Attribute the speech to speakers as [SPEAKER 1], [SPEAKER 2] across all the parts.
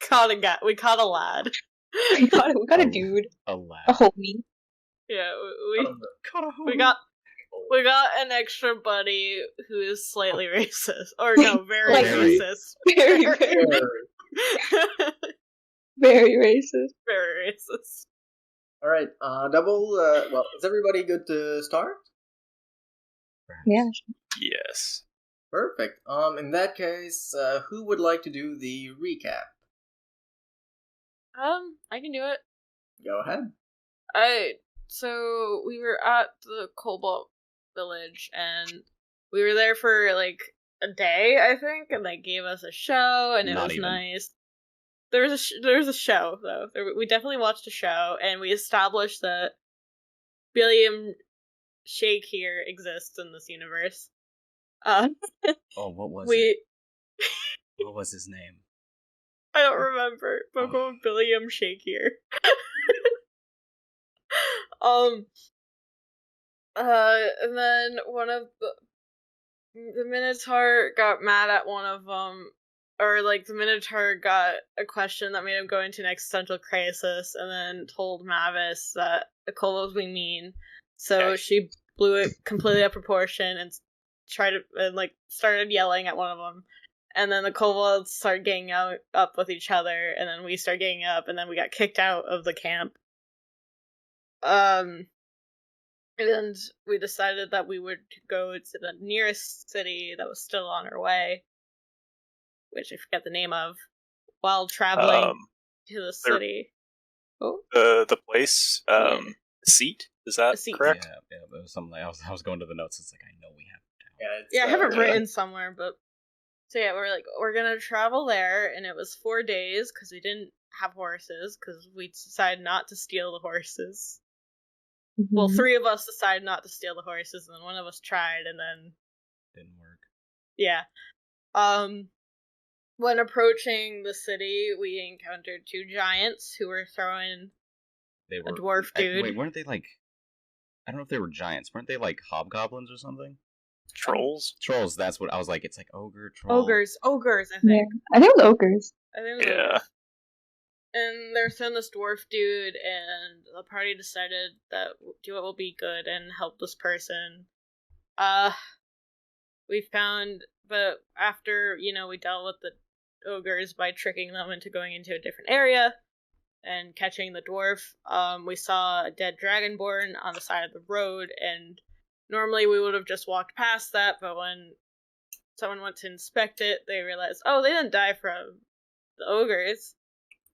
[SPEAKER 1] caught a guy. We caught a lad.
[SPEAKER 2] We got a dude.
[SPEAKER 3] A lad.
[SPEAKER 2] A homie.
[SPEAKER 1] Yeah,
[SPEAKER 3] Caught a homie.
[SPEAKER 1] we got an extra buddy who is slightly racist. Or no, very racist.
[SPEAKER 2] Very, very racist.
[SPEAKER 1] Very racist.
[SPEAKER 4] Alright, Double, well, is everybody good to start?
[SPEAKER 2] Yeah.
[SPEAKER 5] Yes.
[SPEAKER 4] Perfect. In that case, who would like to do the recap?
[SPEAKER 1] I can do it.
[SPEAKER 4] Go ahead.
[SPEAKER 1] So we were at the Cobalt Village, and we were there for like a day, I think, and they gave us a show, and it was nice. There was a show though. We definitely watched a show, and we established that Billiam Shakir exists in this universe.
[SPEAKER 3] What was it? What was his name?
[SPEAKER 1] I don't remember, but I'm going Billiam Shakir. And then one of the Minotaur got mad at one of them, or like the Minotaur got a question that made him go into an existential crisis, and then told Mavis that the Kobold was being mean, so she blew it completely out of proportion and started yelling at one of them, and then the kobolds started getting up with each other, and then we started getting up, and then we got kicked out of the camp. And we decided that we would go to the nearest city that was still on our way, which I forget the name of, while traveling to the city.
[SPEAKER 5] The place, Seat? Is that correct?
[SPEAKER 3] Yeah, it was something I was going to the notes. It's like, I know we have it
[SPEAKER 1] down. I have it written somewhere, but... So yeah, we're gonna travel there, and it was 4 days, because we didn't have horses, because we decided not to steal the horses. Mm-hmm. Well, 3 of us decided not to steal the horses, and then one of us tried, and then...
[SPEAKER 3] Didn't work.
[SPEAKER 1] Yeah. When approaching the city, we encountered 2 giants who were throwing a dwarf dude.
[SPEAKER 3] Wait, weren't they like... I don't know if they were giants. Weren't they like hobgoblins or something?
[SPEAKER 5] Trolls?
[SPEAKER 3] Trolls, that's what I was like. It's like ogre, troll.
[SPEAKER 1] Ogres, I think.
[SPEAKER 2] Yeah. I think it was ogres.
[SPEAKER 5] Yeah.
[SPEAKER 1] And they're throwing this dwarf dude, and the party decided that do it will be good and help this person. But after, we dealt with the ogres by tricking them into going into a different area and catching the dwarf, we saw a dead dragonborn on the side of the road, and normally we would have just walked past that, but when someone went to inspect it, they realized, they didn't die from the ogres.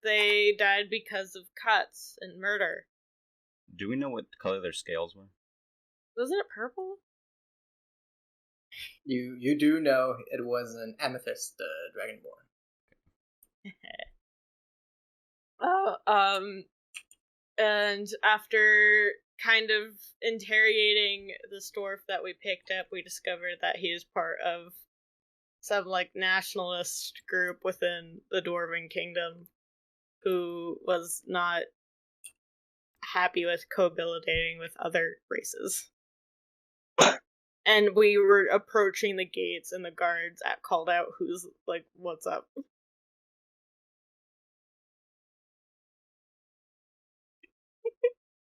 [SPEAKER 1] They died because of cuts and murder.
[SPEAKER 3] Do we know what color their scales were?
[SPEAKER 1] Wasn't it purple?
[SPEAKER 4] You do know it was an amethyst dragonborn.
[SPEAKER 1] And after kind of interrogating the dwarf that we picked up, we discovered that he is part of some, nationalist group within the Dwarven Kingdom who was not happy with cohabitating with other races. And we were approaching the gates, and the guards called out who's, what's up?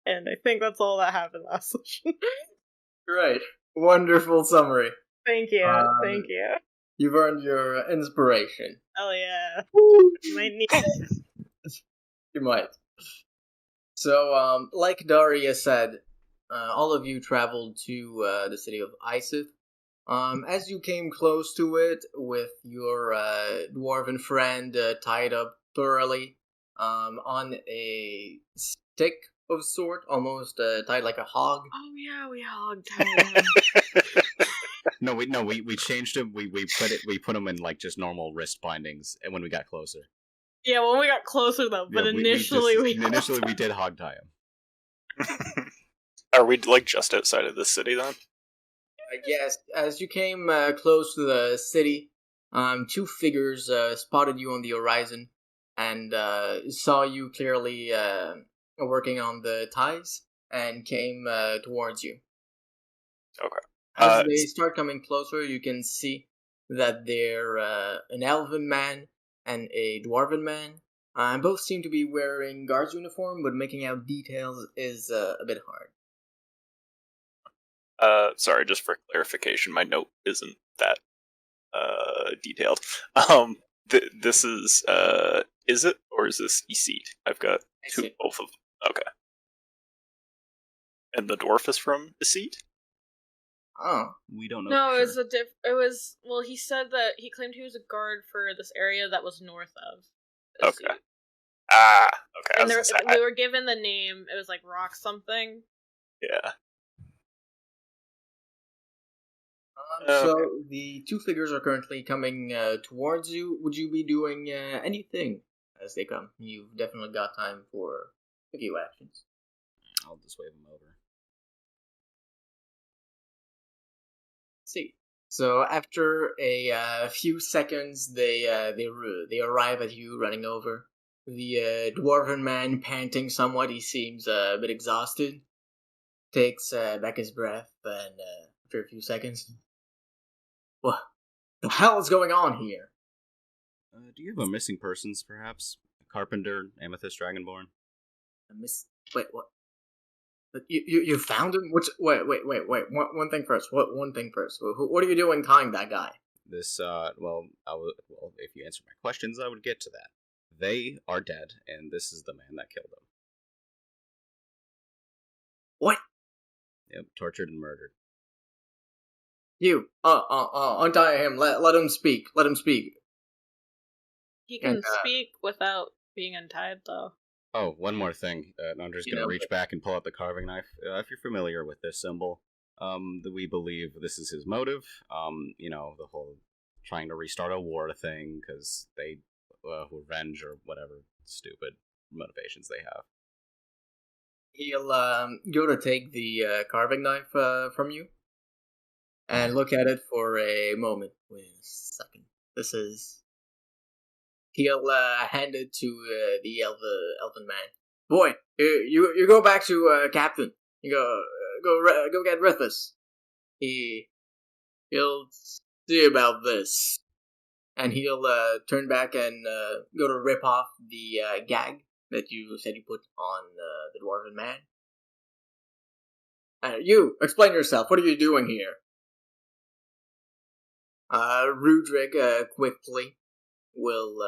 [SPEAKER 1] And I think that's all that happened last session.
[SPEAKER 4] Right. Wonderful summary.
[SPEAKER 1] Thank you. Thank you.
[SPEAKER 4] You've earned your inspiration.
[SPEAKER 1] Oh yeah. You might need it.
[SPEAKER 4] You might. So, like Daria said, all of you traveled to the city of Isith. As you came close to it with your dwarven friend tied up thoroughly on a stick of sort, almost tied like a hog.
[SPEAKER 1] Oh yeah, we hogged him.
[SPEAKER 3] No, we changed him. We put him in just normal wrist bindings, and when we got closer.
[SPEAKER 1] Yeah, when we got closer though, but initially we
[SPEAKER 3] did hog tie him.
[SPEAKER 5] Are we just outside of the city then?
[SPEAKER 4] Yes, as you came close to the city, 2 figures spotted you on the horizon and saw you clearly working on the ties and came towards you.
[SPEAKER 5] Okay.
[SPEAKER 4] As they start coming closer, you can see that they're an elven man and a dwarven man. Both seem to be wearing guard's uniform, but making out details is a bit hard.
[SPEAKER 5] Sorry, just for clarification, my note isn't that detailed. This is it or is this Isid? I've got both of them. Okay. And the dwarf is from Isid?
[SPEAKER 4] Oh,
[SPEAKER 3] We don't know.
[SPEAKER 1] No,
[SPEAKER 3] for
[SPEAKER 1] it was
[SPEAKER 3] sure.
[SPEAKER 1] it was well. He said that he claimed he was a guard for this area that was north of.
[SPEAKER 5] Okay.
[SPEAKER 1] Isid.
[SPEAKER 5] Ah, okay.
[SPEAKER 1] And we were given the name. It was like Rock something.
[SPEAKER 5] Yeah.
[SPEAKER 4] So the two figures are currently coming towards you. Would you be doing anything as they come? You've definitely got time for a few actions.
[SPEAKER 3] I'll just wave him over.
[SPEAKER 4] See. So after a few seconds, they arrive at you, running over. The dwarven man, panting somewhat, he seems a bit exhausted. Takes back his breath, and after a few seconds, what the hell is going on here?
[SPEAKER 3] Do you have a missing persons, perhaps? Carpenter, Amethyst Dragonborn?
[SPEAKER 4] Wait, what? But you found him? Wait. One thing first. One thing first. What are you doing tying that guy?
[SPEAKER 3] This, well, if you answer my questions, I would get to that. They are dead, and this is the man that killed them.
[SPEAKER 4] What?
[SPEAKER 3] Yep, tortured and murdered.
[SPEAKER 4] You, untie him. Let him speak. Let him speak.
[SPEAKER 1] He can
[SPEAKER 4] And,
[SPEAKER 1] speak without being untied, though.
[SPEAKER 3] Oh, one more thing. I'm just
[SPEAKER 4] You
[SPEAKER 3] gonna
[SPEAKER 4] know,
[SPEAKER 3] reach back and pull out the carving knife. If you're familiar with this symbol, we believe this is his motive. The whole trying to restart a war thing because they revenge or whatever stupid motivations they have.
[SPEAKER 4] He'll go to take the carving knife from you and look at it for a moment. Wait a second. This is. He'll hand it to the elven man. Boy, you go back to Captain. You go get Rithus. He'll see about this, and he'll turn back and go to rip off the gag that you said you put on the dwarven man. You explain yourself. What are you doing here? Rudrick quickly will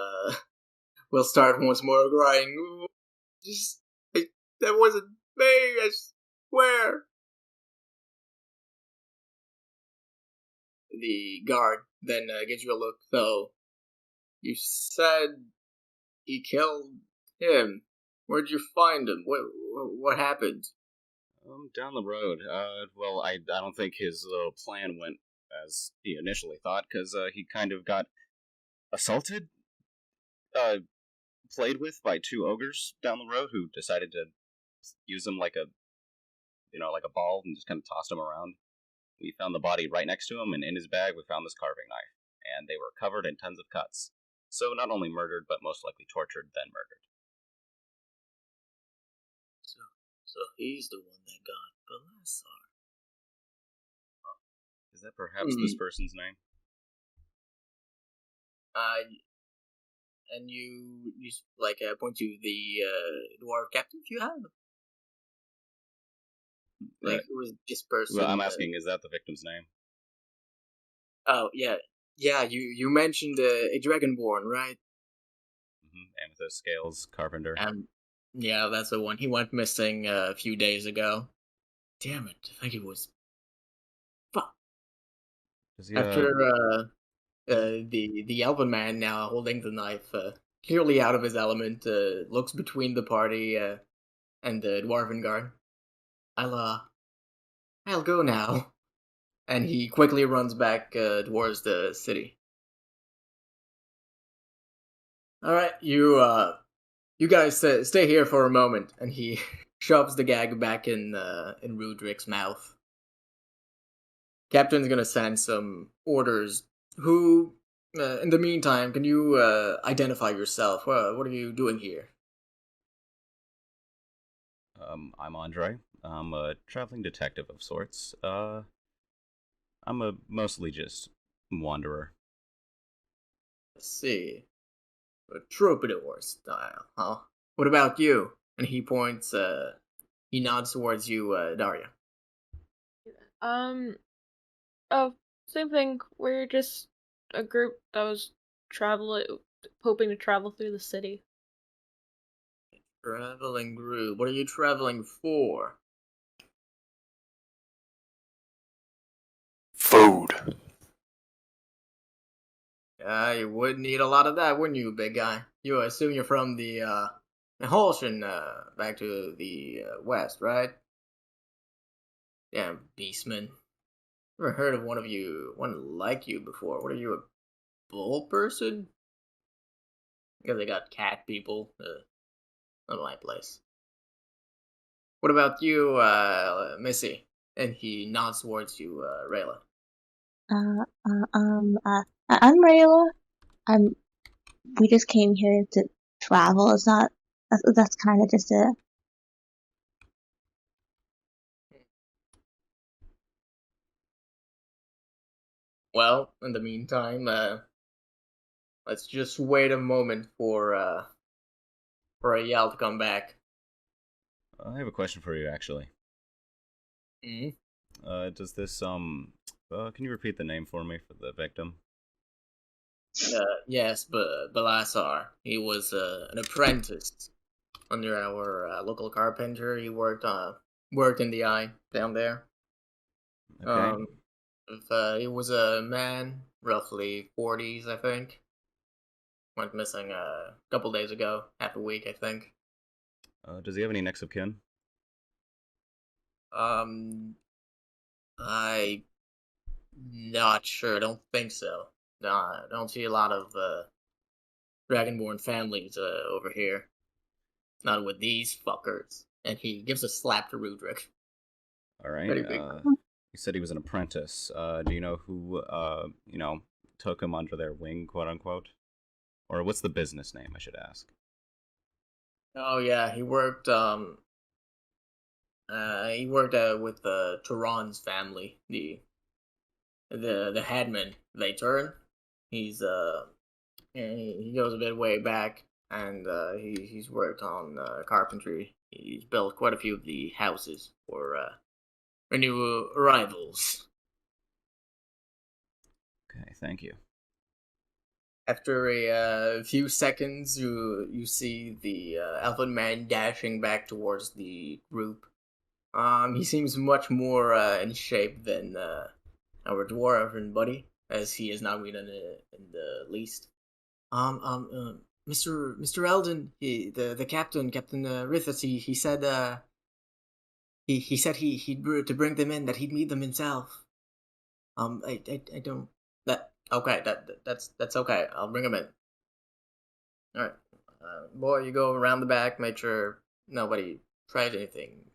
[SPEAKER 4] start once more crying. That wasn't me, I swear. The guard then gives you a look, though. You said he killed him. Where'd you find him? What happened?
[SPEAKER 3] Down the road. Well, I don't think his little plan went as he initially thought, because he kind of got assaulted, played with by two ogres down the road who decided to use him like a ball and just kind of tossed him around. We found the body right next to him, and in his bag we found this carving knife, and they were covered in tons of cuts. So not only murdered, but most likely tortured, then murdered.
[SPEAKER 4] So he's the one that got Belisar.
[SPEAKER 3] Is that perhaps this person's name?
[SPEAKER 4] And you point to the dwarf captain if you have. Like, it was this person.
[SPEAKER 3] Well, I'm asking, is that the victim's name?
[SPEAKER 4] Oh, yeah. Yeah, you mentioned a Dragonborn, right?
[SPEAKER 3] Mm-hmm. Amethyst, Scales, Carpenter.
[SPEAKER 4] Yeah, that's the one. He went missing a few days ago. Damn it, I think it was... Fuck. After, the elven man now holding the knife, clearly out of his element, looks between the party, and the dwarven guard. I'll go now. And he quickly runs back towards the city. Alright, you guys stay here for a moment. And he shoves the gag back in Rudrick's mouth. Captain's gonna send some orders. Who, in the meantime, can you identify yourself? What are you doing here?
[SPEAKER 3] I'm Andre. I'm a traveling detective of sorts. I'm a mostly just wanderer.
[SPEAKER 4] Let's see. A troubadour style, huh? What about you? And he points, he nods towards you, Daria.
[SPEAKER 1] Oh, same thing. We're just a group that was hoping to travel through the city.
[SPEAKER 4] Traveling group. What are you traveling for?
[SPEAKER 5] Food.
[SPEAKER 4] You would need a lot of that, wouldn't you, big guy? You assume you're from the Holshin, back to the west, right? Damn, beastman. Never heard of one like you before. What are you, a bull person? Because they got cat people. Not my place. What about you, Missy? And he nods towards you, Rayla.
[SPEAKER 2] I'm Rayla. We just came here to travel. It's not, that's kind of just it.
[SPEAKER 4] Well, in the meantime, let's just wait a moment for Ayal to come back.
[SPEAKER 3] I have a question for you, actually. Does this can you repeat the name for me for the victim?
[SPEAKER 4] Yes, but Balasar. He was an apprentice under our local carpenter. He worked in the eye down there.
[SPEAKER 3] Okay.
[SPEAKER 4] He was a man, roughly 40s, I think. Went missing a couple days ago, half a week, I think.
[SPEAKER 3] Does he have any next of kin?
[SPEAKER 4] I not sure. Don't think so. Nah, don't see a lot of Dragonborn families over here. Not with these fuckers. And he gives a slap to Rudrick.
[SPEAKER 3] All right.
[SPEAKER 4] Pretty big.
[SPEAKER 3] You said he was an apprentice. Do you know who took him under their wing, quote unquote? Or what's the business name, I should ask?
[SPEAKER 4] Oh yeah, he worked with Turan's family, the headman. They turn. He goes a bit way back, and he's worked on carpentry. He's built quite a few of the houses for new arrivals.
[SPEAKER 3] Okay, thank you.
[SPEAKER 4] After a few seconds, you see the elfin man dashing back towards the group. He seems much more in shape than our dwarven buddy, as he is not even in the least. Mr. Eldon, the captain, Captain Rithus, he said he said he'd to bring them in, that he'd meet them himself. I don't. That okay. That's okay. I'll bring him in. All right, boy, you go around the back, make sure nobody tries anything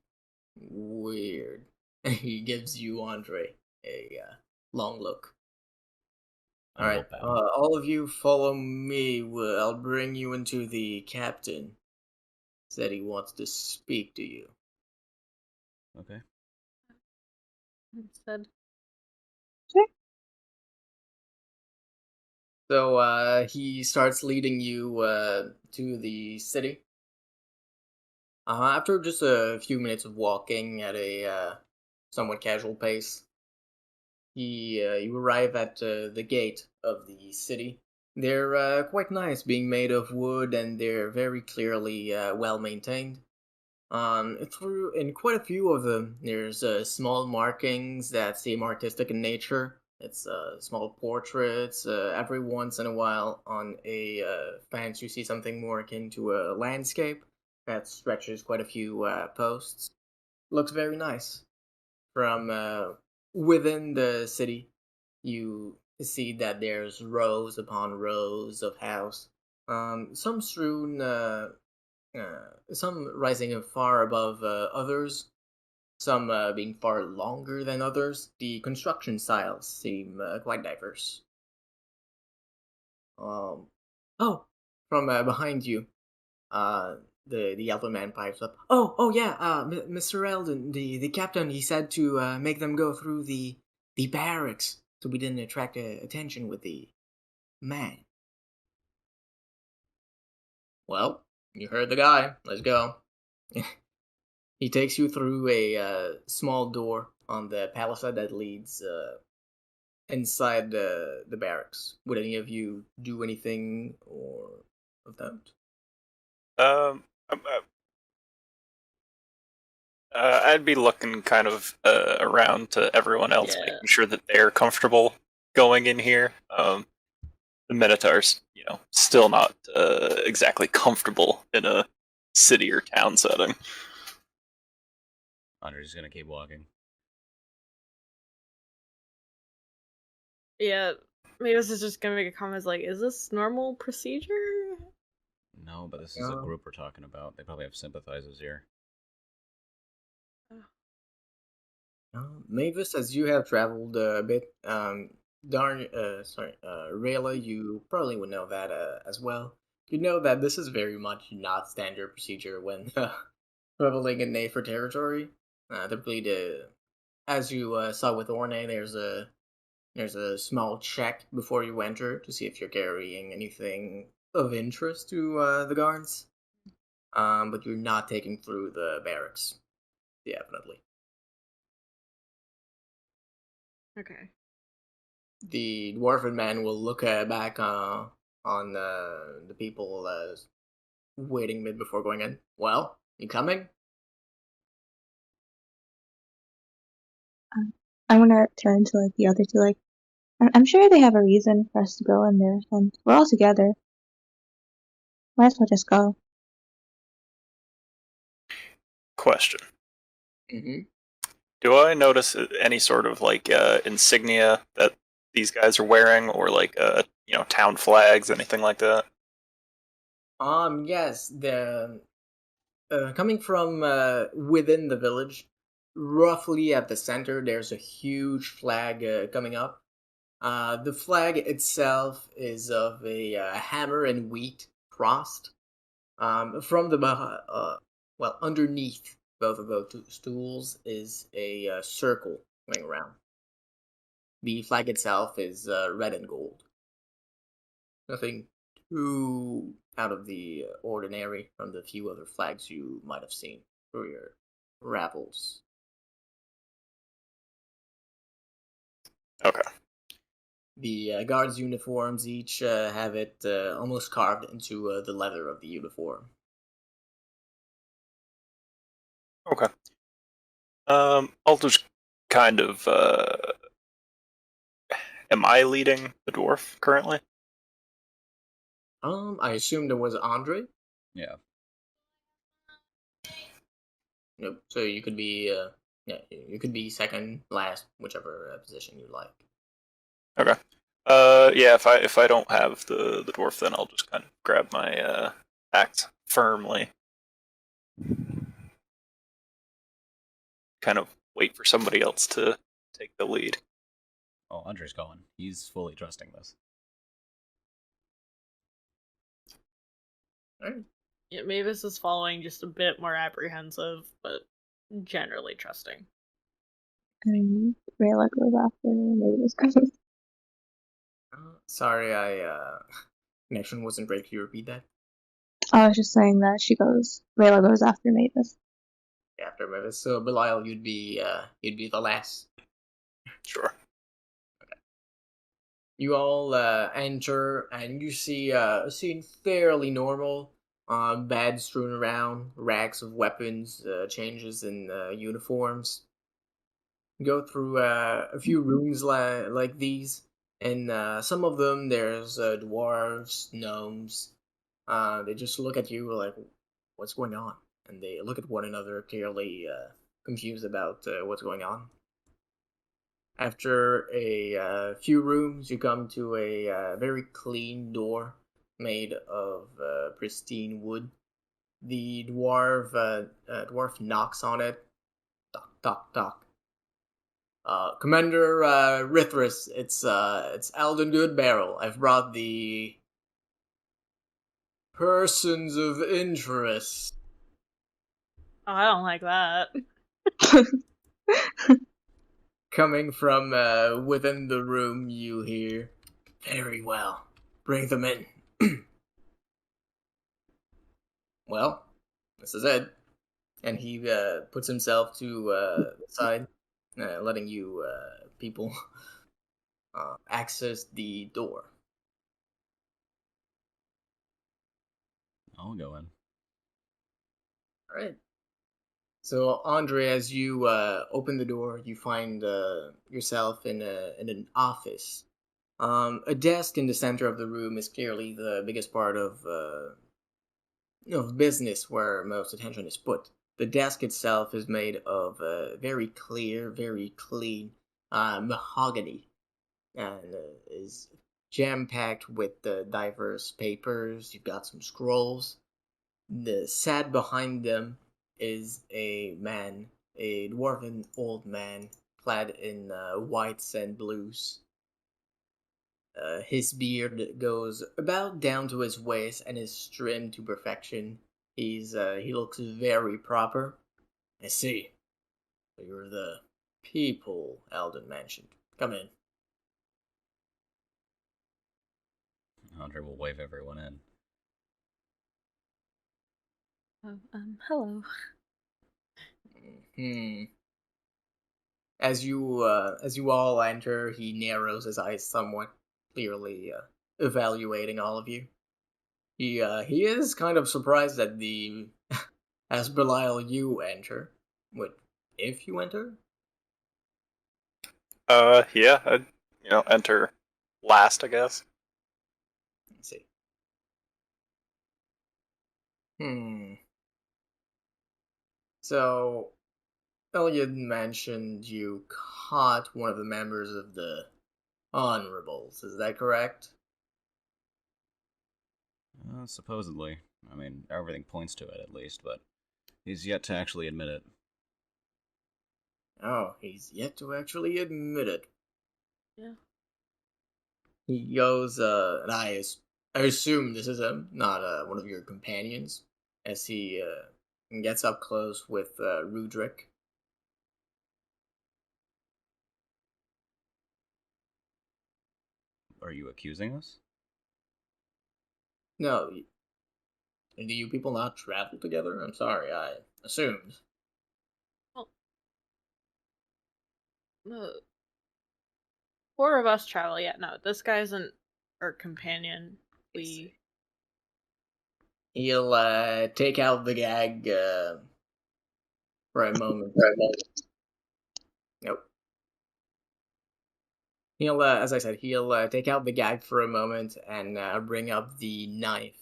[SPEAKER 4] weird. And he gives you, Andre, a long look. All right, all of you follow me. I'll bring you into the captain. Said he wants to speak to you.
[SPEAKER 3] Okay.
[SPEAKER 1] Said.
[SPEAKER 4] So he starts leading you to the city. After just a few minutes of walking at a somewhat casual pace, you arrive at the gate of the city. They're quite nice, being made of wood, and they're very clearly well maintained. In quite a few of them, there's small markings that seem artistic in nature. It's small portraits. Every once in a while, on a fence, you see something more akin to a landscape that stretches quite a few posts. Looks very nice. From within the city, you see that there's rows upon rows of house. Some strewn, some rising far above others, some being far longer than others. The construction styles seem quite diverse. Oh, from behind you, the elven man pipes up. Oh yeah, Mr. Eldon, the captain, he said to make them go through the barracks so we didn't attract attention with the man. Well, you heard the guy. Let's go. He takes you through a small door on the palisade that leads inside the barracks. Would any of you do anything or of that?
[SPEAKER 5] I'm, I'd be looking kind of around to everyone else,
[SPEAKER 4] Yeah.
[SPEAKER 5] making sure that they're comfortable going in here. The Minotaur's, still not exactly comfortable in a city or town setting.
[SPEAKER 3] Andre's just gonna keep walking.
[SPEAKER 1] Yeah, Mavis is just gonna make a comment like, is this normal procedure?
[SPEAKER 3] No, but this is a group we're talking about. They probably have sympathizers here.
[SPEAKER 4] Mavis, as you have traveled a bit, Rayla, you probably would know that as well. You know that this is very much not standard procedure when traveling in Nafer territory. Typically, as you saw with Orne, there's a small check before you enter to see if you're carrying anything of interest to the guards. But you're not taking through the barracks, definitely.
[SPEAKER 1] Okay.
[SPEAKER 4] The dwarven man will look back on the people waiting mid before going in. Well, you coming?
[SPEAKER 2] I'm gonna turn to like the other two. Like, I'm sure they have a reason for us to go in there, and we're all together. Might as well just go.
[SPEAKER 5] Question.
[SPEAKER 4] Mm-hmm.
[SPEAKER 5] Do I notice any sort of insignia that these guys are wearing, or town flags, anything like that?
[SPEAKER 4] Yes, the coming from within the village, roughly at the center, there's a huge flag coming up. The flag itself is of a hammer and wheat crossed. From the underneath both of those stools is a circle going around. The flag itself is red and gold. Nothing too out of the ordinary from the few other flags you might have seen through your travels.
[SPEAKER 5] Okay.
[SPEAKER 4] The guards' uniforms each have it almost carved into the leather of the uniform.
[SPEAKER 5] Okay. I'll just kind of. Am I leading the dwarf currently?
[SPEAKER 4] I assumed it was Andre.
[SPEAKER 3] Yeah.
[SPEAKER 4] Nope. So you could be, you could be second, last, whichever position you like.
[SPEAKER 5] Okay. Yeah. If I don't have the dwarf, then I'll just kind of grab my axe firmly. Kind of wait for somebody else to take the lead.
[SPEAKER 3] Oh, Andre's going. He's fully trusting this.
[SPEAKER 4] Alright.
[SPEAKER 1] Yeah, Mavis is following, just a bit more apprehensive, but generally trusting.
[SPEAKER 2] And Rayla goes after Mavis goes.
[SPEAKER 4] Sorry, connection wasn't great. Can you repeat that?
[SPEAKER 2] I was just saying that Rayla goes after Mavis.
[SPEAKER 4] After Mavis. So Belial, you'd be the last.
[SPEAKER 5] Sure.
[SPEAKER 4] You all enter, and you see a scene fairly normal. Bags strewn around, racks of weapons, changes in uniforms. Go through a few rooms like these, and some of them there's dwarves, gnomes. They just look at you like, "What's going on?" And they look at one another, clearly confused about what's going on. After a few rooms, you come to a very clean door made of pristine wood. The dwarf knocks on it. Knock, knock, knock. Commander Rithris, it's Alden Goodbarrel. I've brought the persons of interest.
[SPEAKER 1] Oh, I don't like that.
[SPEAKER 4] Coming from within the room, you hear, "Very well. Bring them in." well, this is it. And he puts himself to the side, letting you people access the door.
[SPEAKER 3] I'll go in.
[SPEAKER 4] All right. So, Andre, as you open the door, you find yourself in an office. A desk in the center of the room is clearly the biggest part of business where most attention is put. The desk itself is made of very clear, very clean mahogany, and is jam packed with diverse papers. You've got some scrolls. The sat behind them is a man, a dwarven old man, clad in whites and blues. His beard goes about down to his waist and is trimmed to perfection. He looks very proper. I see. So you're the people Alden mentioned. Come in.
[SPEAKER 3] Andre will wave everyone in.
[SPEAKER 1] Hello.
[SPEAKER 4] As you all enter, he narrows his eyes somewhat, clearly evaluating all of you. He is kind of surprised that as Belial you enter. What if you enter?
[SPEAKER 5] Yeah, I'd, enter last, I guess.
[SPEAKER 4] Let's see. So, Elliot mentioned you caught one of the members of the Honorables. Is that correct?
[SPEAKER 3] Supposedly. I mean, everything points to it, at least, but he's yet to actually admit it.
[SPEAKER 4] Oh, he's yet to actually admit it.
[SPEAKER 1] Yeah.
[SPEAKER 4] He goes, and I assume this is him, not one of your companions, as he gets up close with Rudrick.
[SPEAKER 3] Are you accusing us?
[SPEAKER 4] No, do you people not travel together? I'm sorry, I assumed.
[SPEAKER 1] Well, the four of us travel. Yeah, no, this guy isn't our companion.
[SPEAKER 4] He'll take out the gag for a moment. Nope. He'll, as I said, he'll take out the gag for a moment and bring up the knife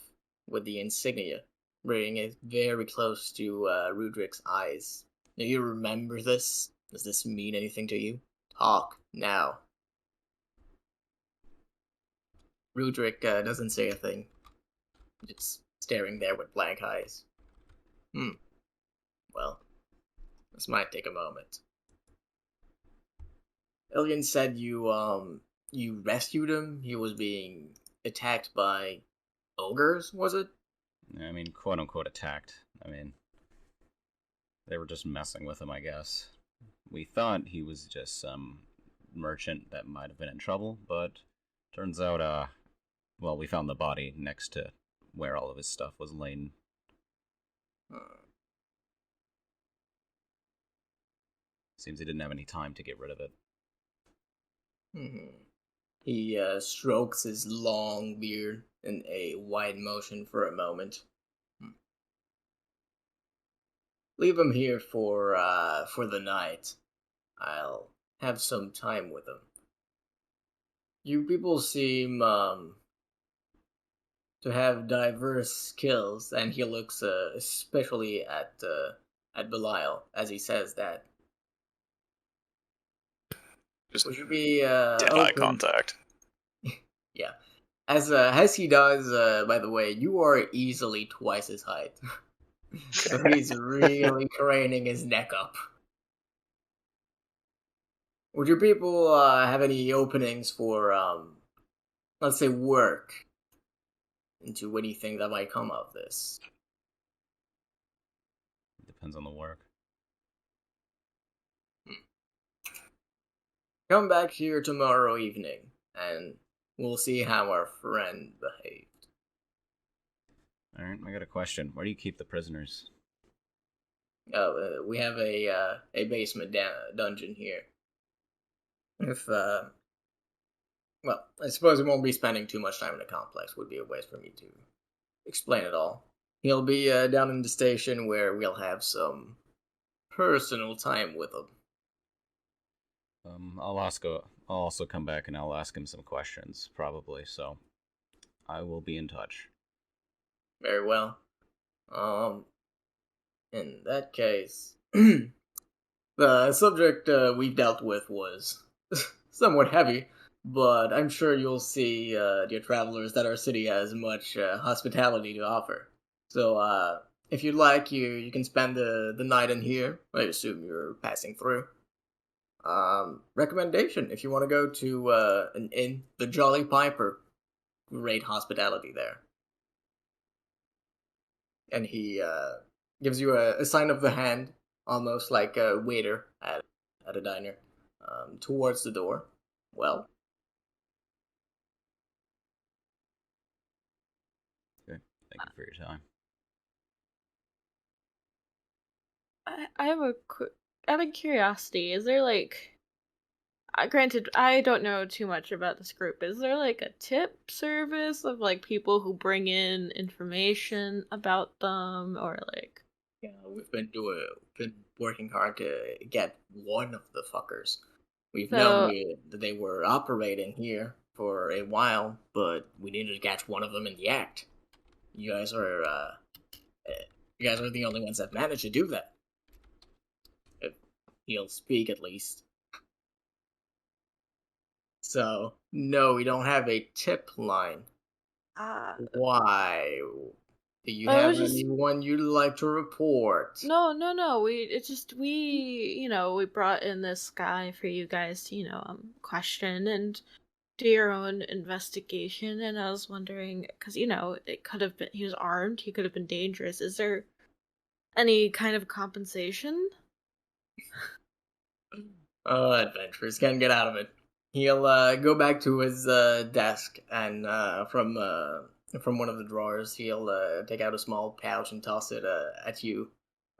[SPEAKER 4] with the insignia, bringing it very close to Rudrick's eyes. Do you remember this? Does this mean anything to you? Talk now. Rudrick doesn't say a thing, just staring there with blank eyes. Well, this might take a moment. Illian said you rescued him. He was being attacked by ogres, was it?
[SPEAKER 3] I mean, quote unquote attacked. I mean, they were just messing with him, I guess. We thought he was just some merchant that might have been in trouble, but turns out, well, we found the body next to where all of his stuff was laying. Seems he didn't have any time to get rid of it.
[SPEAKER 4] He strokes his long beard in a wide motion for a moment. Leave him here for the night. I'll have some time with him. You people seem to have diverse skills, and he looks especially at Belial as he says that.
[SPEAKER 5] Just
[SPEAKER 4] would you be
[SPEAKER 5] dead eye contact.
[SPEAKER 4] Yeah, as he does. By the way, you are easily twice his height, so he's really craning his neck up. Would your people have any openings for, let's say, work into anything that might come of this?
[SPEAKER 3] Depends on the work.
[SPEAKER 4] Come back here tomorrow evening, and we'll see how our friend behaved.
[SPEAKER 3] Alright, I got a question. Where do you keep the prisoners?
[SPEAKER 4] We have a basement dungeon here. If well, I suppose we won't be spending too much time in the complex. Would be a waste for me to explain it all. He'll be down in the station where we'll have some personal time with him.
[SPEAKER 3] I'll also come back and I'll ask him some questions, probably, so I will be in touch.
[SPEAKER 4] Very well. In that case, the subject we've dealt with was somewhat heavy, but I'm sure you'll see, dear travelers, that our city has much hospitality to offer. So, if you'd like, you can spend the night in here. I assume you're passing through. Recommendation, if you want to go to an inn, the Jolly Piper. Great hospitality there. And he gives you a sign of the hand, almost like a waiter at a diner, towards the door. Well.
[SPEAKER 3] Okay, thank you for your time.
[SPEAKER 1] I have out of curiosity, is there like, granted, I don't know too much about this group. Is there like a tip service of like people who bring in information about them, or like?
[SPEAKER 4] Yeah, we've been working hard to get one of the fuckers. We've known that they were operating here for a while, but we needed to catch one of them in the act. You guys are the only ones that managed to do that. If he'll speak, at least. So, no, we don't have a tip line. Why? Do you have anyone you'd like to report?
[SPEAKER 1] No. We brought in this guy for you guys to, question and do your own investigation. And I was wondering, because, it could have been, he was armed, he could have been dangerous. Is there any kind of compensation?
[SPEAKER 4] Adventurers can't get out of it. He'll go back to his desk, and from one of the drawers, he'll take out a small pouch and toss it at you,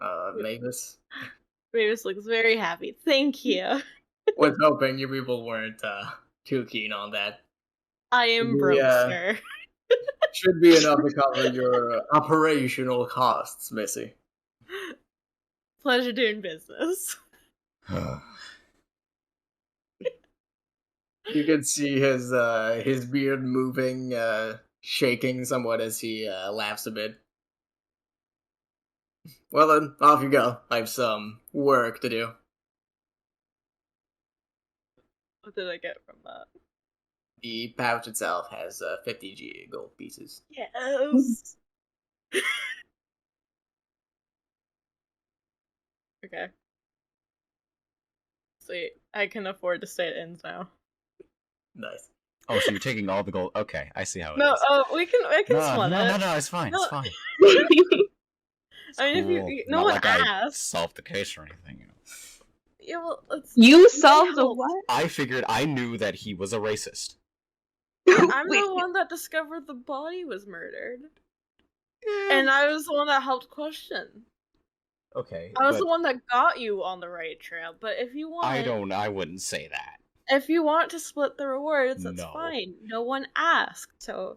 [SPEAKER 4] Mavis.
[SPEAKER 1] Mavis looks very happy. Thank you.
[SPEAKER 4] Was hoping you people weren't too keen on that.
[SPEAKER 1] I am broke, sir.
[SPEAKER 4] Should be enough to cover your operational costs, Missy.
[SPEAKER 1] Pleasure doing business.
[SPEAKER 4] You can see his beard moving, shaking somewhat as he laughs a bit. Well then, off you go. I have some work to do.
[SPEAKER 1] What did I get from that?
[SPEAKER 4] The pouch itself has 50 gold pieces.
[SPEAKER 1] Yes! Okay. Sweet. I can afford to stay at inns now.
[SPEAKER 4] Nice.
[SPEAKER 3] Oh, so you're taking all the gold? Okay, I see how it is.
[SPEAKER 1] No, I can split it.
[SPEAKER 3] No, it's fine.
[SPEAKER 1] No.
[SPEAKER 3] It's fine.
[SPEAKER 1] I mean,
[SPEAKER 3] cool.
[SPEAKER 1] if no
[SPEAKER 3] Not
[SPEAKER 1] one
[SPEAKER 3] like
[SPEAKER 1] asked.
[SPEAKER 3] I solved the case or anything.
[SPEAKER 1] Yeah, well,
[SPEAKER 2] You solved the what?
[SPEAKER 3] I knew that he was a racist.
[SPEAKER 1] I'm the one that discovered the body was murdered. And I was the one that helped question.
[SPEAKER 3] Okay.
[SPEAKER 1] I was the one that got you on the right trail, but if you want...
[SPEAKER 3] I wouldn't say that.
[SPEAKER 1] If you want to split the rewards, that's
[SPEAKER 3] No.
[SPEAKER 1] fine. No one asked, so...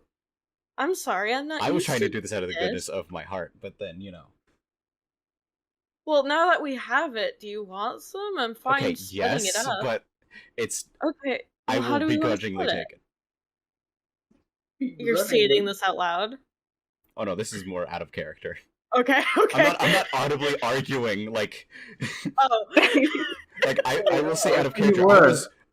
[SPEAKER 1] I'm sorry, I'm not
[SPEAKER 3] I was
[SPEAKER 1] used
[SPEAKER 3] trying to do this out of the
[SPEAKER 1] this.
[SPEAKER 3] goodness of my heart, but then,
[SPEAKER 1] Well, now that we have it, do you want some? I'm fine
[SPEAKER 3] Okay,
[SPEAKER 1] splitting
[SPEAKER 3] yes,
[SPEAKER 1] it up.
[SPEAKER 3] but it's...
[SPEAKER 1] Okay,
[SPEAKER 3] I
[SPEAKER 1] well, how do
[SPEAKER 3] will
[SPEAKER 1] we wanna
[SPEAKER 3] begrudgingly
[SPEAKER 1] split it?
[SPEAKER 3] take it.
[SPEAKER 1] You're stating this out loud?
[SPEAKER 3] Oh no, this is more out of character.
[SPEAKER 1] Okay.
[SPEAKER 3] I'm not audibly arguing, like...
[SPEAKER 1] Oh.
[SPEAKER 3] Like, I will say out of character,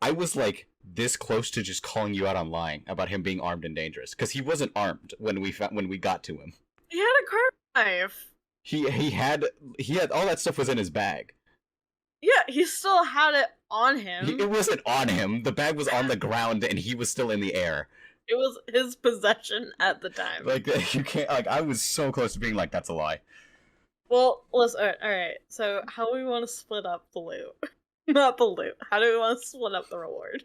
[SPEAKER 3] I was like this close to just calling you out on lying about him being armed and dangerous, because he wasn't armed when we got to him.
[SPEAKER 1] He had a carving knife.
[SPEAKER 3] He had all that stuff was in his bag.
[SPEAKER 1] Yeah, he still had it on him.
[SPEAKER 3] It wasn't on him. The bag was on the ground, and he was still in the air.
[SPEAKER 1] It was his possession at the time.
[SPEAKER 3] Like, you can't. Like, I was so close to being like, "That's a lie."
[SPEAKER 1] Well, listen. All right. So, how do we want to split up the loot? Not the loot. How do we want to split up the reward?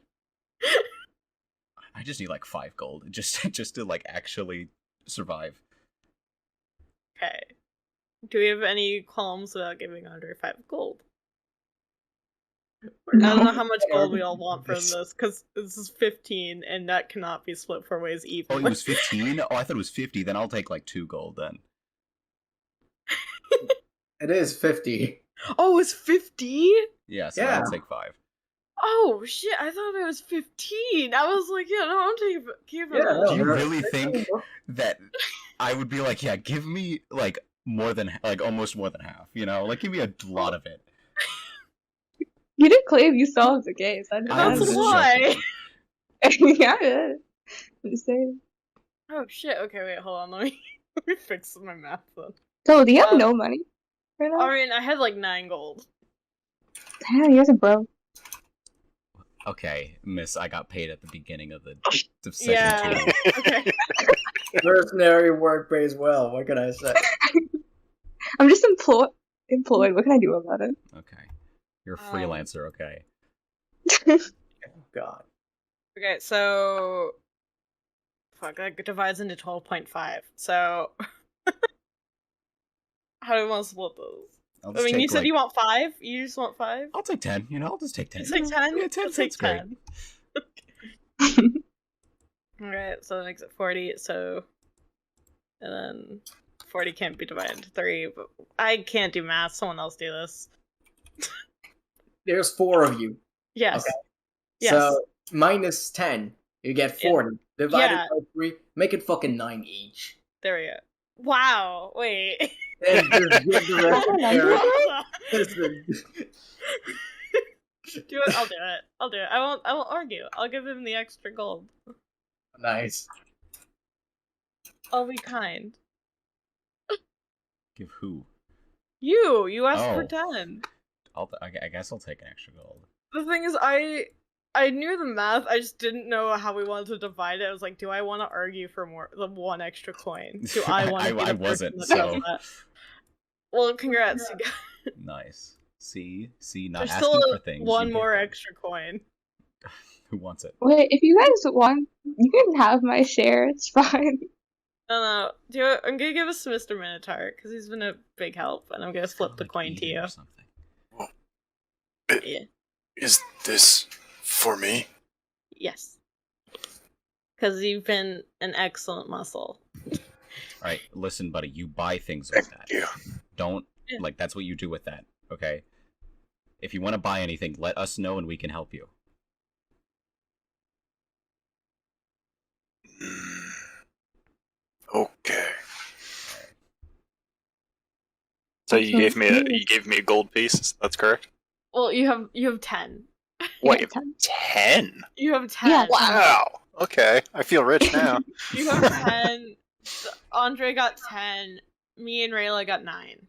[SPEAKER 3] I just need like 5 gold, just to like actually survive.
[SPEAKER 1] Okay. Do we have any qualms about giving Andre 5 gold? I don't know how much gold we all want from this, because this is 15, and that cannot be split 4 ways
[SPEAKER 3] Oh,
[SPEAKER 1] evenly.
[SPEAKER 3] it was 15? Oh, I thought it was 50. Then I'll take like 2 gold then.
[SPEAKER 4] It is 50.
[SPEAKER 1] Oh, it's 50?
[SPEAKER 3] Yeah, so
[SPEAKER 4] Yeah.
[SPEAKER 3] I'll take 5.
[SPEAKER 1] Oh, shit, I thought it was 15. I was like, yeah, no, I'm taking keep it.
[SPEAKER 4] Yeah,
[SPEAKER 1] all.
[SPEAKER 4] no,
[SPEAKER 3] Do you
[SPEAKER 4] we're-
[SPEAKER 3] really think that I would be like, yeah, give me like more than like almost more than half, you know? Like give me a lot of it.
[SPEAKER 2] You didn't claim you saw the case. I
[SPEAKER 1] That's
[SPEAKER 3] was
[SPEAKER 1] why.
[SPEAKER 3] joking.
[SPEAKER 2] Yeah, I'm just saying.
[SPEAKER 1] Oh, shit, okay, wait, hold on, let me fix my math then.
[SPEAKER 2] So, do you have
[SPEAKER 1] Uh,
[SPEAKER 2] no money right now?
[SPEAKER 1] I mean, I had like 9 gold.
[SPEAKER 2] Damn, you're a bro.
[SPEAKER 3] Okay, miss, I got paid at the beginning of the session
[SPEAKER 1] Yeah.
[SPEAKER 3] 2.
[SPEAKER 1] Okay.
[SPEAKER 4] Mercenary work pays well. What can I say?
[SPEAKER 2] I'm just employed. What can I do about it?
[SPEAKER 3] Okay. You're a freelancer, okay.
[SPEAKER 4] Oh, God.
[SPEAKER 1] Okay, so fuck, that divides into 12.5. So how do we want to split those?
[SPEAKER 3] I'll
[SPEAKER 1] I
[SPEAKER 3] just
[SPEAKER 1] mean, you
[SPEAKER 3] take,
[SPEAKER 1] said
[SPEAKER 3] like-
[SPEAKER 1] you want 5? You just want 5?
[SPEAKER 3] I'll take 10, you know, I'll just take 10.
[SPEAKER 1] You take 10?
[SPEAKER 3] Yeah, 10
[SPEAKER 1] I'll take
[SPEAKER 3] sounds great.
[SPEAKER 1] 10. Alright, so that makes it 40, so and then 40 can't be divided into 3, but I can't do math, someone else do this.
[SPEAKER 4] There's 4 of you.
[SPEAKER 1] Yes.
[SPEAKER 4] Okay.
[SPEAKER 1] Yes.
[SPEAKER 4] So, minus 10. You get 40. Divided
[SPEAKER 1] Yeah.
[SPEAKER 4] by 3. Make it fucking 9 each.
[SPEAKER 1] There we go. Wow, wait.
[SPEAKER 4] And just give the rest of Eric. Listen.
[SPEAKER 1] Do it. I'll do it. I'll do it. I won't argue. I'll give him the extra gold.
[SPEAKER 4] Nice.
[SPEAKER 1] I'll be kind.
[SPEAKER 3] Give who?
[SPEAKER 1] You asked for
[SPEAKER 3] Oh.
[SPEAKER 1] 10.
[SPEAKER 3] I guess I'll take an extra gold.
[SPEAKER 1] The thing is, I knew the math, I just didn't know how we wanted to divide it. I was like, do I want to argue for the 1 extra coin? Do I want to be the
[SPEAKER 3] I
[SPEAKER 1] person
[SPEAKER 3] wasn't,
[SPEAKER 1] that
[SPEAKER 3] so-
[SPEAKER 1] does that? Well, congrats. You guys.
[SPEAKER 3] Nice. See, not
[SPEAKER 1] There's
[SPEAKER 3] asking
[SPEAKER 1] still
[SPEAKER 3] for things.
[SPEAKER 1] 1
[SPEAKER 3] you
[SPEAKER 1] more
[SPEAKER 3] get them.
[SPEAKER 1] extra coin.
[SPEAKER 3] Who wants it?
[SPEAKER 2] Wait, if you guys want, you can have my share. It's fine.
[SPEAKER 1] No. I'm gonna give us to Mr. Minotaur, because he's been a big help, and I'm gonna flip the
[SPEAKER 3] Like
[SPEAKER 1] coin to
[SPEAKER 3] eating
[SPEAKER 1] you.
[SPEAKER 3] or something.
[SPEAKER 1] Yeah.
[SPEAKER 5] Is this for me?
[SPEAKER 1] Yes. Because you've been an excellent muscle.
[SPEAKER 3] All right, listen, buddy. You buy things with that.
[SPEAKER 5] Yeah.
[SPEAKER 3] Don't
[SPEAKER 1] Yeah.
[SPEAKER 3] like that's what you do with that. Okay. If you want to buy anything, let us know and we can help you.
[SPEAKER 5] Okay. So you gave me a gold piece. That's correct.
[SPEAKER 1] Well, you have 10.
[SPEAKER 5] What?
[SPEAKER 2] Yeah, 10.
[SPEAKER 5] 10?
[SPEAKER 1] You have 10.
[SPEAKER 2] Yeah,
[SPEAKER 5] Wow. Okay, I feel rich now.
[SPEAKER 1] You have 10. Andre got 10. Me and Rayla got 9.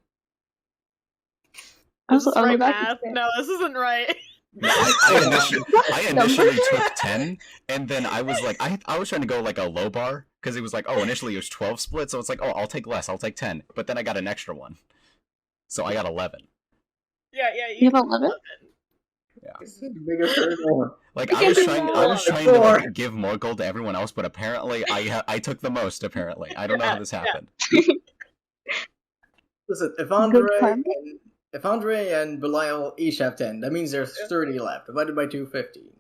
[SPEAKER 1] This is
[SPEAKER 2] I'm
[SPEAKER 1] right
[SPEAKER 2] about to
[SPEAKER 1] math?
[SPEAKER 2] say-
[SPEAKER 1] No, this isn't right.
[SPEAKER 3] I initially took 10, and then I was like, I was trying to go like a low bar because it was like, oh, initially it was 12 split, so it's like, oh, I'll take less, I'll take 10, but then I got an extra one, so I got 11.
[SPEAKER 1] Yeah,
[SPEAKER 2] You have 11?
[SPEAKER 4] This is the biggest hurdle.
[SPEAKER 3] Like
[SPEAKER 2] You
[SPEAKER 3] I
[SPEAKER 2] can
[SPEAKER 3] was
[SPEAKER 2] do
[SPEAKER 3] trying
[SPEAKER 2] more.
[SPEAKER 3] to like, give more gold to everyone else, but apparently I took the most. Apparently, I don't know how this happened.
[SPEAKER 4] Listen, if
[SPEAKER 2] Good karma.
[SPEAKER 4] Andre and Belial each have 10, that means there's 30 left, divided by 250.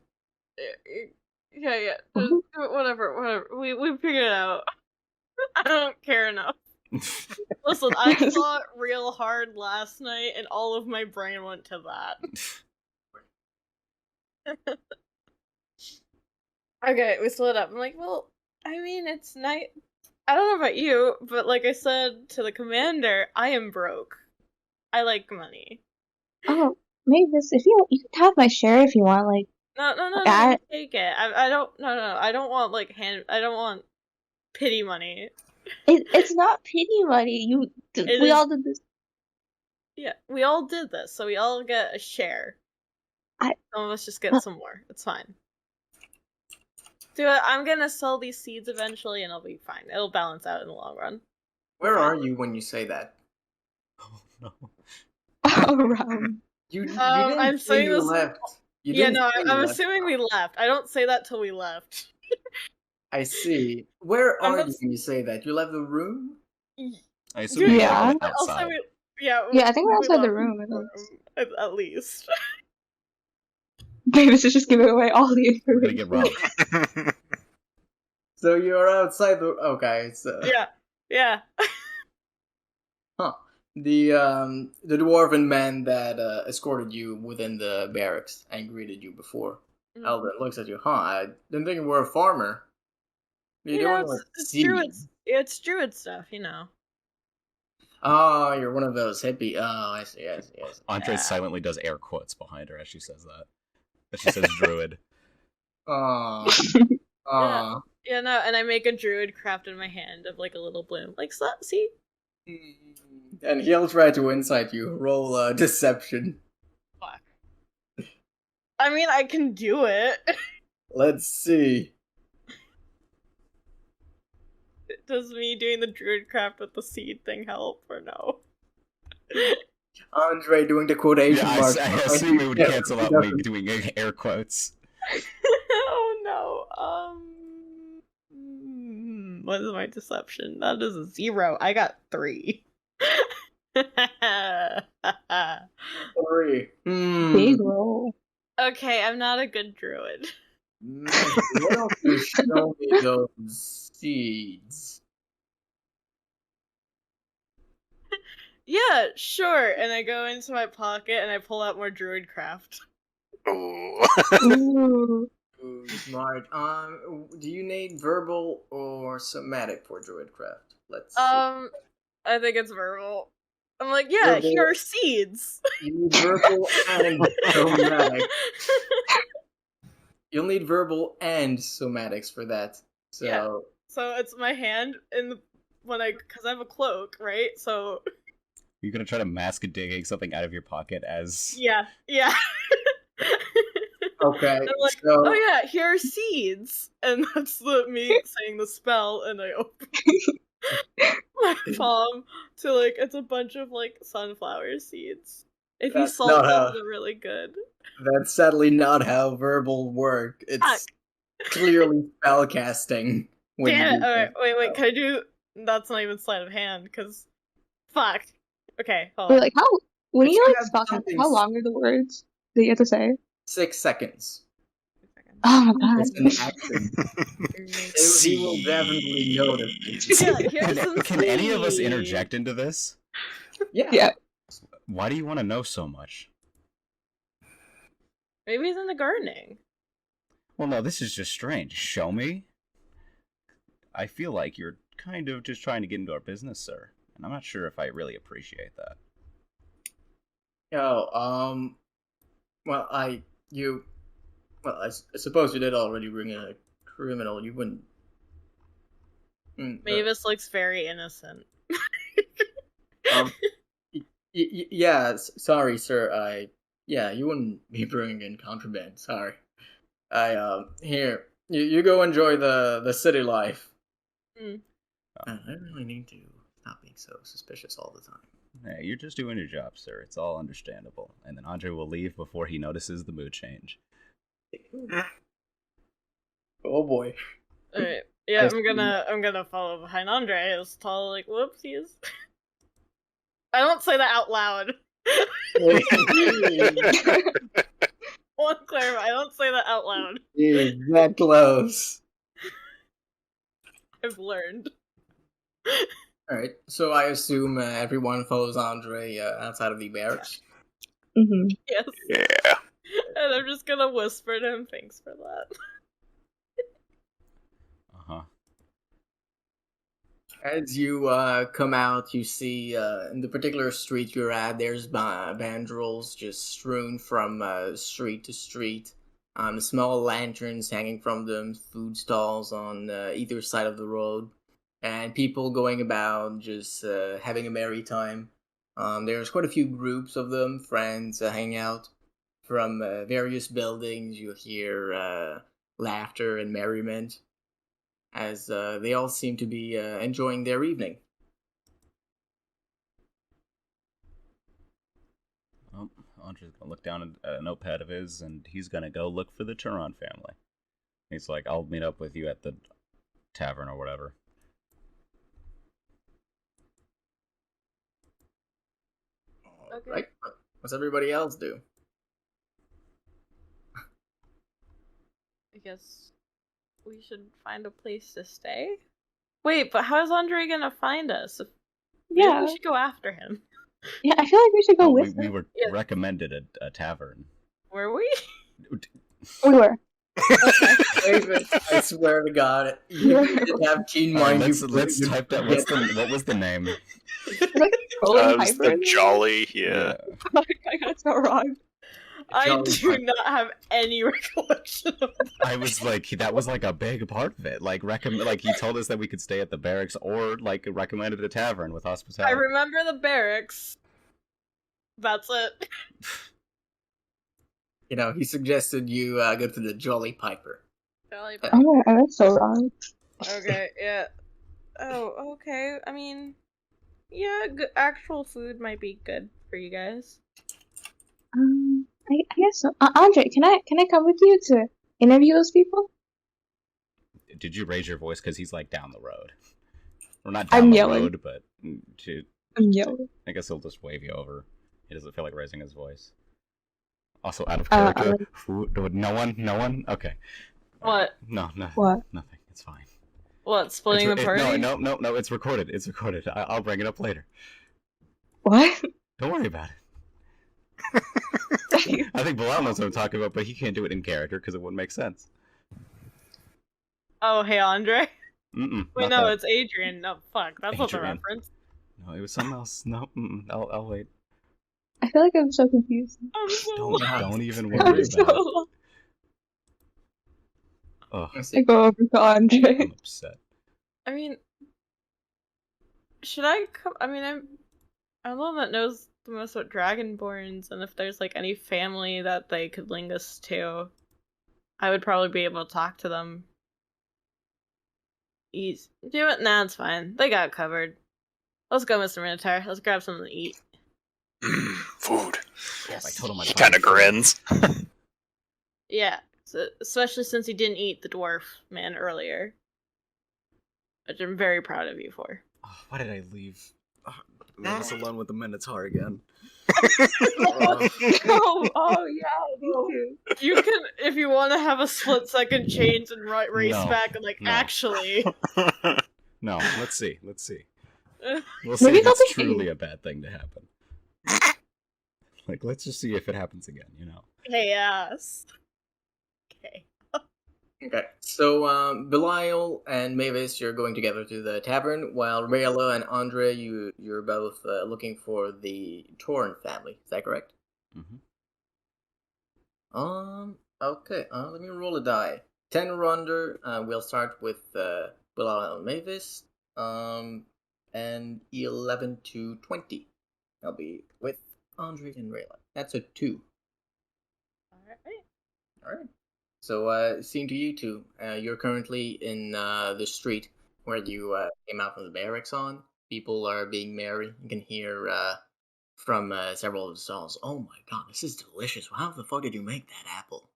[SPEAKER 1] Yeah.
[SPEAKER 2] Mhm.
[SPEAKER 1] Whatever. We figured it out. I don't care enough. Listen, I fought real hard last night, and all of my brain went to that. Okay, we split up. I'm like, well, I mean, it's night. I don't know about you, but like I said to the commander, I am broke. I like money.
[SPEAKER 2] Oh, Mavis, if you can have my share if you want. Like,
[SPEAKER 1] No,
[SPEAKER 2] I-
[SPEAKER 1] take it. I don't. No, I don't want like I don't want pity money.
[SPEAKER 2] it's not pity money.
[SPEAKER 1] It
[SPEAKER 2] We
[SPEAKER 1] is-
[SPEAKER 2] all did this.
[SPEAKER 1] Yeah, we all did this, so we all get a share.
[SPEAKER 2] I-
[SPEAKER 1] Some of us just get some more. It's fine. Do it. I'm gonna sell these seeds eventually, and I'll be fine. It'll balance out in the long run.
[SPEAKER 4] Where are you when you say that?
[SPEAKER 3] Oh no!
[SPEAKER 2] Around.
[SPEAKER 4] You didn't
[SPEAKER 1] I'm
[SPEAKER 4] say
[SPEAKER 1] saying
[SPEAKER 4] you
[SPEAKER 1] this-
[SPEAKER 4] left. You
[SPEAKER 1] Yeah,
[SPEAKER 4] didn't
[SPEAKER 1] no,
[SPEAKER 4] say you
[SPEAKER 1] I'm
[SPEAKER 4] left.
[SPEAKER 1] assuming we left. I don't say that till we left.
[SPEAKER 4] I see. Where
[SPEAKER 1] I'm
[SPEAKER 4] are
[SPEAKER 1] not-
[SPEAKER 4] you when you say that? You left the room?
[SPEAKER 3] I assume we
[SPEAKER 2] Yeah.
[SPEAKER 3] are
[SPEAKER 1] But also,
[SPEAKER 3] outside.
[SPEAKER 2] Yeah, I think we're
[SPEAKER 1] we
[SPEAKER 2] outside the
[SPEAKER 1] left
[SPEAKER 2] room,
[SPEAKER 1] at least.
[SPEAKER 2] Davis is just giving away all the
[SPEAKER 3] We're gonna
[SPEAKER 2] information.
[SPEAKER 3] get robbed.
[SPEAKER 4] So you're outside the. Okay, so.
[SPEAKER 1] Yeah.
[SPEAKER 4] Huh. The dwarven man that escorted you within the barracks and greeted you before.
[SPEAKER 1] Mhm.
[SPEAKER 4] Eldon looks at you. Huh? I didn't think you were a farmer. What are you
[SPEAKER 1] You know,
[SPEAKER 4] doing with
[SPEAKER 1] it's
[SPEAKER 4] seeds?
[SPEAKER 1] it's druid stuff, you know.
[SPEAKER 4] Oh, you're one of those hippie. Oh, I see.
[SPEAKER 3] Andre silently does air quotes behind her as she says that. As she says druid.
[SPEAKER 4] Oh. Oh.
[SPEAKER 1] Yeah, no, and I make a druid craft in my hand of like a little bloom. Like, see?
[SPEAKER 4] And he'll try to insight you. Roll deception.
[SPEAKER 1] Fuck. I mean, I can do it.
[SPEAKER 4] Let's see.
[SPEAKER 1] Does me doing the druid craft with the seed thing help or no?
[SPEAKER 4] Andre doing the quotation
[SPEAKER 3] Yeah,
[SPEAKER 4] marks.
[SPEAKER 3] I assume it would cancel out me doing air quotes.
[SPEAKER 1] Oh no. What is my deception? That is a 0. I got 3.
[SPEAKER 4] 3.
[SPEAKER 2] Big roll.
[SPEAKER 1] Okay, I'm not a good druid.
[SPEAKER 4] Why don't you show me those seeds?
[SPEAKER 1] Yeah, sure. And I go into my pocket and I pull out more druid craft.
[SPEAKER 5] Oh.
[SPEAKER 2] Ooh.
[SPEAKER 4] Ooh, smart. Do you need verbal or somatic for druidcraft? Let's see.
[SPEAKER 1] I think it's verbal. I'm like, yeah,
[SPEAKER 4] Verbal.
[SPEAKER 1] here are seeds.
[SPEAKER 4] You need verbal and somatic. You'll need verbal and somatics for that. So
[SPEAKER 1] Yeah. So it's my hand in the because I have a cloak, right? So
[SPEAKER 3] You're gonna try to mask digging something out of your pocket as
[SPEAKER 1] yeah.
[SPEAKER 4] okay.
[SPEAKER 1] I'm like,
[SPEAKER 4] So
[SPEAKER 1] oh yeah, here are seeds, and that's me saying the spell, and I open my palm to like it's a bunch of like sunflower seeds. If you
[SPEAKER 4] That's
[SPEAKER 1] salt
[SPEAKER 4] not
[SPEAKER 1] them,
[SPEAKER 4] how-
[SPEAKER 1] they're really good.
[SPEAKER 4] that's sadly not how verbal work. It's clearly spellcasting. when you
[SPEAKER 1] Damn it!
[SPEAKER 4] do
[SPEAKER 1] Alright,
[SPEAKER 4] that.
[SPEAKER 1] wait, can I do? That's not even sleight of hand, because fuck. Okay, hold
[SPEAKER 2] Wait,
[SPEAKER 1] on.
[SPEAKER 2] like how when
[SPEAKER 4] But
[SPEAKER 2] you
[SPEAKER 4] you
[SPEAKER 2] like
[SPEAKER 4] have
[SPEAKER 2] spell
[SPEAKER 4] something
[SPEAKER 2] how long are the words that you have to say?
[SPEAKER 4] 6 seconds.
[SPEAKER 2] Oh my god.
[SPEAKER 4] It's an action. He will definitely notice.
[SPEAKER 1] Yeah, here's some
[SPEAKER 3] Can any of us
[SPEAKER 1] seeds.
[SPEAKER 3] interject into this?
[SPEAKER 4] Yeah.
[SPEAKER 2] Yeah.
[SPEAKER 3] Why do you want to know so much?
[SPEAKER 1] Maybe he's into gardening.
[SPEAKER 3] Well, no, this is just strange. Show me? I feel like you're kind of just trying to get into our business, sir. And I'm not sure if I really appreciate that.
[SPEAKER 4] Well, I suppose you did already bring in a criminal. You wouldn't.
[SPEAKER 1] Mavis looks very innocent.
[SPEAKER 4] Yeah. Sorry, sir. You wouldn't be bringing in contraband. Sorry. Here. You go enjoy the city life.
[SPEAKER 1] Mm.
[SPEAKER 4] I really need to stop being so suspicious all the time.
[SPEAKER 3] Hey, you're just doing your job, sir. It's all understandable. And then Andre will leave before he notices the mood change.
[SPEAKER 4] Oh boy.
[SPEAKER 1] Alright. Yeah,
[SPEAKER 4] I
[SPEAKER 1] I'm gonna follow behind Andre. It's tall like whoopsies. I don't say that out loud. I want to clarify, I don't say that out loud.
[SPEAKER 4] Dude, that close.
[SPEAKER 1] I've learned.
[SPEAKER 4] Alright, so I assume everyone follows Andre outside of the barracks.
[SPEAKER 2] Mm-hmm.
[SPEAKER 1] Yes.
[SPEAKER 5] Yeah.
[SPEAKER 1] And I'm just gonna whisper to him, thanks for that.
[SPEAKER 3] Uh-huh.
[SPEAKER 4] As you come out, you see in the particular street you're at, there's banderolls just strewn from street to street. Small lanterns hanging from them, food stalls on either side of the road, and people going about just having a merry time. There's quite a few groups of them, friends hanging out from various buildings. You hear laughter and merriment as they all seem to be enjoying their evening.
[SPEAKER 3] Oh, Andre's gonna look down at a notepad of his, and he's gonna go look for the Turon family. He's like, I'll meet up with you at the tavern or whatever.
[SPEAKER 1] Okay.
[SPEAKER 4] Right? What's everybody else do?
[SPEAKER 1] I guess we should find a place to stay. Wait, but how's Andre gonna find us? Maybe
[SPEAKER 2] Yeah.
[SPEAKER 1] we should go after him.
[SPEAKER 2] Yeah, I feel like we should go
[SPEAKER 3] Oh,
[SPEAKER 2] with
[SPEAKER 3] we
[SPEAKER 2] them.
[SPEAKER 3] were
[SPEAKER 1] Yeah.
[SPEAKER 3] recommended a tavern.
[SPEAKER 1] Were we?
[SPEAKER 2] We were.
[SPEAKER 1] Okay.
[SPEAKER 4] David, I swear to God, you didn't have keen
[SPEAKER 3] All right,
[SPEAKER 4] mind.
[SPEAKER 3] let's type that. What was the name?
[SPEAKER 2] It's like Rolling
[SPEAKER 5] It was
[SPEAKER 2] Piper.
[SPEAKER 5] the Jolly, yeah.
[SPEAKER 2] I got so wrong.
[SPEAKER 1] I
[SPEAKER 4] Jolly
[SPEAKER 1] do
[SPEAKER 4] Piper.
[SPEAKER 1] not have any recollection of that.
[SPEAKER 3] I was like, that was like a big part of it. Like like he told us that we could stay at the barracks or like recommended a tavern with
[SPEAKER 1] I
[SPEAKER 3] hospitality.
[SPEAKER 1] remember the barracks. That's it.
[SPEAKER 4] You know, he suggested you go to the Jolly Piper.
[SPEAKER 1] Jolly
[SPEAKER 2] Oh, I was so wrong.
[SPEAKER 1] Okay, yeah. Oh, okay. I mean, yeah, actual food might be good for you guys.
[SPEAKER 2] I guess so. Andre, can I come with you to interview those people?
[SPEAKER 3] Did you raise your voice because he's like down the road? Or not
[SPEAKER 2] I'm
[SPEAKER 3] down the
[SPEAKER 2] yelling.
[SPEAKER 3] road, but
[SPEAKER 2] I'm yelling.
[SPEAKER 3] I guess he'll just wave you over. He doesn't feel like raising his voice. Also, out of
[SPEAKER 2] Uh,
[SPEAKER 3] character. No one. Okay.
[SPEAKER 1] What?
[SPEAKER 3] No,
[SPEAKER 2] What?
[SPEAKER 3] nothing. It's fine.
[SPEAKER 1] What? Splitting the party?
[SPEAKER 3] No. It's recorded. It's recorded. I'll bring it up later.
[SPEAKER 2] What?
[SPEAKER 3] Don't worry about it. I think Bilal knows what I'm talking about, but he can't do it in character because it wouldn't make sense.
[SPEAKER 1] Oh, hey, Andre.
[SPEAKER 3] Mm-mm.
[SPEAKER 1] Wait,
[SPEAKER 3] not
[SPEAKER 1] no,
[SPEAKER 3] that.
[SPEAKER 1] it's Adrian. No, fuck. That's not the
[SPEAKER 3] Adrian.
[SPEAKER 1] reference.
[SPEAKER 3] No, it was something else. No, I'll wait.
[SPEAKER 2] I feel like I'm so confused.
[SPEAKER 1] I'm so
[SPEAKER 3] Don't even
[SPEAKER 2] I'm
[SPEAKER 3] worry
[SPEAKER 2] so
[SPEAKER 3] about it.
[SPEAKER 2] lost.
[SPEAKER 3] Ugh,
[SPEAKER 2] I go over to Andre.
[SPEAKER 3] I'm upset.
[SPEAKER 1] I mean, should I come? I mean, I'm the one that knows the most about Dragonborns, and if there's like any family that they could link us to, I would probably be able to talk to them. Easy. Do it? Nah, it's fine. They got it covered. Let's go, Mr. Minotaur. Let's grab something to eat.
[SPEAKER 5] Food.
[SPEAKER 3] Yes, I told him I'd
[SPEAKER 5] He
[SPEAKER 3] find
[SPEAKER 5] kind of
[SPEAKER 3] food.
[SPEAKER 5] grins.
[SPEAKER 1] Yeah, especially since he didn't eat the dwarf man earlier, which I'm very proud of you for.
[SPEAKER 3] Oh, why did I leave? Leave us alone with the Minotaur again.
[SPEAKER 2] Oh yeah, you too.
[SPEAKER 1] You can, if you want to have a split second change and race
[SPEAKER 3] No,
[SPEAKER 1] back and like,
[SPEAKER 3] no.
[SPEAKER 1] actually.
[SPEAKER 3] No, let's see. We'll see
[SPEAKER 2] Maybe
[SPEAKER 3] if
[SPEAKER 2] they'll
[SPEAKER 3] it's
[SPEAKER 2] be-
[SPEAKER 3] truly a bad thing to happen. Like, let's just see if it happens again, you know?
[SPEAKER 1] Chaos. Okay.
[SPEAKER 4] Okay, so Belial and Mavis, you're going together to the tavern, while Rayla and Andre, you're both looking for the Torn family. Is that correct?
[SPEAKER 3] Mm-hmm.
[SPEAKER 4] Okay. Let me roll a die. 10 or under. We'll start with Belial and Mavis. And 11 to 20. I'll be with Andre and Rayla. That's a 2.
[SPEAKER 1] Alright.
[SPEAKER 4] Alright. So, scene to you two. You're currently in the street where you came out from the barracks on. People are being merry. You can hear from several of the stalls, "Oh my god, this is delicious. How the fuck did you make that apple?"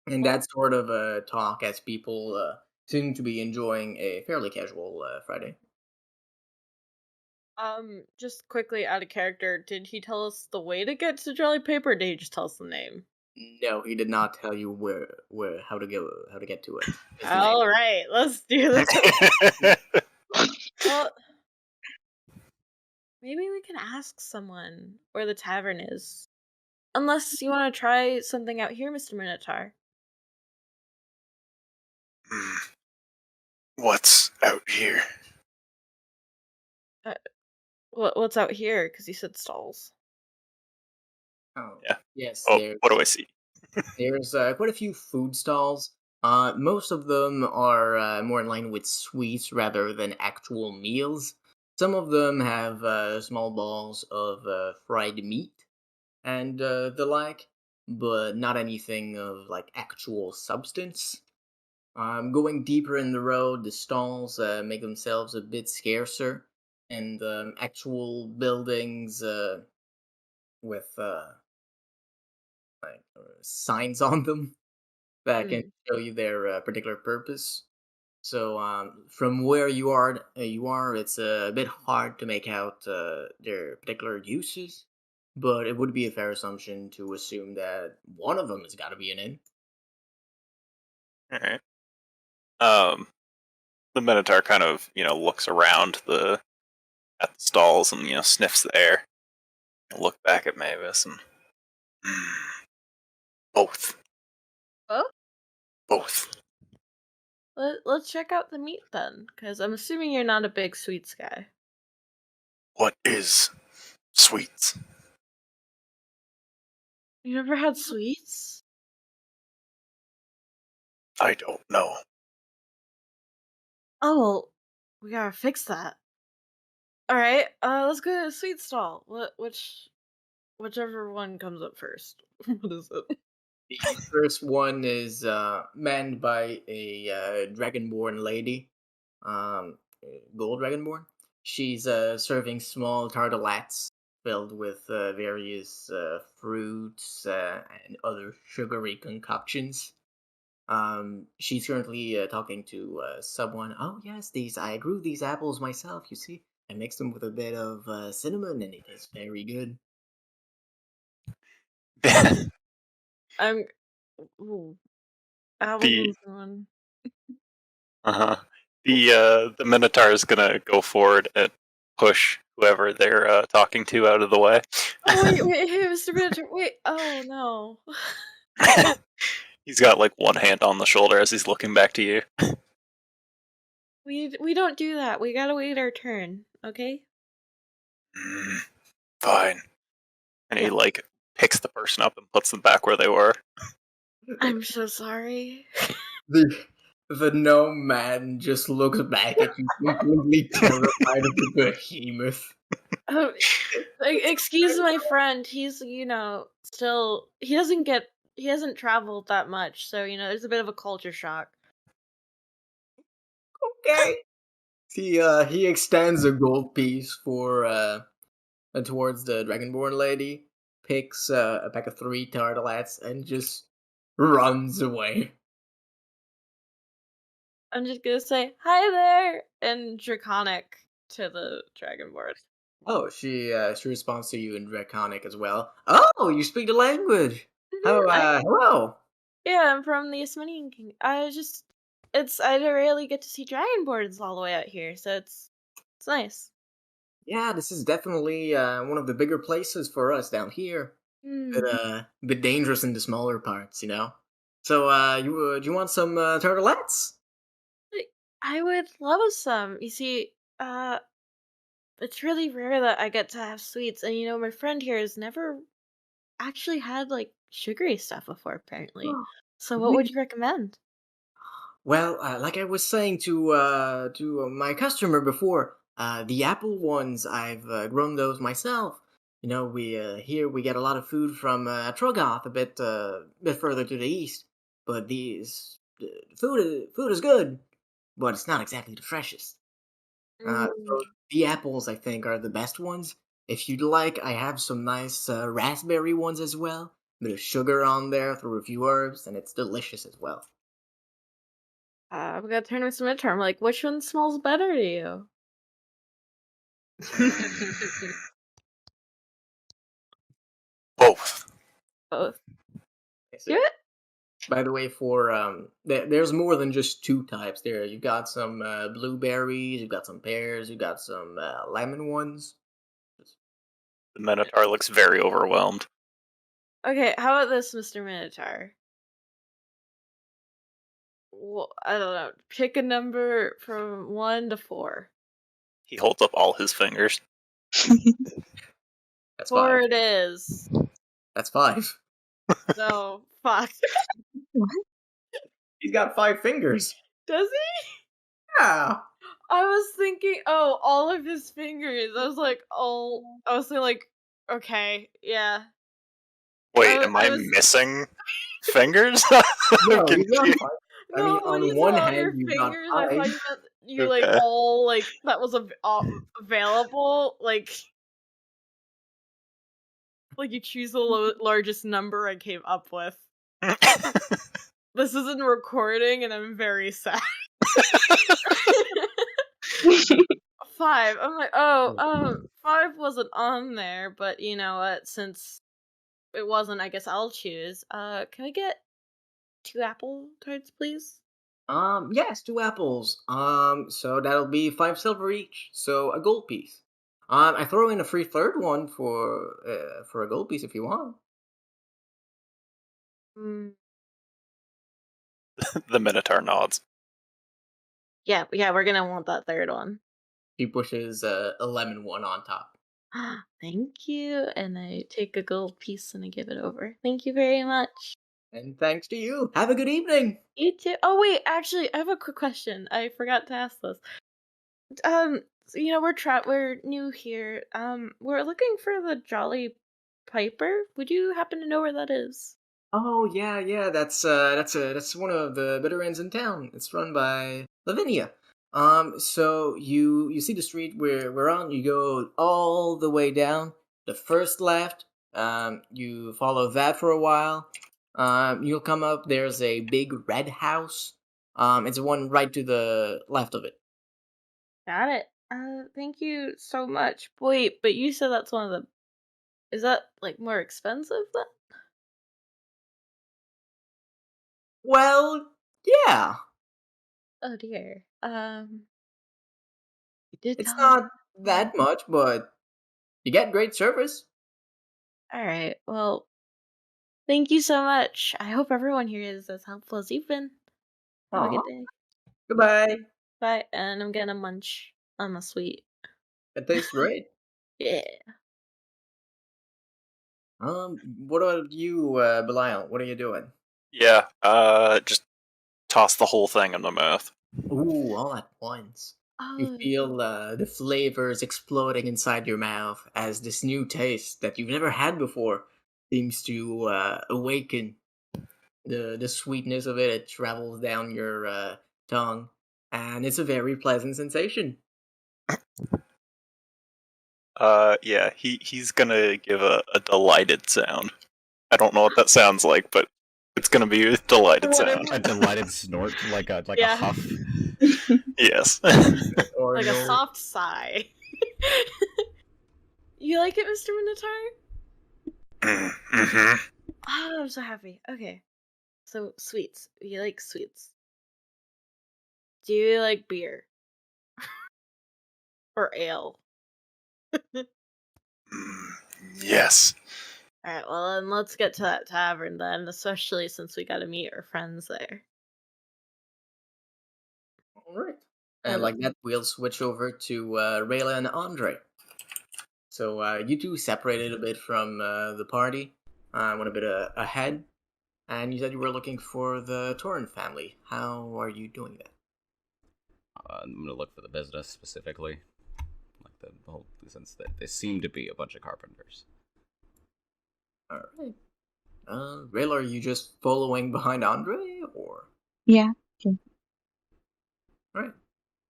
[SPEAKER 4] And that sort of talk as people seem to be enjoying a fairly casual Friday.
[SPEAKER 1] Just quickly out of character, did he tell us the way to get to Jolly Paper, or did he just tell us the name?
[SPEAKER 4] No, he did not tell you how to get to it. Just the name.
[SPEAKER 1] Alright, let's do this. Well, maybe we can ask someone where the tavern is. Unless you want to try something out here, Mr. Minotaur.
[SPEAKER 5] What's out here?
[SPEAKER 1] What's out here? Because you said stalls.
[SPEAKER 4] Oh,
[SPEAKER 5] Yeah.
[SPEAKER 4] yes.
[SPEAKER 5] Oh, what do I see?
[SPEAKER 4] There's quite a few food stalls. Most of them are more in line with sweets rather than actual meals. Some of them have small balls of fried meat and the like, but not anything of like actual substance. Going deeper in the road, the stalls make themselves a bit scarcer, and actual buildings with signs on them that can show you their particular purpose. So from where you are, it's a bit hard to make out their particular uses, but it would be a fair assumption to assume that one of them has got to be an inn.
[SPEAKER 5] All right. Um, the Minotaur kind of looks around at the stalls and sniffs the air. And look back at Mavis and both,
[SPEAKER 1] Oh,
[SPEAKER 5] both.
[SPEAKER 1] let's check out the meat then, because I'm assuming you're not a big sweets guy.
[SPEAKER 5] What is sweets?
[SPEAKER 1] You never had sweets?
[SPEAKER 5] I don't know.
[SPEAKER 1] Oh, well, we gotta fix that. All right, let's go to the sweet stall. Whichever one comes up first. What is it?
[SPEAKER 4] The first one is manned by a dragonborn lady, gold dragonborn. She's serving small tartlets filled with various fruits and other sugary concoctions. She's currently talking to someone. Oh yes, I grew these apples myself. You see, I mixed them with a bit of cinnamon, and it is very good.
[SPEAKER 1] I'm. Ooh, apples
[SPEAKER 5] the
[SPEAKER 1] and cinnamon.
[SPEAKER 5] uh-huh. The Minotaur is gonna go forward and push whoever they're talking to out of the way.
[SPEAKER 1] Oh wait, hey, Mr. Manager, wait. Oh no.
[SPEAKER 5] He's got like one hand on the shoulder as he's looking back to you.
[SPEAKER 1] We don't do that. We gotta wait our turn, okay?
[SPEAKER 5] Fine. And he like picks the person up and puts them back where they were.
[SPEAKER 1] I'm so sorry.
[SPEAKER 4] The gnome man just looks back at you, completely terrified of the behemoth.
[SPEAKER 1] Oh, excuse my friend. He's still he hasn't traveled that much, so there's a bit of a culture shock.
[SPEAKER 4] Okay. He extends a gold piece for towards the dragonborn lady, picks a pack of 3 tartlets, and just runs away.
[SPEAKER 1] I'm just gonna say hi there and draconic to the dragonborn.
[SPEAKER 4] Oh, she responds to you in Draconic as well. Oh, you speak the language. Oh, hello.
[SPEAKER 1] Yeah, I'm from the Ismenian King. I rarely get to see dragonborns all the way out here, so it's nice.
[SPEAKER 4] Yeah, this is definitely one of the bigger places for us down here. But bit dangerous in the smaller parts, you know. So, do you want some turtlettes?
[SPEAKER 1] I would love some. You see, it's really rare that I get to have sweets, and my friend here has never actually had like sugary stuff before, apparently. So, what would you recommend?
[SPEAKER 4] Well, like I was saying to my customer before, the apple ones I've grown those myself. You know, we here we get a lot of food from Trogoth, a bit further to the east. But these food is good, but it's not exactly the freshest.
[SPEAKER 1] Mm,
[SPEAKER 4] So the apples I think are the best ones. If you'd like, I have some nice raspberry ones as well. Bit of sugar on there through a few herbs, and it's delicious as well.
[SPEAKER 1] I'm gonna turn with some midterm. Like, which one smells better to you?
[SPEAKER 5] Both.
[SPEAKER 1] Both.
[SPEAKER 4] Is
[SPEAKER 1] Do
[SPEAKER 4] it?
[SPEAKER 1] it.
[SPEAKER 4] By the way, for there's more than just 2 types there. You've got some blueberries, you've got some pears, you've got some lemon ones.
[SPEAKER 5] The Minotaur looks very overwhelmed.
[SPEAKER 1] Okay, how about this, Mr. Minotaur? Well, I don't know. Pick a number from 1 to 4.
[SPEAKER 5] He holds up all his fingers.
[SPEAKER 4] That's
[SPEAKER 1] 4
[SPEAKER 4] 5.
[SPEAKER 1] it is.
[SPEAKER 4] That's 5.
[SPEAKER 1] No, fuck.
[SPEAKER 2] What?
[SPEAKER 4] He's got 5 fingers.
[SPEAKER 1] Does he?
[SPEAKER 4] Yeah.
[SPEAKER 1] I was thinking, oh, all of his fingers. I was like, okay, yeah.
[SPEAKER 5] Wait,
[SPEAKER 1] I
[SPEAKER 5] am I
[SPEAKER 1] was-
[SPEAKER 5] missing fingers?
[SPEAKER 4] No,
[SPEAKER 5] I'm
[SPEAKER 4] he's got
[SPEAKER 5] confused.
[SPEAKER 4] 5. I
[SPEAKER 1] No,
[SPEAKER 4] mean,
[SPEAKER 1] when
[SPEAKER 4] on
[SPEAKER 1] you
[SPEAKER 4] one
[SPEAKER 1] said all
[SPEAKER 4] hand,
[SPEAKER 1] your
[SPEAKER 4] you've got
[SPEAKER 1] fingers, I thought
[SPEAKER 4] 5.
[SPEAKER 1] you meant you
[SPEAKER 5] Okay.
[SPEAKER 1] all that was available. Like you choose the largest number I came up with. This isn't recording, and I'm very sad. 5. I'm like, five wasn't on there, but you know what? Since it wasn't, I guess I'll choose. Can we get 2 apple tarts, please?
[SPEAKER 4] Yes, 2 apples. So that'll be 5 silver each. So a gold piece. I throw in a free third one for a gold piece if you want.
[SPEAKER 1] Mm,
[SPEAKER 5] The Minotaur nods.
[SPEAKER 1] yeah, we're gonna want that third one.
[SPEAKER 4] He pushes a lemon one on top.
[SPEAKER 1] Thank you, and I take a gold piece and I give it over. Thank you very much.
[SPEAKER 4] And thanks to you. Have a good evening.
[SPEAKER 1] You too. Oh wait, actually, I have a quick question. I forgot to ask this. You know, we're new here. We're looking for the Jolly Piper. Would you happen to know where that is?
[SPEAKER 4] Oh yeah. That's one of the better inns in town. It's run by Lavinia. So you see the street we're on. You go all the way down the first left. You follow that for a while. You'll come up. There's a big red house. It's the one right to the left of it.
[SPEAKER 1] Got it. Thank you so much. Wait, but you said that's one of the. Is that like more expensive then?
[SPEAKER 4] Well, yeah.
[SPEAKER 1] Oh dear. You did
[SPEAKER 4] It's
[SPEAKER 1] tell me.
[SPEAKER 4] not that much, but you get great service.
[SPEAKER 1] All right. Well, thank you so much. I hope everyone here is as helpful as you've been. Have a
[SPEAKER 4] Aw.
[SPEAKER 1] good day.
[SPEAKER 4] Goodbye.
[SPEAKER 1] Bye. And I'm gonna munch on my sweet.
[SPEAKER 4] It tastes great.
[SPEAKER 1] Yeah.
[SPEAKER 4] What about you, Belial? What are you doing?
[SPEAKER 5] Yeah, just toss the whole thing in my mouth.
[SPEAKER 4] Ooh, all at once. You
[SPEAKER 1] Oh,
[SPEAKER 4] feel the flavors exploding inside your mouth as this new taste that you've never had before seems to awaken. The sweetness of it, it travels down your tongue, and it's a very pleasant sensation.
[SPEAKER 5] Yeah, he's gonna give a delighted sound. I don't know what that sounds like, but it's gonna be a delighted sound.
[SPEAKER 3] A delighted snort, like a
[SPEAKER 1] Yeah.
[SPEAKER 3] huff.
[SPEAKER 5] Yes.
[SPEAKER 4] Or
[SPEAKER 1] like a
[SPEAKER 4] no-
[SPEAKER 1] soft sigh. You like it, Mr. Minotaur?
[SPEAKER 5] Mm-hmm.
[SPEAKER 1] Oh, I'm so happy. Okay. So, sweets. You like sweets. Do you like beer? Or ale?
[SPEAKER 5] Yes.
[SPEAKER 1] Alright, well then let's get to that tavern then, especially since we gotta meet our friends there.
[SPEAKER 4] All right. And like that, we'll switch over to Rayla and Andre. So you two separated a bit from the party, went a bit ahead, and you said you were looking for the Torrent family. How are you doing that?
[SPEAKER 3] I'm gonna look for the business specifically, like the whole, since they seem to be a bunch of carpenters.
[SPEAKER 4] All right. Rayla, are you just following behind Andre, or?
[SPEAKER 2] Yeah.
[SPEAKER 4] Right.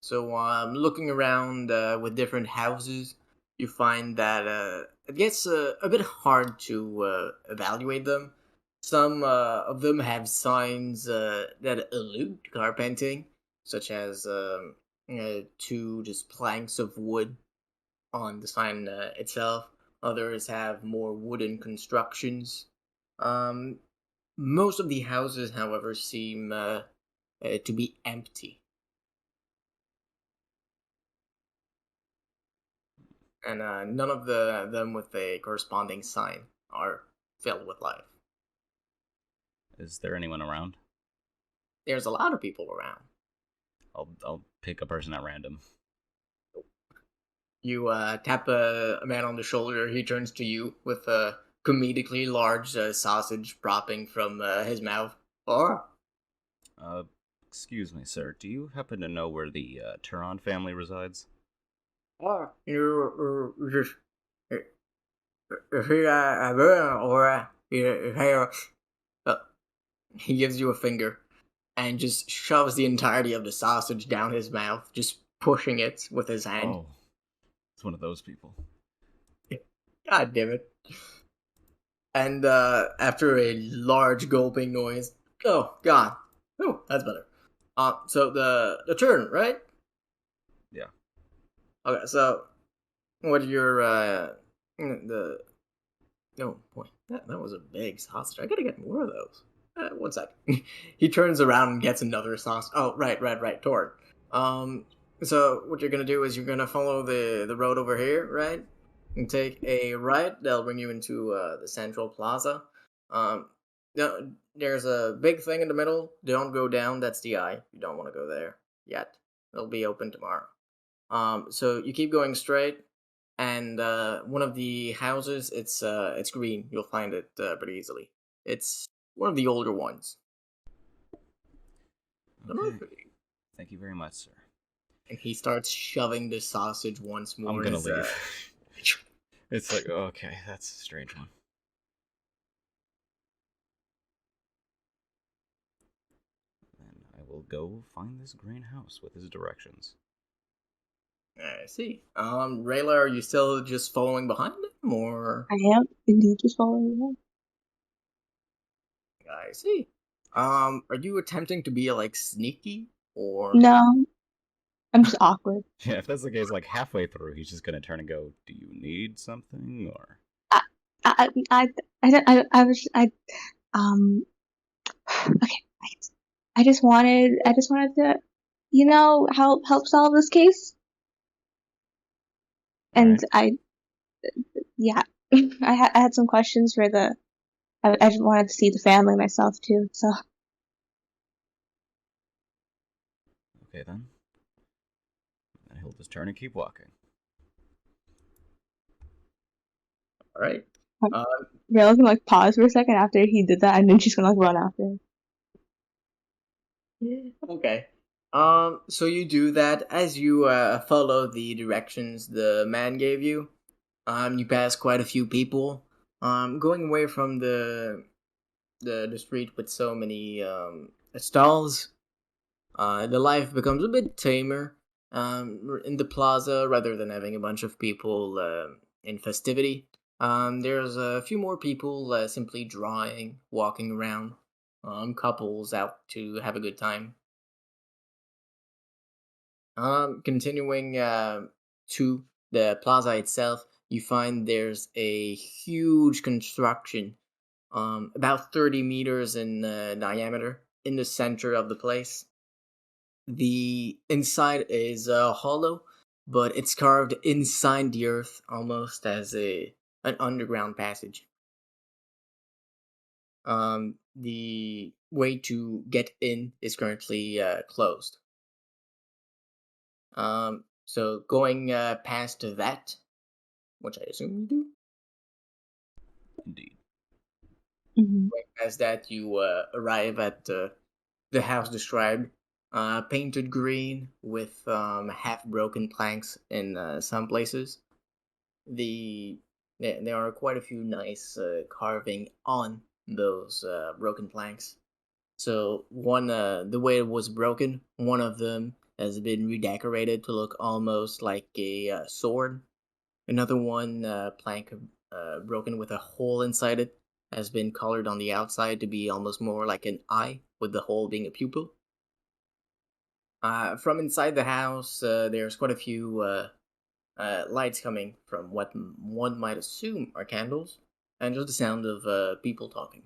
[SPEAKER 4] So looking around with different houses, you find that it gets a bit hard to evaluate them. Some of them have signs that allude to carpenting, such as 2 just planks of wood on the sign itself. Others have more wooden constructions. Um, Most of the houses, however, seem to be empty. And none of them with a corresponding sign are filled with life.
[SPEAKER 3] Is there anyone around?
[SPEAKER 4] There's a lot of people around.
[SPEAKER 3] I'll pick a person at random.
[SPEAKER 4] You tap a man on the shoulder. He turns to you with a comedically large sausage dropping from his mouth. Or
[SPEAKER 3] Excuse me, sir. Do you happen to know where the Turon family resides?
[SPEAKER 4] you just he gives you a finger and just shoves the entirety of the sausage down his mouth, just pushing it with his hand.
[SPEAKER 3] Oh, it's one of those people.
[SPEAKER 4] God damn it. And after a large gulping noise, oh, God. Oh, that's better. So the turn, right?
[SPEAKER 3] Yeah.
[SPEAKER 4] Okay, so what are your the no boy that was a big sausage. I gotta get more of those. One sec. He turns around and gets another sausage. Oh, right, Tord. So what you're gonna do is you're gonna follow the road over here, right? And take a right. That'll bring you into the central plaza. No, there's a big thing in the middle. Don't go down. That's the eye. You don't want to go there yet. It'll be open tomorrow. So you keep going straight, and one of the houses, it's green. You'll find it pretty easily. It's one of the older ones.
[SPEAKER 3] Okay. Thank you very much, sir.
[SPEAKER 4] And he starts shoving the sausage once more.
[SPEAKER 3] I'm gonna leave. It's like, okay, that's a strange one. Then I will go find this green house with his directions.
[SPEAKER 4] I see. Rayla, are you still just following behind him, or?
[SPEAKER 2] I am indeed just following him.
[SPEAKER 4] I see. Are you attempting to be like sneaky, or?
[SPEAKER 2] No, I'm just awkward.
[SPEAKER 3] Yeah, if that's the case, like halfway through, he's just gonna turn and go, "Do you need something?" Or
[SPEAKER 2] I was okay. I just wanted to, help solve this case. And
[SPEAKER 3] right.
[SPEAKER 2] I had some questions for I just wanted to see the family myself too, so.
[SPEAKER 3] Okay then. And he'll just turn and keep walking.
[SPEAKER 4] All right.
[SPEAKER 2] Rayla can like pause for a second after he did that, and then she's gonna like run after him.
[SPEAKER 4] Okay. So you do that as you follow the directions the man gave you. You pass quite a few people. Going away from the street with so many stalls. The life becomes a bit tamer. In the plaza, rather than having a bunch of people in festivity, there's a few more people simply drawing, walking around. Couples out to have a good time. Continuing to the plaza itself, you find there's a huge construction, about 30 meters in diameter, in the center of the place. The inside is hollow, but it's carved inside the earth, almost as an underground passage. The way to get in is currently closed. So going past that, which I assume you do.
[SPEAKER 3] Indeed.
[SPEAKER 2] Mm-hmm.
[SPEAKER 4] Going past that, you arrive at the house described, painted green with half broken planks in some places. There are quite a few nice carving on those broken planks. So one, the way it was broken, one of them has been redecorated to look almost like a sword. Another one, plank broken with a hole inside it, has been colored on the outside to be almost more like an eye, with the hole being a pupil. From inside the house, there's quite a few lights coming from what one might assume are candles, and just the sound of people talking.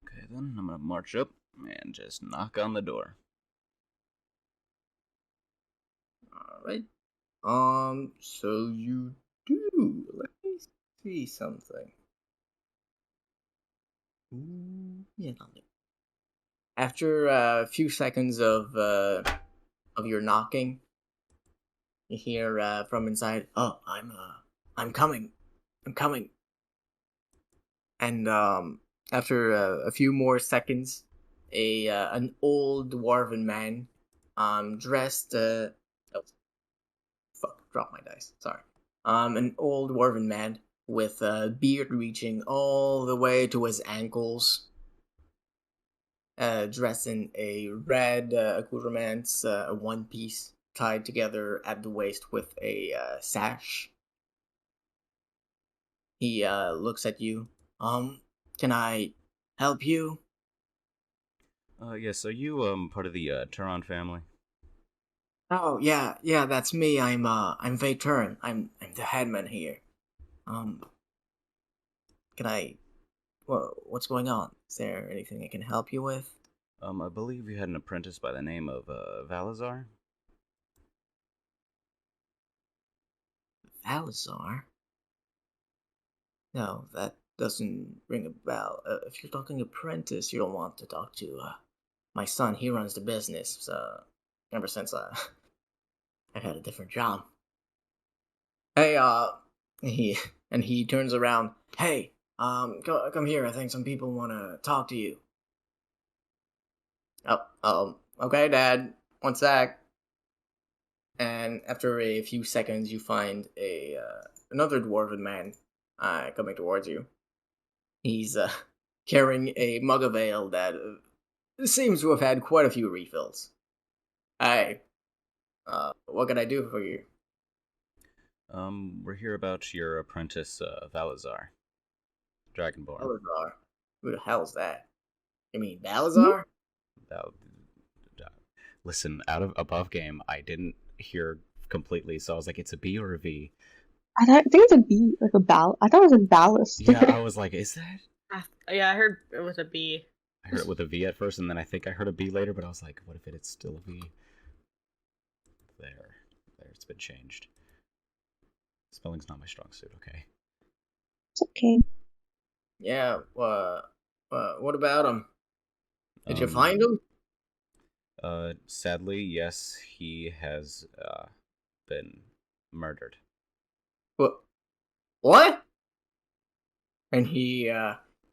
[SPEAKER 3] Okay then, I'm gonna march up and just knock on the door.
[SPEAKER 4] Alright. So you do. Let me see something. Ooh, yeah, after a few seconds of your knocking, you hear from inside, "Oh, I'm coming. I'm coming." And after a few more seconds, an old dwarven man, dressed. Oh, fuck! Drop my dice. Sorry. An old dwarven man with a beard reaching all the way to his ankles, dressed in a red accoutrements, a one piece tied together at the waist with a sash. He looks at you. Can I help you?
[SPEAKER 3] Yes, are you, part of the, Turon family?
[SPEAKER 4] Oh yeah, that's me. I'm Vay Turin. I'm the headman here. Um, can I? What's going on? Is there anything I can help you with?
[SPEAKER 3] I believe you had an apprentice by the name of, Valazar?
[SPEAKER 4] Alazar? No, that doesn't ring a bell. If you're talking apprentice, you'll want to talk to my son. He runs the business. Ever since I had a different job. Hey, he and he turns around. Hey, come here. I think some people want to talk to you. Oh, okay, Dad. One sec. And after a few seconds, you find another dwarven man coming towards you. He's carrying a mug of ale that seems to have had quite a few refills. Hi, what can I do for you?
[SPEAKER 3] We're here about your apprentice, Valazar. Dragonborn.
[SPEAKER 4] Balazar. Who the hell's that? You mean
[SPEAKER 2] Hmm?
[SPEAKER 4] Balazar?
[SPEAKER 3] Val- Listen, out of above game, I didn't hear completely, so I was like, it's a B or a V?
[SPEAKER 2] I think it's a B, like a ball. I thought it was a ballast.
[SPEAKER 3] Yeah, I was like, is that?
[SPEAKER 1] Yeah, I heard it with a B.
[SPEAKER 3] I heard it with a V at first, and then I think I heard a B later, but I was like, what if it's still a V? There, it's been changed. Spelling's not my strong suit, okay?
[SPEAKER 2] It's okay.
[SPEAKER 4] Yeah. What about him? Did you find him?
[SPEAKER 3] Sadly, yes, he has been murdered.
[SPEAKER 4] What? What? And he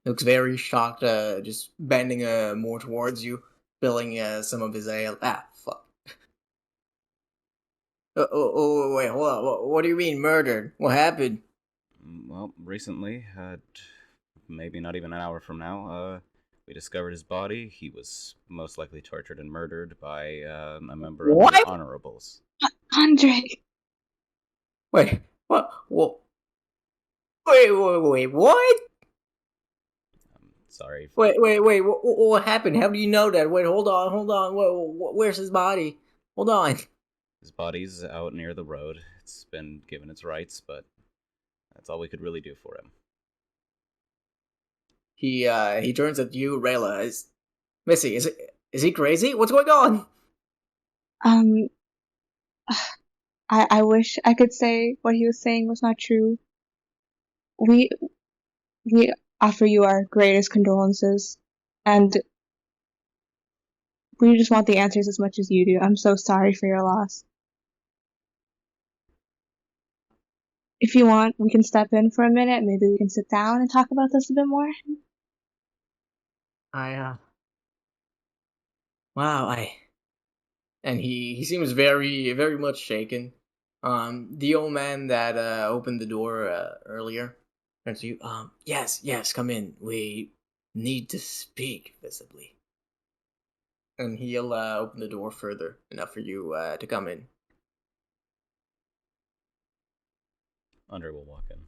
[SPEAKER 4] looks very shocked, just bending more towards you, spilling some of his ale. Ah, fuck. Wait, hold on. What do you mean murdered? What happened?
[SPEAKER 3] Well, recently, maybe not even an hour from now, we discovered his body. He was most likely tortured and murdered by a member of
[SPEAKER 4] What?
[SPEAKER 3] the Honorables.
[SPEAKER 2] Andre.
[SPEAKER 4] Wait, what? Wait, what?
[SPEAKER 3] Sorry.
[SPEAKER 4] Wait, what happened? How do you know that? Wait, hold on. Where's his body? Hold on.
[SPEAKER 3] His body's out near the road. It's been given its rights, but that's all we could really do for him.
[SPEAKER 4] He turns at you, Rayla. Missy, is he crazy? What's going on?
[SPEAKER 2] Um, I wish I could say what he was saying was not true. We we offer you our greatest condolences, and we just want the answers as much as you do. I'm so sorry for your loss. If you want, we can step in for a minute. Maybe we can sit down and talk about this a bit more.
[SPEAKER 4] Wow, and he seems very much shaken. The old man that opened the door earlier turns to you. Yes, come in. We need to speak visibly. And he'll open the door further enough for you to come in.
[SPEAKER 3] Andre will walk in.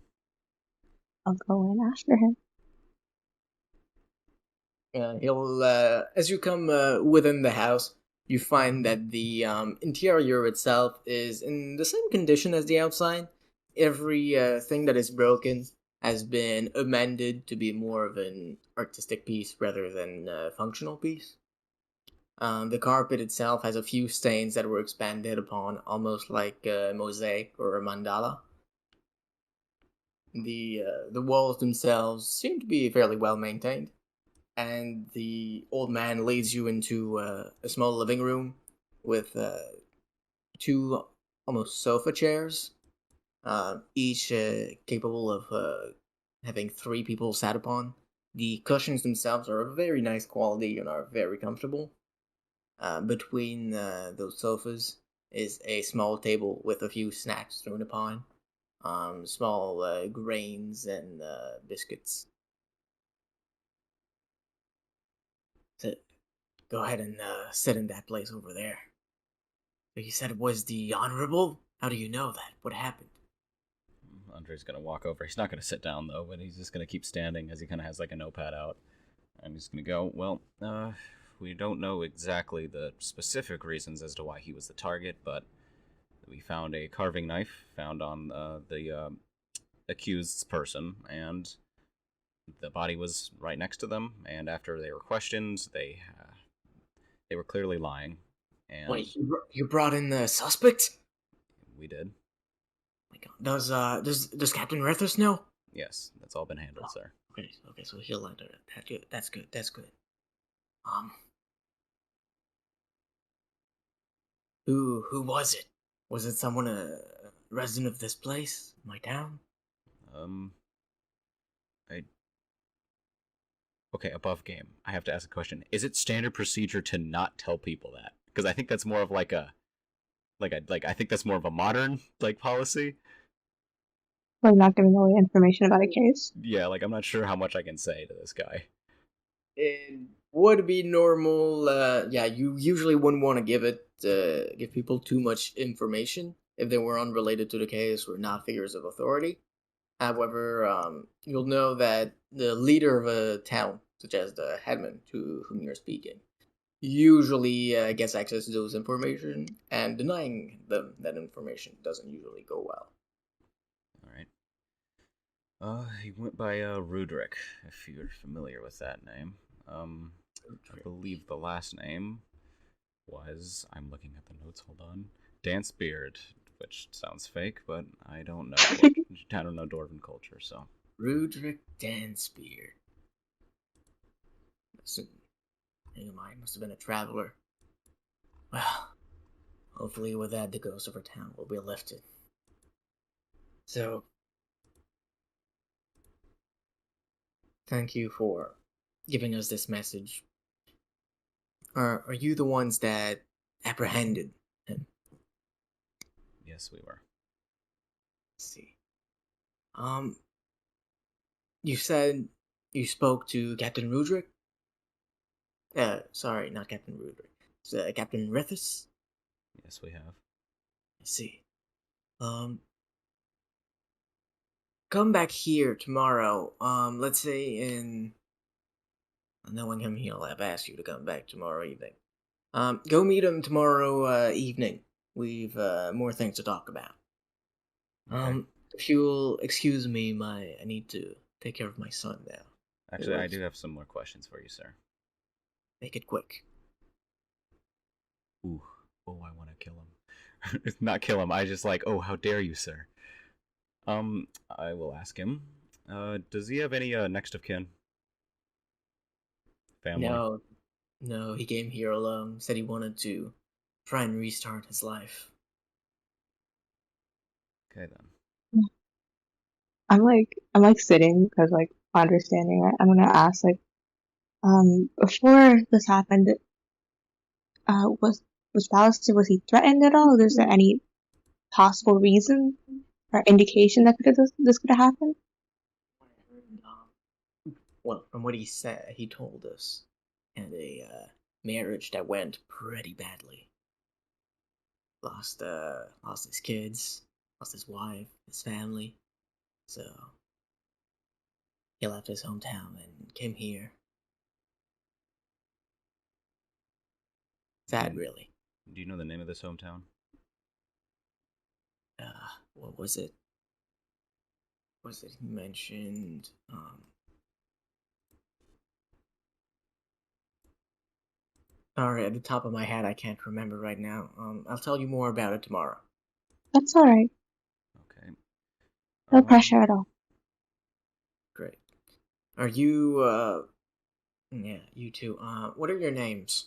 [SPEAKER 2] I'll go in after him.
[SPEAKER 4] He'll as you come within the house, you find that the interior itself is in the same condition as the outside. Every thing that is broken has been amended to be more of an artistic piece rather than a functional piece. The carpet itself has a few stains that were expanded upon, almost like a mosaic or a mandala. The walls themselves seem to be fairly well maintained, and the old man leads you into a small living room with two almost sofa chairs, each capable of having three people sat upon. The cushions themselves are of very nice quality and are very comfortable. Between those sofas is a small table with a few snacks thrown upon, small grains and biscuits. So go ahead and sit in that place over there. So you said it was the Honorable? How do you know that? What happened?
[SPEAKER 3] Andre's gonna walk over. He's not gonna sit down though, but he's just gonna keep standing as he kind of has like a notepad out, and he's gonna go. Well, we don't know exactly the specific reasons as to why he was the target, but we found a carving knife found on the accused's person, and the body was right next to them. And after they were questioned, they were clearly lying. And
[SPEAKER 4] Wait, you brought in the suspect?
[SPEAKER 3] we did.
[SPEAKER 4] My God, does Captain Rethus know?
[SPEAKER 3] Yes, that's all been handled, sir.
[SPEAKER 4] Okay, so he'll enter it. That's good. Who was it? Was it someone a resident of this place, my town?
[SPEAKER 3] Okay, above game. I have to ask a question. Is it standard procedure to not tell people that? Because I think that's more of like I think that's more of a modern policy.
[SPEAKER 2] Like not giving away information about a case.
[SPEAKER 3] Yeah, I'm not sure how much I can say to this guy.
[SPEAKER 4] It would be normal. You usually wouldn't want to give people too much information if they were unrelated to the case or not figures of authority. However, you'll know that the leader of a town, such as the headman to whom you're speaking, usually gets access to those information, and denying them that information doesn't usually go well.
[SPEAKER 3] All right. He went by Rudrick, if you're familiar with that name. I believe the last name was, I'm looking at the notes, hold on, Dancebeard, which sounds fake, but I don't know. I don't know Dwarven culture, so.
[SPEAKER 4] Rudrick Dancebeard. Must have been a traveler. Well, hopefully with that the ghost of our town will be lifted. So, thank you for giving us this message. Are you the ones that apprehended him?
[SPEAKER 3] Yes, we were.
[SPEAKER 4] Let's see. You said you spoke to Captain Rudrick? Sorry, not Captain Rudrick. It's, Captain Rethus?
[SPEAKER 3] Yes, we have.
[SPEAKER 4] I see. Come back here tomorrow. Let's say in... Knowing him, he'll have asked you to come back tomorrow evening. Go meet him tomorrow evening. We've more things to talk about.
[SPEAKER 3] Okay.
[SPEAKER 4] If you'll excuse me, I need to take care of my son now.
[SPEAKER 3] Actually, I do have some more questions for you, sir.
[SPEAKER 4] Make it quick.
[SPEAKER 3] Ooh. Oh, I want to kill him. Not kill him, I just oh, how dare you, sir. I will ask him. Does he have any next of kin? Family?
[SPEAKER 4] No, he came here alone. Said he wanted to try and restart his life.
[SPEAKER 3] Okay, then.
[SPEAKER 2] I'm sitting because understanding. I'm gonna ask before this happened, was Ballister, was he threatened at all? Is there any possible reason or indication that this could have happened?
[SPEAKER 4] Well, from what he said, he told us, had a marriage that went pretty badly. Lost his kids, lost his wife, his family. So he left his hometown and came here. Sad, really.
[SPEAKER 3] Do you know the name of this hometown?
[SPEAKER 4] What was it? He mentioned? Sorry, at the top of my head, I can't remember right now. I'll tell you more about it tomorrow.
[SPEAKER 2] That's alright.
[SPEAKER 3] Okay.
[SPEAKER 2] No pressure at all.
[SPEAKER 4] Great. Are you, yeah, you two, what are your names?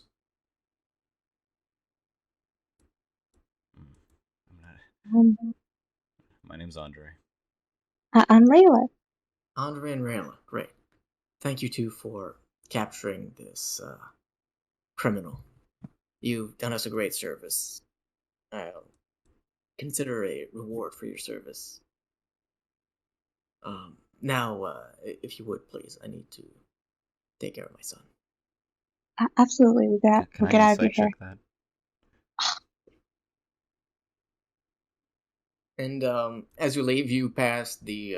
[SPEAKER 3] My name's Andre.
[SPEAKER 2] I'm Layla.
[SPEAKER 4] Andre and Rayla, great. Thank you two for capturing this, criminal. You've done us a great service. I'll consider a reward for your service. Now, if you would, please, I need to take care of my son.
[SPEAKER 2] Absolutely, we'll get out of your hair.
[SPEAKER 3] That?
[SPEAKER 4] And as you leave, you pass the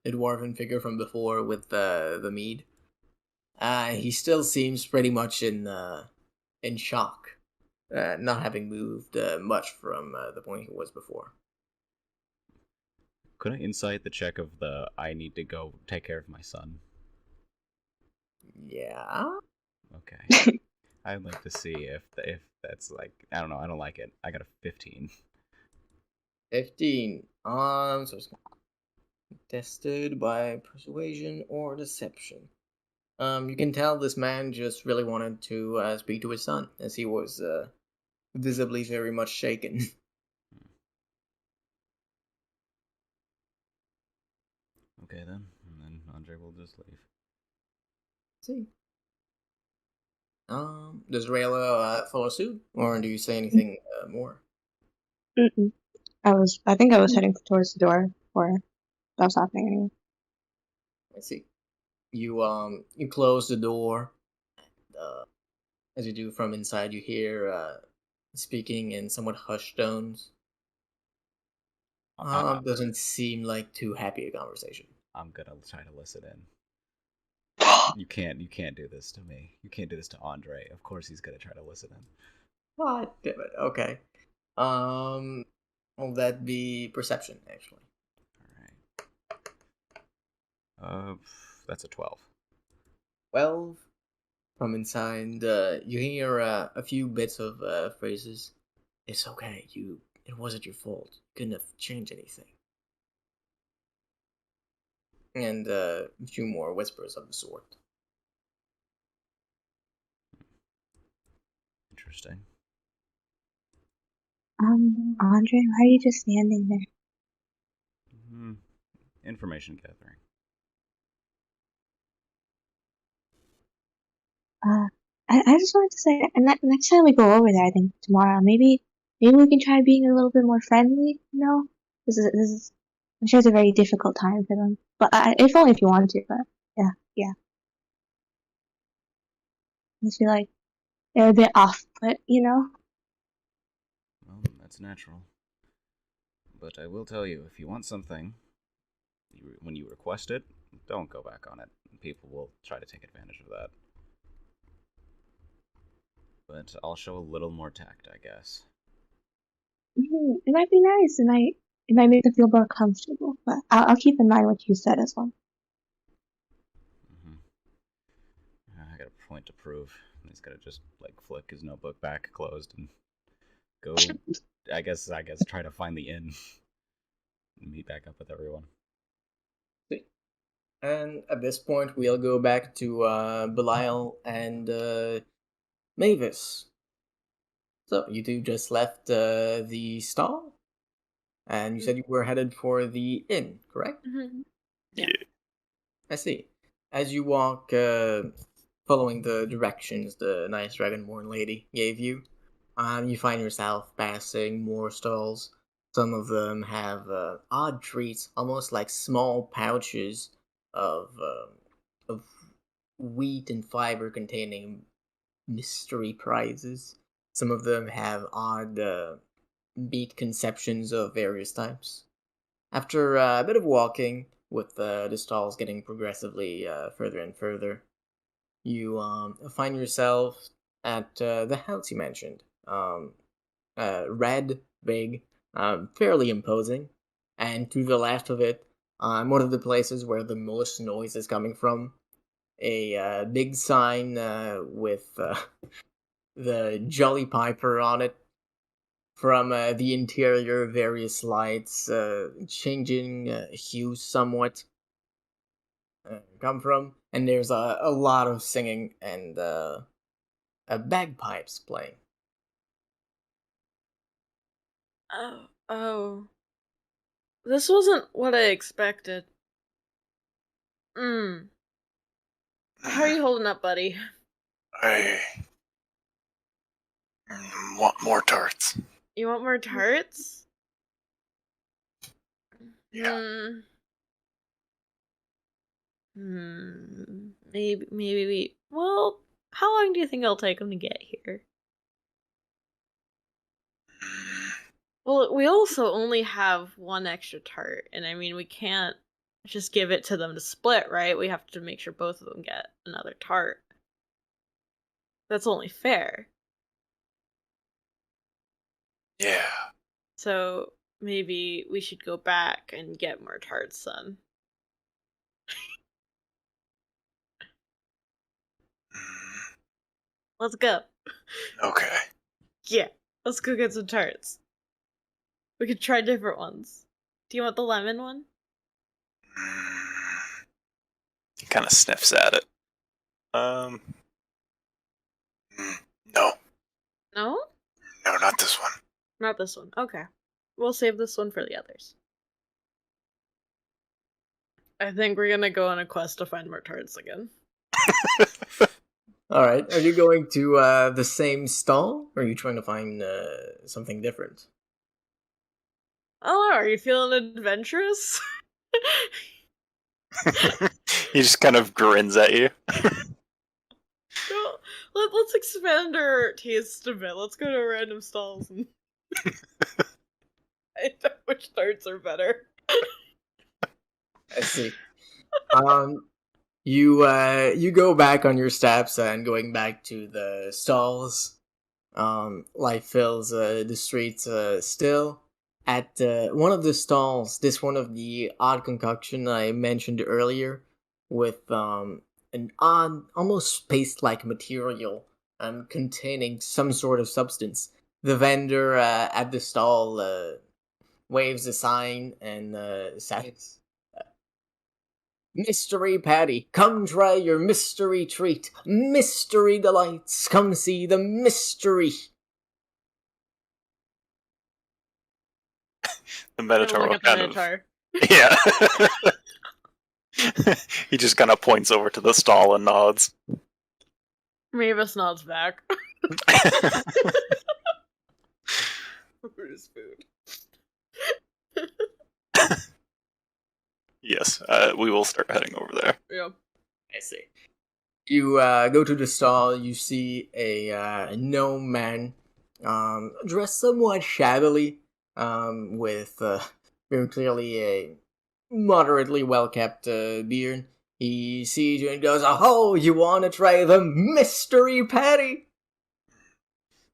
[SPEAKER 4] dwarven figure from before with the mead. He still seems pretty much in in shock, not having moved much from the point he was before.
[SPEAKER 3] Could I insight the check of the I need to go take care of my son?
[SPEAKER 4] Yeah.
[SPEAKER 3] Okay. I'd like to see if that's like, I don't know, I don't like it. I got a 15.
[SPEAKER 4] 15. So it's tested by persuasion or deception. You can tell this man just really wanted to speak to his son, as he was visibly very much shaken.
[SPEAKER 3] Okay then, and then Andre will just leave.
[SPEAKER 4] See. Does Rayla follow suit, or do you say anything more?
[SPEAKER 2] Mm-mm. I think I was heading towards the door, or that was happening anyway.
[SPEAKER 4] I see. You close the door. As you do from inside, you hear speaking in somewhat hushed tones. Doesn't seem like too happy a conversation.
[SPEAKER 3] I'm gonna try to listen in. You can't do this to me. You can't do this to Andre. Of course he's gonna try to listen in.
[SPEAKER 4] God damn it. Okay. Will that be perception, actually?
[SPEAKER 3] Alright. That's a 12.
[SPEAKER 4] 12. From inside, you hear a few bits of phrases. It's okay. It wasn't your fault. You couldn't have changed anything. And a few more whispers of the sort.
[SPEAKER 3] Interesting.
[SPEAKER 2] Andre, why are you just standing there?
[SPEAKER 3] Information gathering.
[SPEAKER 2] I just wanted to say, next time we go over there, I think tomorrow, maybe we can try being a little bit more friendly. You know, this is I'm sure it's a very difficult time for them, but if only if you want to. But yeah. I just feel like they're a bit off, but you know.
[SPEAKER 3] Well, that's natural. But I will tell you, if you want something, when you request it, don't go back on it. People will try to take advantage of that. But I'll show a little more tact, I guess.
[SPEAKER 2] It might be nice. It might make them feel more comfortable. But I'll keep in mind what you said as well.
[SPEAKER 3] I got a point to prove. He's gonna just like flick his notebook back closed and go. I guess try to find the inn and meet back up with everyone.
[SPEAKER 4] And at this point, we'll go back to Belial and Mavis. So you two just left the stall, and you said you were headed for the inn, correct?
[SPEAKER 1] Mm-hmm.
[SPEAKER 5] Yeah.
[SPEAKER 4] I see. As you walk, following the directions the nice dragonborn lady gave you, you find yourself passing more stalls. Some of them have odd treats, almost like small pouches of wheat and fiber containing mystery prizes. Some of them have odd beat conceptions of various types. After a bit of walking, with the stalls getting progressively further and further, you find yourself at the house you mentioned. Red, big, fairly imposing, and to the left of it, one of the places where the most noise is coming from, a big sign with the Jolly Piper on it. From the interior, various lights changing hues somewhat come from, and there's a lot of singing and bagpipes playing.
[SPEAKER 1] Oh. This wasn't what I expected. How are you holding up, buddy?
[SPEAKER 5] I want more tarts.
[SPEAKER 1] You want more tarts?
[SPEAKER 5] Yeah.
[SPEAKER 1] Maybe we. Well, how long do you think it'll take them to get here? Well, we also only have one extra tart, and I mean, we can't just give it to them to split, right? We have to make sure both of them get another tart. That's only fair.
[SPEAKER 5] Yeah.
[SPEAKER 1] So maybe we should go back and get more tarts then.
[SPEAKER 5] Mm,
[SPEAKER 1] Let's go.
[SPEAKER 5] okay.
[SPEAKER 1] Yeah, let's go get some tarts. We could try different ones. Do you want the lemon one?
[SPEAKER 5] He kind of sniffs at it. Mm, no,
[SPEAKER 1] No?
[SPEAKER 5] no, not this one.
[SPEAKER 1] Not this one. Okay. We'll save this one for the others. I think we're gonna go on a quest to find more tarts again.
[SPEAKER 4] Alright, are you going to the same stall, or are you trying to find something different?
[SPEAKER 1] Oh, are you feeling adventurous?
[SPEAKER 5] He just kind of grins at you.
[SPEAKER 1] No, let's expand our taste a bit. Let's go to random stalls and I know which tarts are better.
[SPEAKER 4] I see. You go back on your steps and going back to the stalls. Life fills the streets still. At one of the stalls, this one of the odd concoction I mentioned earlier, with an odd, almost paste-like material containing some sort of substance. The vendor at the stall waves a sign and says, "Mystery Patty, come try your mystery treat. Mystery delights, come see the mystery."
[SPEAKER 5] The
[SPEAKER 1] Look
[SPEAKER 5] Minotaur
[SPEAKER 1] at the
[SPEAKER 5] kind
[SPEAKER 1] Minotaur.
[SPEAKER 5] of. Yeah. He just kind of points over to the stall and nods.
[SPEAKER 1] Mavis nods back. Food is food.
[SPEAKER 5] Yes, we will start heading over there.
[SPEAKER 1] Yeah.
[SPEAKER 4] I see. You go to the stall, you see a gnome man, dressed somewhat shabbily, with very clearly a moderately well-kept beard. He sees you and goes, "Oh, you want to try the mystery patty?"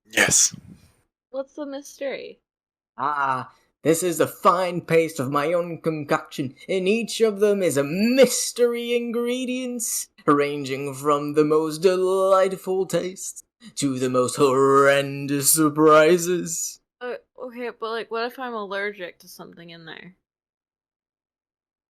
[SPEAKER 5] Yes.
[SPEAKER 1] What's the mystery?
[SPEAKER 4] "Ah, this is a fine paste of my own concoction. In each of them is a mystery ingredients, ranging from the most delightful tastes to the most horrendous surprises."
[SPEAKER 1] Okay, but like, what if I'm allergic to something in there?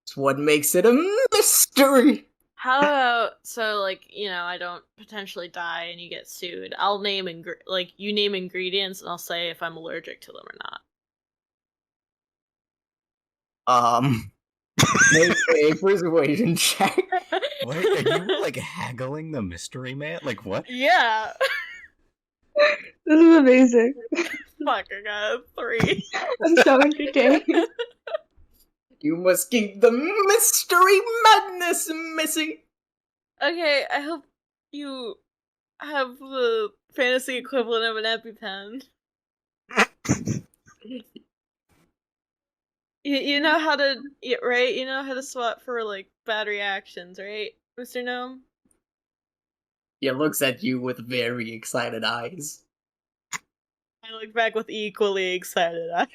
[SPEAKER 4] It's what makes it a mystery.
[SPEAKER 1] How about like I don't potentially die and you get sued? I'll name you name ingredients and I'll say if I'm allergic to them or not.
[SPEAKER 4] Make a persuasion check.
[SPEAKER 3] What? Are you like haggling the mystery man? Like what?
[SPEAKER 1] Yeah.
[SPEAKER 2] This is amazing.
[SPEAKER 1] Fuck, I got a 3.
[SPEAKER 2] I'm so entertained.
[SPEAKER 4] You must keep the mystery madness, Missy.
[SPEAKER 1] Okay, I hope you have the fantasy equivalent of an EpiPen. You know how to, right? You know how to swap for, like, bad reactions, right, Mr. Gnome?
[SPEAKER 4] He looks at you with very excited eyes.
[SPEAKER 1] I look back with equally excited eyes.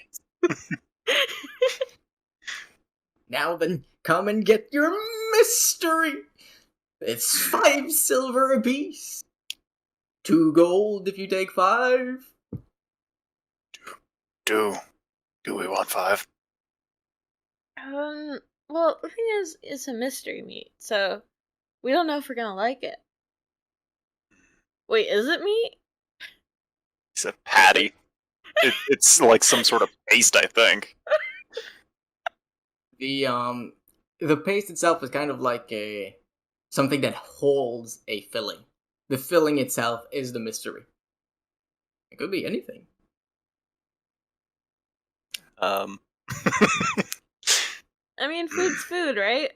[SPEAKER 4] Now then, come and get your mystery. It's 5 silver apiece. 2 gold if you take 5.
[SPEAKER 5] Do we want 5?
[SPEAKER 1] Well, the thing is, it's a mystery meat, so we don't know if we're gonna like it. Wait, is it meat?
[SPEAKER 5] It's a patty. It's like some sort of paste, I think.
[SPEAKER 4] The paste itself is kind of like something that holds a filling. The filling itself is the mystery. It could be anything.
[SPEAKER 1] I mean, food's food, right?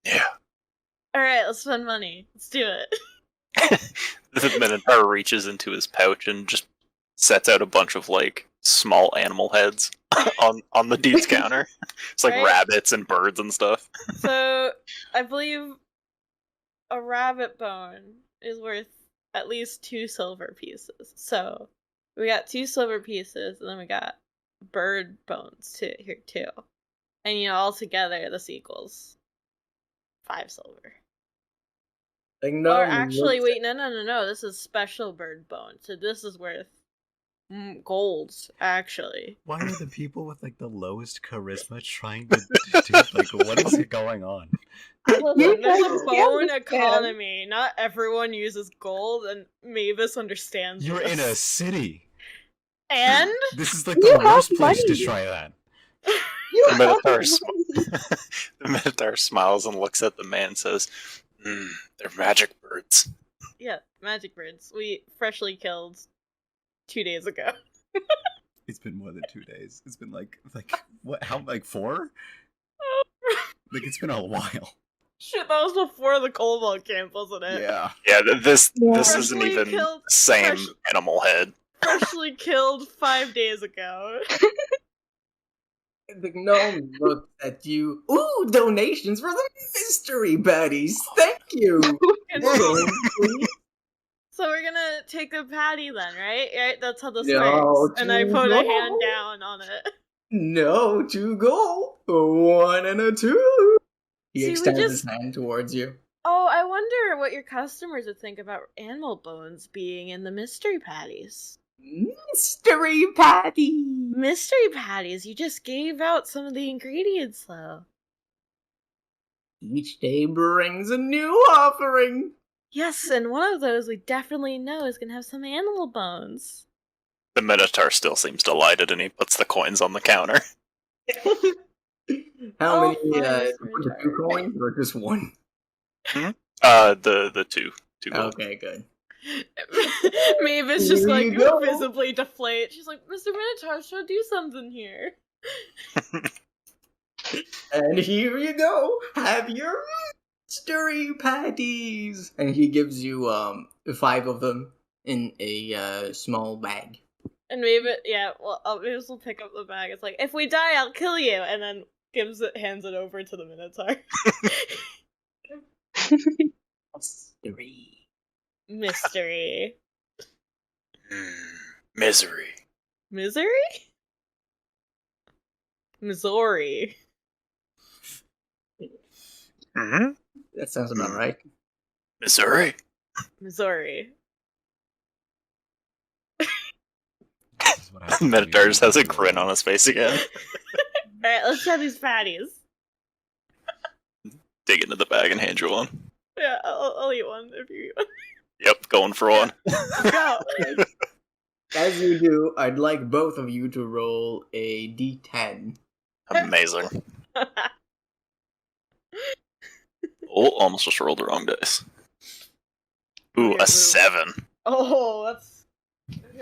[SPEAKER 5] Yeah.
[SPEAKER 1] Alright, let's spend money. Let's do it.
[SPEAKER 5] The Minotaur reaches into his pouch and just sets out a bunch of like small animal heads on the dude's counter. It's like
[SPEAKER 1] Right?
[SPEAKER 5] rabbits and birds and stuff.
[SPEAKER 1] So, I believe a rabbit bone is worth at least 2 silver pieces. So, We got 2 silver pieces, and then we got bird bones here too. And all together this equals 5 silver.
[SPEAKER 4] Like,
[SPEAKER 1] Or actually, wait, no. This is special bird bone, so this is worth golds, actually.
[SPEAKER 3] Why are the people with like the lowest charisma trying to do like what is going on?
[SPEAKER 1] Listen, there's a bone economy. Not everyone uses gold, and Mavis understands.
[SPEAKER 3] You're in a city.
[SPEAKER 1] And
[SPEAKER 3] this is like the worst place to try that.
[SPEAKER 5] The Minotaur smiles and looks at the man and says, they're magic birds.
[SPEAKER 1] Yeah, magic birds. We freshly killed 2 days ago.
[SPEAKER 3] It's been more than 2 days. It's been like what? How, like 4? Like it's been a while.
[SPEAKER 1] Shit, that was before the Cobalt camp, wasn't it?
[SPEAKER 3] Yeah.
[SPEAKER 5] Yeah, this isn't
[SPEAKER 1] Freshly
[SPEAKER 5] even
[SPEAKER 1] killed-
[SPEAKER 5] the same
[SPEAKER 1] fresh-
[SPEAKER 5] animal head.
[SPEAKER 1] Freshly killed 5 days ago.
[SPEAKER 4] The gnome looks at you. Ooh, donations for the mystery baddies. Thank you.
[SPEAKER 1] So we're gonna take a patty then, right? Right? That's how this
[SPEAKER 4] No,
[SPEAKER 1] works. And I put a hand down on it.
[SPEAKER 4] No, 2 gold. A 1 and a 2. He
[SPEAKER 1] See, we
[SPEAKER 4] extends his
[SPEAKER 1] just-
[SPEAKER 4] hand towards you.
[SPEAKER 1] Oh, I wonder what your customers would think about animal bones being in the mystery patties.
[SPEAKER 4] Mystery patty.
[SPEAKER 1] Mystery patties? You just gave out some of the ingredients, though.
[SPEAKER 4] Each day brings a new offering.
[SPEAKER 1] Yes, and one of those we definitely know is gonna have some animal bones.
[SPEAKER 5] The Minotaur still seems delighted and he puts the coins on the counter.
[SPEAKER 4] How
[SPEAKER 1] Oh,
[SPEAKER 4] many?
[SPEAKER 1] fine,
[SPEAKER 4] Was it 2 coins or just 1?
[SPEAKER 5] The two gold.
[SPEAKER 4] Okay, good.
[SPEAKER 1] Mavis just
[SPEAKER 4] Here
[SPEAKER 1] like
[SPEAKER 4] you go.
[SPEAKER 1] visibly deflate. She's like, Mr. Minotaur, should do something here.
[SPEAKER 4] And here you go. Have your mystery patties. And he gives you 5 of them in a small bag.
[SPEAKER 1] And Mavis, Mavis will pick up the bag. It's like, if we die, I'll kill you, and then hands it over to the Minotaur. Mystery.
[SPEAKER 5] Misery.
[SPEAKER 1] Misery? Missouri.
[SPEAKER 5] Mm-hmm.
[SPEAKER 4] That sounds about right.
[SPEAKER 5] Missouri.
[SPEAKER 1] Missouri.
[SPEAKER 5] Minotaur just has a grin on his face again.
[SPEAKER 1] Alright, let's try these patties.
[SPEAKER 5] Dig into the bag and hand you one.
[SPEAKER 1] Yeah, I'll eat one if you eat one.
[SPEAKER 5] Yep, going for one.
[SPEAKER 1] Go!
[SPEAKER 4] As you do, I'd like both of you to roll a d10.
[SPEAKER 5] Amazing. Oh, almost just rolled the wrong dice. Ooh,
[SPEAKER 1] Okay,
[SPEAKER 5] a 7.
[SPEAKER 1] Oh, that's...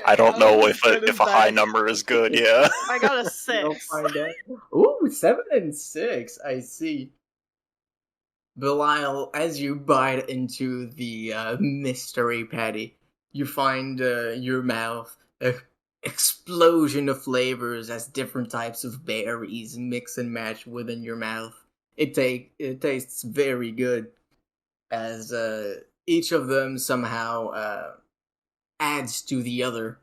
[SPEAKER 5] I don't know if
[SPEAKER 1] Good
[SPEAKER 5] a
[SPEAKER 1] as
[SPEAKER 5] high
[SPEAKER 1] bad.
[SPEAKER 5] number is good, yeah.
[SPEAKER 1] I got a
[SPEAKER 4] You'll
[SPEAKER 1] 6.
[SPEAKER 4] find out. Ooh, 7 and 6. I see. Belial, as you bite into the mystery patty, you find your mouth an explosion of flavors as different types of berries mix and match within your mouth. It tastes very good, as each of them somehow adds to the other,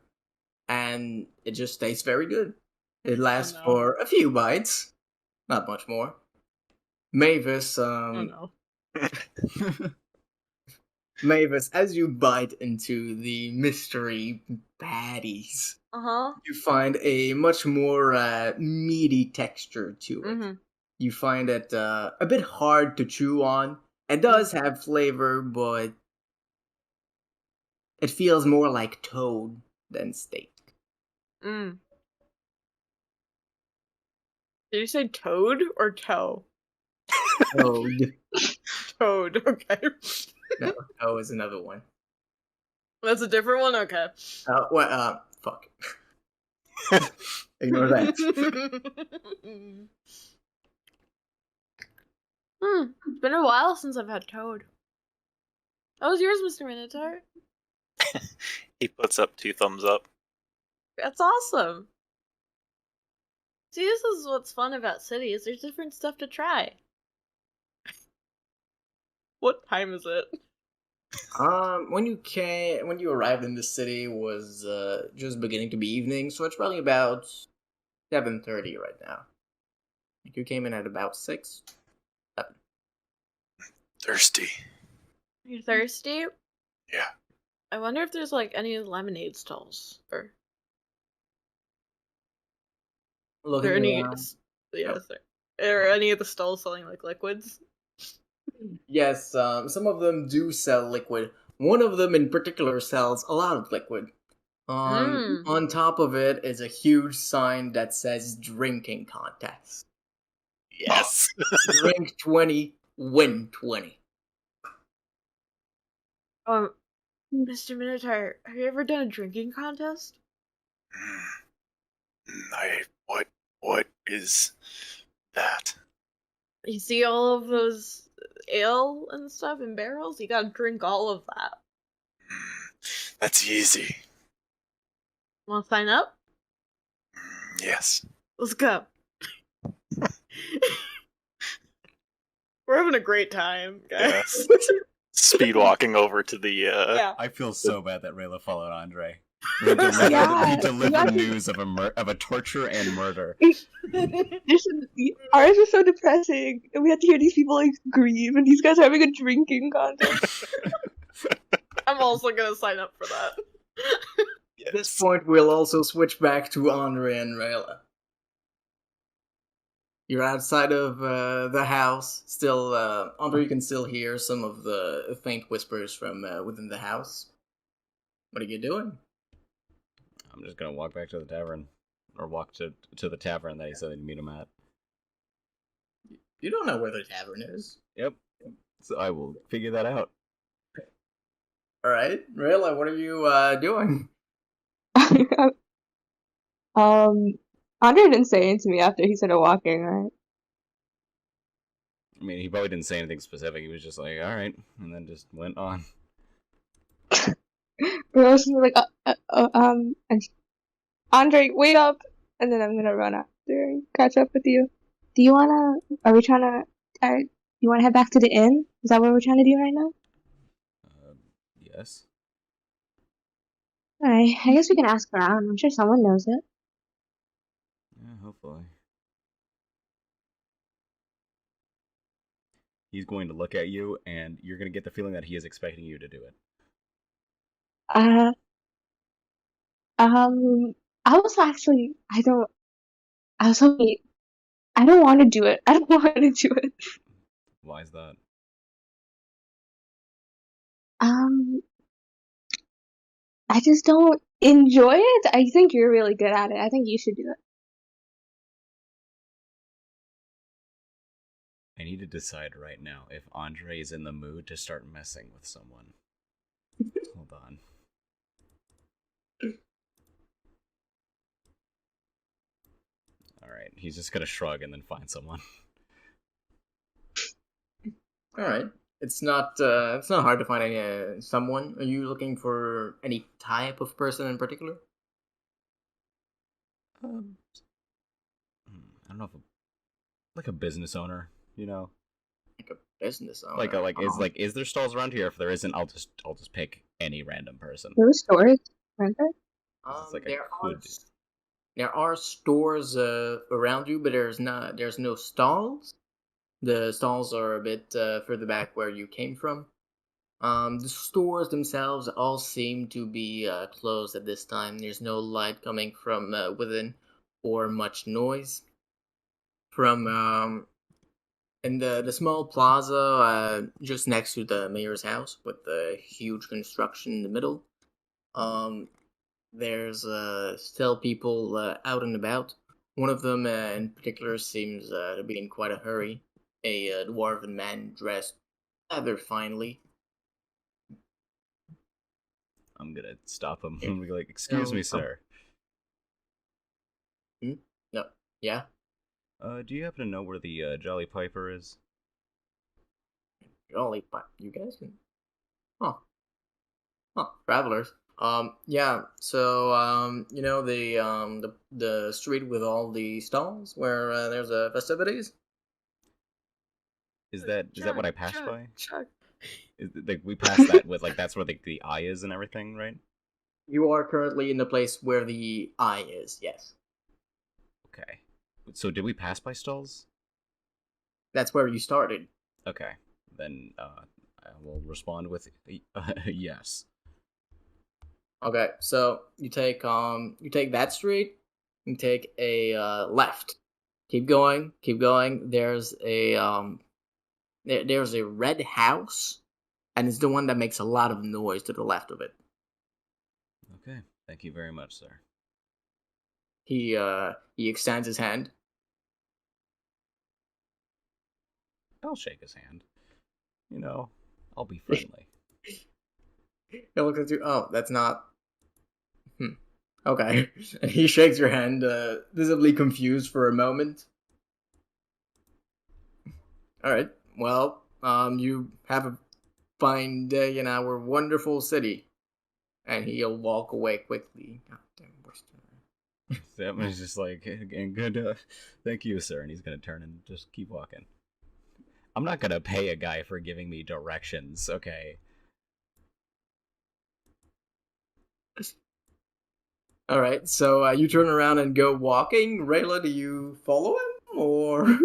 [SPEAKER 4] and it just tastes very good. It lasts
[SPEAKER 1] no.
[SPEAKER 4] for a few bites, not much more. Mavis,
[SPEAKER 1] Oh no.
[SPEAKER 4] Mavis, as you bite into the mystery patties,
[SPEAKER 1] Uh-huh.
[SPEAKER 4] you find a much more meaty texture to it.
[SPEAKER 1] Mm-hmm.
[SPEAKER 4] You find it a bit hard to chew on. It does have flavor, but it feels more like toad than steak.
[SPEAKER 1] Mm. Did you say toad or toe?
[SPEAKER 4] Toad.
[SPEAKER 1] Toad, okay.
[SPEAKER 4] No, toe is another one.
[SPEAKER 1] That's a different one? Okay.
[SPEAKER 4] Fuck. Ignore that.
[SPEAKER 1] It's been a while since I've had toad. How was yours, Mr. Minotaur?
[SPEAKER 5] He puts up 2 thumbs up.
[SPEAKER 1] That's awesome. See, this is what's fun about cities. There's different stuff to try. What time is it?
[SPEAKER 4] When you arrived in the city was just beginning to be evening, so it's probably about 7:30 right now. Like you came in at about 6.
[SPEAKER 5] Thirsty.
[SPEAKER 1] You thirsty?
[SPEAKER 5] Yeah.
[SPEAKER 1] I wonder if there's like any lemonade stalls or
[SPEAKER 4] Looking
[SPEAKER 1] any
[SPEAKER 4] around.
[SPEAKER 1] yes, or any of the stalls selling like liquids.
[SPEAKER 4] Yes, some of them do sell liquid. One of them in particular sells a lot of liquid.
[SPEAKER 1] Mm.
[SPEAKER 4] On top of it is a huge sign that says drinking contest.
[SPEAKER 5] Yes.
[SPEAKER 4] Drink 20, win 20.
[SPEAKER 1] Mr. Minotaur, have you ever done a drinking contest?
[SPEAKER 5] What is that?
[SPEAKER 1] You see all of those ale and stuff in barrels? You gotta drink all of that.
[SPEAKER 5] That's easy.
[SPEAKER 1] Wanna sign up?
[SPEAKER 5] Yes.
[SPEAKER 1] Let's go. We're having a great time, guys.
[SPEAKER 5] Yes. Speed walking over to the
[SPEAKER 1] Yeah.
[SPEAKER 3] I feel so bad that Rayla followed Andre.
[SPEAKER 2] Yeah.
[SPEAKER 3] He delivered
[SPEAKER 2] Yeah.
[SPEAKER 3] news of a torture and murder.
[SPEAKER 2] Ours was so depressing, and we had to hear these people like grieve, and these guys are having a drinking contest.
[SPEAKER 1] I'm also gonna sign up for that.
[SPEAKER 4] At this point, we'll also switch back to Andre and Rayla. You're outside of the house. Still, Andre, you can still hear some of the faint whispers from within the house. What are you doing?
[SPEAKER 3] I'm just gonna walk back to the tavern, or walk to the tavern that he said he'd meet him at.
[SPEAKER 4] You don't know where the tavern is.
[SPEAKER 3] Yep. So I will figure that out.
[SPEAKER 4] Alright. Rayla, what are you doing?
[SPEAKER 2] Andre didn't say anything to me after he started walking, right?
[SPEAKER 3] I mean, he probably didn't say anything specific. He was just like, "All right," and then just went on.
[SPEAKER 2] But I was just like, and Andre, wait up! And then I'm gonna run after and catch up with you. Are we trying to, you wanna head back to the inn? Is that what we're trying to do right now?
[SPEAKER 3] Yes.
[SPEAKER 2] Alright, I guess we can ask around. I'm sure someone knows it.
[SPEAKER 3] Yeah, hopefully. He's going to look at you, and you're going to get the feeling that he is expecting you to do it.
[SPEAKER 2] I was actually, I was hoping, I don't want to do it. I don't want to do it.
[SPEAKER 3] Why is that?
[SPEAKER 2] I just don't enjoy it. I think you're really good at it. I think you should do it.
[SPEAKER 3] I need to decide right now if Andre is in the mood to start messing with someone. Hold on. Alright, he's just gonna shrug and then find someone.
[SPEAKER 4] Alright. It's not hard to find any someone. Are you looking for any type of person in particular?
[SPEAKER 3] I don't know if like a business owner, you know?
[SPEAKER 4] Like a business owner.
[SPEAKER 3] Is there stalls around here? If there isn't, I'll just pick any random person.
[SPEAKER 2] There were stores, weren't there?
[SPEAKER 3] It's like I could.
[SPEAKER 4] There are stores around you, but there's no stalls. The stalls are a bit further back where you came from. The stores themselves all seem to be closed at this time. There's no light coming from within, or much noise from in the small plaza just next to the mayor's house with the huge construction in the middle. There's still people out and about. One of them in particular seems to be in quite a hurry. A dwarven man dressed rather finely.
[SPEAKER 3] I'm gonna stop him and be like, "Excuse me, sir.
[SPEAKER 4] No, yeah.
[SPEAKER 3] Do you happen to know where the Jolly Piper is?"
[SPEAKER 4] Jolly, but you guys can. Travelers. Yeah. So, you know the street with all the stalls where there's festivities.
[SPEAKER 3] Is that what I passed by?
[SPEAKER 1] Chuck,
[SPEAKER 3] Like we passed that with like that's where the eye is and everything, right?
[SPEAKER 4] You are currently in the place where the eye is, yes.
[SPEAKER 3] Okay. So did we pass by stalls?
[SPEAKER 4] That's where you started.
[SPEAKER 3] Okay. Then I will respond with yes.
[SPEAKER 4] Okay, so you take that street, you take a left. Keep going, keep going. There's a red house, and it's the one that makes a lot of noise to the left of it.
[SPEAKER 3] Okay. Thank you very much, sir.
[SPEAKER 4] He extends his hand.
[SPEAKER 3] I'll shake his hand. You know, I'll be friendly.
[SPEAKER 4] He looks at you. Oh, that's not. Okay. And he shakes your hand, visibly confused for a moment. All right. Well, you have a fine day in our wonderful city. And he'll walk away quickly. God damn,
[SPEAKER 3] That was just like, and good. Thank you, sir. And he's gonna turn and just keep walking. I'm not gonna pay a guy for giving me directions. Okay.
[SPEAKER 4] All right. So you turn around and go walking. Rayla, do you follow him or?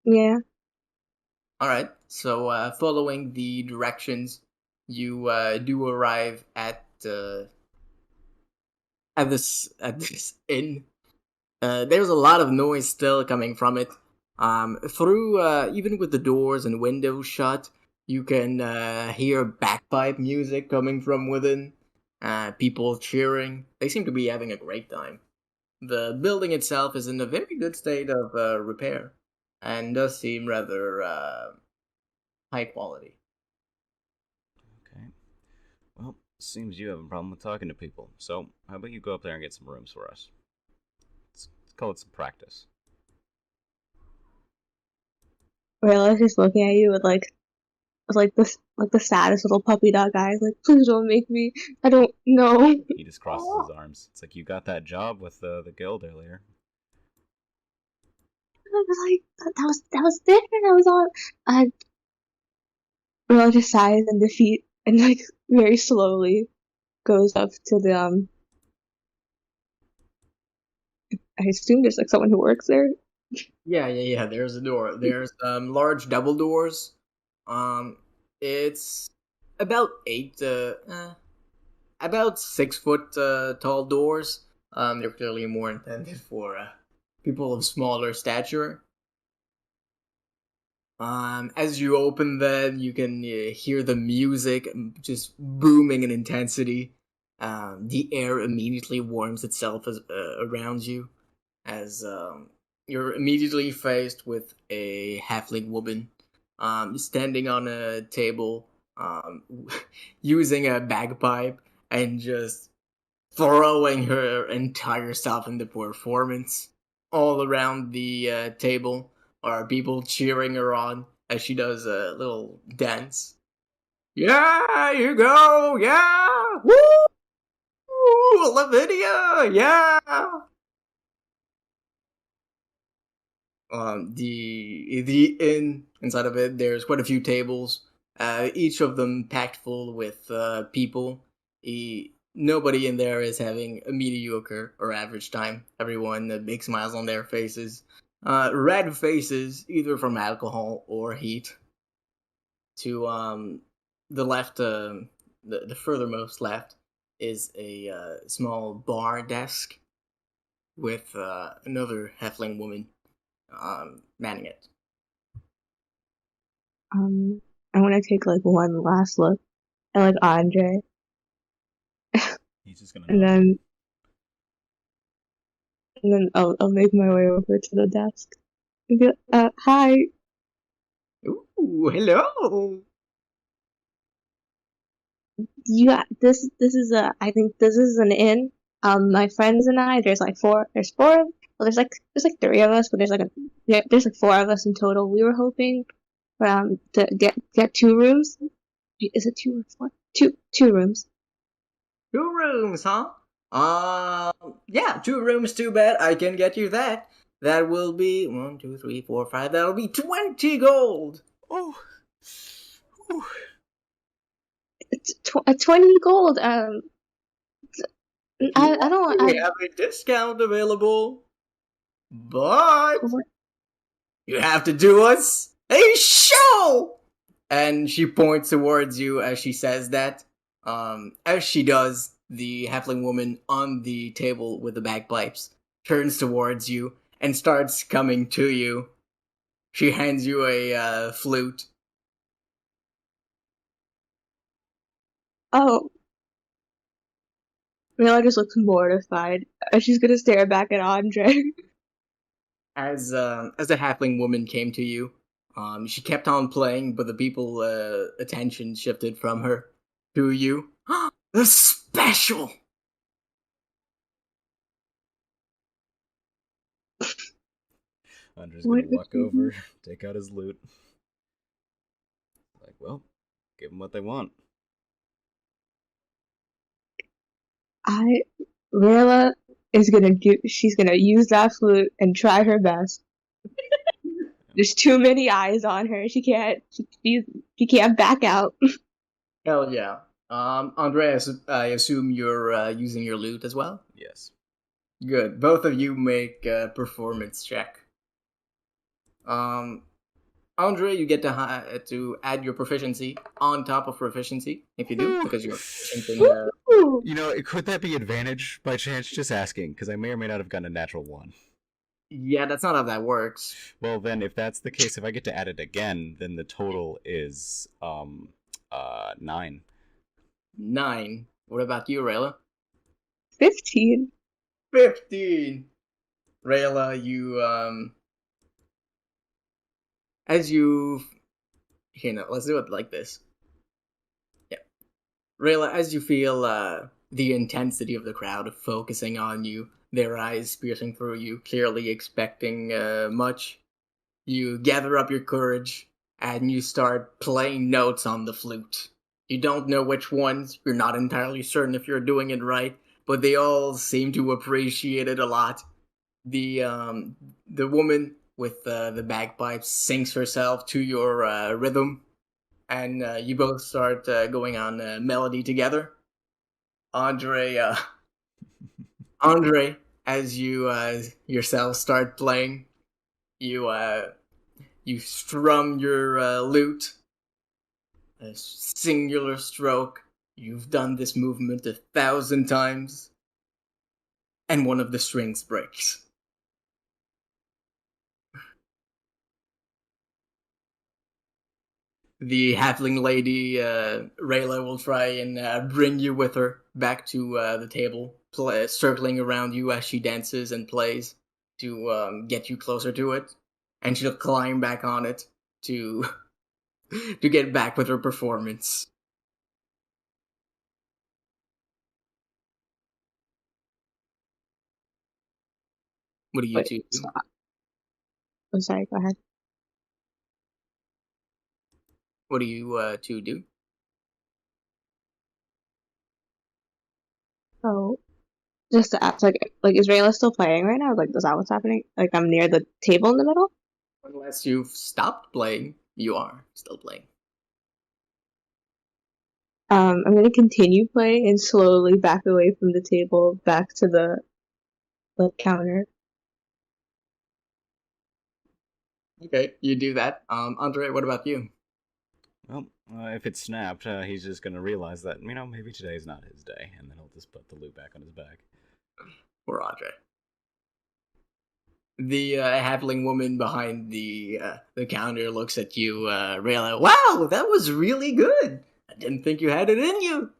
[SPEAKER 2] Yeah.
[SPEAKER 4] All right. So following the directions, you do arrive at this inn. There's a lot of noise still coming from it. Through even with the doors and windows shut, you can hear bagpipe music coming from within. People cheering. They seem to be having a great time. The building itself is in a very good state of repair, and does seem rather high quality.
[SPEAKER 3] Okay. Well, seems you have a problem with talking to people. So, how about you go up there and get some rooms for us? Let's call it some practice.
[SPEAKER 2] Rayla's just looking at you with the saddest little puppy dog eyes. Like, please don't make me. I don't know.
[SPEAKER 3] He just crosses his arms. It's like, you got that job with the guild earlier.
[SPEAKER 2] I was like, that was different. I was on. Rayla just sighs in defeat and like very slowly goes up to the I assume there's like someone who works there.
[SPEAKER 4] Yeah. There's a door. There's large double doors. It's about about 6 foot tall doors. They're clearly more intended for people of smaller stature. As you open them, you can hear the music just booming in intensity. The air immediately warms itself around you as you're immediately faced with a halfling woman standing on a table using a bagpipe and just throwing her entire self into performance. All around the table are people cheering her on as she does a little dance. Yeah, you go, yeah, woo, Lavinia, yeah. The inn inside of it, there's quite a few tables, each of them packed full with people. Nobody in there is having a mediocre or average time. Everyone big smiles on their faces, red faces either from alcohol or heat. To the left, the furthermost left is a small bar desk with another halfling woman manning it.
[SPEAKER 2] I want to take like one last look at like Andre,
[SPEAKER 3] He's just gonna.
[SPEAKER 2] and then I'll make my way over to the desk. And be like, hi.
[SPEAKER 4] Ooh, hello.
[SPEAKER 2] This is I think this is an inn. My friends and I, there's four. Well, there's like 3 of us, but there's like 4 of us in total. We were hoping to get 2 rooms. Is it 2 or 4? Two rooms.
[SPEAKER 4] 2 rooms, huh? Yeah, 2 rooms, too bad. I can get you that. That will be 1, 2, 3, 4, 5. That'll be 20 gold.
[SPEAKER 5] Oh,
[SPEAKER 2] It's 20 gold.
[SPEAKER 4] If you
[SPEAKER 2] I
[SPEAKER 4] want
[SPEAKER 2] don't.
[SPEAKER 4] to, we have a discount available, but you have to do us a show. And she points towards you as she says that. As she does, the halfling woman on the table with the bagpipes turns towards you and starts coming to you. She hands you a flute.
[SPEAKER 2] Oh, Mila just looks mortified. She's gonna stare back at Andre.
[SPEAKER 4] As the halfling woman came to you, she kept on playing, but the people attention shifted from her to you. The special.
[SPEAKER 3] Andre's gonna
[SPEAKER 2] What did
[SPEAKER 3] walk
[SPEAKER 2] you
[SPEAKER 3] over, take out his loot. Like, well, give them what they want.
[SPEAKER 2] Rayla is she's gonna use that flute and try her best. There's too many eyes on her. She can't back out.
[SPEAKER 4] Hell yeah. Andreas, I assume you're using your loot as well?
[SPEAKER 3] Yes.
[SPEAKER 4] Good. Both of you make a performance check. Andre, you get to add your proficiency on top of proficiency if you do, because you're proficient in.
[SPEAKER 3] You know, could that be advantage by chance? Just asking, because I may or may not have gotten a natural 1.
[SPEAKER 4] Yeah, that's not how that works.
[SPEAKER 3] Well, then, if that's the case, if I get to add it again, then the total is 9.
[SPEAKER 4] 9. What about you, Rayla?
[SPEAKER 2] 15.
[SPEAKER 4] 15. Rayla, you as you let's do it like this. Yeah. Rayla, as you feel the intensity of the crowd focusing on you, their eyes piercing through you, clearly expecting much, you gather up your courage and you start playing notes on the flute. You don't know which ones, you're not entirely certain if you're doing it right, but they all seem to appreciate it a lot. The woman with the bagpipes sings herself to your rhythm, and you both start going on a melody together. Andre, as you yourself start playing, you strum your lute, a singular stroke. You've done this movement 1,000 times, and one of the strings breaks. The halfling lady, Rayla, will try and bring you with her back to the table, circling around you as she dances and plays to get you closer to it. And she'll climb back on it to to get back with her performance. What do you
[SPEAKER 2] Wait,
[SPEAKER 4] two do?
[SPEAKER 2] stop. I'm sorry, go ahead.
[SPEAKER 4] What do you two do?
[SPEAKER 2] Oh, just to ask, like is Rayla still playing right now? Like, is that what's happening? Like, I'm near the table in the middle?
[SPEAKER 4] Unless you've stopped playing, you are still playing.
[SPEAKER 2] I'm gonna continue playing and slowly back away from the table, back to the counter.
[SPEAKER 4] Okay, you do that. Andre, what about you?
[SPEAKER 3] Well, if it snapped, he's just gonna realize that, maybe today's not his day, and then he'll just put the loot back on his back.
[SPEAKER 4] Poor Andre. The halfling woman behind the counter looks at you, Rayla. Wow, that was really good. I didn't think you had it in you.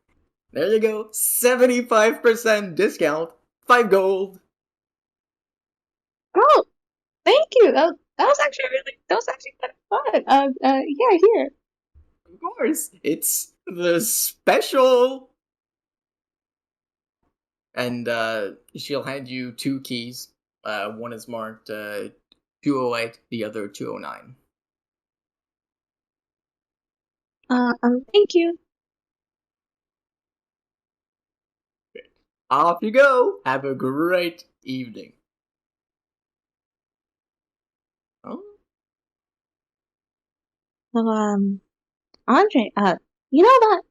[SPEAKER 4] There you go, 75% discount, 5 gold.
[SPEAKER 2] Oh, thank you. That was actually kind of fun. Yeah, here.
[SPEAKER 4] Of course, it's the special. And she'll hand you 2 keys. One is marked 208, the other 209.
[SPEAKER 2] Thank you.
[SPEAKER 4] Off you go. Have a great evening. Oh,
[SPEAKER 2] So, Andre, you know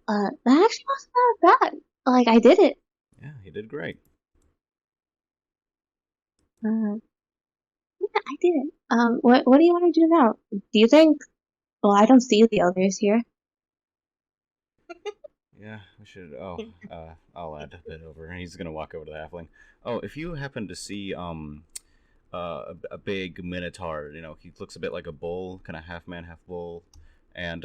[SPEAKER 2] that actually wasn't that bad. Like, I did it.
[SPEAKER 3] Yeah, you did great.
[SPEAKER 2] Yeah, I did it. What do you want to do now? Do you think? Well, I don't see the others here.
[SPEAKER 3] Yeah, we should. Oh, I'll add a bit over. He's gonna walk over to the halfling. Oh, if you happen to see a big minotaur, he looks a bit like a bull, kind of half man, half bull, and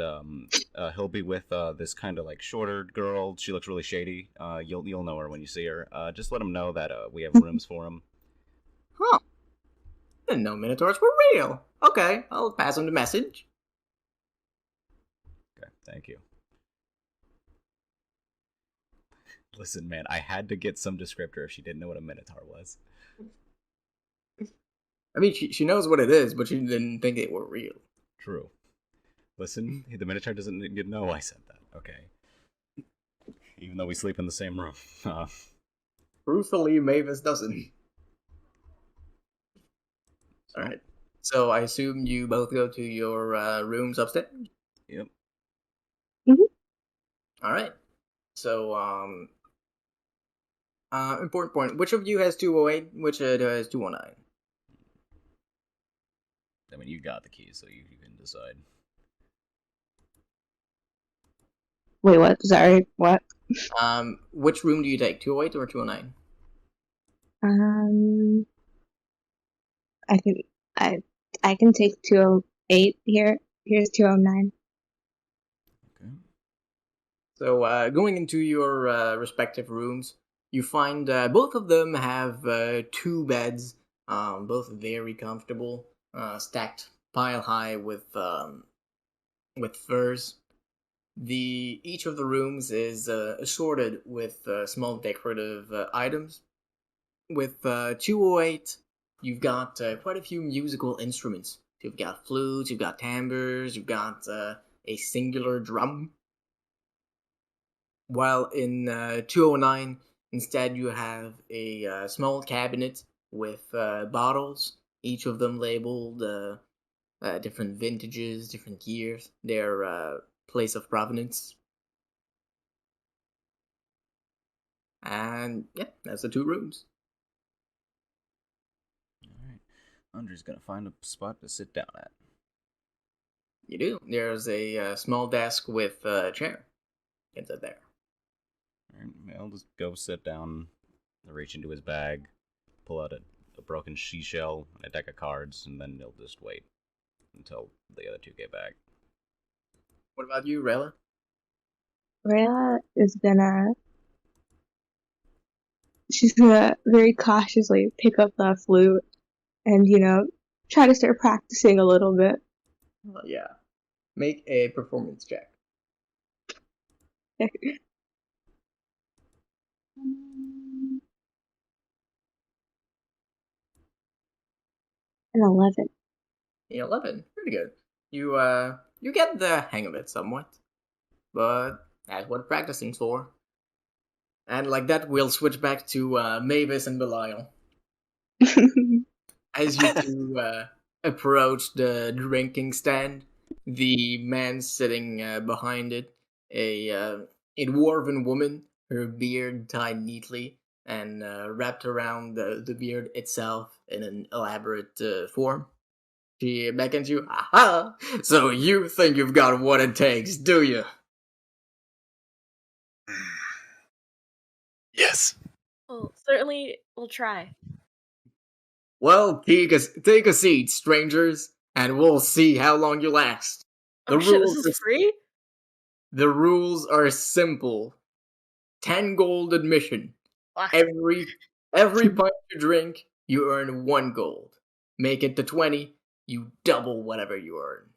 [SPEAKER 3] he'll be with this kind of like shorter girl. She looks really shady. You'll know her when you see her. Just let him know that we have rooms for him.
[SPEAKER 4] Huh. Didn't know Minotaurs were real. Okay, I'll pass him the message.
[SPEAKER 3] Okay, thank you. Listen, man, I had to get some descriptor if she didn't know what a minotaur was.
[SPEAKER 4] I mean, she knows what it is, but she didn't think it were real.
[SPEAKER 3] True. Listen, the minotaur doesn't need to know I said that, okay? Even though we sleep in the same room.
[SPEAKER 4] Truthfully, Mavis doesn't. Alright. So I assume you both go to your rooms upstairs?
[SPEAKER 3] Yep.
[SPEAKER 4] Alright. So, important point. Which of you has 208? Which has 219?
[SPEAKER 3] I mean, you got the keys, so you can decide.
[SPEAKER 2] Wait, what? Sorry, what?
[SPEAKER 4] Which room do you take? 208 or 209?
[SPEAKER 2] I can take 208 here. Here's 209.
[SPEAKER 3] Okay.
[SPEAKER 4] So, going into your respective rooms, you find both of them have 2 beds, both very comfortable, stacked pile high with furs. Each of the rooms is assorted with small decorative items. With 208, you've got quite a few musical instruments. You've got flutes, you've got timbres, you've got a singular drum. While in 209, instead you have a small cabinet with bottles, each of them labeled different vintages, different years, their place of provenance. And yeah, that's the 2 rooms.
[SPEAKER 3] Alright. Andre's gonna find a spot to sit down at.
[SPEAKER 4] You do. There's a small desk with a chair. It's there.
[SPEAKER 3] Alright, I'll just go sit down, reach into his bag, pull out a broken seashell and a deck of cards, and then he'll just wait until the other 2 get back.
[SPEAKER 4] What about you, Rella?
[SPEAKER 2] Rhea is she's gonna very cautiously pick up the flute and, try to start practicing a little bit.
[SPEAKER 4] Yeah. Make a performance check.
[SPEAKER 2] An 11.
[SPEAKER 4] 11. Pretty good. You get the hang of it somewhat. But that's what practicing's for. And like that, we'll switch back to Mavis and Belial. As you 2 approach the drinking stand, the man sitting behind it, a dwarven woman, her beard tied neatly and wrapped around the beard itself in an elaborate form. She beckons you. Aha! So you think you've got what it takes, do you?
[SPEAKER 5] Yes.
[SPEAKER 1] Well, certainly we'll try.
[SPEAKER 4] Well, take a seat, strangers, and we'll see how long you last.
[SPEAKER 1] Oh shit, this is free?
[SPEAKER 4] The rules are simple. 10 gold admission.
[SPEAKER 1] Ah,
[SPEAKER 4] Every pint you drink, you earn 1 gold. Make it to 20, you double whatever you earn.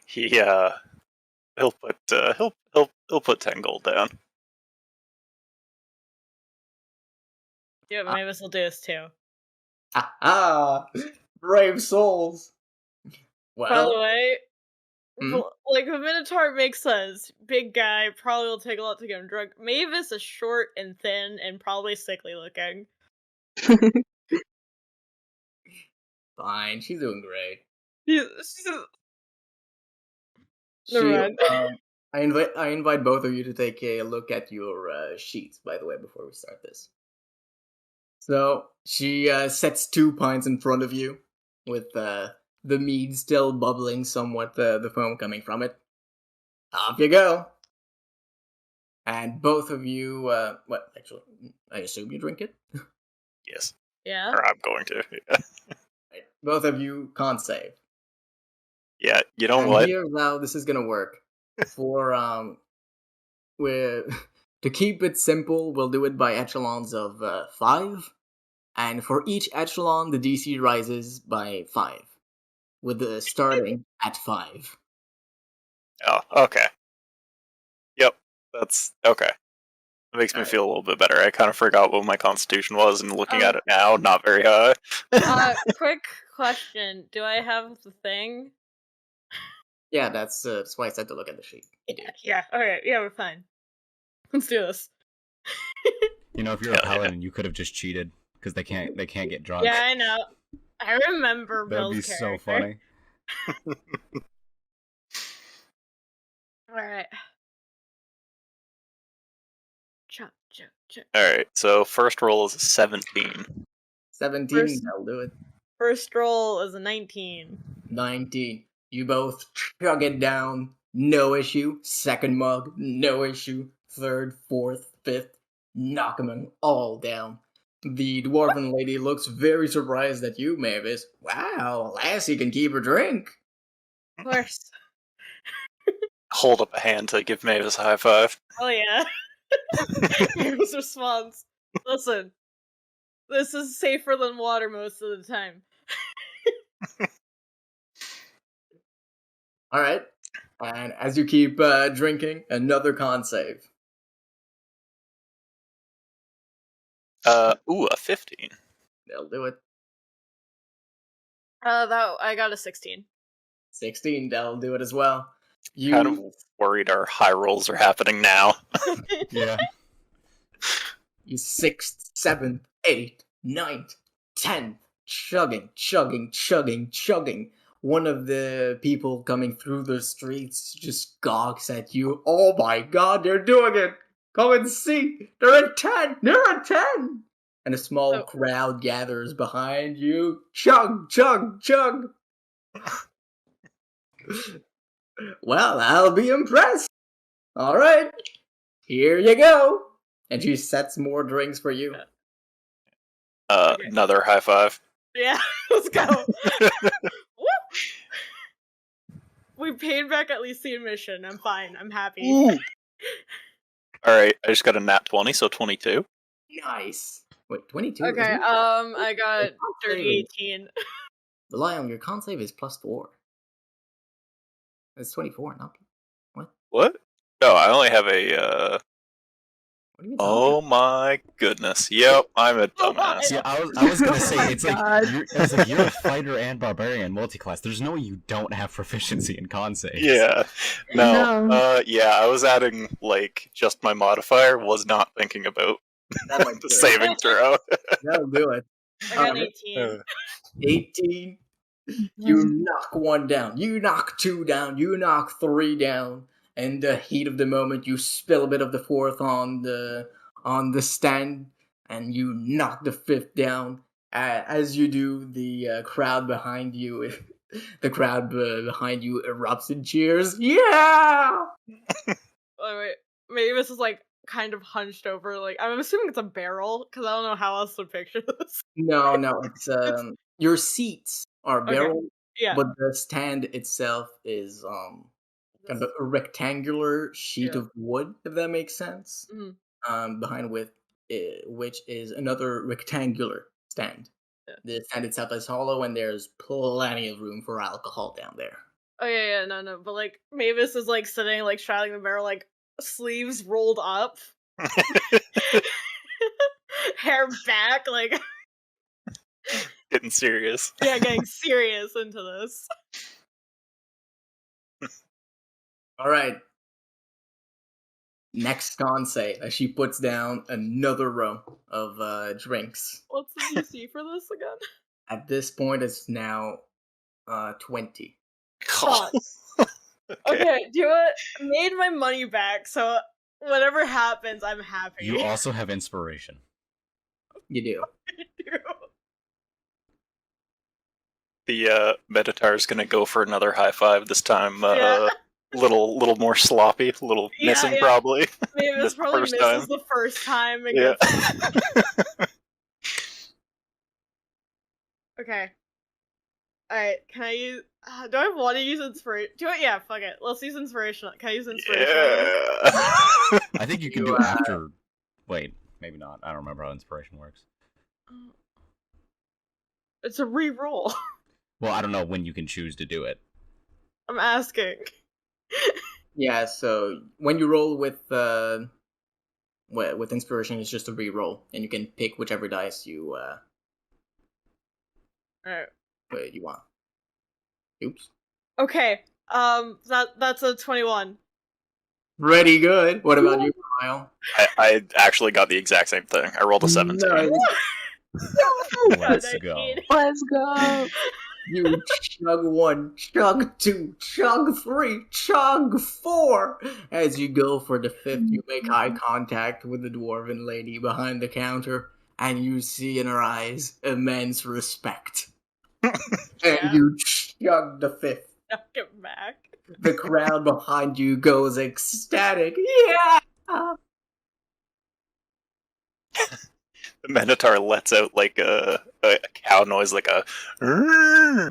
[SPEAKER 5] He'll put 10 gold down.
[SPEAKER 1] yeah, Mavis will do this too.
[SPEAKER 4] Ah, brave souls.
[SPEAKER 1] By the
[SPEAKER 4] Well,
[SPEAKER 1] way,
[SPEAKER 4] Hmm?
[SPEAKER 1] like the Minotaur makes sense. Big guy, probably will take a lot to get him drunk. Mavis is short and thin and probably sickly looking.
[SPEAKER 4] Fine, she's doing great.
[SPEAKER 1] She's Never mind.
[SPEAKER 4] I invite both of you to take a look at your sheets, by the way, before we start this. So she sets 2 pints in front of you, with the mead still bubbling somewhat, the foam coming from it. Off you go. And both of you, actually, I assume you drink it?
[SPEAKER 5] Yes.
[SPEAKER 1] Yeah.
[SPEAKER 5] Or I'm going to. Yeah.
[SPEAKER 4] Right. Both of you can't save.
[SPEAKER 5] Yeah, you know
[SPEAKER 4] And
[SPEAKER 5] what?
[SPEAKER 4] here's how this is gonna work. For, to keep it simple, we'll do it by echelons of 5. And for each echelon, the DC rises by 5. With the starting at 5.
[SPEAKER 5] Oh, okay. Yep, that's okay. That makes me
[SPEAKER 4] Alright.
[SPEAKER 5] feel a little bit better. I kind of forgot what my constitution was, and looking at it now, not very high.
[SPEAKER 1] Quick question: do I have the thing?
[SPEAKER 4] Yeah, that's why I said to look at the sheet. You do.
[SPEAKER 1] Yeah. Okay. Yeah, we're fine. Let's do this.
[SPEAKER 3] You know, if you're
[SPEAKER 5] Hell
[SPEAKER 3] a
[SPEAKER 5] yeah.
[SPEAKER 3] paladin, you could have just cheated because they can't get drunk.
[SPEAKER 1] Yeah, I know. I remember
[SPEAKER 3] That'd
[SPEAKER 1] Bill's
[SPEAKER 3] be so
[SPEAKER 1] character.
[SPEAKER 3] funny.
[SPEAKER 1] All right. Chug, chug, chug.
[SPEAKER 5] Alright, so first roll is a 17.
[SPEAKER 4] 17,
[SPEAKER 1] First-
[SPEAKER 4] that'll do it.
[SPEAKER 1] First roll is a 19.
[SPEAKER 4] 19. You both chug it down, no issue. Second mug, no issue. Third, fourth, fifth, knock them all down. The dwarven lady looks very surprised at you, Mavis. Wow, Lassie can keep her drink.
[SPEAKER 1] Of course.
[SPEAKER 5] Hold up a hand to give Mavis a high five.
[SPEAKER 1] Oh yeah. Mary's response. Listen, this is safer than water most of the time.
[SPEAKER 4] Alright. And as you keep drinking, another con save.
[SPEAKER 5] Ooh, a 15.
[SPEAKER 4] They'll do it.
[SPEAKER 1] That I got a 16.
[SPEAKER 4] 16, they'll do it as well. You
[SPEAKER 5] Kind of worried our high rolls are happening now.
[SPEAKER 3] Yeah.
[SPEAKER 4] You 6th, 7th, 8th, 9th, 10th, chugging. One of the people coming through the streets just gawks at you. Oh my god, they're doing it! Come and see! They're at 10! They're at 10! And a small
[SPEAKER 1] Oh.
[SPEAKER 4] crowd gathers behind you. Chug! Well, I'll be impressed. Alright, here you go. And she sets more drinks for you.
[SPEAKER 1] Okay.
[SPEAKER 5] Another high five.
[SPEAKER 1] Yeah, let's go. Woo! We paid back at least the admission. I'm fine. I'm happy.
[SPEAKER 5] Alright, I just got a nat 20, so 22.
[SPEAKER 4] Nice. Wait, 22?
[SPEAKER 1] Okay,
[SPEAKER 4] isn't it?
[SPEAKER 1] I got
[SPEAKER 4] Your con
[SPEAKER 1] dirty
[SPEAKER 4] save-
[SPEAKER 1] 18.
[SPEAKER 4] Lion, your con save is +4. It's 24, not.
[SPEAKER 5] What? No, I only have a,
[SPEAKER 4] What are you talking
[SPEAKER 5] Oh my goodness. Yep, I'm a
[SPEAKER 1] Oh my-
[SPEAKER 5] dumbass.
[SPEAKER 3] See, I was gonna say
[SPEAKER 2] Oh my
[SPEAKER 3] it's like
[SPEAKER 2] God.
[SPEAKER 3] you're a fighter and barbarian multi-class. There's no way you don't have proficiency in con saves.
[SPEAKER 5] Yeah. No.
[SPEAKER 2] No.
[SPEAKER 5] Yeah, I was adding, like, just my modifier, was not thinking about
[SPEAKER 4] That might
[SPEAKER 5] the
[SPEAKER 4] do it.
[SPEAKER 5] saving throw.
[SPEAKER 4] That'll do it.
[SPEAKER 1] I got an
[SPEAKER 4] Alright.
[SPEAKER 1] 18.
[SPEAKER 4] 18. You knock one down. You knock two down. You knock three down. In the heat of the moment, you spill a bit of the fourth on the stand, and you knock the fifth down. As you do, the crowd behind you, behind you erupts in cheers. Yeah!
[SPEAKER 1] Oh, wait. Maybe this is like kind of hunched over. Like I'm assuming it's a barrel because I don't know how else to picture this.
[SPEAKER 4] No, it's your seats are
[SPEAKER 1] Okay.
[SPEAKER 4] barrel,
[SPEAKER 1] Yeah.
[SPEAKER 4] but the stand itself is kind of a rectangular sheet
[SPEAKER 1] Yeah.
[SPEAKER 4] of wood, if that makes sense.
[SPEAKER 1] Mhm.
[SPEAKER 4] Behind which is another rectangular stand.
[SPEAKER 1] Yeah.
[SPEAKER 4] The stand itself is hollow, and there's plenty of room for alcohol down there.
[SPEAKER 1] Oh yeah, no. But like Mavis is like sitting, like straddling the barrel, like sleeves rolled up, hair back, like
[SPEAKER 5] Getting serious.
[SPEAKER 1] yeah, getting serious into this.
[SPEAKER 4] All right. Next con save as she puts down another row of drinks.
[SPEAKER 1] What's the DC for this again?
[SPEAKER 4] At this point, it's now 20.
[SPEAKER 1] Fuck.
[SPEAKER 5] Okay.
[SPEAKER 1] Okay, do it. Made my money back, so whatever happens, I'm happy.
[SPEAKER 3] You also have inspiration.
[SPEAKER 4] You do.
[SPEAKER 5] The Minotaur's gonna go for another high five this time.
[SPEAKER 1] Yeah.
[SPEAKER 5] Little more sloppy, a little missing
[SPEAKER 1] Yeah.
[SPEAKER 5] probably.
[SPEAKER 1] Maybe this
[SPEAKER 5] This
[SPEAKER 1] probably
[SPEAKER 5] first
[SPEAKER 1] misses
[SPEAKER 5] time.
[SPEAKER 1] the first time. It
[SPEAKER 5] Yeah.
[SPEAKER 1] gets... Okay. Alright, can I use... do I want to use inspiration? Do it? Yeah, fuck it. Let's use inspiration. Can I use inspiration?
[SPEAKER 5] Yeah.
[SPEAKER 3] I think you can
[SPEAKER 4] You,
[SPEAKER 3] do after. Wait, maybe not. I don't remember how inspiration works.
[SPEAKER 1] It's a re-roll.
[SPEAKER 3] Well, I don't know when you can choose to do it.
[SPEAKER 1] I'm asking.
[SPEAKER 4] Yeah, so when you roll with inspiration, it's just a re-roll, and you can pick whichever dice you
[SPEAKER 1] Alright.
[SPEAKER 4] you want. Oops.
[SPEAKER 1] Okay. That's a 21.
[SPEAKER 4] Pretty good. What about you, Kyle?
[SPEAKER 5] I actually got the exact same thing. I rolled a 17.
[SPEAKER 4] Nice.
[SPEAKER 3] Let's
[SPEAKER 1] God,
[SPEAKER 3] go.
[SPEAKER 1] 19.
[SPEAKER 2] Let's go.
[SPEAKER 4] You chug 1, chug 2, chug 3, chug 4. As you go for the 5th, you make eye contact with the dwarven lady behind the counter, and you see in her eyes immense respect.
[SPEAKER 1] Yeah.
[SPEAKER 4] And you chug the 5th.
[SPEAKER 1] Knock it back.
[SPEAKER 4] The crowd behind you goes ecstatic. Yeah!
[SPEAKER 5] The Minotaur lets out like a cow noise, like a.
[SPEAKER 1] No.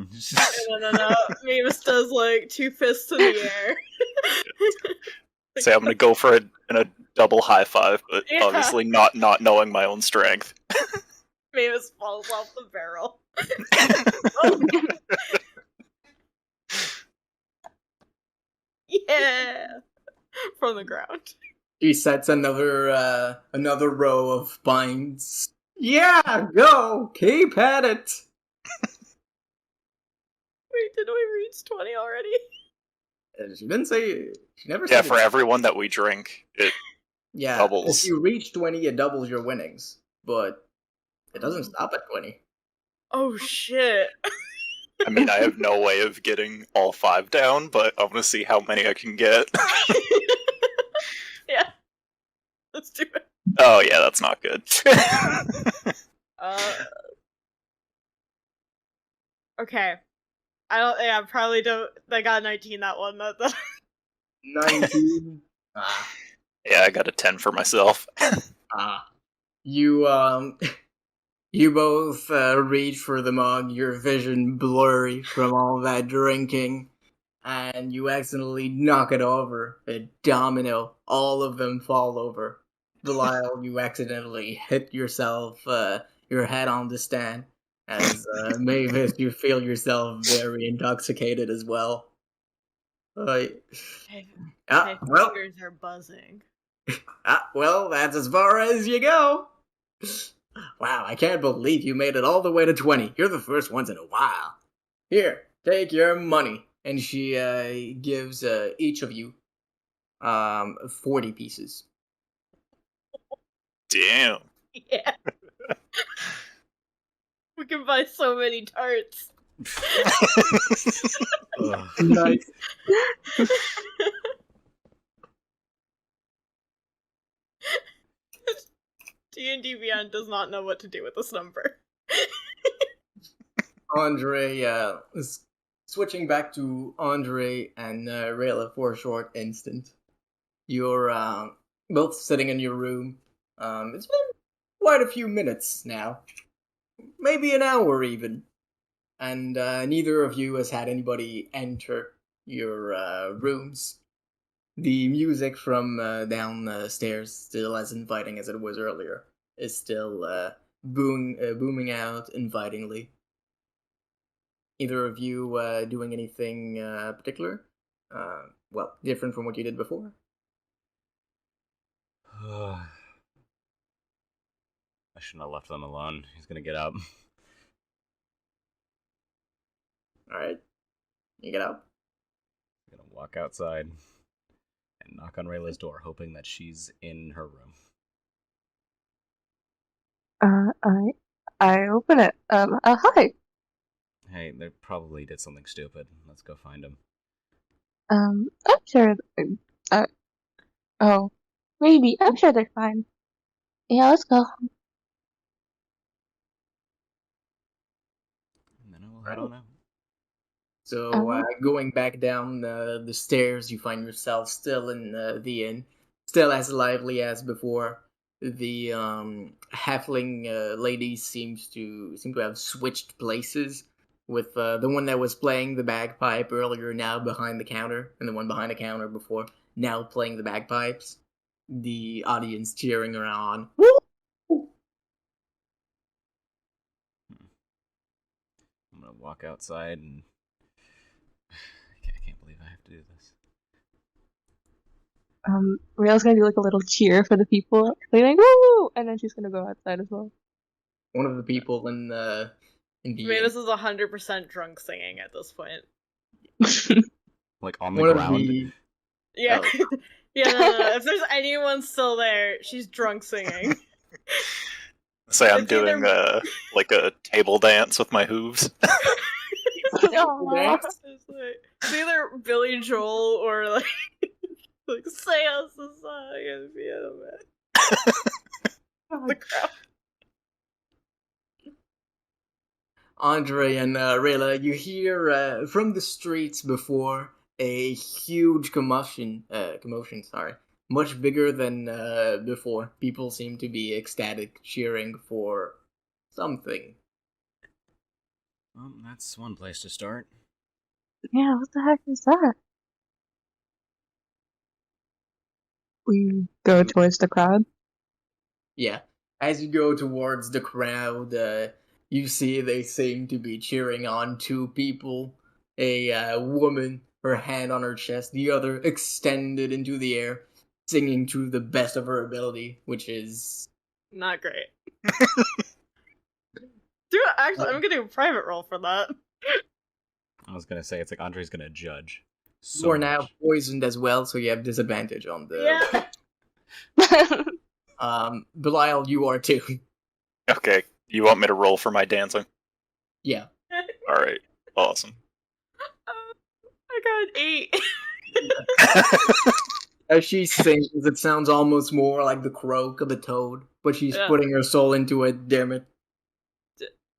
[SPEAKER 1] Mavis does like 2 fists in the air.
[SPEAKER 5] Say I'm gonna go for a double high five, but
[SPEAKER 1] Yeah.
[SPEAKER 5] obviously not knowing my own strength.
[SPEAKER 1] Mavis falls off the barrel. Yeah! From the ground.
[SPEAKER 4] She sets another row of binds. Yeah, go! Keep at it!
[SPEAKER 1] Wait, did we reach 20 already?
[SPEAKER 4] She didn't say. She never said.
[SPEAKER 5] Yeah,
[SPEAKER 4] it.
[SPEAKER 5] for everyone that we drink, it
[SPEAKER 4] Yeah,
[SPEAKER 5] doubles.
[SPEAKER 4] if you reach 20, it doubles your winnings, but it doesn't stop at 20.
[SPEAKER 1] Oh shit.
[SPEAKER 5] I mean, I have no way of getting all 5 down, but I'm gonna see how many I can get.
[SPEAKER 1] Yeah. Let's do it.
[SPEAKER 5] Oh yeah, that's not good.
[SPEAKER 1] Okay. Probably don't. I got a 19 that one.
[SPEAKER 4] 19.
[SPEAKER 5] Yeah, I got a 10 for myself.
[SPEAKER 4] You you both reach for the mug, your vision blurry from all that drinking, and you accidentally knock it over. A domino, all of them fall over. Belial, you accidentally hit yourself, your head on the stand. As Mavis, you feel yourself very intoxicated as well.
[SPEAKER 1] My
[SPEAKER 4] Well,
[SPEAKER 1] fingers are buzzing.
[SPEAKER 4] well, that's as far as you go. Wow, I can't believe you made it all the way to 20. You're the first ones in a while. Here, take your money. And she gives each of you 40 pieces.
[SPEAKER 5] Damn.
[SPEAKER 1] Yeah. We can buy so many tarts.
[SPEAKER 3] Ugh.
[SPEAKER 4] Nice.
[SPEAKER 1] D&D Beyond does not know what to do with this number.
[SPEAKER 4] Andre, switching back to Andre and Rayla for a short instant. You're both sitting in your room. It's been quite a few minutes now. Maybe an hour even. And neither of you has had anybody enter your rooms. The music from downstairs, still as inviting as it was earlier, is still booming out invitingly. Either of you doing anything particular? Well, different from what you did before?
[SPEAKER 3] I shouldn't have left them alone. He's gonna get up.
[SPEAKER 4] Alright. You get up?
[SPEAKER 3] I'm gonna walk outside and knock on Rayla's door, hoping that she's in her room.
[SPEAKER 2] I open it. Hi.
[SPEAKER 3] Hey, they probably did something stupid. Let's go find them.
[SPEAKER 2] I'm sure. Uh, oh, maybe. I'm sure they're fine. Yeah, let's go.
[SPEAKER 3] And then I will head on out.
[SPEAKER 4] So, going back down the stairs, you find yourself still in the inn, still as lively as before. The halfling lady seems to have switched places, with the one that was playing the bagpipe earlier now behind the counter, and the one behind the counter before now playing the bagpipes. The audience cheering her on. Woo!
[SPEAKER 3] I'm gonna walk outside and I can't believe I have to do this.
[SPEAKER 2] Riel's gonna do like a little cheer for the people, like woo, and then she's gonna go outside as well.
[SPEAKER 4] One of the people in the
[SPEAKER 1] Mavis is 100% drunk singing at this point.
[SPEAKER 3] Like on the
[SPEAKER 4] one
[SPEAKER 3] ground.
[SPEAKER 4] of the
[SPEAKER 1] Yeah.
[SPEAKER 4] Oh.
[SPEAKER 1] Yeah, no. If there's anyone still there, she's drunk singing.
[SPEAKER 5] Say I'm
[SPEAKER 1] It's either-
[SPEAKER 5] doing like a table dance with my hooves.
[SPEAKER 2] Aw.
[SPEAKER 1] It's either Billy Joel or like say us the song and piano man. The crowd.
[SPEAKER 4] Andre and Rayla, you hear from the streets before a huge commotion, much bigger than before. People seem to be ecstatic, cheering for something.
[SPEAKER 3] Well, that's one place to start.
[SPEAKER 2] Yeah, what the heck is that? We go towards the crowd.
[SPEAKER 4] Yeah, as you go towards the crowd, you see they seem to be cheering on two people. A woman, her hand on her chest, the other extended into the air, singing to the best of her ability, which is...
[SPEAKER 1] Not great. Actually, I'm gonna do a private roll for that.
[SPEAKER 3] I was gonna say it's like Andre's gonna judge.
[SPEAKER 4] You are now poisoned as well, so you have disadvantage on the...
[SPEAKER 1] Yeah.
[SPEAKER 4] Belial, you are too.
[SPEAKER 5] Okay, you want me to roll for my dancing?
[SPEAKER 4] Yeah.
[SPEAKER 5] Alright, awesome.
[SPEAKER 1] I got an 8.
[SPEAKER 4] As she sings, it sounds almost more like the croak of the toad, but she's putting her soul into it, damn it.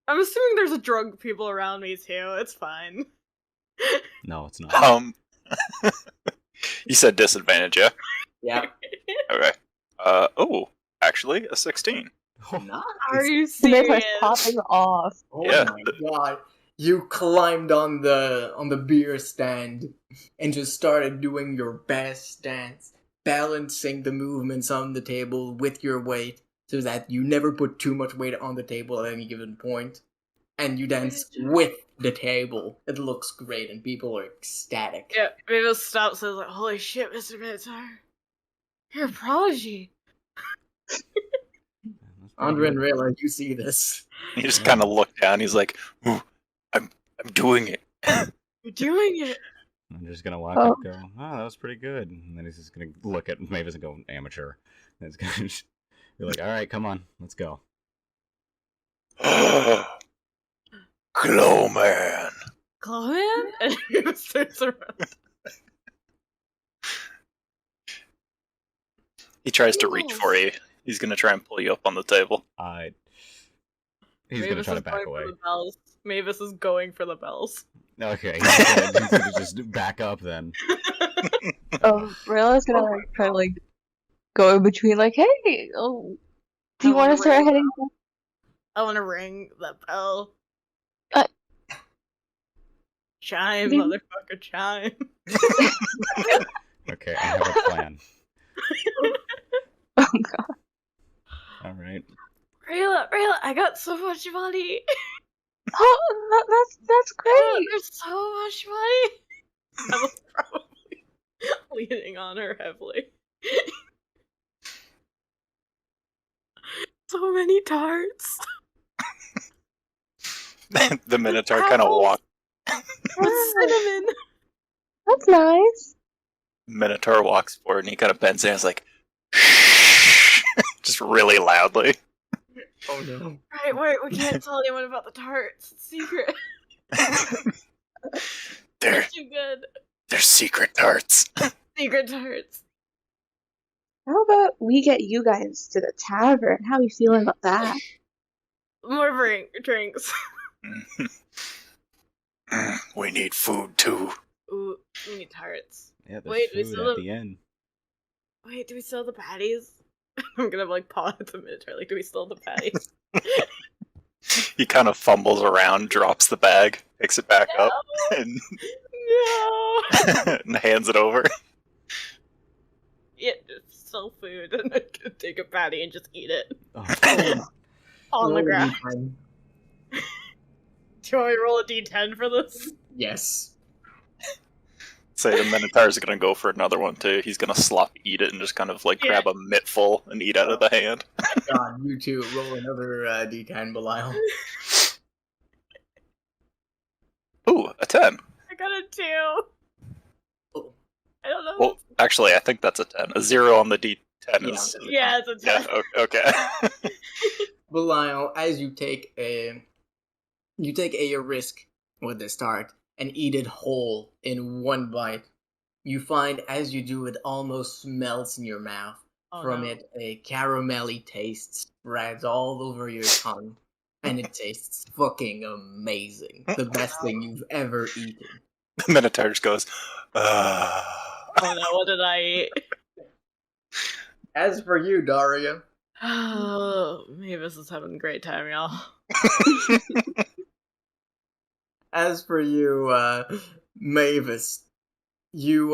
[SPEAKER 1] I'm assuming there's drunk people around me too. It's fine.
[SPEAKER 3] No, it's not.
[SPEAKER 5] You said disadvantage, yeah?
[SPEAKER 4] Yeah.
[SPEAKER 5] Okay. Actually, a 16.
[SPEAKER 4] Nice.
[SPEAKER 1] Are you
[SPEAKER 2] The myth
[SPEAKER 1] serious?
[SPEAKER 2] was popping off.
[SPEAKER 4] Oh
[SPEAKER 5] Yeah.
[SPEAKER 4] my god. You climbed on the beer stand and just started doing your best dance, balancing the movements on the table with your weight so that you never put too much weight on the table at any given point. And you dance with the table. It looks great and people are ecstatic.
[SPEAKER 1] Yeah, Mavis stops and is like, holy shit, Mr. Minotaur. You're a prodigy.
[SPEAKER 4] Andre and Rayla, you see this.
[SPEAKER 5] He just kind of looked down. He's like, "Ooh, I'm doing it."
[SPEAKER 1] You're doing it.
[SPEAKER 3] I'm just gonna walk up and go, oh, that was pretty good. And then he's just gonna look at Mavis and go, amateur. And it's gonna just be like, alright, come on, let's go.
[SPEAKER 5] Glowman.
[SPEAKER 1] Glowman? And Mavis turns around.
[SPEAKER 5] He tries to reach for you. He's gonna try and pull you up on the table.
[SPEAKER 3] He's gonna try to back away.
[SPEAKER 1] Mavis is going for the bells.
[SPEAKER 3] Okay, he's gonna just back up then.
[SPEAKER 2] Rayla's gonna like try to like go in between, like, hey, do you want to start heading?
[SPEAKER 1] I want to ring the bell.
[SPEAKER 2] Uh,
[SPEAKER 1] Chime,
[SPEAKER 2] Maybe-
[SPEAKER 1] motherfucker, chime.
[SPEAKER 3] Okay, I have a plan.
[SPEAKER 2] Oh god.
[SPEAKER 3] Alright.
[SPEAKER 1] Rayla, I got so much money.
[SPEAKER 2] Oh, that's great.
[SPEAKER 1] There's so much money. I was probably leaning on her heavily. So many tarts.
[SPEAKER 5] The Minotaur kind of walks.
[SPEAKER 1] With cinnamon.
[SPEAKER 2] That's nice.
[SPEAKER 5] Minotaur walks forward and he kind of bends down. He's like, just really loudly.
[SPEAKER 4] Oh no.
[SPEAKER 1] Right, wait, we can't tell anyone about the tarts. It's secret.
[SPEAKER 5] They're
[SPEAKER 1] Too good.
[SPEAKER 5] secret tarts.
[SPEAKER 1] Secret tarts.
[SPEAKER 2] How about we get you guys to the tavern? How are you feeling about that?
[SPEAKER 1] More drinks.
[SPEAKER 5] We need food too.
[SPEAKER 1] Ooh, we need tarts.
[SPEAKER 3] Yeah, there's
[SPEAKER 1] Wait, we
[SPEAKER 3] food
[SPEAKER 1] still
[SPEAKER 3] at
[SPEAKER 1] have-
[SPEAKER 3] the end.
[SPEAKER 1] Wait, do we still have the patties? I'm gonna like pause a minute. Like, do we still have the patties?
[SPEAKER 5] He kind of fumbles around, drops the bag, picks it back up, and,
[SPEAKER 1] No.
[SPEAKER 5] and hands it over.
[SPEAKER 1] Yeah, it's still food, and I can take a patty and just eat it
[SPEAKER 3] Oh,
[SPEAKER 1] on the
[SPEAKER 4] Roll a
[SPEAKER 1] ground.
[SPEAKER 4] d10.
[SPEAKER 1] Do you want me to roll a d10 for this?
[SPEAKER 4] Yes.
[SPEAKER 5] Say the Minotaur's gonna go for another one too. He's gonna sloppy eat it and just kind of like
[SPEAKER 1] Yeah.
[SPEAKER 5] grab a mittful and eat out of the hand.
[SPEAKER 4] God, you two roll another d10, Belial.
[SPEAKER 5] Ooh, a 10.
[SPEAKER 1] I got a 2.
[SPEAKER 4] Oh.
[SPEAKER 1] I don't know.
[SPEAKER 5] Well, actually, I think that's a 10. A 0 on the D10 is.
[SPEAKER 1] Yeah, it's a 10.
[SPEAKER 5] Yeah, okay.
[SPEAKER 4] Belial, as you take a risk with the start and eat it whole in one bite, you find as you do it almost melts in your mouth.
[SPEAKER 1] Oh,
[SPEAKER 4] From
[SPEAKER 1] no.
[SPEAKER 4] it, a caramelly taste spreads all over your tongue, and it tastes fucking amazing. The best thing you've ever eaten.
[SPEAKER 5] The Minotaur just goes,
[SPEAKER 1] Oh no, what did I eat?
[SPEAKER 4] As for you, Daria,
[SPEAKER 1] Oh, Mavis is having a great time, y'all.
[SPEAKER 4] Mavis, you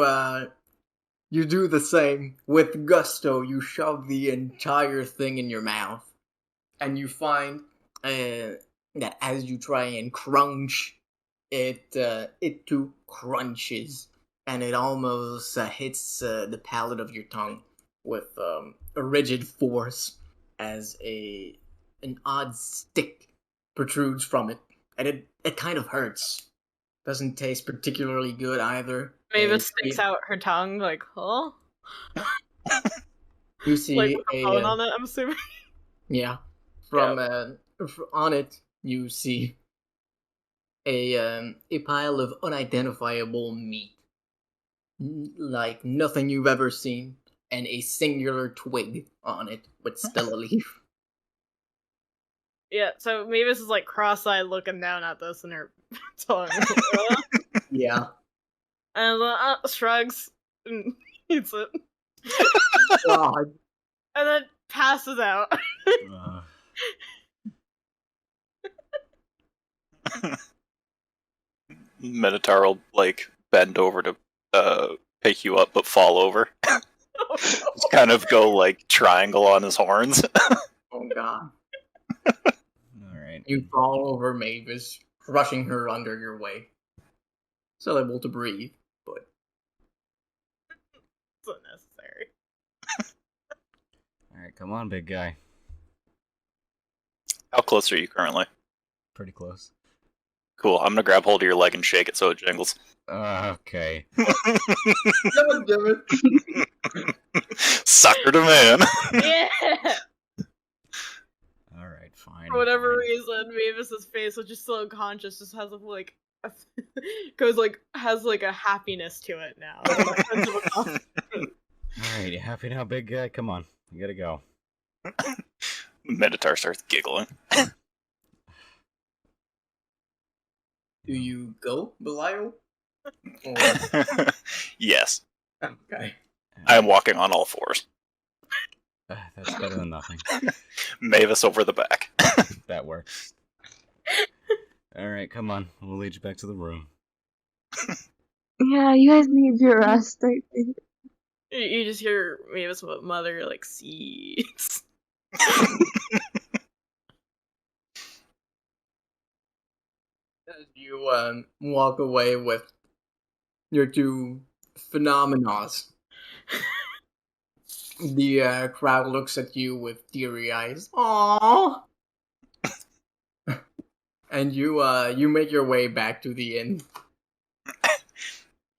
[SPEAKER 4] do the same. With gusto, you shove the entire thing in your mouth, and you find that as you try and crunch, it too crunches, and it almost hits the palate of your tongue with a rigid force as an odd stick protrudes from it, and it kind of hurts. Doesn't taste particularly good either.
[SPEAKER 1] Mavis
[SPEAKER 4] And
[SPEAKER 1] sticks out her tongue, like, huh?
[SPEAKER 4] You see
[SPEAKER 1] Like, with a
[SPEAKER 4] a
[SPEAKER 1] bone on it, I'm assuming.
[SPEAKER 4] yeah. From on it, you see a pile of unidentifiable meat, like nothing you've ever seen, and a singular twig on it with still a leaf.
[SPEAKER 1] Yeah, so Mavis is like cross-eyed looking down at this in her tongue.
[SPEAKER 4] Yeah.
[SPEAKER 1] And shrugs and eats it.
[SPEAKER 4] God.
[SPEAKER 1] And then passes out.
[SPEAKER 5] Minotaur will like bend over to pick you up, but fall over. Just kind of go like triangle on his horns.
[SPEAKER 4] Oh God.
[SPEAKER 3] Alright.
[SPEAKER 4] You fall over Mavis, crushing her under your weight. Still able to breathe, but
[SPEAKER 1] It's unnecessary.
[SPEAKER 3] Alright, come on, big guy.
[SPEAKER 5] How close are you currently?
[SPEAKER 3] Pretty close.
[SPEAKER 5] Cool. I'm gonna grab hold of your leg and shake it so it jingles.
[SPEAKER 3] Okay.
[SPEAKER 4] God damn it.
[SPEAKER 5] Sucker to man.
[SPEAKER 1] Yeah!
[SPEAKER 3] Alright, fine.
[SPEAKER 1] For whatever
[SPEAKER 3] fine.
[SPEAKER 1] reason, Mavis's face, which is still unconscious, just has like goes like has like a happiness to it now.
[SPEAKER 3] Alright, you happy now, big guy? Come on. You gotta go.
[SPEAKER 5] Minotaur starts giggling.
[SPEAKER 4] Do you go, Belial? Or...
[SPEAKER 5] Yes.
[SPEAKER 4] Okay.
[SPEAKER 5] I am walking on all fours.
[SPEAKER 3] That's better than nothing.
[SPEAKER 5] Mavis over the back.
[SPEAKER 3] That works. Alright, come on. We'll lead you back to the room.
[SPEAKER 2] Yeah, you guys need your rest. I think.
[SPEAKER 1] You just hear Mavis with mother like seeds.
[SPEAKER 4] As you walk away with your two phenomenos, the crowd looks at you with teary eyes. Aww. And you make your way back to the inn.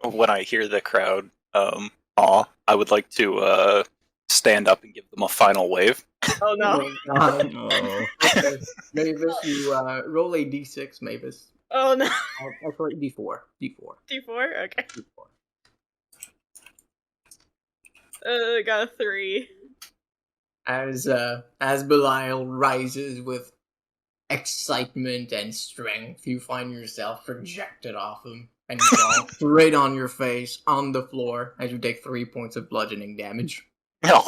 [SPEAKER 5] When I hear the crowd, aw, I would like to stand up and give them a final wave.
[SPEAKER 1] Oh no.
[SPEAKER 4] Oh, God.
[SPEAKER 3] Oh.
[SPEAKER 4] Okay. Mavis, you roll a d6, Mavis.
[SPEAKER 1] Oh no.
[SPEAKER 4] Actually, D4. D4.
[SPEAKER 1] D4? Okay.
[SPEAKER 4] D4.
[SPEAKER 1] I got a 3.
[SPEAKER 4] As Belial rises with excitement and strength, you find yourself projected off him, and you fall straight on your face on the floor as you take 3 points of bludgeoning damage.
[SPEAKER 5] No.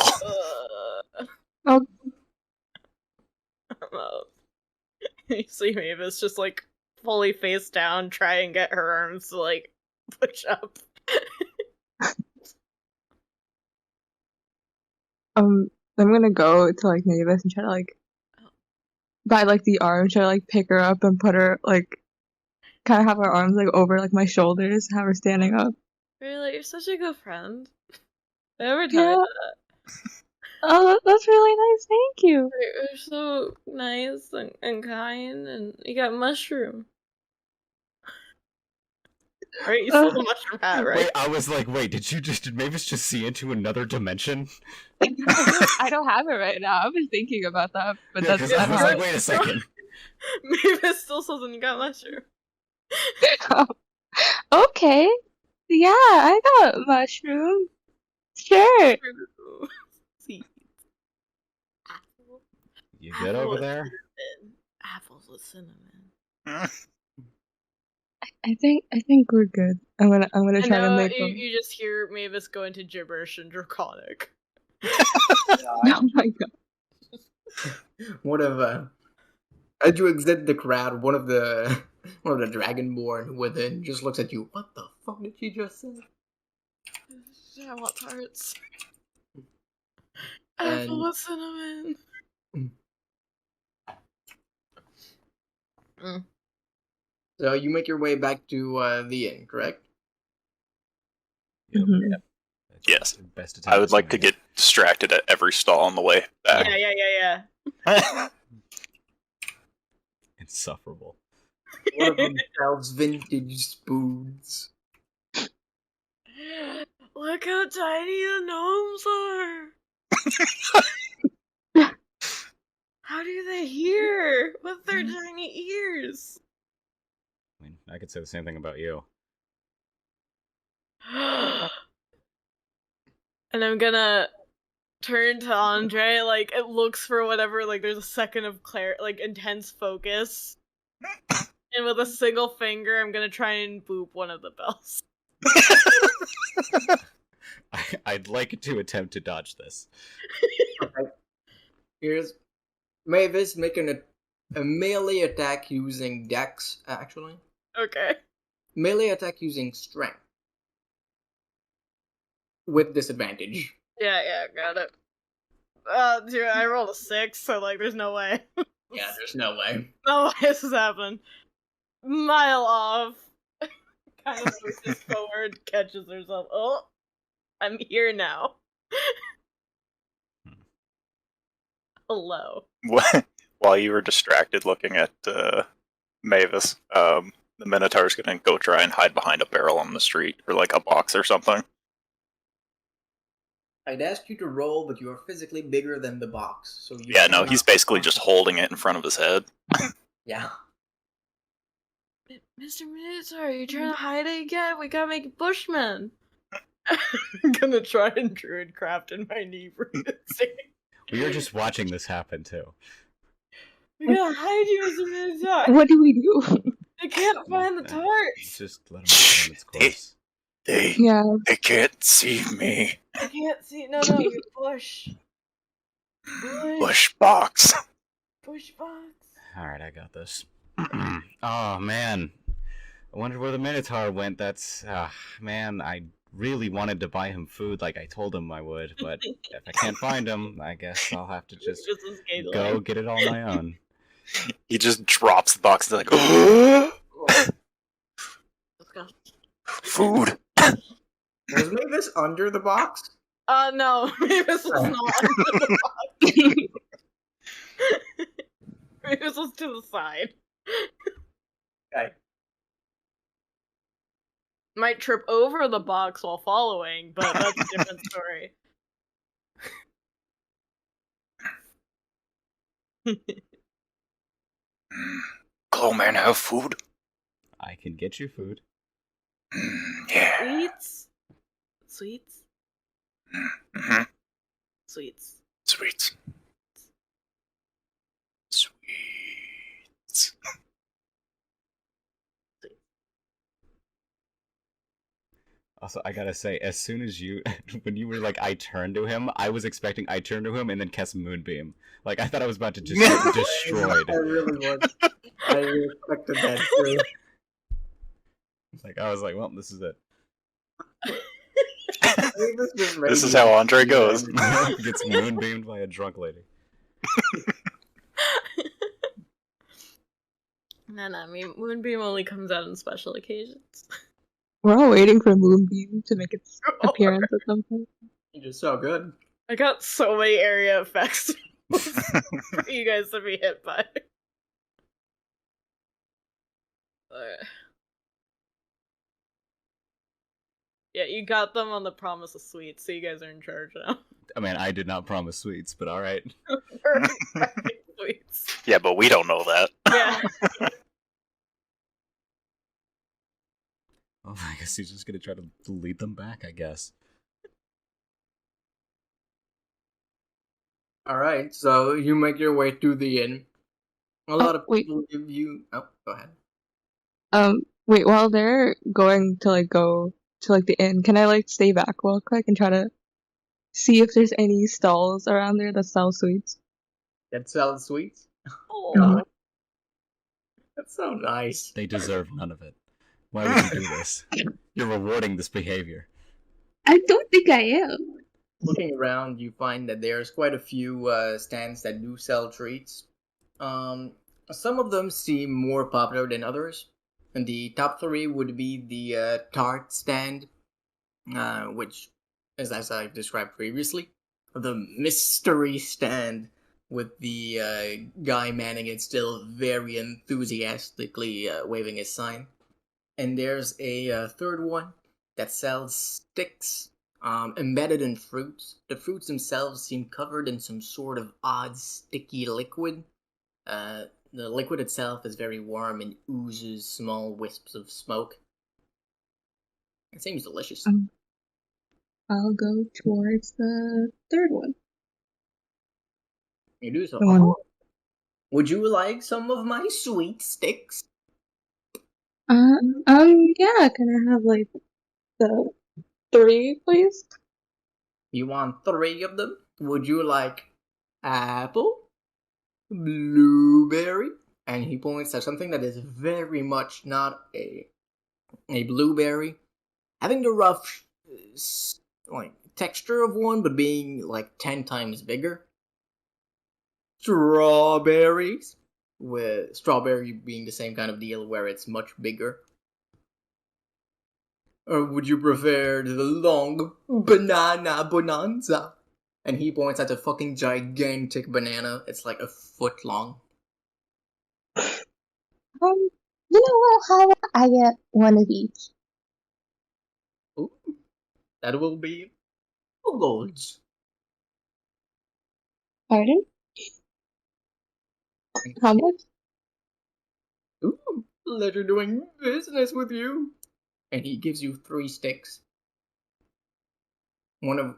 [SPEAKER 2] Oh.
[SPEAKER 1] You see Mavis just like fully face down, try and get her arms to like push up.
[SPEAKER 6] I'm gonna go to like Mavis and try to like by like the arm, try to like pick her up and put her like kind of have her arms like over like my shoulders, have her standing up.
[SPEAKER 1] Really, you're such a good friend. I never tell
[SPEAKER 6] Yeah.
[SPEAKER 1] you that.
[SPEAKER 6] Oh, that's really nice. Thank you.
[SPEAKER 1] You're so nice and kind, and you got mushroom. Right, you stole the mushroom hat, right?
[SPEAKER 3] Wait, I was like, did Mavis just see into another dimension?
[SPEAKER 6] I don't have it right now. I've been thinking about that, but
[SPEAKER 3] Yeah,
[SPEAKER 6] that's
[SPEAKER 3] 'cause I
[SPEAKER 6] I
[SPEAKER 3] was
[SPEAKER 6] don't
[SPEAKER 3] like, wait a second.
[SPEAKER 1] Mavis still says you got mushroom.
[SPEAKER 6] have... Okay. Yeah, I got mushroom. Sure.
[SPEAKER 1] Seeds. Apple.
[SPEAKER 3] You good over
[SPEAKER 1] with
[SPEAKER 3] there?
[SPEAKER 1] cinnamon. Apples with cinnamon.
[SPEAKER 6] I think we're good. I'm gonna
[SPEAKER 1] And
[SPEAKER 6] try to
[SPEAKER 1] now
[SPEAKER 6] make
[SPEAKER 1] you,
[SPEAKER 6] them.
[SPEAKER 1] you just hear Mavis go into gibberish and draconic.
[SPEAKER 6] Oh my god.
[SPEAKER 4] One of as you exit the crowd, one of the dragonborn within just looks at you. What the fuck did she just say?
[SPEAKER 1] I want tarts.
[SPEAKER 4] And-
[SPEAKER 1] Apple with cinnamon.
[SPEAKER 4] So you make your way back to the inn, correct?
[SPEAKER 6] Mhm.
[SPEAKER 5] Yes.
[SPEAKER 3] Best
[SPEAKER 5] I would
[SPEAKER 3] attendance
[SPEAKER 5] like to
[SPEAKER 3] tonight.
[SPEAKER 5] get distracted at every stall on the way back.
[SPEAKER 1] Yeah.
[SPEAKER 3] Insufferable.
[SPEAKER 4] One of them sells vintage spoons.
[SPEAKER 1] Look how tiny the gnomes are. How do they hear with their tiny ears?
[SPEAKER 3] I mean, I could say the same thing about you.
[SPEAKER 1] And I'm gonna turn to Andre, like, it looks for whatever, like, there's a second of intense focus. And with a single finger, I'm gonna try and boop one of the bells.
[SPEAKER 3] I'd like to attempt to dodge this.
[SPEAKER 4] Okay. Here's Mavis making a melee attack using Dex, actually.
[SPEAKER 1] Okay.
[SPEAKER 4] Melee attack using Strength. With disadvantage.
[SPEAKER 1] Yeah, got it. Dude, I rolled a 6, so, like, there's no way.
[SPEAKER 4] Yeah, there's no way.
[SPEAKER 1] No way this is happening. Mile off. Kind of pushes forward, catches herself. Oh, I'm here now. Hello.
[SPEAKER 5] While you were distracted looking at Mavis, the Minotaur's gonna go try and hide behind a barrel on the street, or like a box or something.
[SPEAKER 4] I'd ask you to roll, but you are physically bigger than the box, so you
[SPEAKER 5] Yeah, no,
[SPEAKER 4] cannot-
[SPEAKER 5] he's basically just holding it in front of his head.
[SPEAKER 4] Yeah.
[SPEAKER 1] Mr. Minotaur, you trying to hide it again? We gotta make Bushmen. I'm gonna try and druidcraft in my knee bruising.
[SPEAKER 3] We are just watching this happen too.
[SPEAKER 1] We gotta hide you, Mr. Minotaur.
[SPEAKER 6] What do we do?
[SPEAKER 1] I can't find the tarts.
[SPEAKER 3] Just let him run its course.
[SPEAKER 5] They
[SPEAKER 6] Yeah.
[SPEAKER 5] can't see me.
[SPEAKER 1] I can't see. No, you bush.
[SPEAKER 5] Bush box.
[SPEAKER 1] Bush box.
[SPEAKER 3] Alright, I got this. Oh man. I wonder where the Minotaur went. That's man, I really wanted to buy him food like I told him I would, but if I can't find him, I guess I'll have to just
[SPEAKER 1] escape
[SPEAKER 3] go get it on my own.
[SPEAKER 5] He just drops the box and like,
[SPEAKER 1] Let's go.
[SPEAKER 5] food.
[SPEAKER 4] Was Mavis under the box?
[SPEAKER 1] No, Mavis was not under the box. Mavis was to the side.
[SPEAKER 4] Okay.
[SPEAKER 1] Might trip over the box while following, but that's a different story.
[SPEAKER 5] Clawman have food?
[SPEAKER 3] I can get you food.
[SPEAKER 5] Yeah.
[SPEAKER 1] Sweets? Sweets?
[SPEAKER 5] Mm-hmm.
[SPEAKER 1] Sweets.
[SPEAKER 5] Sweets. Sweets.
[SPEAKER 3] Also, I gotta say, as soon as when you were like, I turned to him, I was expecting I turned to him and then cast Moonbeam. Like, I thought I was about to just get destroyed.
[SPEAKER 4] I really was. I expected that too.
[SPEAKER 3] Like, I was like, well, this is it.
[SPEAKER 5] This is how Andre goes.
[SPEAKER 3] Gets moonbeamed by a drunk lady.
[SPEAKER 1] No, I mean, Moonbeam only comes out on special occasions.
[SPEAKER 6] We're all waiting for Moonbeam to make its appearance at some point.
[SPEAKER 4] You're just so good.
[SPEAKER 1] I got so many area effects for you guys to be hit by. Yeah, you got them on the promise of sweets, so you guys are in charge now.
[SPEAKER 3] I mean, I did not promise sweets, but alright.
[SPEAKER 1] Sweets.
[SPEAKER 5] Yeah, but we don't know that.
[SPEAKER 1] Yeah.
[SPEAKER 3] Oh, I guess he's just gonna try to lead them back, I guess.
[SPEAKER 4] Alright, so you make your way to the inn. A lot of
[SPEAKER 6] wait.
[SPEAKER 4] people give you... Oh, go ahead.
[SPEAKER 6] Wait, while they're going to go to the inn, can I stay back real quick and try to see if there's any stalls around there that sell sweets?
[SPEAKER 4] That sells sweets?
[SPEAKER 1] Oh.
[SPEAKER 4] That's so nice.
[SPEAKER 3] They deserve none of it. Why would you do this? You're rewarding this behavior.
[SPEAKER 2] I don't think I am.
[SPEAKER 4] Looking around, you find that there's quite a few stands that do sell treats. Some of them seem more popular than others. And the top three would be the tart stand, which is as I've described previously. The mystery stand with the guy manning it still very enthusiastically waving his sign. And there's a third one that sells sticks embedded in fruits. The fruits themselves seem covered in some sort of odd sticky liquid. The liquid itself is very warm and oozes small wisps of smoke. It seems delicious.
[SPEAKER 2] I'll go towards the third one.
[SPEAKER 4] You do so.
[SPEAKER 6] The one-
[SPEAKER 4] Would you like some of my sweet sticks?
[SPEAKER 2] Yeah, can I have the 3, please?
[SPEAKER 4] You want 3 of them? Would you like apple, blueberry, and he points at something that is very much not a blueberry, having the rough texture of one, but being 10 times bigger. Strawberries, with strawberry being the same kind of deal where it's much bigger. Or would you prefer the long banana bonanza? And he points at a fucking gigantic banana. It's like a foot long.
[SPEAKER 2] You know what? How about I get one of each?
[SPEAKER 4] Ooh, that will be 2 golds.
[SPEAKER 2] Pardon? How much?
[SPEAKER 4] Ooh, pleasure doing business with you. And he gives you 3 sticks. 4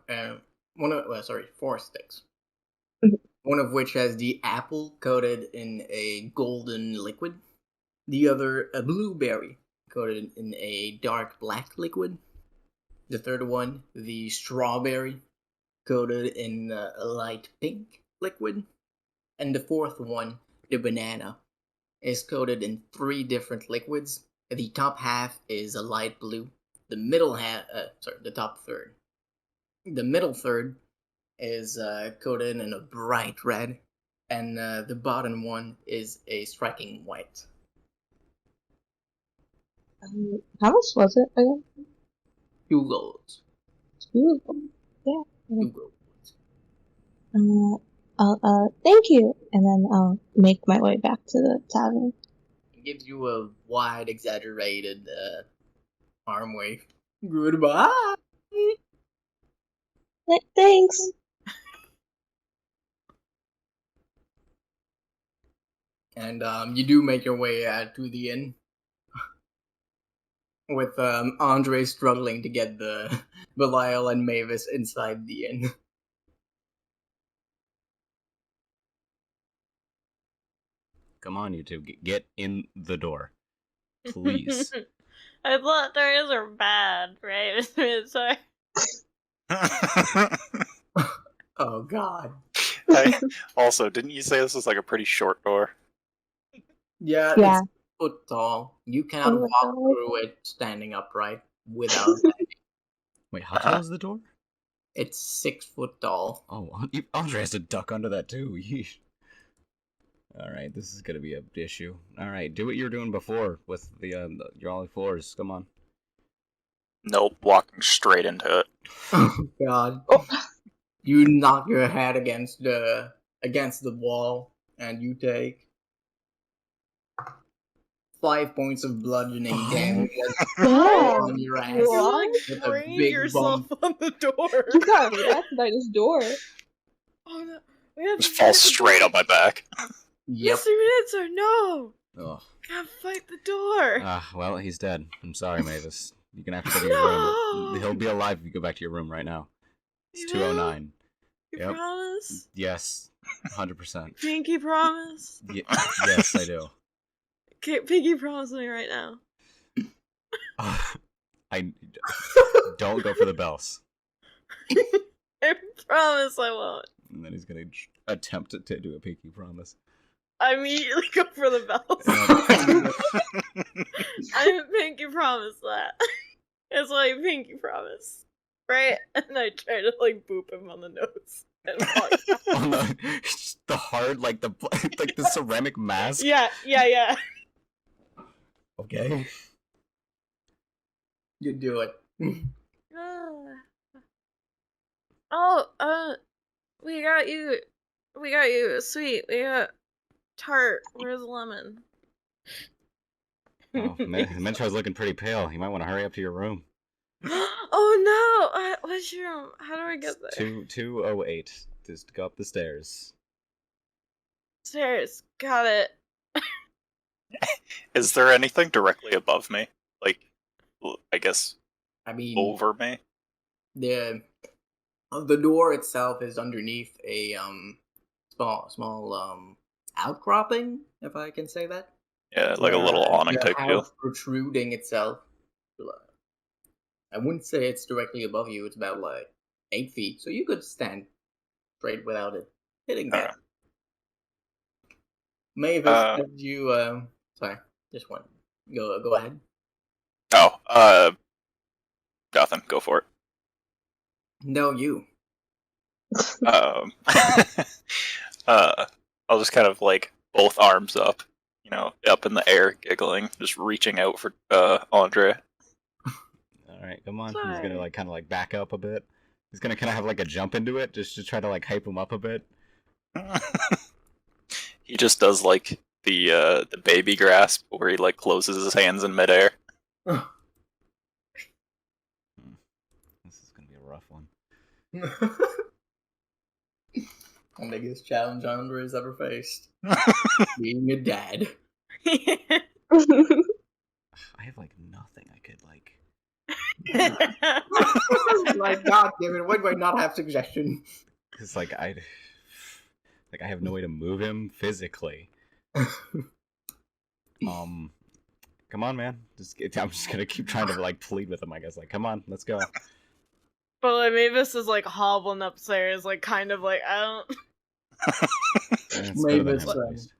[SPEAKER 4] sticks. One of which has the apple coated in a golden liquid. The other, a blueberry coated in a dark black liquid. The third one, the strawberry coated in a light pink liquid. And the fourth one, the banana, is coated in 3 different liquids. The top half is a light blue. The middle half, the top third. The middle third is coated in a bright red, and the bottom one is a striking white.
[SPEAKER 2] How much was it again?
[SPEAKER 4] 2 golds.
[SPEAKER 2] 2 of them. Yeah.
[SPEAKER 4] 2 golds.
[SPEAKER 2] Thank you. And then I'll make my way back to the tavern.
[SPEAKER 4] It gives you a wide, exaggerated arm wave. Goodbye.
[SPEAKER 2] Thanks.
[SPEAKER 4] And you do make your way to the inn. with Andre struggling to get the Belial and Mavis inside the inn.
[SPEAKER 3] Come on, you two, get in the door, please.
[SPEAKER 1] I thought doors are bad, right? Sorry.
[SPEAKER 4] Oh god.
[SPEAKER 5] Also, didn't you say this was like a pretty short door?
[SPEAKER 4] Yeah,
[SPEAKER 2] Yeah.
[SPEAKER 4] it's a foot tall. You cannot
[SPEAKER 2] Oh my
[SPEAKER 4] walk
[SPEAKER 2] God.
[SPEAKER 4] through it standing upright without.
[SPEAKER 3] Wait, how tall is the door?
[SPEAKER 4] It's 6 foot tall.
[SPEAKER 3] Oh, Andre has to duck under that too. Yeesh. All right, this is gonna be an issue. All right, do what you were doing before with the your ollie floors. Come on.
[SPEAKER 5] Nope, walking straight into it.
[SPEAKER 4] Oh god.
[SPEAKER 2] Oh.
[SPEAKER 4] You knock your head against the wall, and you take 5 points of bludgeoning damage
[SPEAKER 2] Yeah.
[SPEAKER 4] on your ass.
[SPEAKER 1] You
[SPEAKER 2] What?
[SPEAKER 1] like
[SPEAKER 4] With a
[SPEAKER 1] brained
[SPEAKER 4] big
[SPEAKER 1] yourself
[SPEAKER 4] bump.
[SPEAKER 1] on the door.
[SPEAKER 6] You got arrested by this door.
[SPEAKER 1] Oh no. We have
[SPEAKER 5] Just
[SPEAKER 1] to
[SPEAKER 5] fall
[SPEAKER 1] fight the
[SPEAKER 5] straight
[SPEAKER 1] door.
[SPEAKER 5] on my back.
[SPEAKER 4] Yep.
[SPEAKER 1] Mr. Minitzer, no!
[SPEAKER 3] Oh,
[SPEAKER 1] Gotta fight the door.
[SPEAKER 3] well, he's dead. I'm sorry, Mavis. You're gonna have to go to your room.
[SPEAKER 1] No!
[SPEAKER 3] He'll be alive if you go back to your room right now. It's
[SPEAKER 1] You will?
[SPEAKER 3] 2:09.
[SPEAKER 1] You
[SPEAKER 3] Yep.
[SPEAKER 1] promise?
[SPEAKER 3] Yes, 100%.
[SPEAKER 1] Pinky promise?
[SPEAKER 3] Yes, I do.
[SPEAKER 1] Okay, Pinky promise me right now.
[SPEAKER 3] I don't go for the bells.
[SPEAKER 1] I promise I won't.
[SPEAKER 3] And then he's gonna attempt to do a pinky promise.
[SPEAKER 1] I immediately go for the bells. I Pinky promise that. It's like Pinky promise. Right? And I try to like boop him on the nose. And walk out.
[SPEAKER 3] Oh no, it's the hard, like the ceramic mask.
[SPEAKER 1] Yeah.
[SPEAKER 3] Okay.
[SPEAKER 4] You do it.
[SPEAKER 1] We got you sweet. We got tart. Where's the lemon?
[SPEAKER 3] Oh, Mentor's looking pretty pale. You might want to hurry up to your room.
[SPEAKER 1] Oh no! What's your room? How do I get there?
[SPEAKER 3] 208. Just go up the stairs.
[SPEAKER 1] Stairs. Got it.
[SPEAKER 5] Is there anything directly above me? Like, I guess
[SPEAKER 4] I mean,
[SPEAKER 5] over me?
[SPEAKER 4] the door itself is underneath a small outcropping, if I can say that.
[SPEAKER 5] Yeah, like a little awning
[SPEAKER 4] The
[SPEAKER 5] type
[SPEAKER 4] house
[SPEAKER 5] deal.
[SPEAKER 4] protruding itself. I wouldn't say it's directly above you. It's about like 8 feet, so you could stand straight without it hitting that.
[SPEAKER 5] Alright.
[SPEAKER 4] Mavis, did you? Sorry, just one. Go ahead.
[SPEAKER 5] Oh, nothing. Go for it.
[SPEAKER 4] No, you.
[SPEAKER 5] I'll just kind of like both arms up, up in the air, giggling, just reaching out for Andre.
[SPEAKER 3] All right, come on. He's
[SPEAKER 1] Sorry.
[SPEAKER 3] gonna like kind of like back up a bit. He's gonna kind of have like a jump into it, just to try to like hype him up a bit.
[SPEAKER 5] He just does like the baby grasp where he like closes his hands in midair.
[SPEAKER 3] This is gonna be a rough one.
[SPEAKER 4] The biggest challenge Andre's ever faced. Being a dad.
[SPEAKER 3] I have like nothing I could like.
[SPEAKER 4] Like, god damn it, why do I not have suggestion?
[SPEAKER 3] Cause like I have no way to move him physically. Come on, man. I'm just gonna keep trying to like plead with him. I guess like, come on, let's go.
[SPEAKER 1] But like Mavis is like hobbling upstairs, like kind of like I don't.
[SPEAKER 3] It's better than
[SPEAKER 4] Mavis,
[SPEAKER 3] him, at least.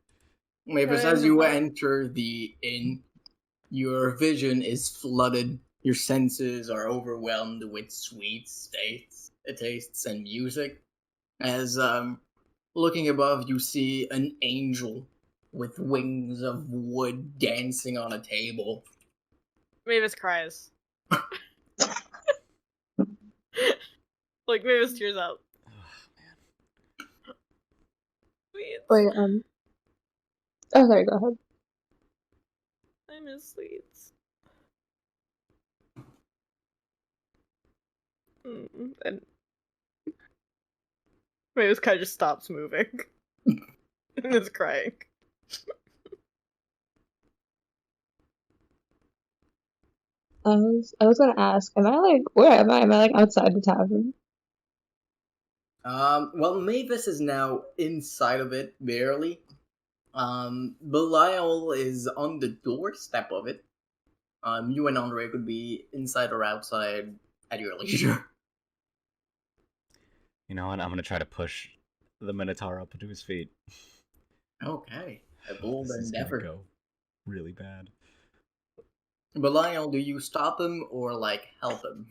[SPEAKER 4] Mavis, as you enter the inn, your vision is flooded. Your senses are overwhelmed with sweets, tastes, and music. As looking above, you see an angel with wings of wood dancing on a table.
[SPEAKER 1] Mavis cries. Like Mavis tears up.
[SPEAKER 3] Oh,
[SPEAKER 1] Sweets.
[SPEAKER 6] Wait, oh, sorry, go ahead.
[SPEAKER 1] I miss sweets. And Mavis kind of just stops moving and is crying.
[SPEAKER 6] I was gonna ask, am I like, where am I? Am I like outside the tavern?
[SPEAKER 4] Well, Mavis is now inside of it, barely. Belial is on the doorstep of it. You and Andre could be inside or outside at your leisure.
[SPEAKER 3] You know what? I'm gonna try to push the Minotaur up to his feet.
[SPEAKER 4] Okay, a bold
[SPEAKER 3] This is gonna
[SPEAKER 4] endeavor.
[SPEAKER 3] go really bad.
[SPEAKER 4] Belial, do you stop him or, like, help him?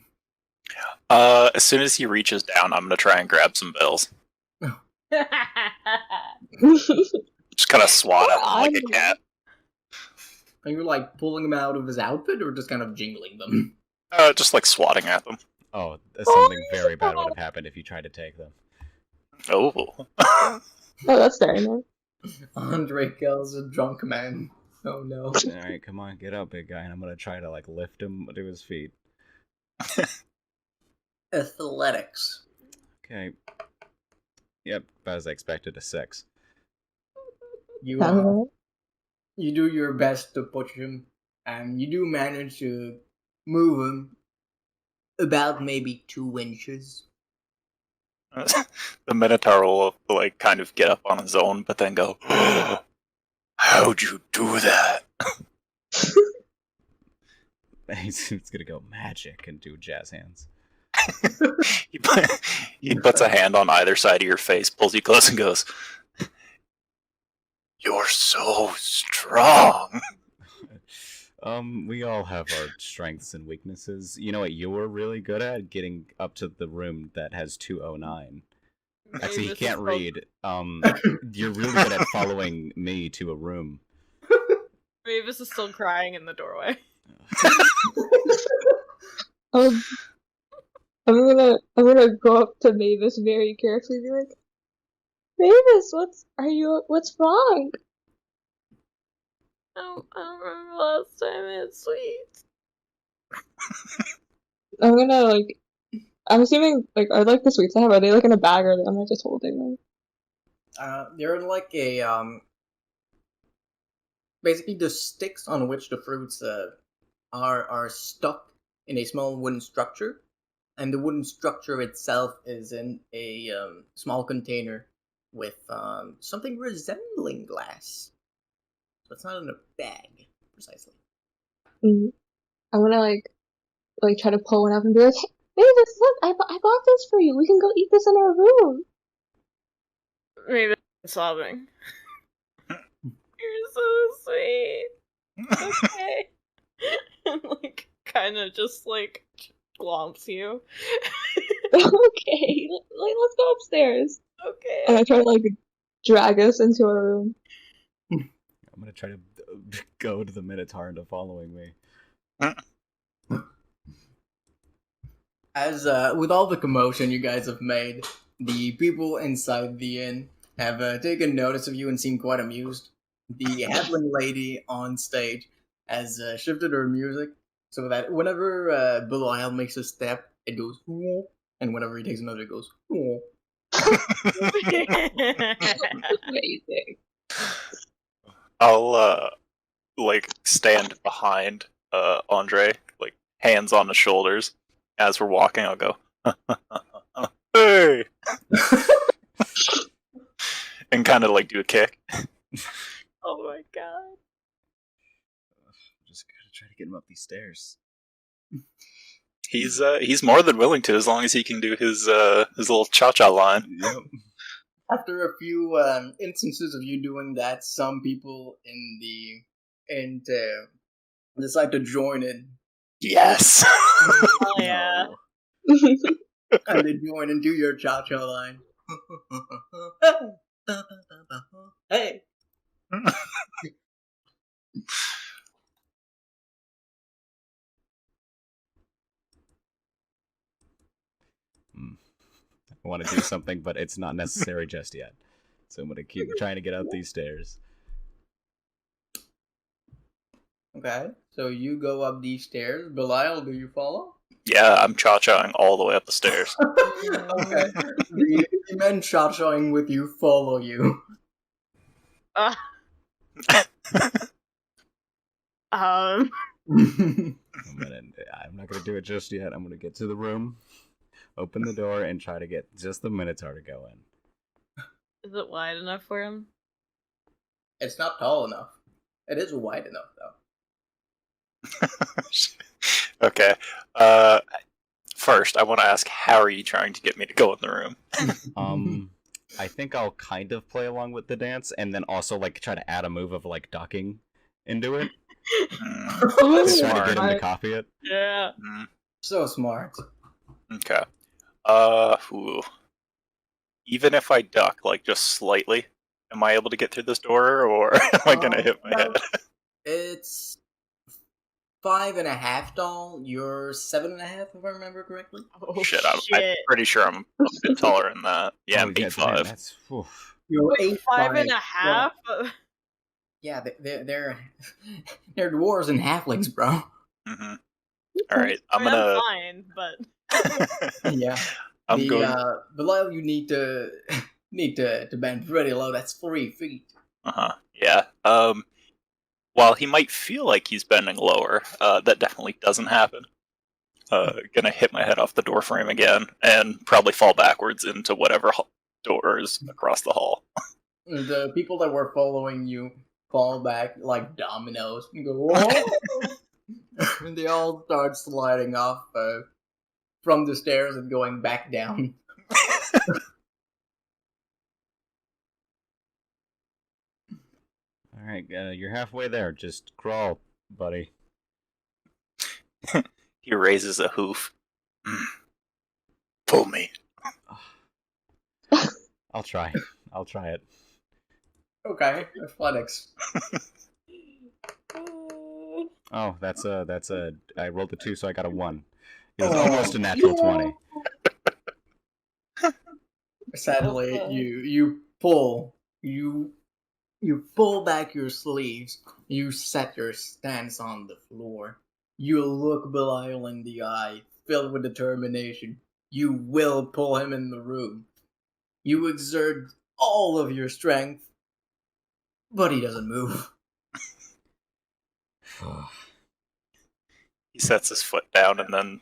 [SPEAKER 5] As soon as he reaches down, I'm gonna try and grab some bells. Just kind of swat at him like a cat.
[SPEAKER 4] Are you, like, pulling him out of his outfit or just kind of jingling them?
[SPEAKER 5] Just like swatting at them.
[SPEAKER 3] Oh, something very bad would have happened if you tried to take them.
[SPEAKER 5] Oh.
[SPEAKER 6] Oh, that's fair enough.
[SPEAKER 4] Andre kills a drunk man. Oh no.
[SPEAKER 3] Alright, come on, get up, big guy, and I'm gonna try to, like, lift him to his feet.
[SPEAKER 4] Athletics.
[SPEAKER 3] Okay. Yep, as I expected, a 6.
[SPEAKER 4] You do your best to push him, and you do manage to move him about maybe 2 inches.
[SPEAKER 5] The Minotaur will, like, kind of get up on his own, but then go, how'd you do that?
[SPEAKER 3] He's gonna go magic and do jazz hands.
[SPEAKER 5] He puts a hand on either side of your face, pulls you close, and goes, you're so strong.
[SPEAKER 3] We all have our strengths and weaknesses. You know what you were really good at? Getting up to the room that has 209. Actually, he
[SPEAKER 1] Mavis
[SPEAKER 3] can't
[SPEAKER 1] is
[SPEAKER 3] read. You're really good at following me to a room.
[SPEAKER 1] Mavis is still crying in the doorway.
[SPEAKER 6] I'm gonna go up to Mavis very carefully and be like, Mavis, what's wrong?
[SPEAKER 1] I don't remember last time I had sweets.
[SPEAKER 6] I'm gonna, like, I'm assuming, like, are, like, the sweets I have, are they, like, in a bag, or am I just holding them?
[SPEAKER 4] They're like a, basically the sticks on which the fruits, are stuck in a small wooden structure, and the wooden structure itself is in a, small container with, something resembling glass. So it's not in a bag, precisely.
[SPEAKER 6] I'm gonna, like, try to pull one up and be like, Mavis, look, I bought this for you. We can go eat this in our room.
[SPEAKER 1] Mavis is sobbing. You're so sweet. Okay. And, like, kind of just, like, glomps you.
[SPEAKER 6] Okay, let's go upstairs.
[SPEAKER 1] Okay.
[SPEAKER 6] And I try to, like, drag us into a room.
[SPEAKER 3] I'm gonna try to goad the Minotaur into following me.
[SPEAKER 4] As, with all the commotion you guys have made, the people inside the inn have taken notice of you and seem quite amused. The Hadlin lady on stage has shifted her music so that whenever Belial makes a step, it goes, "Whoa," and whenever he takes another, it goes, "Whoa."
[SPEAKER 6] Amazing.
[SPEAKER 5] I'll, like, stand behind, Andre, like, hands on his shoulders. As we're walking, I'll go, hey! And kind of, like, do a kick.
[SPEAKER 1] Oh my god.
[SPEAKER 3] Just gotta try to get him up these stairs.
[SPEAKER 5] He's more than willing to, as long as he can do his little cha-cha line.
[SPEAKER 3] Yep.
[SPEAKER 4] After a few instances of you doing that, some people in the inn decide to join in.
[SPEAKER 5] Yes!
[SPEAKER 1] Oh yeah.
[SPEAKER 4] And they join and do your cha-cha line. Hey!
[SPEAKER 3] I want to do something, but it's not necessary just yet. So I'm gonna keep trying to get up these stairs.
[SPEAKER 4] Okay, so you go up these stairs. Belial, do you follow?
[SPEAKER 5] Yeah, I'm cha-chaing all the way up the stairs.
[SPEAKER 4] Okay. The men cha-chaing with you follow you.
[SPEAKER 1] Um.
[SPEAKER 3] I'm not gonna do it just yet. I'm gonna get to the room, open the door, and try to get just the Minotaur to go in.
[SPEAKER 1] Is it wide enough for him?
[SPEAKER 4] It's not tall enough. It is wide enough, though.
[SPEAKER 5] Okay. First, I want to ask, how are you trying to get me to go in the room?
[SPEAKER 3] I think I'll kind of play along with the dance, and then also like try to add a move of like ducking into it to try to get him to copy it.
[SPEAKER 1] Yeah.
[SPEAKER 4] So smart.
[SPEAKER 5] Okay. Ooh. Even if I duck, like just slightly, am I able to get through this door, or am I gonna hit my head?
[SPEAKER 4] It's 5.5 tall. You're 7.5, if I remember correctly.
[SPEAKER 1] Oh,
[SPEAKER 5] Shit, I'm pretty sure I'm a bit taller than that. Yeah, I'm 8'5".
[SPEAKER 3] That's oof.
[SPEAKER 4] You're
[SPEAKER 1] Wait, 5.5?
[SPEAKER 4] Yeah, they're dwarves and halflings, bro.
[SPEAKER 5] Mm-hmm. All right,
[SPEAKER 1] I'm fine, but
[SPEAKER 4] Yeah.
[SPEAKER 5] I'm going.
[SPEAKER 4] Below you need to bend pretty low. That's 3 feet.
[SPEAKER 5] Yeah. While he might feel like he's bending lower, that definitely doesn't happen. Gonna hit my head off the door frame again, and probably fall backwards into whatever doors across the hall.
[SPEAKER 4] The people that were following you fall back like dominoes and go, whoa! And they all start sliding off from the stairs and going back down.
[SPEAKER 3] Alright, you're halfway there. Just crawl, buddy.
[SPEAKER 5] He raises a hoof. Pull me.
[SPEAKER 3] I'll try. I'll try it.
[SPEAKER 4] Okay, athletics.
[SPEAKER 3] Oh, that's a. I rolled a 2, so I got a 1. It was almost a natural 20.
[SPEAKER 4] Sadly, you pull back your sleeves. You set your stance on the floor. You look Belial in the eye, filled with determination. You will pull him in the room. You exert all of your strength, but he doesn't move.
[SPEAKER 5] He sets his foot down and then,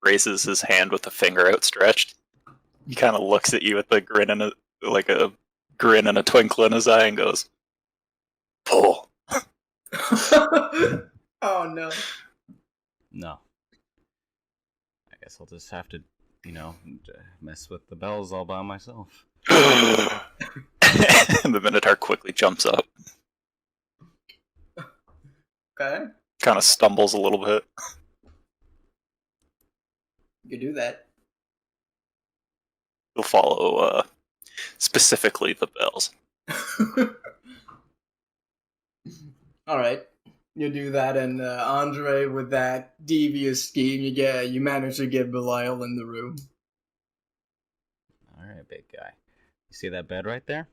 [SPEAKER 5] raises his hand with the finger outstretched. He kind of looks at you with a grin and a grin and a twinkle in his eye and goes, "Pull."
[SPEAKER 4] Oh no.
[SPEAKER 3] No. I guess I'll just have to, mess with the bells all by myself.
[SPEAKER 5] The Minotaur quickly jumps up.
[SPEAKER 4] Okay.
[SPEAKER 5] Kind of stumbles a little bit.
[SPEAKER 4] You do that.
[SPEAKER 5] He'll follow, specifically the bells.
[SPEAKER 4] Alright. You do that, and Andre, with that devious scheme, you manage to get Belial in the room.
[SPEAKER 3] Alright, big guy. You see that bed right there?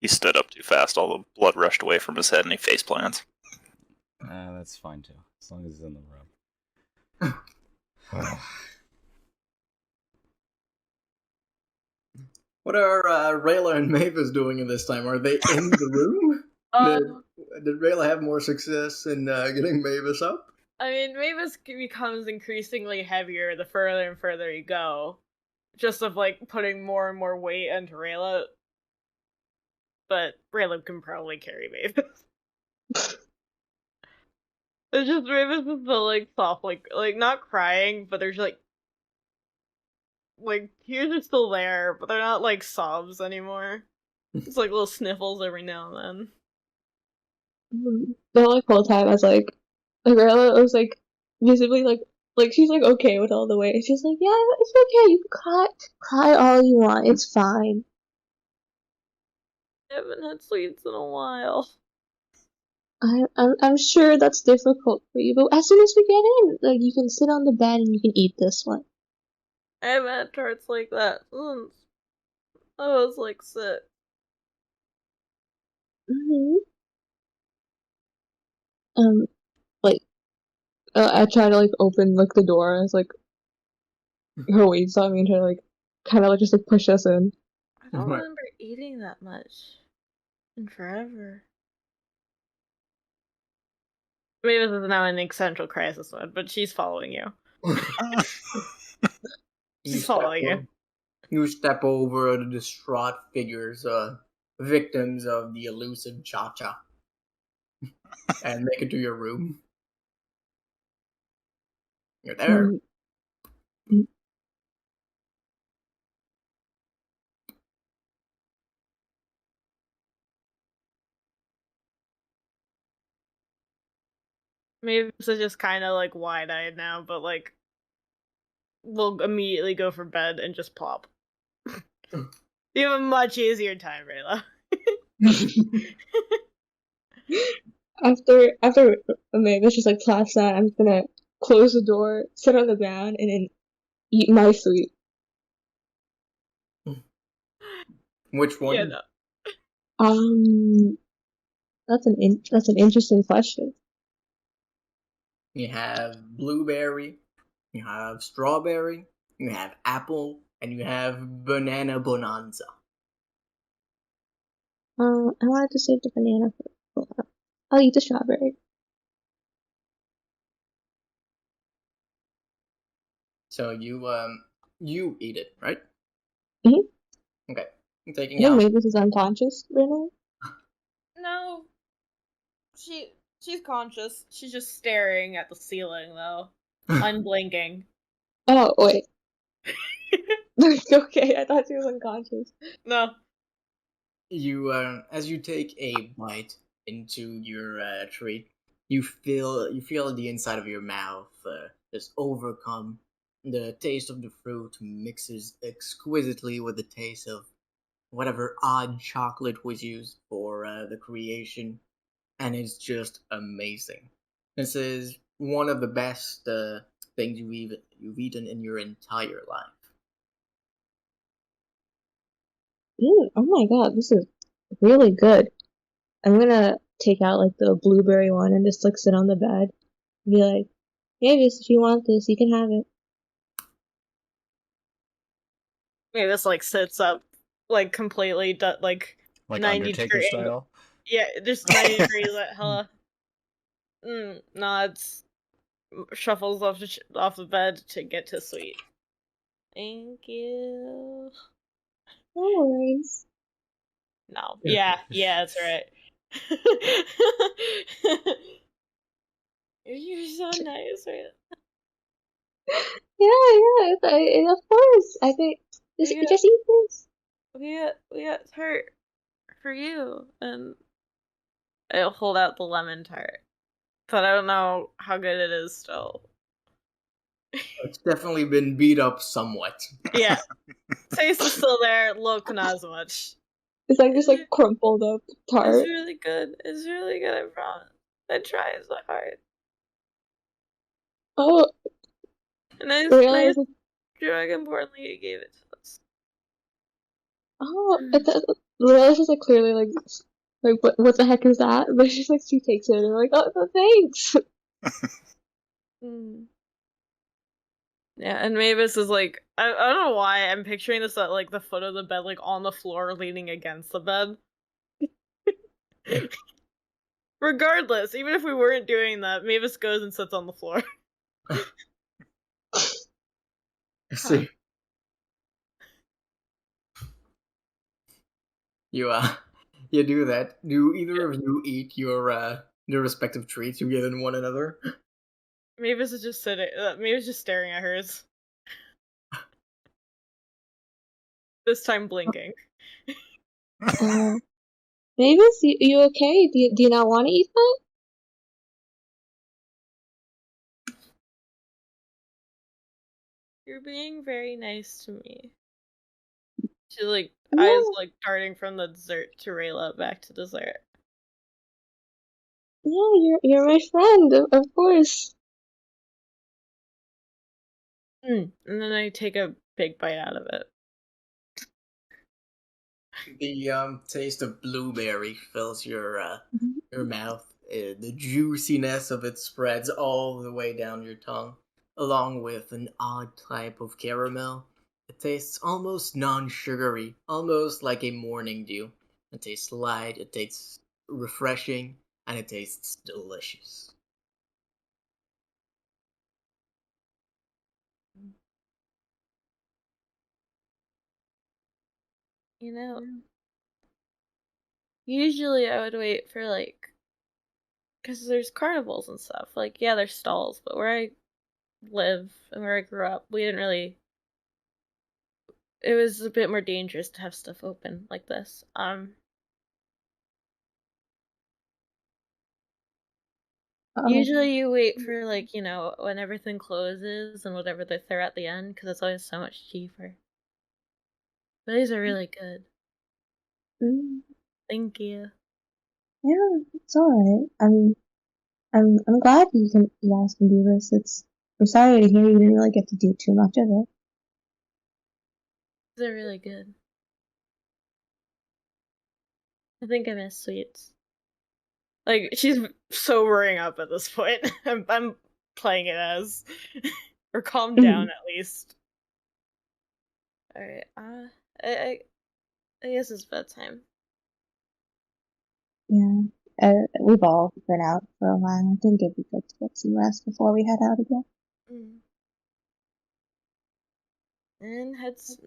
[SPEAKER 5] He stood up too fast, all the blood rushed away from his head, and he face plants.
[SPEAKER 3] That's fine too, as long as he's in the room.
[SPEAKER 4] What are Rayla and Mavis doing in this time? Are they in the room? Did Rayla have more success in getting Mavis up?
[SPEAKER 1] I mean, Mavis becomes increasingly heavier the further and further you go. Just of, putting more and more weight into Rayla. But Rayla can probably carry Mavis. It's just Mavis is so, soft, not crying, but there's, tears are still there, but they're not, sobs anymore. It's, little sniffles every now and then.
[SPEAKER 2] The whole time I was Rayla was visibly she's okay with all the weight. She's yeah, it's okay. You can cry all you want. It's fine.
[SPEAKER 1] I haven't had sweets in a while.
[SPEAKER 2] I'm sure that's difficult for you, but as soon as we get in, you can sit on the bed and you can eat this one.
[SPEAKER 1] I haven't had tarts like that since I was 6.
[SPEAKER 6] I try to open the door as her weight's on me and try to kind of just push us in.
[SPEAKER 1] I don't remember eating that much in forever. Mavis is now in existential crisis mode, but she's following you. She's following you.
[SPEAKER 4] You step over the distraught figures, victims of the elusive Cha-Cha, and make it to your room. You're there.
[SPEAKER 1] Mavis is just kind of like wide-eyed now, but like we'll immediately go for bed and just plop. You have a much easier time, Rayla.
[SPEAKER 6] After Mavis just like plops down, I'm gonna close the door, sit on the ground, and then eat my sweet.
[SPEAKER 4] Which one?
[SPEAKER 1] Yeah, no.
[SPEAKER 6] That's an interesting question.
[SPEAKER 4] You have blueberry, you have strawberry, you have apple, and you have banana bonanza.
[SPEAKER 6] I wanted to save the banana for. I'll eat the strawberry.
[SPEAKER 4] So you eat it, right?
[SPEAKER 6] Mhm.
[SPEAKER 4] Okay. I'm taking
[SPEAKER 6] Yeah,
[SPEAKER 4] out.
[SPEAKER 6] Mavis is unconscious right now.
[SPEAKER 1] No. She's conscious. She's just staring at the ceiling though. Unblinking.
[SPEAKER 6] Oh wait. Okay, I thought she was unconscious.
[SPEAKER 1] No.
[SPEAKER 4] You as you take a bite into your treat, you feel the inside of your mouth just overcome. The taste of the fruit mixes exquisitely with the taste of whatever odd chocolate was used for the creation, and it's just amazing. This is one of the best things you've eaten in your entire life.
[SPEAKER 6] Oh my god, this is really good. I'm gonna take out like the blueberry one and just like sit on the bed and be like, Mavis, if you want this, you can have it.
[SPEAKER 1] Mavis like sits up, like completely like 90
[SPEAKER 3] Undertaker
[SPEAKER 1] degree
[SPEAKER 3] style.
[SPEAKER 1] Yeah, just 90 degrees at hella. Nods, shuffles off the bed to get to suite. Thank you.
[SPEAKER 6] No worries.
[SPEAKER 1] No. Yeah, that's right. You're so nice, right?
[SPEAKER 6] Yeah, of course. I think just eat this.
[SPEAKER 1] We got tart for you, and I'll hold out the lemon tart. But I don't know how good it is still.
[SPEAKER 4] It's definitely been beat up somewhat.
[SPEAKER 1] Yeah. Taste is still there, look not as much.
[SPEAKER 6] It's like just like crumpled up tart.
[SPEAKER 1] It's really good. It's really good, I promise. I try so hard.
[SPEAKER 6] Oh,
[SPEAKER 1] Nice Dragonborn Lady gave it to us.
[SPEAKER 6] Oh, Lorelai's just like clearly like what the heck is that? But she's like she takes it and they're like, oh no, thanks.
[SPEAKER 1] Yeah, and Mavis is like, I don't know why I'm picturing this at like the foot of the bed, like on the floor, leaning against the bed. Regardless, even if we weren't doing that, Mavis goes and sits on the floor.
[SPEAKER 4] I see. You do that. Do either of you eat your respective treats you've given one another?
[SPEAKER 1] Mavis is just sitting. Mavis just staring at hers. This time blinking.
[SPEAKER 6] Mavis, you okay? Do you not want to eat that?
[SPEAKER 1] You're being very nice to me. She's like, eyes like darting from the dessert to Rayla back to dessert.
[SPEAKER 6] Yeah, you're my friend, of course.
[SPEAKER 1] And then I take a big bite out of it.
[SPEAKER 4] The taste of blueberry fills your mouth. The juiciness of it spreads all the way down your tongue, along with an odd type of caramel. It tastes almost non-sugary, almost like a morning dew. It tastes light, it tastes refreshing, and it tastes delicious.
[SPEAKER 1] You know, usually I would wait for, like, because there's carnivals and stuff. Like, yeah, there's stalls, but where I live and where I grew up, we didn't really. It was a bit more dangerous to have stuff open like this.
[SPEAKER 2] Oh,
[SPEAKER 1] Usually you wait for, like, when everything closes and whatever they throw at the end, because it's always so much cheaper. But these are really good.
[SPEAKER 2] mm,
[SPEAKER 1] Thank you.
[SPEAKER 2] yeah, it's alright. I'm glad you guys can do this. I'm sorry to hear you didn't really get to do too much of it.
[SPEAKER 1] These are really good. I think I miss sweets. Like, she's sobering up at this point. I'm playing it as. Or calm down, at least. Alright, I guess it's bedtime.
[SPEAKER 2] Yeah, we've all been out for a while. I think it'd be good to get some rest before we head out again.
[SPEAKER 1] And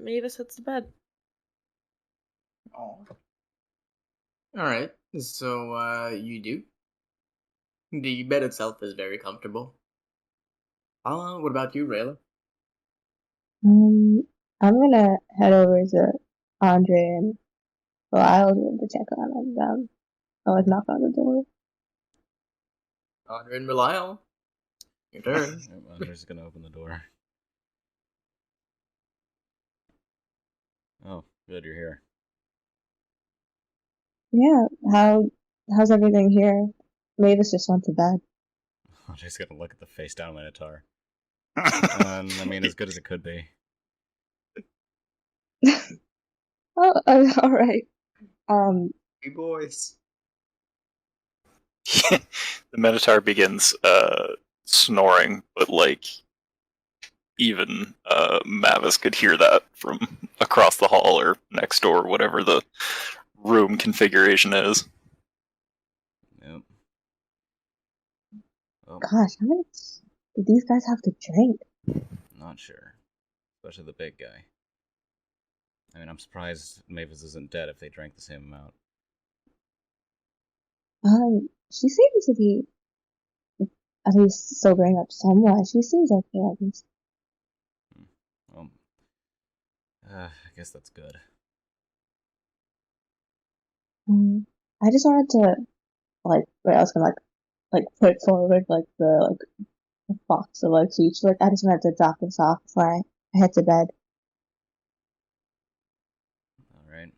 [SPEAKER 1] Mavis heads to bed.
[SPEAKER 4] Oh. Alright, so, you do. The bed itself is very comfortable. What about you, Rayla?
[SPEAKER 2] I'm gonna head over to Andre and Lyle to check on them. I'll like knock on the door.
[SPEAKER 4] Andre and Belial. Your turn.
[SPEAKER 3] Andre's gonna open the door. Oh, good, you're here.
[SPEAKER 2] Yeah, how's everything here? Mavis just went to bed.
[SPEAKER 3] Andre's gonna look at the face down Minotaur. I mean, as good as it could be.
[SPEAKER 2] Oh, all right.
[SPEAKER 4] Hey, boys.
[SPEAKER 5] The Minotaur begins snoring, but like even Mavis could hear that from across the hall or next door, whatever the room configuration is.
[SPEAKER 3] Yep. Oh,
[SPEAKER 2] Gosh, how many did these guys have to drink?
[SPEAKER 3] not sure. Especially the big guy. I mean, I'm surprised Mavis isn't dead if they drank the same amount.
[SPEAKER 2] She seems to be at least sobering up somewhat. She seems okay at least.
[SPEAKER 3] Well, I guess that's good.
[SPEAKER 2] I just wanted to I was gonna put forward the box of sweets. I just wanted to drop this off before I head to bed.
[SPEAKER 3] Alright.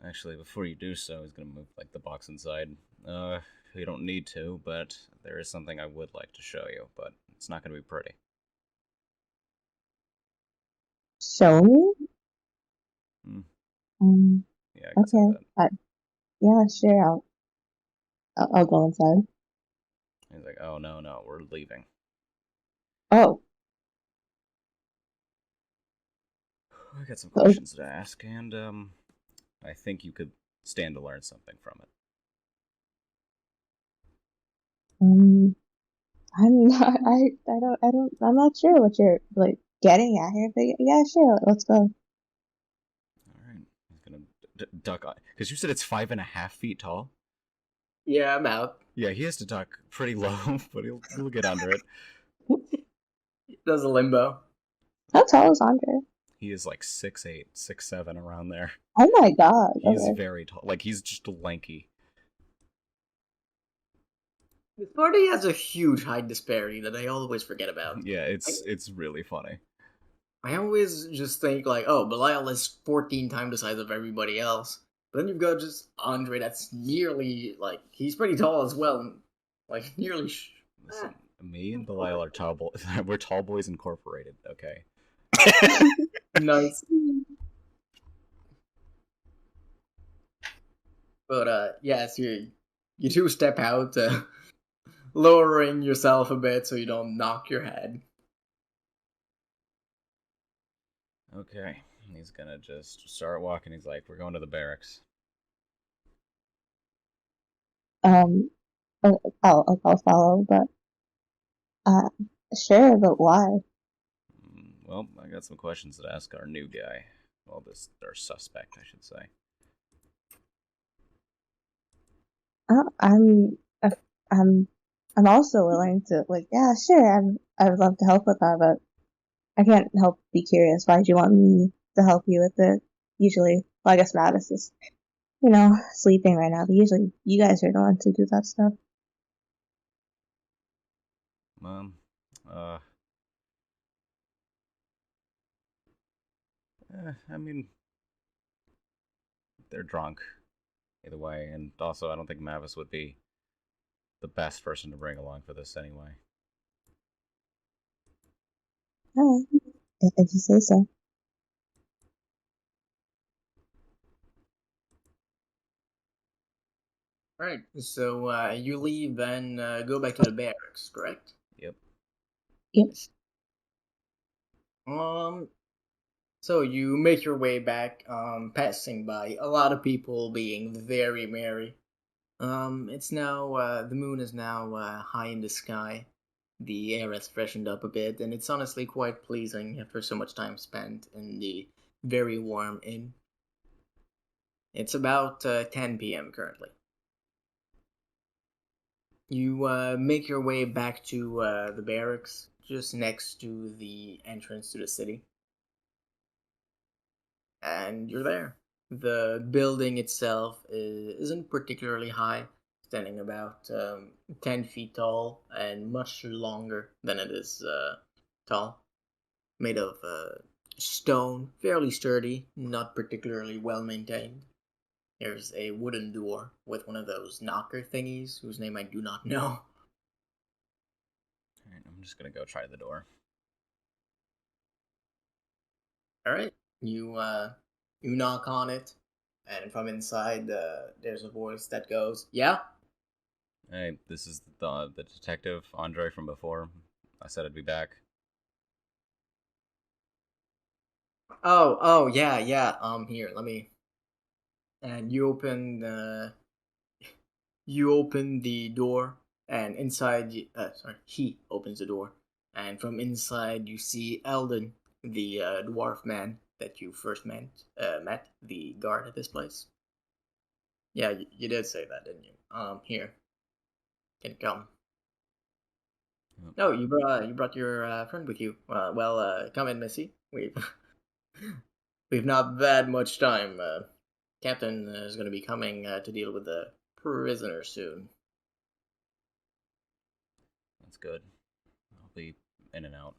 [SPEAKER 3] Actually, before you do so, he's gonna move the box inside. You don't need to, but there is something I would like to show you, but it's not gonna be pretty.
[SPEAKER 2] Show me?
[SPEAKER 3] Yeah, I can say
[SPEAKER 2] Okay.
[SPEAKER 3] that.
[SPEAKER 2] Yeah, sure. I'll go inside.
[SPEAKER 3] He's like, oh, no, we're leaving.
[SPEAKER 2] Oh.
[SPEAKER 3] I got some questions to ask, and, I think you could stand to learn something from it.
[SPEAKER 2] I'm not sure what you're, getting at here, but yeah, sure, let's go.
[SPEAKER 3] Alright, he's gonna duck on, because you said it's 5.5 feet tall?
[SPEAKER 4] Yeah, I'm out.
[SPEAKER 3] Yeah, he has to duck pretty low, but he'll get under it.
[SPEAKER 4] Does a limbo.
[SPEAKER 2] How tall is Andre?
[SPEAKER 3] He is 6'8", 6'7", around there.
[SPEAKER 2] Oh my god.
[SPEAKER 3] He's
[SPEAKER 2] Okay.
[SPEAKER 3] very tall. He's just lanky.
[SPEAKER 4] This party has a huge height disparity that I always forget about.
[SPEAKER 3] Yeah, it's really funny.
[SPEAKER 4] I always just think oh, Belial is 14 times the size of everybody else. But then you've got just Andre that's nearly, he's pretty tall as well. Nearly...
[SPEAKER 3] Listen, me and Belial are tall boys. We're Tall Boys Incorporated, okay?
[SPEAKER 4] Nice. But, yes, you two step out, lowering yourself a bit so you don't knock your head.
[SPEAKER 3] Okay, he's gonna just start walking. He's like, we're going to the barracks.
[SPEAKER 2] I'll follow, but sure, but why?
[SPEAKER 3] Well, I got some questions to ask our new guy. Well, their suspect, I should say.
[SPEAKER 2] I'm, I'm, I'm also willing to, like, yeah, sure, I would love to help with that, but I can't help be curious. Why do you want me to help you with it? Usually, well, I guess Mattis is, sleeping right now, but usually you guys are the ones to do that stuff.
[SPEAKER 3] Uh, I mean, they're drunk either way, and also I don't think Mavis would be the best person to bring along for this anyway.
[SPEAKER 2] Alright, if you say so.
[SPEAKER 4] Alright, so you leave and go back to the barracks, correct?
[SPEAKER 3] Yep.
[SPEAKER 2] Yep.
[SPEAKER 4] So you make your way back, passing by a lot of people being very merry. It's now, the moon is now high in the sky. The air has freshened up a bit, and it's honestly quite pleasing after so much time spent in the very warm inn. It's about 10 p.m. currently. You make your way back to the barracks, just next to the entrance to the city. And you're there. The building itself isn't particularly high, standing about 10 feet tall and much longer than it is tall. Made of stone, fairly sturdy, not particularly well maintained. There's a wooden door with one of those knocker thingies, whose name I do not know.
[SPEAKER 3] Alright, I'm just gonna go try the door.
[SPEAKER 4] Alright, you knock on it, and from inside, there's a voice that goes, "Yeah?"
[SPEAKER 3] Hey, this is the detective, Andre, from before. I said I'd be back.
[SPEAKER 4] Oh, yeah. Here, let me. And you open the door, and inside, he opens the door, and from inside you see Eldon, the dwarf man that you first met, the guard at this place. Yeah, you did say that, didn't you? Here, can come.
[SPEAKER 3] Yep.
[SPEAKER 4] No, you brought your friend with you. Come in, Missy. We've not that much time. Captain is going to be coming to deal with the prisoner soon.
[SPEAKER 3] That's good. I'll be in and out.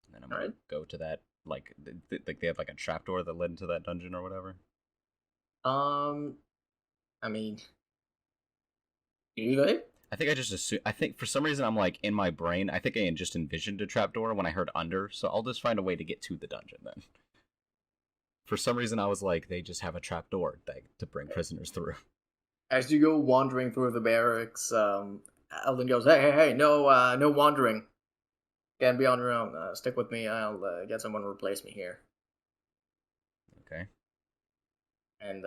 [SPEAKER 3] And then I'm gonna go to that, like, they had like a trapdoor that led into that dungeon or whatever.
[SPEAKER 4] I mean, you go ahead.
[SPEAKER 3] I think I just assume. I think for some reason I'm like in my brain. I think I just envisioned a trapdoor when I heard under. So I'll just find a way to get to the dungeon then. For some reason I was like, they just have a trapdoor to bring prisoners through.
[SPEAKER 4] As you go wandering through the barracks, Eldon goes, "Hey, no wandering. Can't be on your own. Stick with me. I'll get someone to replace me here."
[SPEAKER 3] Okay.
[SPEAKER 4] And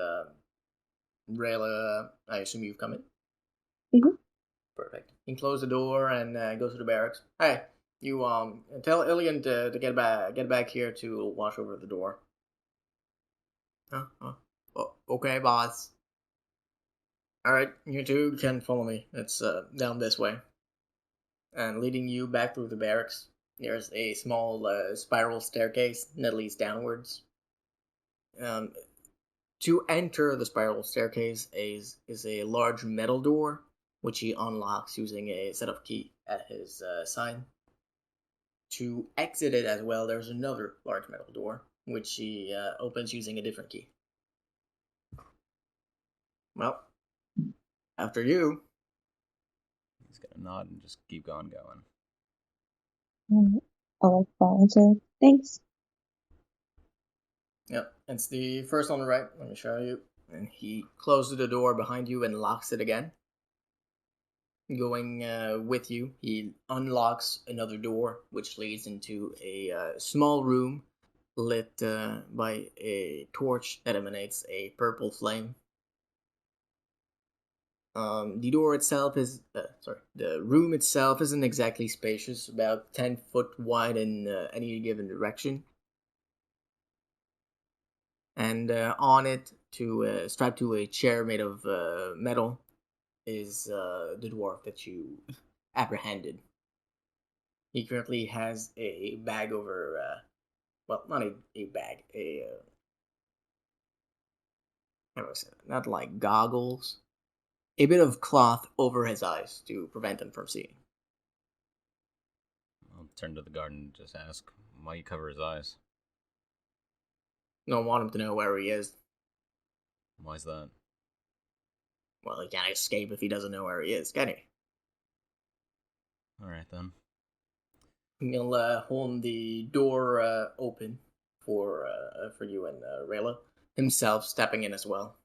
[SPEAKER 4] Rayla, I assume you've come in.
[SPEAKER 2] Mhm.
[SPEAKER 4] Perfect. You close the door and go to the barracks. Hey, you tell Ilian to get back here to watch over the door. Okay, boss. All right, you two can follow me. It's down this way. And leading you back through the barracks, there's a small spiral staircase that leads downwards. To enter the spiral staircase is a large metal door, which he unlocks using a set of key at his side. To exit it as well, there's another large metal door, which he opens using a different key. Well, after you.
[SPEAKER 3] He's gonna nod and just keep going.
[SPEAKER 2] I'll volunteer. Thanks.
[SPEAKER 4] Yep, it's the first on the right. Let me show you. And he closes the door behind you and locks it again. Going with you, he unlocks another door, which leads into a small room lit by a torch that emanates a purple flame. The door itself is, the room itself isn't exactly spacious, about 10 foot wide in any given direction. And on it, strapped to a chair made of metal, is the dwarf that you apprehended. He currently has a bag over, well, not a bag, how do I say that? Not like goggles, a bit of cloth over his eyes to prevent him from seeing.
[SPEAKER 3] I'll turn to the guard and just ask, why you cover his eyes?
[SPEAKER 4] Don't want him to know where he is.
[SPEAKER 3] Why's that?
[SPEAKER 4] Well, he can't escape if he doesn't know where he is, can he?
[SPEAKER 3] Alright then.
[SPEAKER 4] He'll hold the door open for you and Rayla, himself stepping in as well.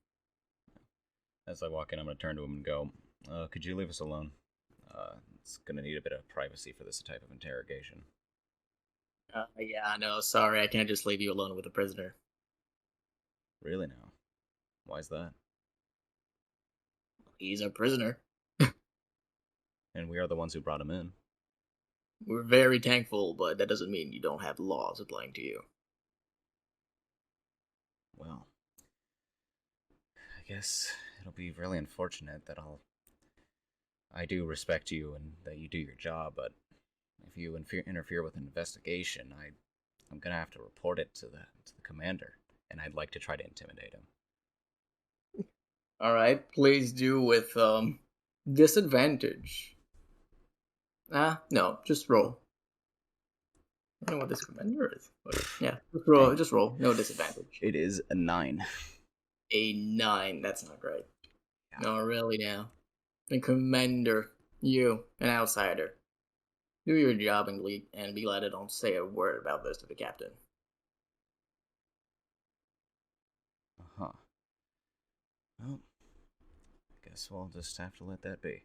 [SPEAKER 3] As I walk in, I'm going to turn to him and go, could you leave us alone? It's going to need a bit of privacy for this type of interrogation.
[SPEAKER 4] Yeah, no, sorry, I can't just leave you alone with a prisoner.
[SPEAKER 3] Really now? Why's that?
[SPEAKER 4] He's a prisoner.
[SPEAKER 3] And we are the ones who brought him in.
[SPEAKER 4] We're very thankful, but that doesn't mean you don't have laws applying to you.
[SPEAKER 3] Well, I guess it'll be really unfortunate that I do respect you and that you do your job, but if you interfere with an investigation, I'm gonna have to report it to the commander, and I'd like to try to intimidate him.
[SPEAKER 4] Alright, please do with, disadvantage. No, just roll. I don't know what this commander is, but yeah, just roll, no disadvantage.
[SPEAKER 3] It is a 9.
[SPEAKER 4] A 9, that's not great. Yeah. No, really now. The commander, you, an outsider. Do your job and be glad I don't say a word about this to the captain.
[SPEAKER 3] Uh-huh. Well, I guess we'll just have to let that be.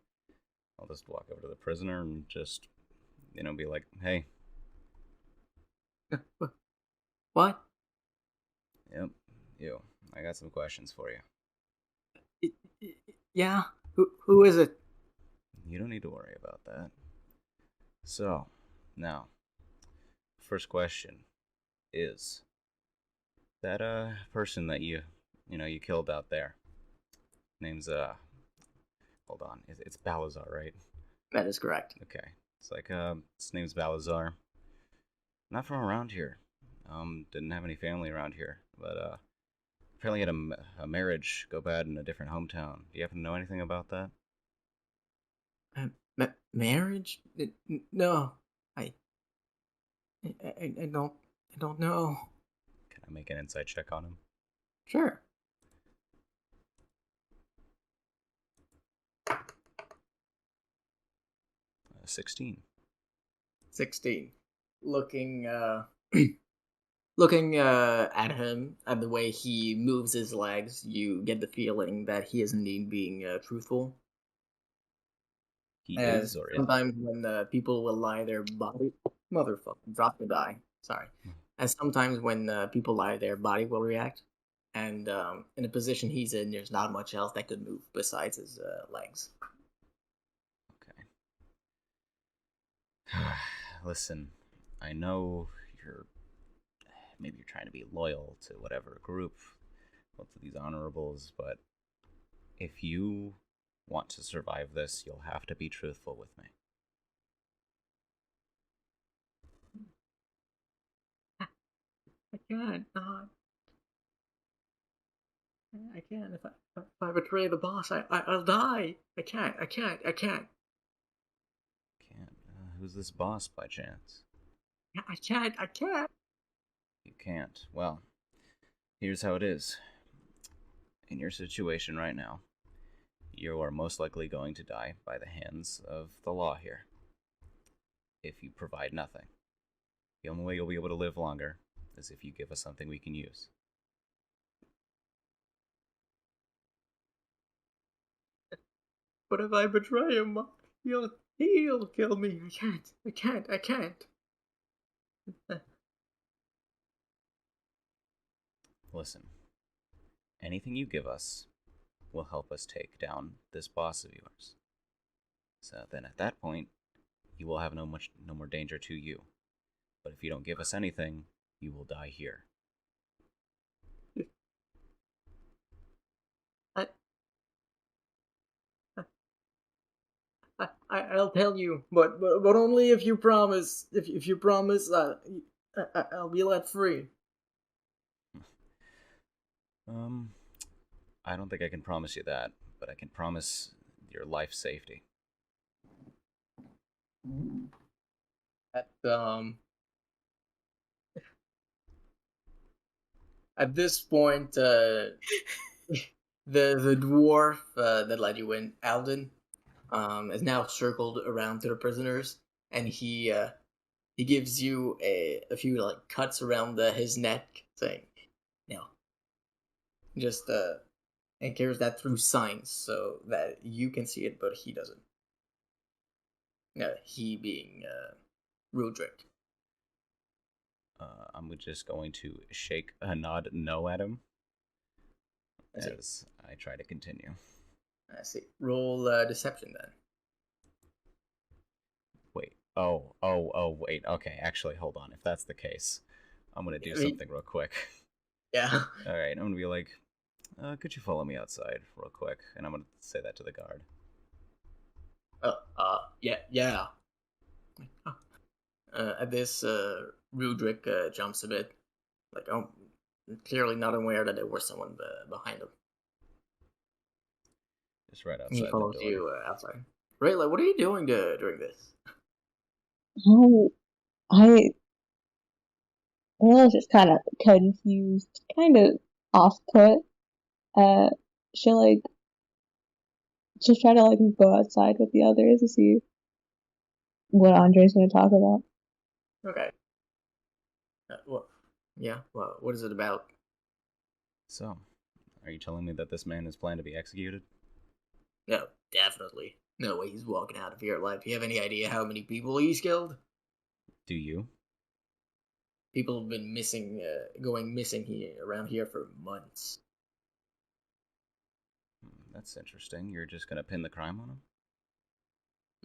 [SPEAKER 3] I'll just walk over to the prisoner and just, be like, hey.
[SPEAKER 4] What?
[SPEAKER 3] Yep, you. I got some questions for you.
[SPEAKER 4] Yeah? Who is it?
[SPEAKER 3] You don't need to worry about that. So, now, first question is, that person that you killed out there, name's hold on, it's Balazar, right?
[SPEAKER 4] That is correct.
[SPEAKER 3] Okay, it's like his name's Balazar. Not from around here. Didn't have any family around here, but apparently had a marriage go bad in a different hometown. Do you happen to know anything about that?
[SPEAKER 4] Marriage? No, I don't know.
[SPEAKER 3] Can I make an insight check on him?
[SPEAKER 4] Sure.
[SPEAKER 3] 16.
[SPEAKER 4] 16. Looking looking at him, at the way he moves his legs, you get the feeling that he is indeed being truthful.
[SPEAKER 3] He
[SPEAKER 4] As
[SPEAKER 3] is or is?
[SPEAKER 4] sometimes when people will lie their body, motherfucker, drop the die. Sorry. As sometimes when people lie, their body will react, and in the position he's in, there's not much else that could move besides his legs.
[SPEAKER 3] Okay. Listen, I know maybe you're trying to be loyal to whatever group, well, to these honorables, but if you want to survive this, you'll have to be truthful with me.
[SPEAKER 4] I can't. I can't. If I betray the boss, I'll die. I can't.
[SPEAKER 3] Can't. Who's this boss, by chance?
[SPEAKER 4] I can't.
[SPEAKER 3] You can't. Well, here's how it is. In your situation right now, you are most likely going to die by the hands of the law here. If you provide nothing. The only way you'll be able to live longer is if you give us something we can use.
[SPEAKER 4] But if I betray him, he'll kill me. I can't.
[SPEAKER 3] Listen, anything you give us will help us take down this boss of yours. So then at that point, you will have no more danger to you. But if you don't give us anything, you will die here.
[SPEAKER 4] I'll tell you, but only if you promise. If you promise, I'll be let free.
[SPEAKER 3] I don't think I can promise you that, but I can promise your life safety.
[SPEAKER 4] At at this point, the dwarf that let you in, Alden, is now circled around to the prisoners, and he gives you a few like cuts around his neck, saying, "No, just and carries that through signs so that you can see it, but he doesn't." He being Rudrick.
[SPEAKER 3] I'm just going to shake a nod no at him as I try to continue.
[SPEAKER 4] I see. Roll deception then.
[SPEAKER 3] Wait. Oh, wait. Okay, actually, hold on. If that's the case, I'm going to do something real quick.
[SPEAKER 4] Yeah.
[SPEAKER 3] Alright, I'm going to be like, could you follow me outside real quick? And I'm going to say that to the guard.
[SPEAKER 4] Yeah. At this, Rudrick jumps a bit. Like, clearly not aware that there was someone behind him.
[SPEAKER 3] Just right outside
[SPEAKER 4] He
[SPEAKER 3] the
[SPEAKER 4] follows
[SPEAKER 3] door.
[SPEAKER 4] you outside. Rayla, what are you doing during this?
[SPEAKER 2] I was just kind of confused, kind of off put. She'll like just try to like go outside with the others to see what Andre's gonna talk about.
[SPEAKER 4] Okay. What is it about?
[SPEAKER 3] So, are you telling me that this man is planned to be executed?
[SPEAKER 4] No, definitely. No way he's walking out of here alive. Do you have any idea how many people he's killed?
[SPEAKER 3] Do you?
[SPEAKER 4] People have been missing, going missing around here for months.
[SPEAKER 3] That's interesting. You're just gonna pin the crime on him?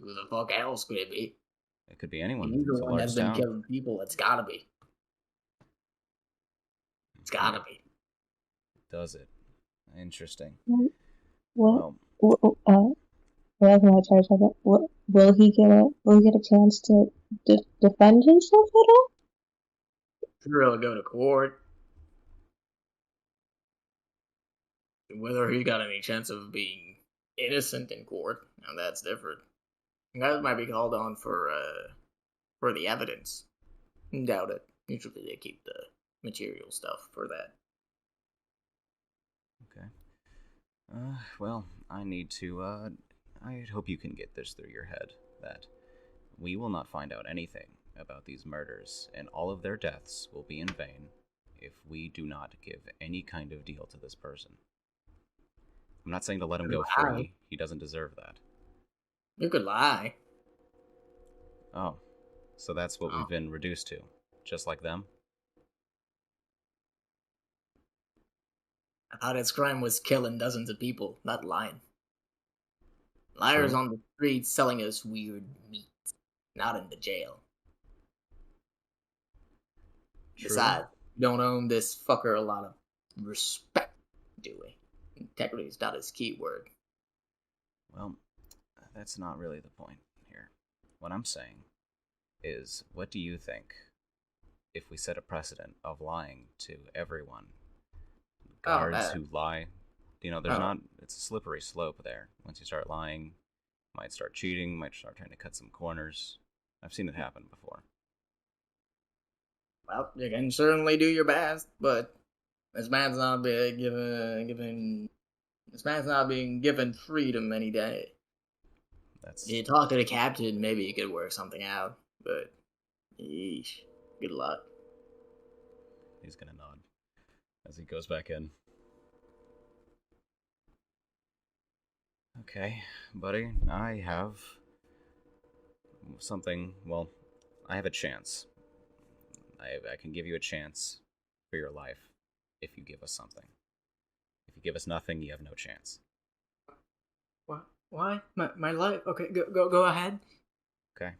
[SPEAKER 4] Who the fuck else could it be?
[SPEAKER 3] It could be anyone.
[SPEAKER 4] He's the
[SPEAKER 3] It's a
[SPEAKER 4] one that's
[SPEAKER 3] large
[SPEAKER 4] been
[SPEAKER 3] town.
[SPEAKER 4] killing people. It's gotta be. It's gotta be.
[SPEAKER 3] Does it? Interesting.
[SPEAKER 2] What?
[SPEAKER 3] Well,
[SPEAKER 2] What else am I trying to talk about? What will he get a chance to defend himself at all?
[SPEAKER 4] Sure, he'll go to court. Whether he got any chance of being innocent in court, now that's different. Guys might be called on for the evidence. Doubt it. Usually they keep the material stuff for that.
[SPEAKER 3] okay. Well, I need to, I hope you can get this through your head, that we will not find out anything about these murders, and all of their deaths will be in vain if we do not give any kind of deal to this person. I'm not saying to let him go free. He doesn't deserve that.
[SPEAKER 4] You could lie.
[SPEAKER 3] Oh, so that's what we've been reduced to, just like them?
[SPEAKER 4] I thought his crime was killing dozens of people, not lying. Liars
[SPEAKER 3] True.
[SPEAKER 4] on the streets selling us weird meat, not in the jail.
[SPEAKER 3] True.
[SPEAKER 4] Besides, we don't owe this fucker a lot of respect, do we? Integrity is not his key word.
[SPEAKER 3] Well, that's not really the point here. What I'm saying is, what do you think if we set a precedent of lying to everyone? Guards who lie. It's a slippery slope there. Once you start lying, might start cheating, might start trying to cut some corners. I've seen it happen before.
[SPEAKER 4] Well, you can certainly do your best, but this man's not being given freedom any day. You talk to the captain, maybe you could work something out, but yeesh, good luck.
[SPEAKER 3] He's gonna nod as he goes back in. Okay, buddy, I have something. Well, I have a chance. I can give you a chance for your life if you give us something. If you give us nothing, you have no chance.
[SPEAKER 4] What? Why? My life? Okay, go ahead.
[SPEAKER 3] Okay.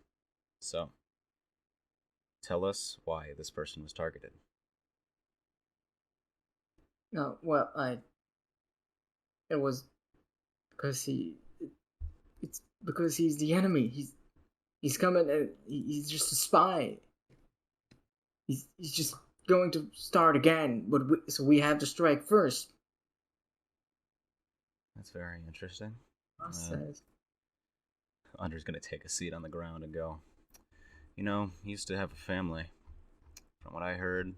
[SPEAKER 3] So, tell us why this person was targeted.
[SPEAKER 4] No, well, it was because it's because he's the enemy. He's coming and he's just a spy. He's just going to start again, but so we have to strike first.
[SPEAKER 3] That's very interesting.
[SPEAKER 4] Says.
[SPEAKER 3] Under's gonna take a seat on the ground and go, you know, he used to have a family. From what I heard,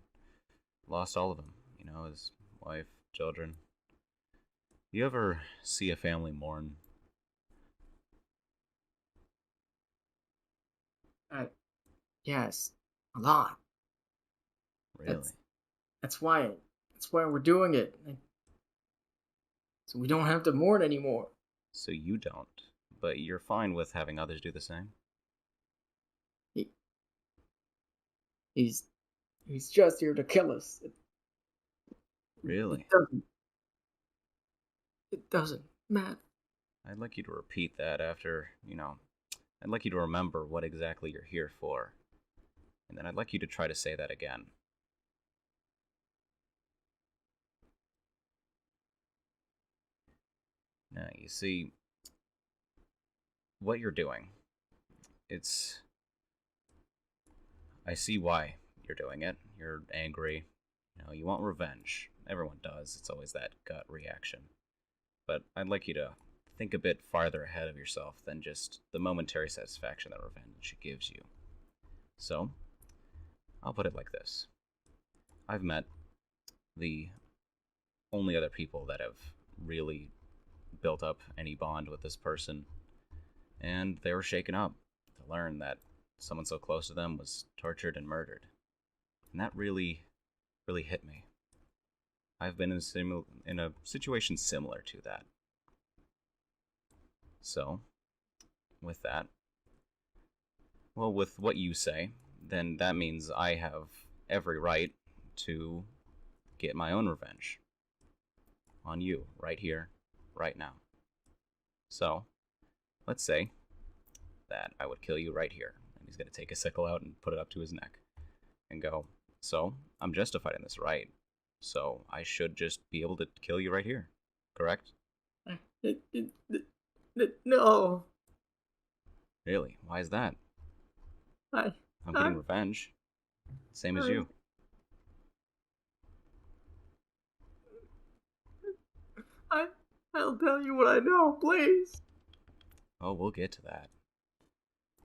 [SPEAKER 3] lost all of them. You know, his wife, children. You ever see a family mourn?
[SPEAKER 4] Yes, a lot.
[SPEAKER 3] Really?
[SPEAKER 4] That's why we're doing it. So we don't have to mourn anymore.
[SPEAKER 3] So you don't, but you're fine with having others do the same?
[SPEAKER 4] He's just here to kill us.
[SPEAKER 3] Really?
[SPEAKER 4] It doesn't matter.
[SPEAKER 3] I'd like you to repeat that after, I'd like you to remember what exactly you're here for. And then I'd like you to try to say that again. Now, you see, what you're doing, I see why you're doing it. You're angry. You want revenge. Everyone does. It's always that gut reaction. But I'd like you to think a bit farther ahead of yourself than just the momentary satisfaction that revenge gives you. So, I'll put it like this. I've met the only other people that have really built up any bond with this person, and they were shaken up to learn that someone so close to them was tortured and murdered. And that really, really hit me. I've been in a situation similar to that. So, with that, well, with what you say, then that means I have every right to get my own revenge on you, right here, right now. So, let's say that I would kill you right here. And he's going to take a sickle out and put it up to his neck and go, so, I'm justified in this, right? So, I should just be able to kill you right here, correct?
[SPEAKER 4] No.
[SPEAKER 3] Really? Why is that? I'm getting revenge. Same as you.
[SPEAKER 4] I'll tell you what I know, please.
[SPEAKER 3] Oh, we'll get to that.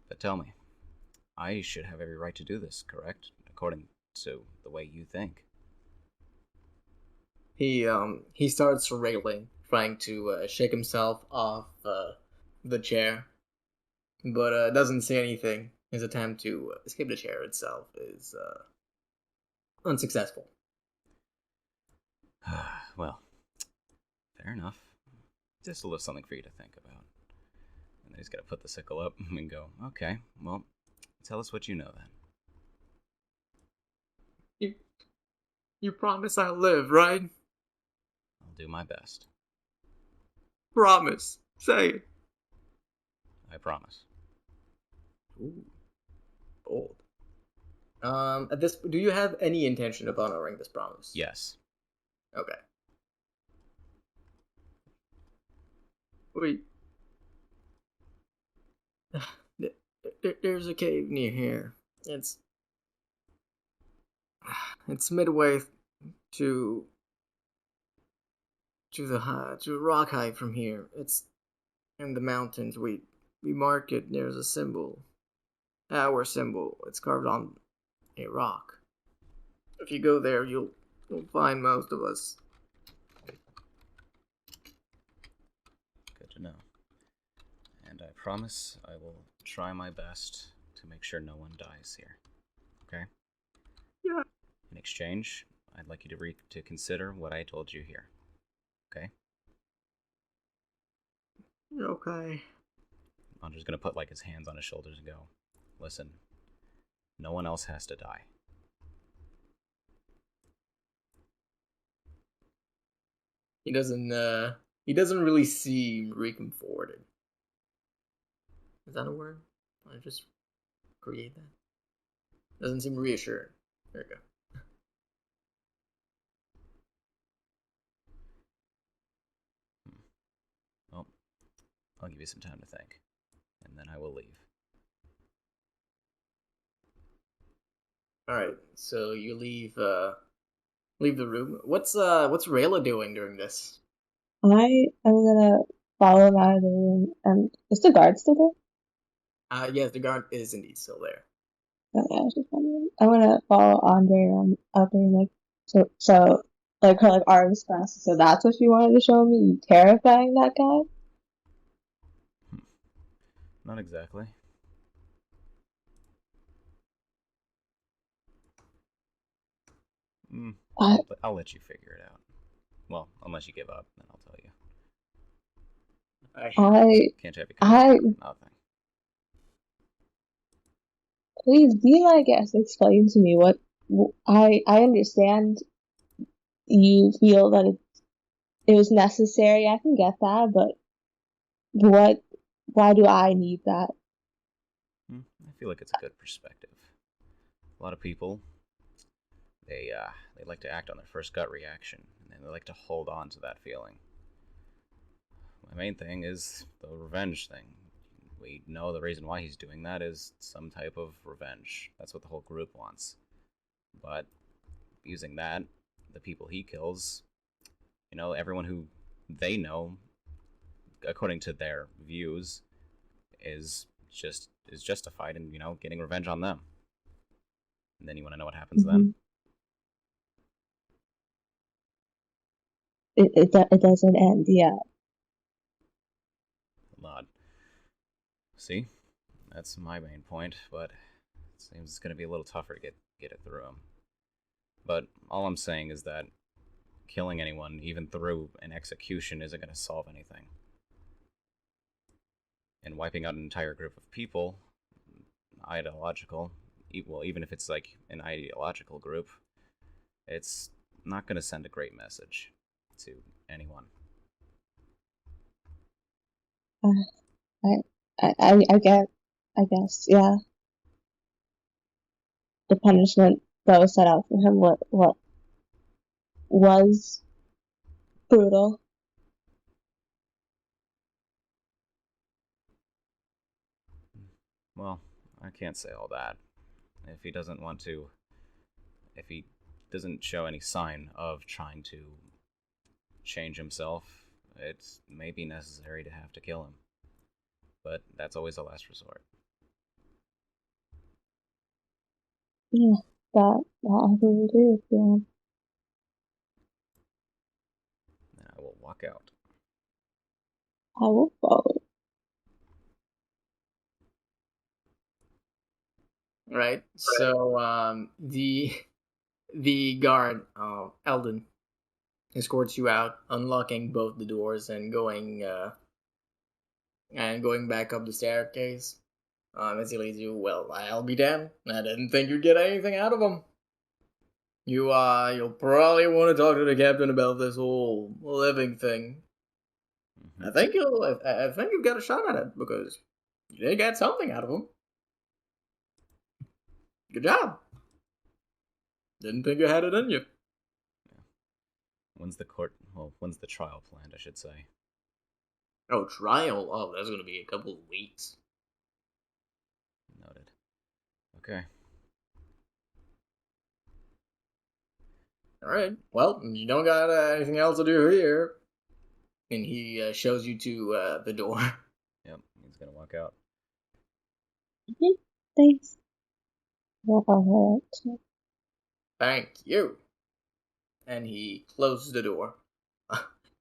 [SPEAKER 3] But tell me, I should have every right to do this, correct? According to the way you think.
[SPEAKER 4] He starts railing, trying to shake himself off the chair, but doesn't say anything. His attempt to escape the chair itself is unsuccessful.
[SPEAKER 3] Well, fair enough. Just a little something for you to think about. And then he's gonna put the sickle up and go, okay, well, tell us what you know then.
[SPEAKER 4] You promise I'll live, right?
[SPEAKER 3] I'll do my best.
[SPEAKER 4] Promise. Say it.
[SPEAKER 3] I promise.
[SPEAKER 4] Ooh. Bold. Do you have any intention of honoring this promise?
[SPEAKER 3] Yes.
[SPEAKER 4] Okay. Wait. There's a cave near here. It's midway to the rock height from here. It's in the mountains. We mark it. There's a symbol. Our symbol. It's carved on a rock. If you go there, you'll find most of us.
[SPEAKER 3] Good to know. And I promise I will try my best to make sure no one dies here. Okay?
[SPEAKER 4] Yeah.
[SPEAKER 3] In exchange, I'd like you to consider what I told you here. Okay?
[SPEAKER 4] Okay.
[SPEAKER 3] Andre's gonna put his hands on his shoulders and go, listen, no one else has to die.
[SPEAKER 4] He doesn't he doesn't really seem reconforted. Is that a word? I just create that. Doesn't seem reassured. There you go.
[SPEAKER 3] Well, I'll give you some time to think, and then I will leave.
[SPEAKER 4] All right, so you leave leave the room. What's Rayla doing during this?
[SPEAKER 2] I am gonna follow him out of the room. And is the guard still there?
[SPEAKER 4] Yes, the guard is indeed still there.
[SPEAKER 2] Okay, I was just wondering. I want to follow Andre around out there, like so, like her like arms crossed. So that's what you wanted to show me. You terrifying that guy.
[SPEAKER 3] Not exactly. I'll let you figure it out. Well, unless you give up, then I'll tell you. Can't have you come nothing.
[SPEAKER 2] Please, do you I guess explain to me what I understand. You feel that it was necessary. I can get that, but why do I need that?
[SPEAKER 3] I feel like it's a good perspective. A lot of people, they like to act on their first gut reaction, and then they like to hold on to that feeling. My main thing is the revenge thing. We know the reason why he's doing that is some type of revenge. That's what the whole group wants. But using that, the people he kills, everyone who they know, according to their views, is justified in, getting revenge on them. And then you want to know what happens then?
[SPEAKER 2] It doesn't end, yeah.
[SPEAKER 3] Nod. See? That's my main point, but it seems it's going to be a little tougher to get it through him. But all I'm saying is that killing anyone, even through an execution, isn't going to solve anything. And wiping out an entire group of people, even if it's like an ideological group, it's not going to send a great message to anyone.
[SPEAKER 2] I guess, yeah. The punishment that was set out for him, what was brutal.
[SPEAKER 3] Well, I can't say all that. If he doesn't show any sign of trying to change himself, it may be necessary to have to kill him. But that's always the last resort.
[SPEAKER 2] Yeah, that I really agree with you.
[SPEAKER 3] Then I will walk out.
[SPEAKER 2] I will follow.
[SPEAKER 4] Right. So the guard, Eldon, escorts you out, unlocking both the doors and going back up the staircase. As he leads you, well, I'll be damned. I didn't think you'd get anything out of him. You'll probably want to talk to the captain about this whole living thing. Mm-hmm. I think you've got a shot at it because you did get something out of him. Good job. Didn't think you had it in you.
[SPEAKER 3] Yeah. When's the trial planned, I should say?
[SPEAKER 4] Oh, trial? Oh, that's gonna be a couple of weeks.
[SPEAKER 3] Noted. Okay.
[SPEAKER 4] Alright, well, you don't got anything else to do here. And he shows you to the door.
[SPEAKER 3] Yep, he's gonna walk out.
[SPEAKER 2] Thanks.
[SPEAKER 4] Thank you. And he closes the door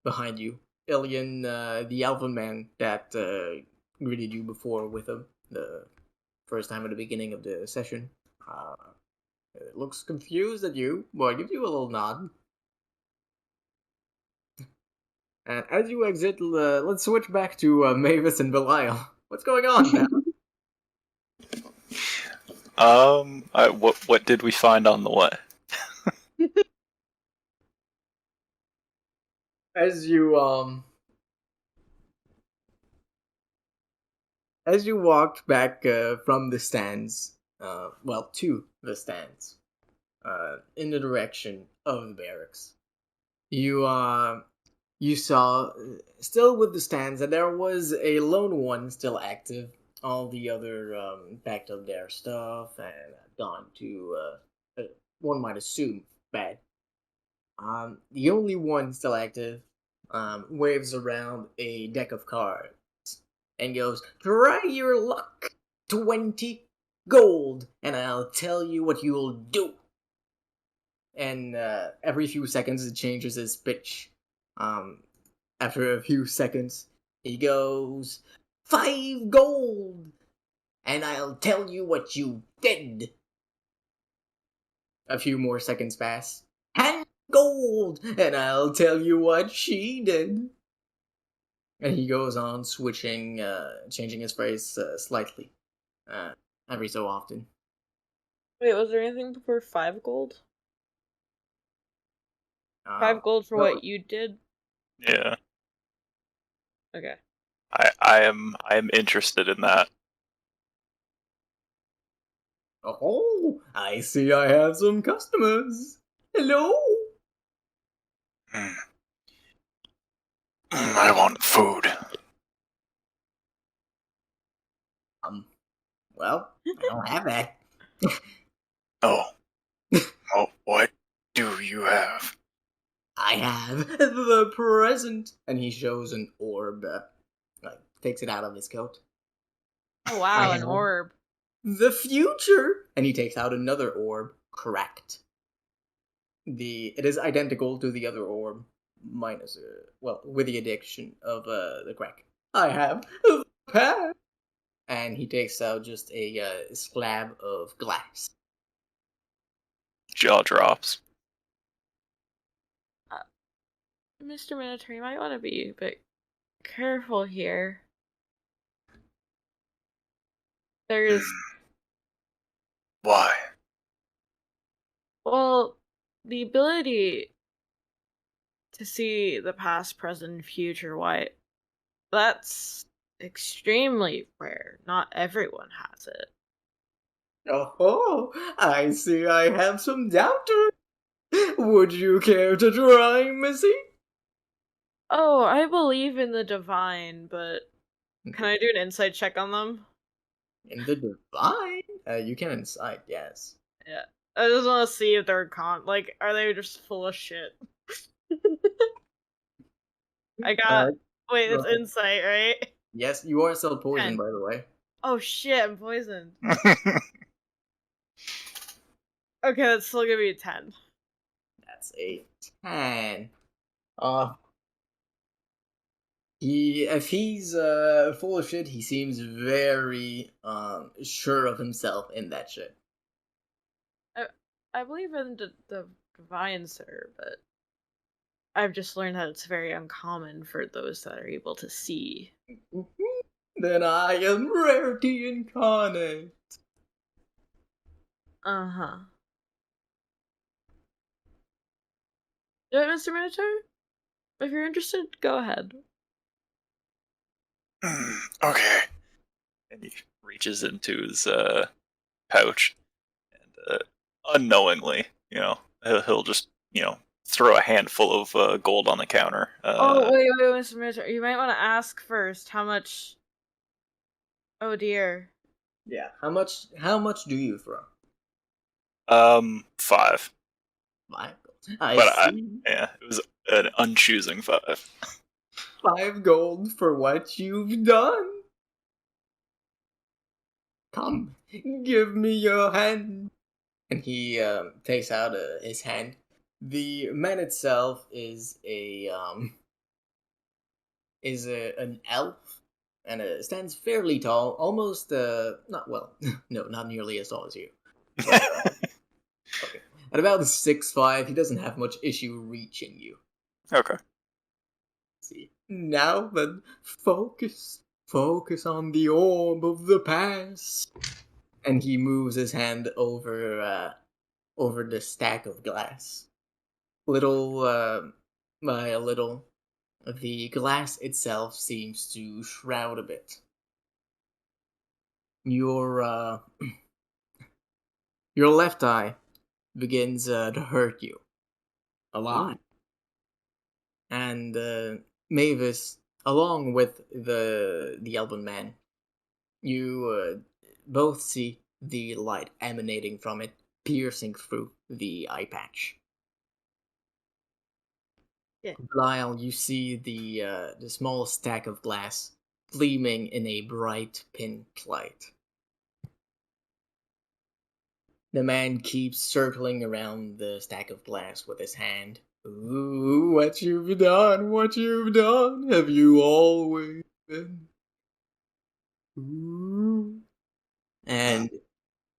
[SPEAKER 4] behind you. Ilian, the elven man that greeted you before with him the first time at the beginning of the session, looks confused at you, but gives you a little nod. And as you exit, let's switch back to Mavis and Belial. What's going on now?
[SPEAKER 5] What did we find on the way?
[SPEAKER 4] As you as you walked back from the stands, to the stands, in the direction of the barracks, you saw, still with the stands, that there was a lone one still active. All the other packed up their stuff and gone to, one might assume, bed. The only one still active waves around a deck of cards and goes, "Try your luck, 20 gold, and I'll tell you what you'll do." And every few seconds it changes his pitch. After a few seconds, he goes, "5 gold, and I'll tell you what you did." A few more seconds pass. "10 gold, and I'll tell you what she did." And he goes on switching, changing his phrase slightly, every so often.
[SPEAKER 1] Wait, was there anything before 5 gold? 5 gold for
[SPEAKER 4] no.
[SPEAKER 1] what you did?
[SPEAKER 5] Yeah,
[SPEAKER 1] Okay.
[SPEAKER 5] I am interested in that.
[SPEAKER 4] Oh, I see I have some customers. Hello?
[SPEAKER 5] I want food.
[SPEAKER 4] Well, I don't have that.
[SPEAKER 5] Oh. Oh, what do you have?
[SPEAKER 4] I have the present. And he shows an orb, takes it out of his coat.
[SPEAKER 1] Oh wow,
[SPEAKER 4] I
[SPEAKER 1] an
[SPEAKER 4] have
[SPEAKER 1] orb.
[SPEAKER 4] the future. And he takes out another orb, cracked. It is identical to the other orb, minus, with the addition of the crack. I have the past. And he takes out just a slab of glass.
[SPEAKER 5] Jaw drops.
[SPEAKER 1] Mr. Minotaur, you might want to be a bit careful here. There's...
[SPEAKER 5] Why?
[SPEAKER 1] Well, the ability to see the past, present, and future, that's extremely rare. Not everyone has it.
[SPEAKER 4] Oh, I see I have some doubters. Would you care to try, Missy?
[SPEAKER 1] Oh, I believe in the divine, but can I do an insight check on them?
[SPEAKER 4] In the divine? You can insight, yes.
[SPEAKER 1] Yeah. I just want to see if they're are they just full of shit? I got... Wait, it's insight, right?
[SPEAKER 4] Yes, you are still poisoned,
[SPEAKER 1] 10.
[SPEAKER 4] by the way.
[SPEAKER 1] Oh shit, I'm poisoned. Okay, that's still gonna be a 10.
[SPEAKER 4] That's a 10. If he's full of shit, he seems very sure of himself in that shit.
[SPEAKER 1] I believe in the divine, sir, but I've just learned that it's very uncommon for those that are able to see.
[SPEAKER 4] Then I am rarity incarnate.
[SPEAKER 1] Uh-huh. Yeah, Mr. Minotaur? If you're interested, go ahead.
[SPEAKER 5] Okay. And he reaches into his pouch and unknowingly, he'll just, throw a handful of gold on the counter.
[SPEAKER 1] Wait, Mr. Minotaur. You might want to ask first how much... Oh dear.
[SPEAKER 4] Yeah, how much do you throw?
[SPEAKER 5] 5.
[SPEAKER 4] 5.
[SPEAKER 5] But it was an unchoosing 5.
[SPEAKER 4] 5 gold for what you've done. Come, give me your hand. And he takes out his hand. The man itself is an elf, and stands fairly tall, almost not nearly as tall as you. But, okay. At about 6'5", he doesn't have much issue reaching you.
[SPEAKER 5] Okay.
[SPEAKER 4] See, now then, focus on the orb of the past. And he moves his hand over the stack of glass. Little by a little, the glass itself seems to shroud a bit. your your left eye begins to hurt you a lot. And Mavis, along with the Elven man, you both see the light emanating from it, piercing through the eye patch.
[SPEAKER 1] Yeah.
[SPEAKER 4] Lyle, you see the small stack of glass gleaming in a bright pink light. The man keeps circling around the stack of glass with his hand. Ooh, what you've done, what you've done, have you always been? Ooh. And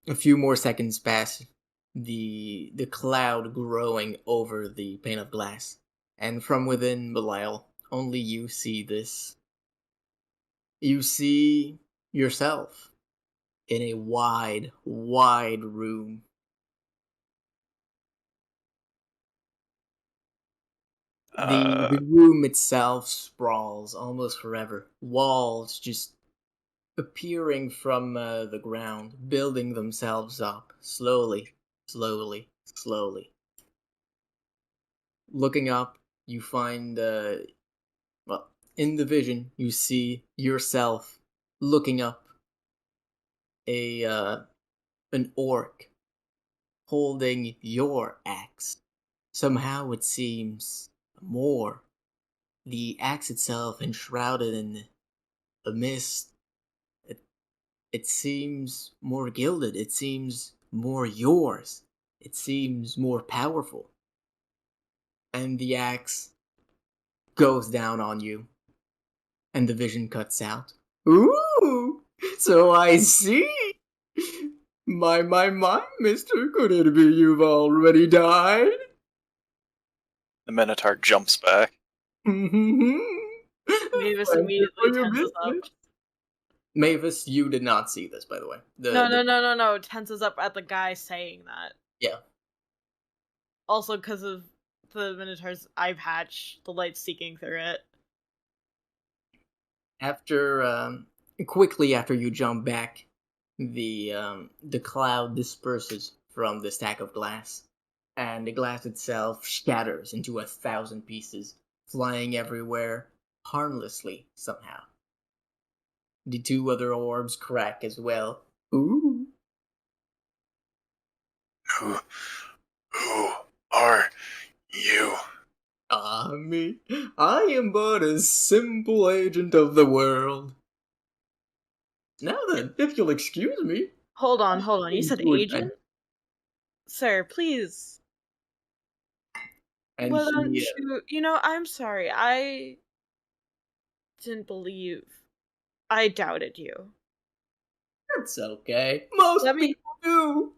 [SPEAKER 4] a few more seconds pass, the cloud growing over the pane of glass. And from within Belial, only you see this. You see yourself in a wide, wide room. The room itself sprawls almost forever. Walls just appearing from the ground, building themselves up slowly, slowly, slowly. Looking up, you find, well, in the vision, you see yourself looking up an orc holding your axe. Somehow it seems more. The axe itself enshrouded in a mist. It seems more gilded. It seems more yours. It seems more powerful. And the axe goes down on you. And the vision cuts out. Ooh! So I see! My, mister, could it be you've already died?
[SPEAKER 5] The Minotaur jumps back.
[SPEAKER 1] Mavis immediately tenses up.
[SPEAKER 4] Mavis, you did not see this, by the way.
[SPEAKER 1] No. Tenses up at the guy saying that.
[SPEAKER 4] Yeah.
[SPEAKER 1] Also because of the Minotaur's eye patch, the light seeking through it.
[SPEAKER 4] Quickly after you jump back, the cloud disperses from the stack of glass, and the glass itself shatters into 1,000 pieces, flying everywhere, harmlessly somehow. The two other orbs crack as well. Ooh.
[SPEAKER 5] Who are you?
[SPEAKER 4] Me. I am but a simple agent of the world. Now then, if you'll excuse me.
[SPEAKER 1] Hold on. You said agent? Sir, please.
[SPEAKER 4] And
[SPEAKER 1] Why don't you... I'm sorry. I didn't believe. I doubted you.
[SPEAKER 4] That's okay. Most people do.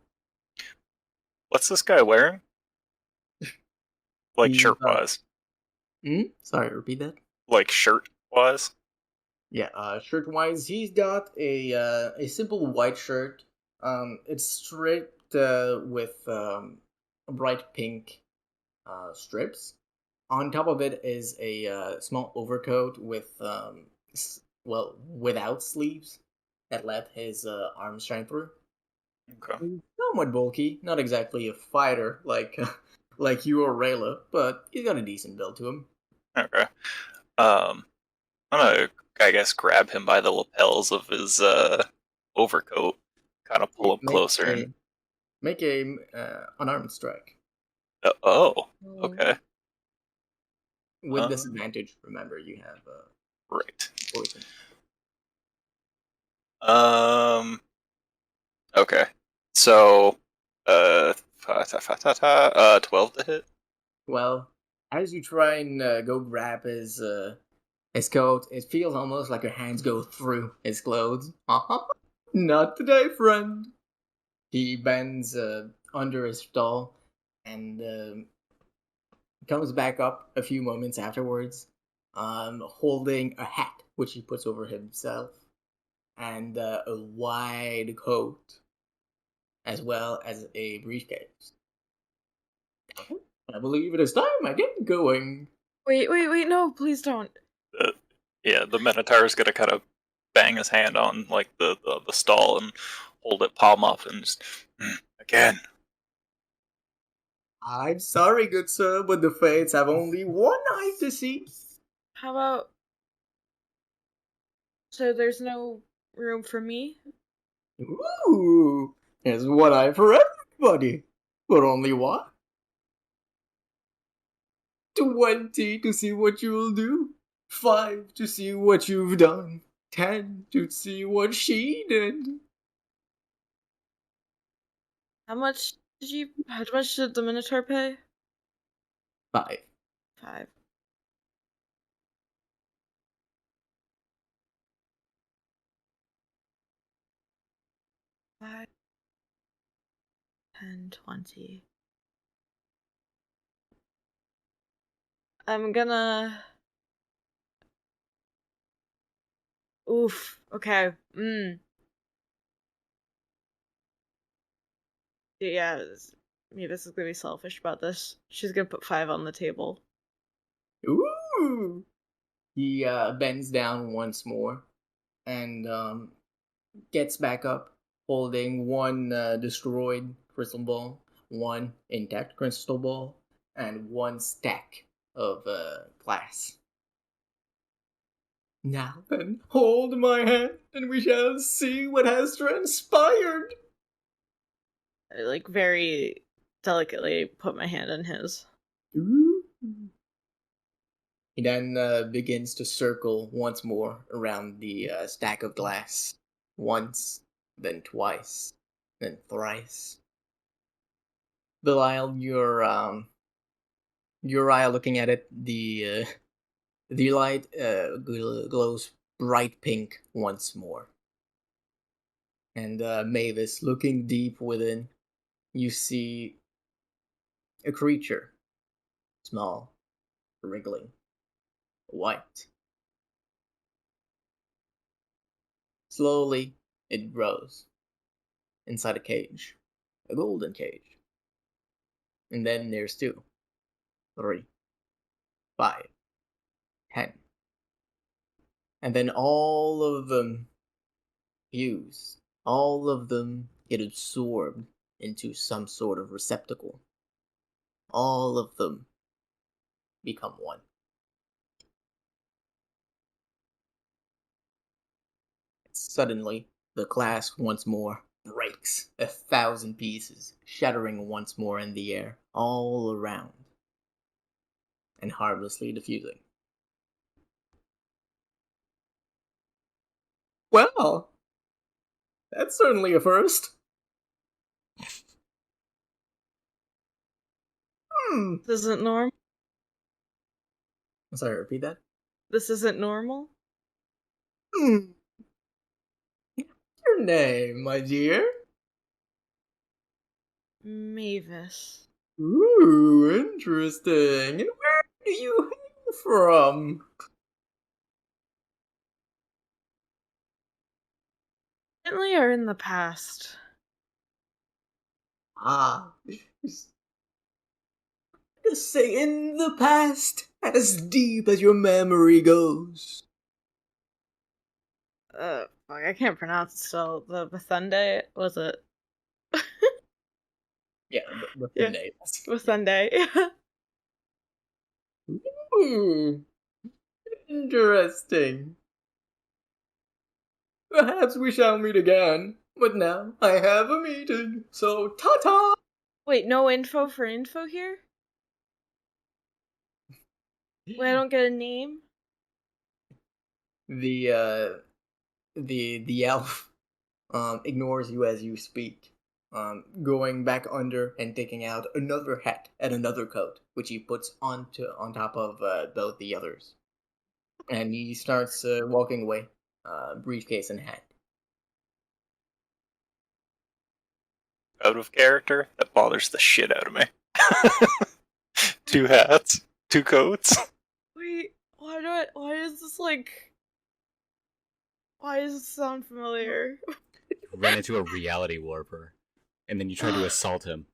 [SPEAKER 5] What's this guy wearing? Like shirt-wise.
[SPEAKER 4] Sorry, repeat that?
[SPEAKER 5] Like shirt-wise?
[SPEAKER 4] Yeah, shirt-wise, he's got a simple white shirt. It's striped with bright pink strips. On top of it is a small overcoat with without sleeves that let his arms shine through.
[SPEAKER 5] Okay.
[SPEAKER 4] Somewhat bulky, not exactly a fighter like like you or Rayla, but he's got a decent build to him.
[SPEAKER 5] Okay. I'm gonna, I guess, grab him by the lapels of his overcoat, kind of pull him closer. And...
[SPEAKER 4] Make a unarmed strike.
[SPEAKER 5] Okay.
[SPEAKER 4] With disadvantage, remember, you have
[SPEAKER 5] right.
[SPEAKER 4] poison.
[SPEAKER 5] Okay. So 12 to hit.
[SPEAKER 4] Well, as you try and go grab his coat, it feels almost like your hands go through his clothes. Not today, friend. He bends under his stall and comes back up a few moments afterwards, holding a hat which he puts over himself, and a wide coat, as well as a briefcase. I believe it is time I get going.
[SPEAKER 1] Wait, no, please don't.
[SPEAKER 5] Yeah, the Minotaur is gonna kind of bang his hand on like the stall and hold it palm up and just again.
[SPEAKER 4] I'm sorry, good sir, but the Fates have only one eye to see.
[SPEAKER 1] How about... So there's no room for me?
[SPEAKER 4] Ooh, there's one eye for everybody, but only one. 20 to see what you'll do, 5 to see what you've done, 10 to see what she did.
[SPEAKER 1] How much did the Minotaur pay?
[SPEAKER 4] 5.
[SPEAKER 1] 5. Five, 10, 20. I'm gonna... Oof. Okay. Yeah, this is gonna be selfish about this. She's gonna put 5 on the table.
[SPEAKER 4] Ooh! He bends down once more and gets back up, holding one destroyed crystal ball, one intact crystal ball, and one stack of glass. Now then, hold my hand, and we shall see what has transpired.
[SPEAKER 1] I, like, very delicately put my hand in his.
[SPEAKER 4] Ooh. He then begins to circle once more around the stack of glass. Once, then twice, then thrice. Belial, your eye looking at it, the light glows bright pink once more. And Mavis, looking deep within, you see a creature, small, wriggling, white. Slowly, it grows inside a cage, a golden cage. And then there's 2, 3, 5, 10. And then all of them fuse. All of them get absorbed into some sort of receptacle. All of them become one. Suddenly, the glass once more breaks 1,000 pieces, shattering once more in the air, all around, and harmlessly diffusing. Well, that's certainly a first.
[SPEAKER 1] This isn't normal?
[SPEAKER 4] Sorry, repeat that?
[SPEAKER 1] This isn't normal?
[SPEAKER 4] Your name, my dear?
[SPEAKER 1] Mavis.
[SPEAKER 4] Ooh, interesting. And where do you hail from?
[SPEAKER 1] Currently or in the past?
[SPEAKER 4] Ah, just say in the past, as deep as your memory goes.
[SPEAKER 1] Fuck, I can't pronounce it still. The Bethunde? Was it?
[SPEAKER 4] Yeah, but
[SPEAKER 1] Yeah.
[SPEAKER 4] names.
[SPEAKER 1] Bethunde.
[SPEAKER 4] Ooh, interesting. Perhaps we shall meet again, but now I have a meeting, so ta-ta!
[SPEAKER 1] Wait, no info for info here? Wait, I don't get a name?
[SPEAKER 4] The elf ignores you as you speak, going back under and taking out another hat and another coat, which he puts on top of both the others, and he starts walking away, briefcase in hand.
[SPEAKER 5] Out of character, that bothers the shit out of me. 2 hats, 2 coats.
[SPEAKER 1] Wait, why does this sound familiar?
[SPEAKER 3] You ran into a reality warper, and then you tried to assault him.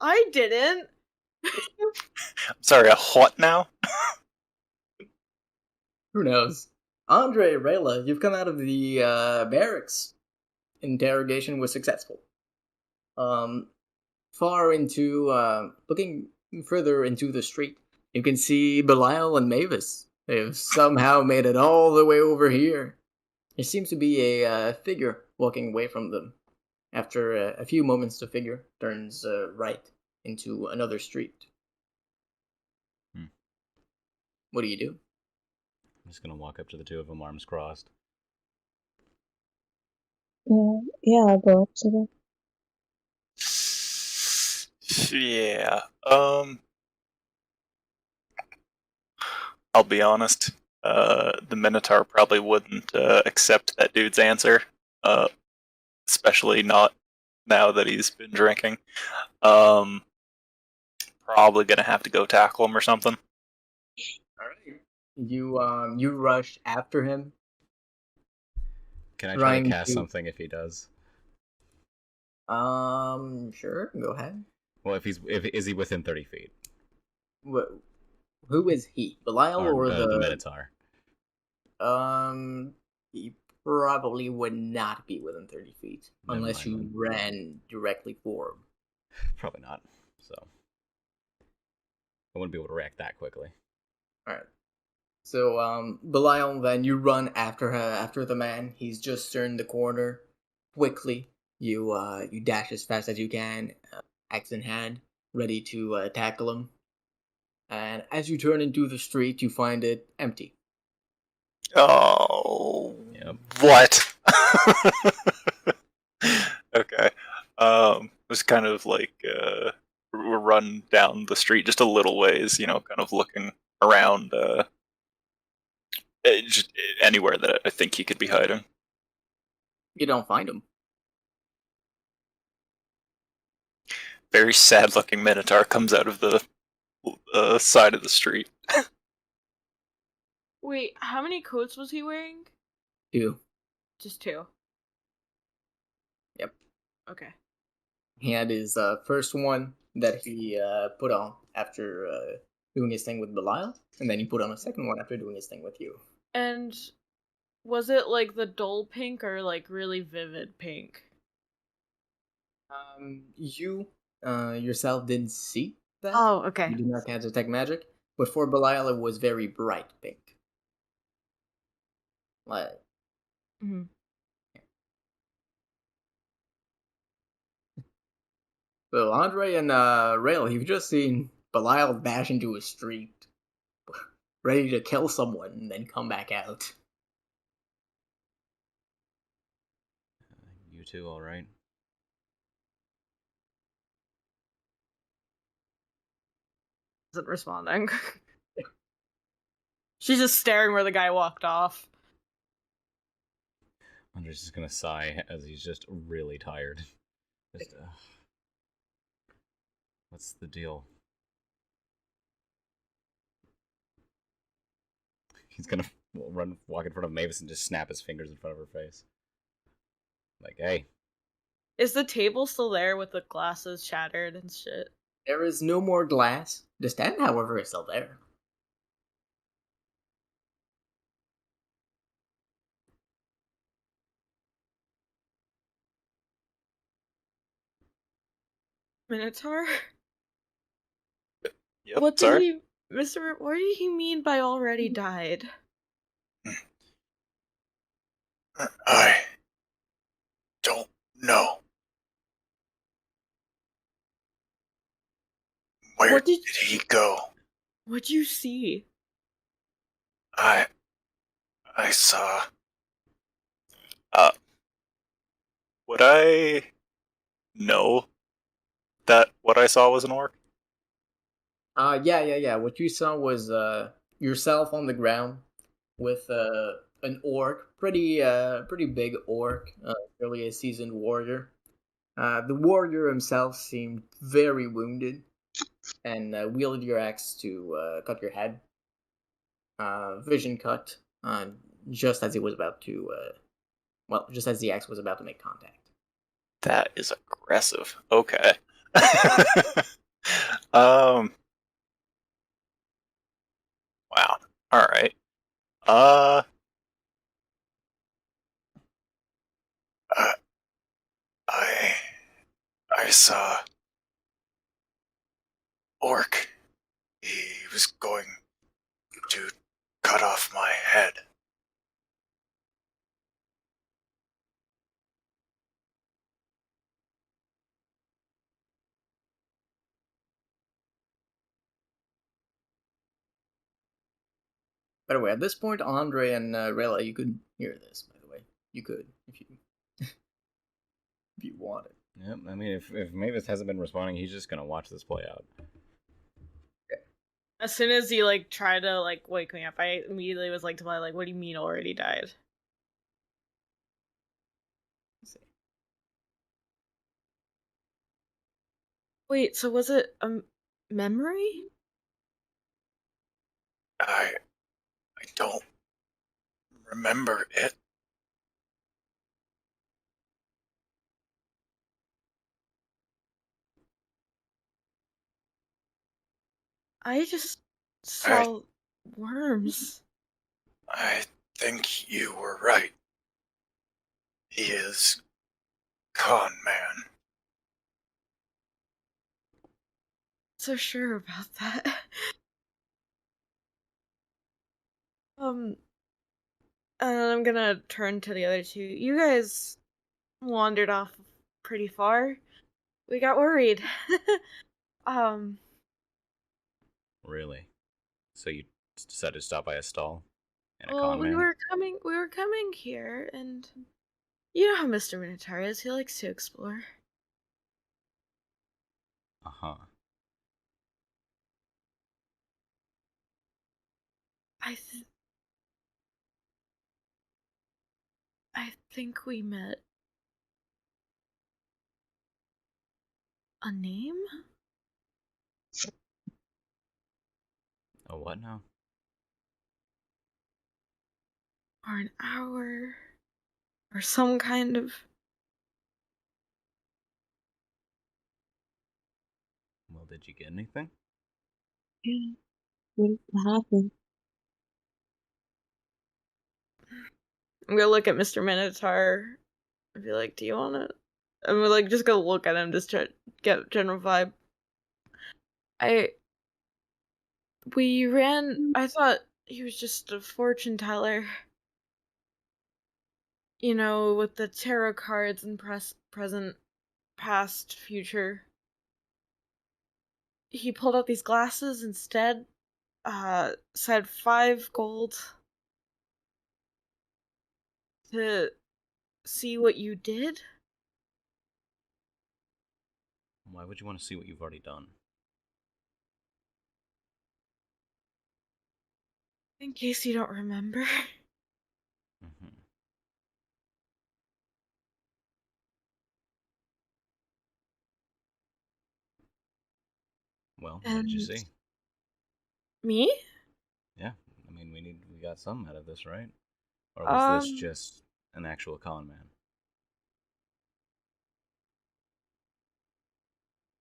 [SPEAKER 1] I didn't!
[SPEAKER 5] I'm sorry, a what now?
[SPEAKER 4] Who knows? Andre, Rayla, you've come out of the barracks. Interrogation was successful. Far into, looking further into the street, you can see Belial and Mavis. They've somehow made it all the way over here. There seems to be a figure walking away from them. After a few moments, the figure turns right into another street. What do you do?
[SPEAKER 3] I'm just gonna walk up to the two of them, arms crossed.
[SPEAKER 2] Yeah, I'll go up to them.
[SPEAKER 5] Yeah. I'll be honest. The Minotaur probably wouldn't accept that dude's answer. Especially not now that he's been drinking. Probably gonna have to go tackle him or something.
[SPEAKER 4] Alright. You rush after him.
[SPEAKER 3] Can I try to
[SPEAKER 4] Trying
[SPEAKER 3] cast
[SPEAKER 4] to-
[SPEAKER 3] something if he does?
[SPEAKER 4] Sure, go ahead.
[SPEAKER 3] Well, is he within 30 feet?
[SPEAKER 4] Who is he? Belial or
[SPEAKER 3] the Minotaur?
[SPEAKER 4] He probably would not be within 30 feet
[SPEAKER 3] Never
[SPEAKER 4] unless
[SPEAKER 3] mind
[SPEAKER 4] you
[SPEAKER 3] then.
[SPEAKER 4] ran directly for him.
[SPEAKER 3] Probably not. So I wouldn't be able to react that quickly.
[SPEAKER 4] Alright. So, Belial, then you run after the man. He's just turned the corner. Quickly, you dash as fast as you can, axe in hand, ready to tackle him. And as you turn into the street, you find it empty.
[SPEAKER 5] Oh.
[SPEAKER 3] Yep.
[SPEAKER 5] What? Okay. Just kind of like run down the street just a little ways, kind of looking around just anywhere that I think he could be hiding.
[SPEAKER 4] You don't find him.
[SPEAKER 5] Very sad looking Minotaur comes out of the side of the street.
[SPEAKER 1] Wait, how many coats was he wearing?
[SPEAKER 4] Two.
[SPEAKER 1] Just 2.
[SPEAKER 4] Yep.
[SPEAKER 1] Okay.
[SPEAKER 4] He had his first one that he put on after doing his thing with Belial, and then he put on a second one after doing his thing with you.
[SPEAKER 1] And was it like the dull pink or like really vivid pink?
[SPEAKER 4] You yourself didn't see that.
[SPEAKER 1] Oh, okay.
[SPEAKER 4] You did not cast detect magic, but for Belial it was very bright pink. Like,
[SPEAKER 1] Mm-hmm.
[SPEAKER 4] so Andre and Rail, you've just seen Belial bash into a street, ready to kill someone, and then come back out.
[SPEAKER 3] You two, all right?
[SPEAKER 1] Isn't responding. She's just staring where the guy walked off.
[SPEAKER 3] Andre's just gonna sigh as he's just really tired. Just, what's the deal? He's gonna walk in front of Mavis and just snap his fingers in front of her face. Like, hey.
[SPEAKER 1] Is the table still there with the glasses shattered and shit?
[SPEAKER 4] There is no more glass. The stand, however, is still there.
[SPEAKER 1] Minotaur?
[SPEAKER 5] Yep,
[SPEAKER 1] What did
[SPEAKER 5] sorry.
[SPEAKER 1] he... Mr. What did he mean by already died?
[SPEAKER 5] I don't know. Where
[SPEAKER 1] What
[SPEAKER 5] did
[SPEAKER 1] did-
[SPEAKER 5] he go?
[SPEAKER 1] What'd you see?
[SPEAKER 5] I saw. Would I know that what I saw was an orc?
[SPEAKER 4] Yeah. What you saw was yourself on the ground with an orc, pretty big orc, really a seasoned warrior. The warrior himself seemed very wounded, and wielded your axe to cut your head. Vision cut, just as he was about to, just as the axe was about to make contact.
[SPEAKER 5] That is aggressive. Okay. Wow. All right. I saw Orc. He was going to cut off my head.
[SPEAKER 4] By the way, at this point, Andre and Rella, you could hear this. By the way, you could if you if you wanted.
[SPEAKER 3] Yep. I mean, if Mavis hasn't been responding, he's just gonna watch this play out.
[SPEAKER 1] As soon as he like tried to like wake me up, I immediately was like to my like, "What do you mean already died?" Let's see. Wait, so was it a memory?
[SPEAKER 5] I don't remember it.
[SPEAKER 1] I just saw worms.
[SPEAKER 5] I think you were right. He is Con Man.
[SPEAKER 1] So sure about that. And I'm gonna turn to the other two. You guys wandered off pretty far. We got worried. um,
[SPEAKER 3] Really? So you decided to stop by a stall and a
[SPEAKER 1] well,
[SPEAKER 3] con
[SPEAKER 1] we
[SPEAKER 3] man?
[SPEAKER 1] were coming here, and you know how Mr. Minotaur is. He likes to explore.
[SPEAKER 3] Uh-huh.
[SPEAKER 1] I think we met a name?
[SPEAKER 3] Oh, what now?
[SPEAKER 1] Or an hour? Or some kind of...
[SPEAKER 3] Well, did you get anything?
[SPEAKER 2] Yeah. What happened?
[SPEAKER 1] I'm gonna look at Mr. Minotaur and be like, do you want it? I'm like just gonna look at him, just try to get general vibe. I thought he was just a fortune teller. You know, with the tarot cards and present, past, future. He pulled out these glasses instead. Said 5 gold to see what you did.
[SPEAKER 3] Why would you want to see what you've already done?
[SPEAKER 1] In case you don't remember.
[SPEAKER 3] Mm-hmm. Well, what did you see?
[SPEAKER 1] Me?
[SPEAKER 3] Yeah, I mean, we got something out of this, right? Or was this
[SPEAKER 1] Um,
[SPEAKER 3] just an actual con man?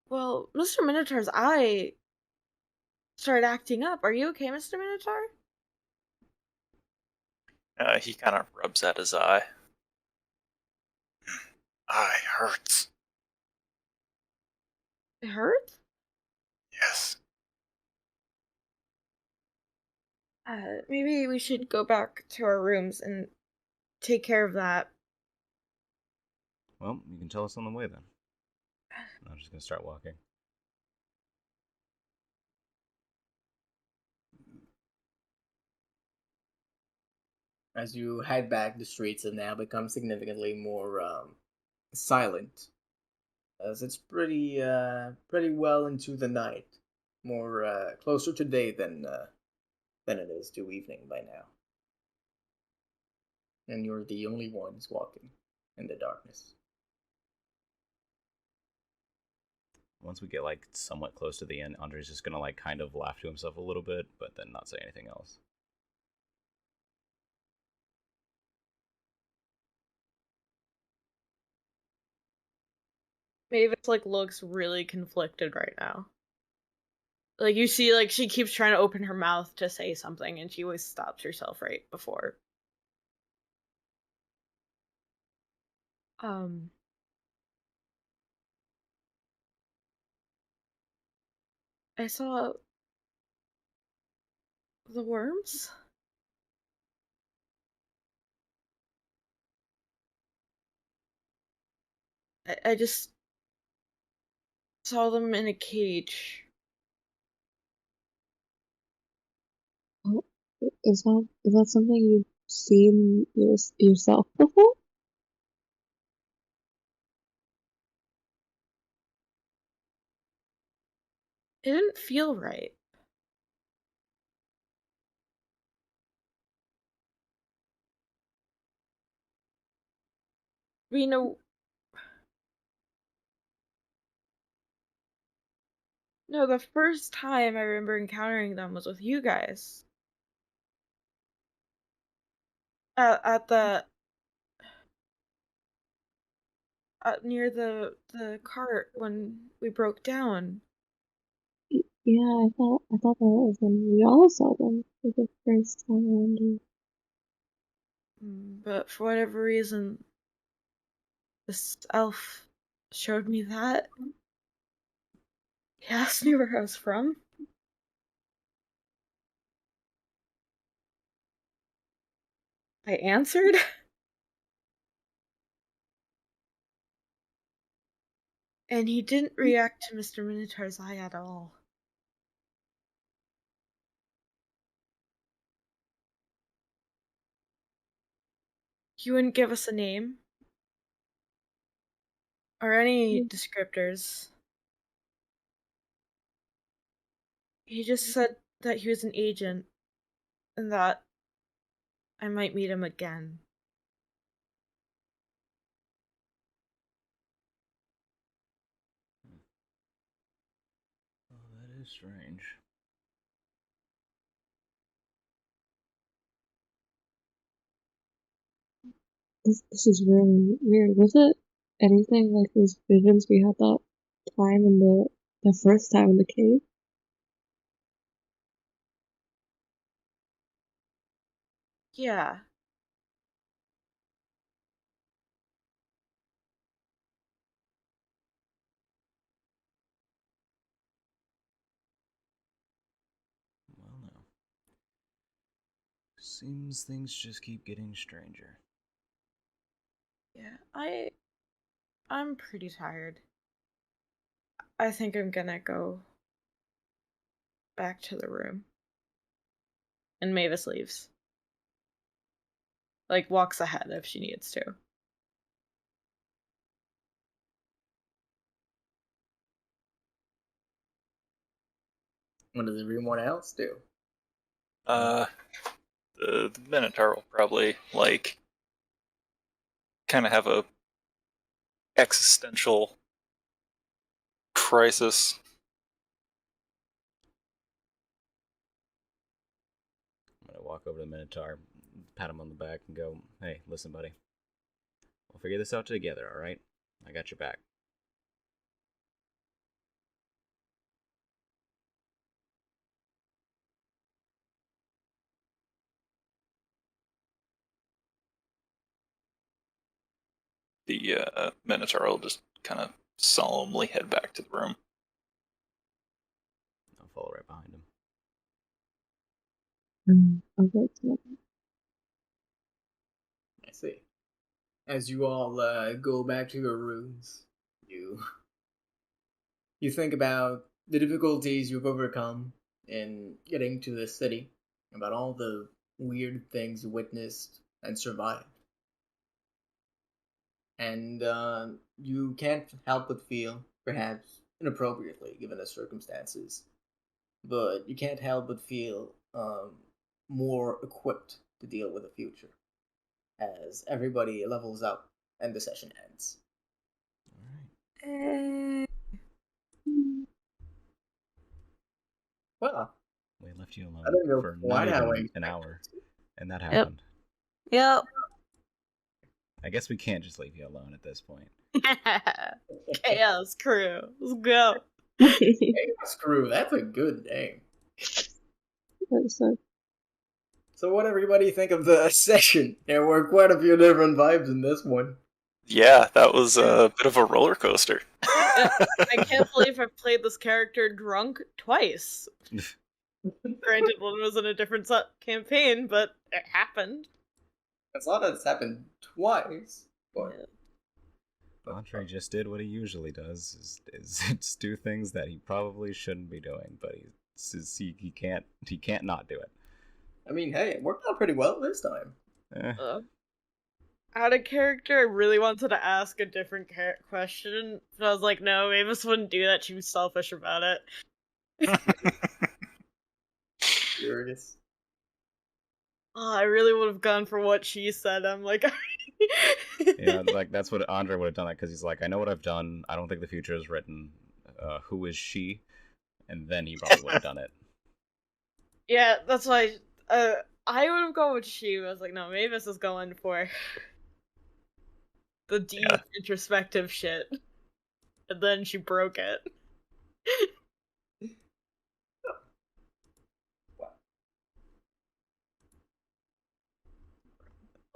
[SPEAKER 1] well, Mr. Minotaur's eye started acting up. Are you okay, Mr. Minotaur?
[SPEAKER 5] He kind of rubs at his eye. Eye hurts.
[SPEAKER 1] It hurts?
[SPEAKER 5] Yes.
[SPEAKER 1] Maybe we should go back to our rooms and take care of that.
[SPEAKER 3] Well, you can tell us on the way then. I'm just gonna start walking.
[SPEAKER 4] As you head back, the streets have now become significantly more silent, as it's pretty well into the night, more closer to day than it is to evening by now. And you're the only ones walking in the darkness.
[SPEAKER 3] Once we get like somewhat close to the end, Andre's just gonna like kind of laugh to himself a little bit, but then not say anything else.
[SPEAKER 1] Mavis like looks really conflicted right now. Like you see, like she keeps trying to open her mouth to say something, and she always stops herself right before. Um. I saw the worms. I just saw them in a cage.
[SPEAKER 2] Oh, is that something you've seen yourself before?
[SPEAKER 1] It didn't feel right. You know, no, the first time I remember encountering them was with you guys. At the near the cart when we broke down.
[SPEAKER 2] Yeah, I thought that was when we all saw them for the first time around.
[SPEAKER 1] But for whatever reason, this elf showed me that. He asked me where I was from. I answered. And he didn't react to Mr. Minotaur's eye at all. He wouldn't give us a name or any descriptors. He just said that he was an agent and that I might meet him again.
[SPEAKER 3] Oh, that is strange.
[SPEAKER 2] This is really weird. Was it anything like those visions we had that time in the first time in the cave?
[SPEAKER 1] Yeah.
[SPEAKER 3] Well, no. Seems things just keep getting stranger.
[SPEAKER 1] Yeah, I'm pretty tired. I think I'm gonna go back to the room. And Mavis leaves. Like, walks ahead if she needs to.
[SPEAKER 4] What does everyone else do?
[SPEAKER 5] The Minotaur will probably like kind of have a existential crisis.
[SPEAKER 3] I'm gonna walk over to the Minotaur, pat him on the back, and go, "Hey, listen, buddy. We'll figure this out together, all right? I got your back."
[SPEAKER 5] The Minotaur will just kind of solemnly head back to the room.
[SPEAKER 3] I'll follow right behind him.
[SPEAKER 2] Okay.
[SPEAKER 4] I see. As you all go back to your rooms, you think about the difficulties you've overcome in getting to this city, about all the weird things you witnessed and survived. And you can't help but feel, perhaps inappropriately given the circumstances, but you can't help but feel more equipped to deal with the future as everybody levels up and the session ends.
[SPEAKER 3] All right.
[SPEAKER 4] Well,
[SPEAKER 3] We left you alone
[SPEAKER 4] I don't know
[SPEAKER 3] for
[SPEAKER 4] quite
[SPEAKER 3] not
[SPEAKER 4] how
[SPEAKER 3] even
[SPEAKER 4] I
[SPEAKER 3] an hour, and that
[SPEAKER 1] Yep.
[SPEAKER 3] happened.
[SPEAKER 1] Yep.
[SPEAKER 3] I guess we can't just leave you alone at this point.
[SPEAKER 1] Chaos crew. Let's go.
[SPEAKER 4] Screw, that's a good name.
[SPEAKER 2] So,
[SPEAKER 4] So what everybody think of the session? There were quite a few different vibes in this one.
[SPEAKER 5] Yeah, that was a bit of a roller coaster.
[SPEAKER 1] I can't believe I've played this character drunk twice. Granted, one was in a different campaign, but it happened.
[SPEAKER 4] It's not that it's happened twice, but
[SPEAKER 3] Andre just did what he usually does: is just do things that he probably shouldn't be doing, but he can't not do it.
[SPEAKER 4] I mean, hey, it worked out pretty well this time.
[SPEAKER 1] Out of character, I really wanted to ask a different question, but I was like, no, Mavis wouldn't do that. She was selfish about it.
[SPEAKER 4] Curious.
[SPEAKER 1] Oh, I really would have gone for what she said. I'm like,
[SPEAKER 3] Yeah, like that's what Andre would have done. Because he's like, I know what I've done. I don't think the future is written. Who is she? And then he probably would have done it.
[SPEAKER 1] Yeah, that's why I would have gone with she. I was like, no, Mavis is going for the deep introspective shit. And then she broke it.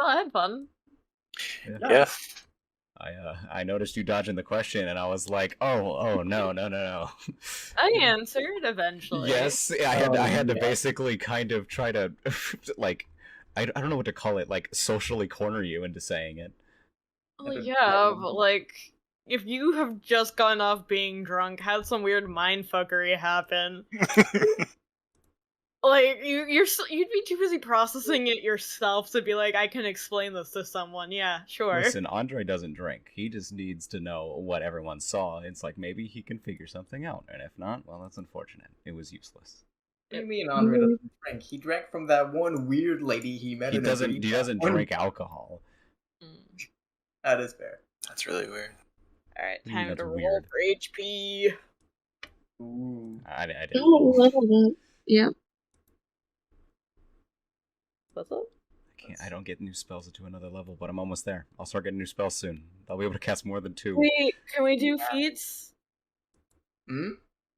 [SPEAKER 1] Oh, I had fun.
[SPEAKER 5] Yeah.
[SPEAKER 3] I noticed you dodging the question, and I was like, oh no.
[SPEAKER 1] I answered eventually.
[SPEAKER 3] Yes, I had to basically kind of try to like, I don't know what to call it, like socially corner you into saying it.
[SPEAKER 1] Well, yeah, but like, if you have just gone off being drunk, had some weird mindfuckery happen, like you'd be too busy processing it yourself to be like, I can explain this to someone. Yeah, sure.
[SPEAKER 3] Listen, Andre doesn't drink. He just needs to know what everyone saw. It's like maybe he can figure something out, and if not, well, that's unfortunate. It was useless.
[SPEAKER 4] What do you mean Andre doesn't drink? He drank from that one weird lady he met.
[SPEAKER 3] He doesn't drink alcohol.
[SPEAKER 4] That is fair.
[SPEAKER 5] That's really weird.
[SPEAKER 1] Alright, time
[SPEAKER 3] That's
[SPEAKER 1] to roll
[SPEAKER 3] weird.
[SPEAKER 1] for HP.
[SPEAKER 4] Ooh.
[SPEAKER 3] I didn't.
[SPEAKER 2] Oh, leveled up. Yeah.
[SPEAKER 1] What's up?
[SPEAKER 3] I don't get new spells into another level, but I'm almost there. I'll start getting new spells soon. I'll be able to cast more than 2.
[SPEAKER 1] Wait, can we do feats?
[SPEAKER 4] Hmm?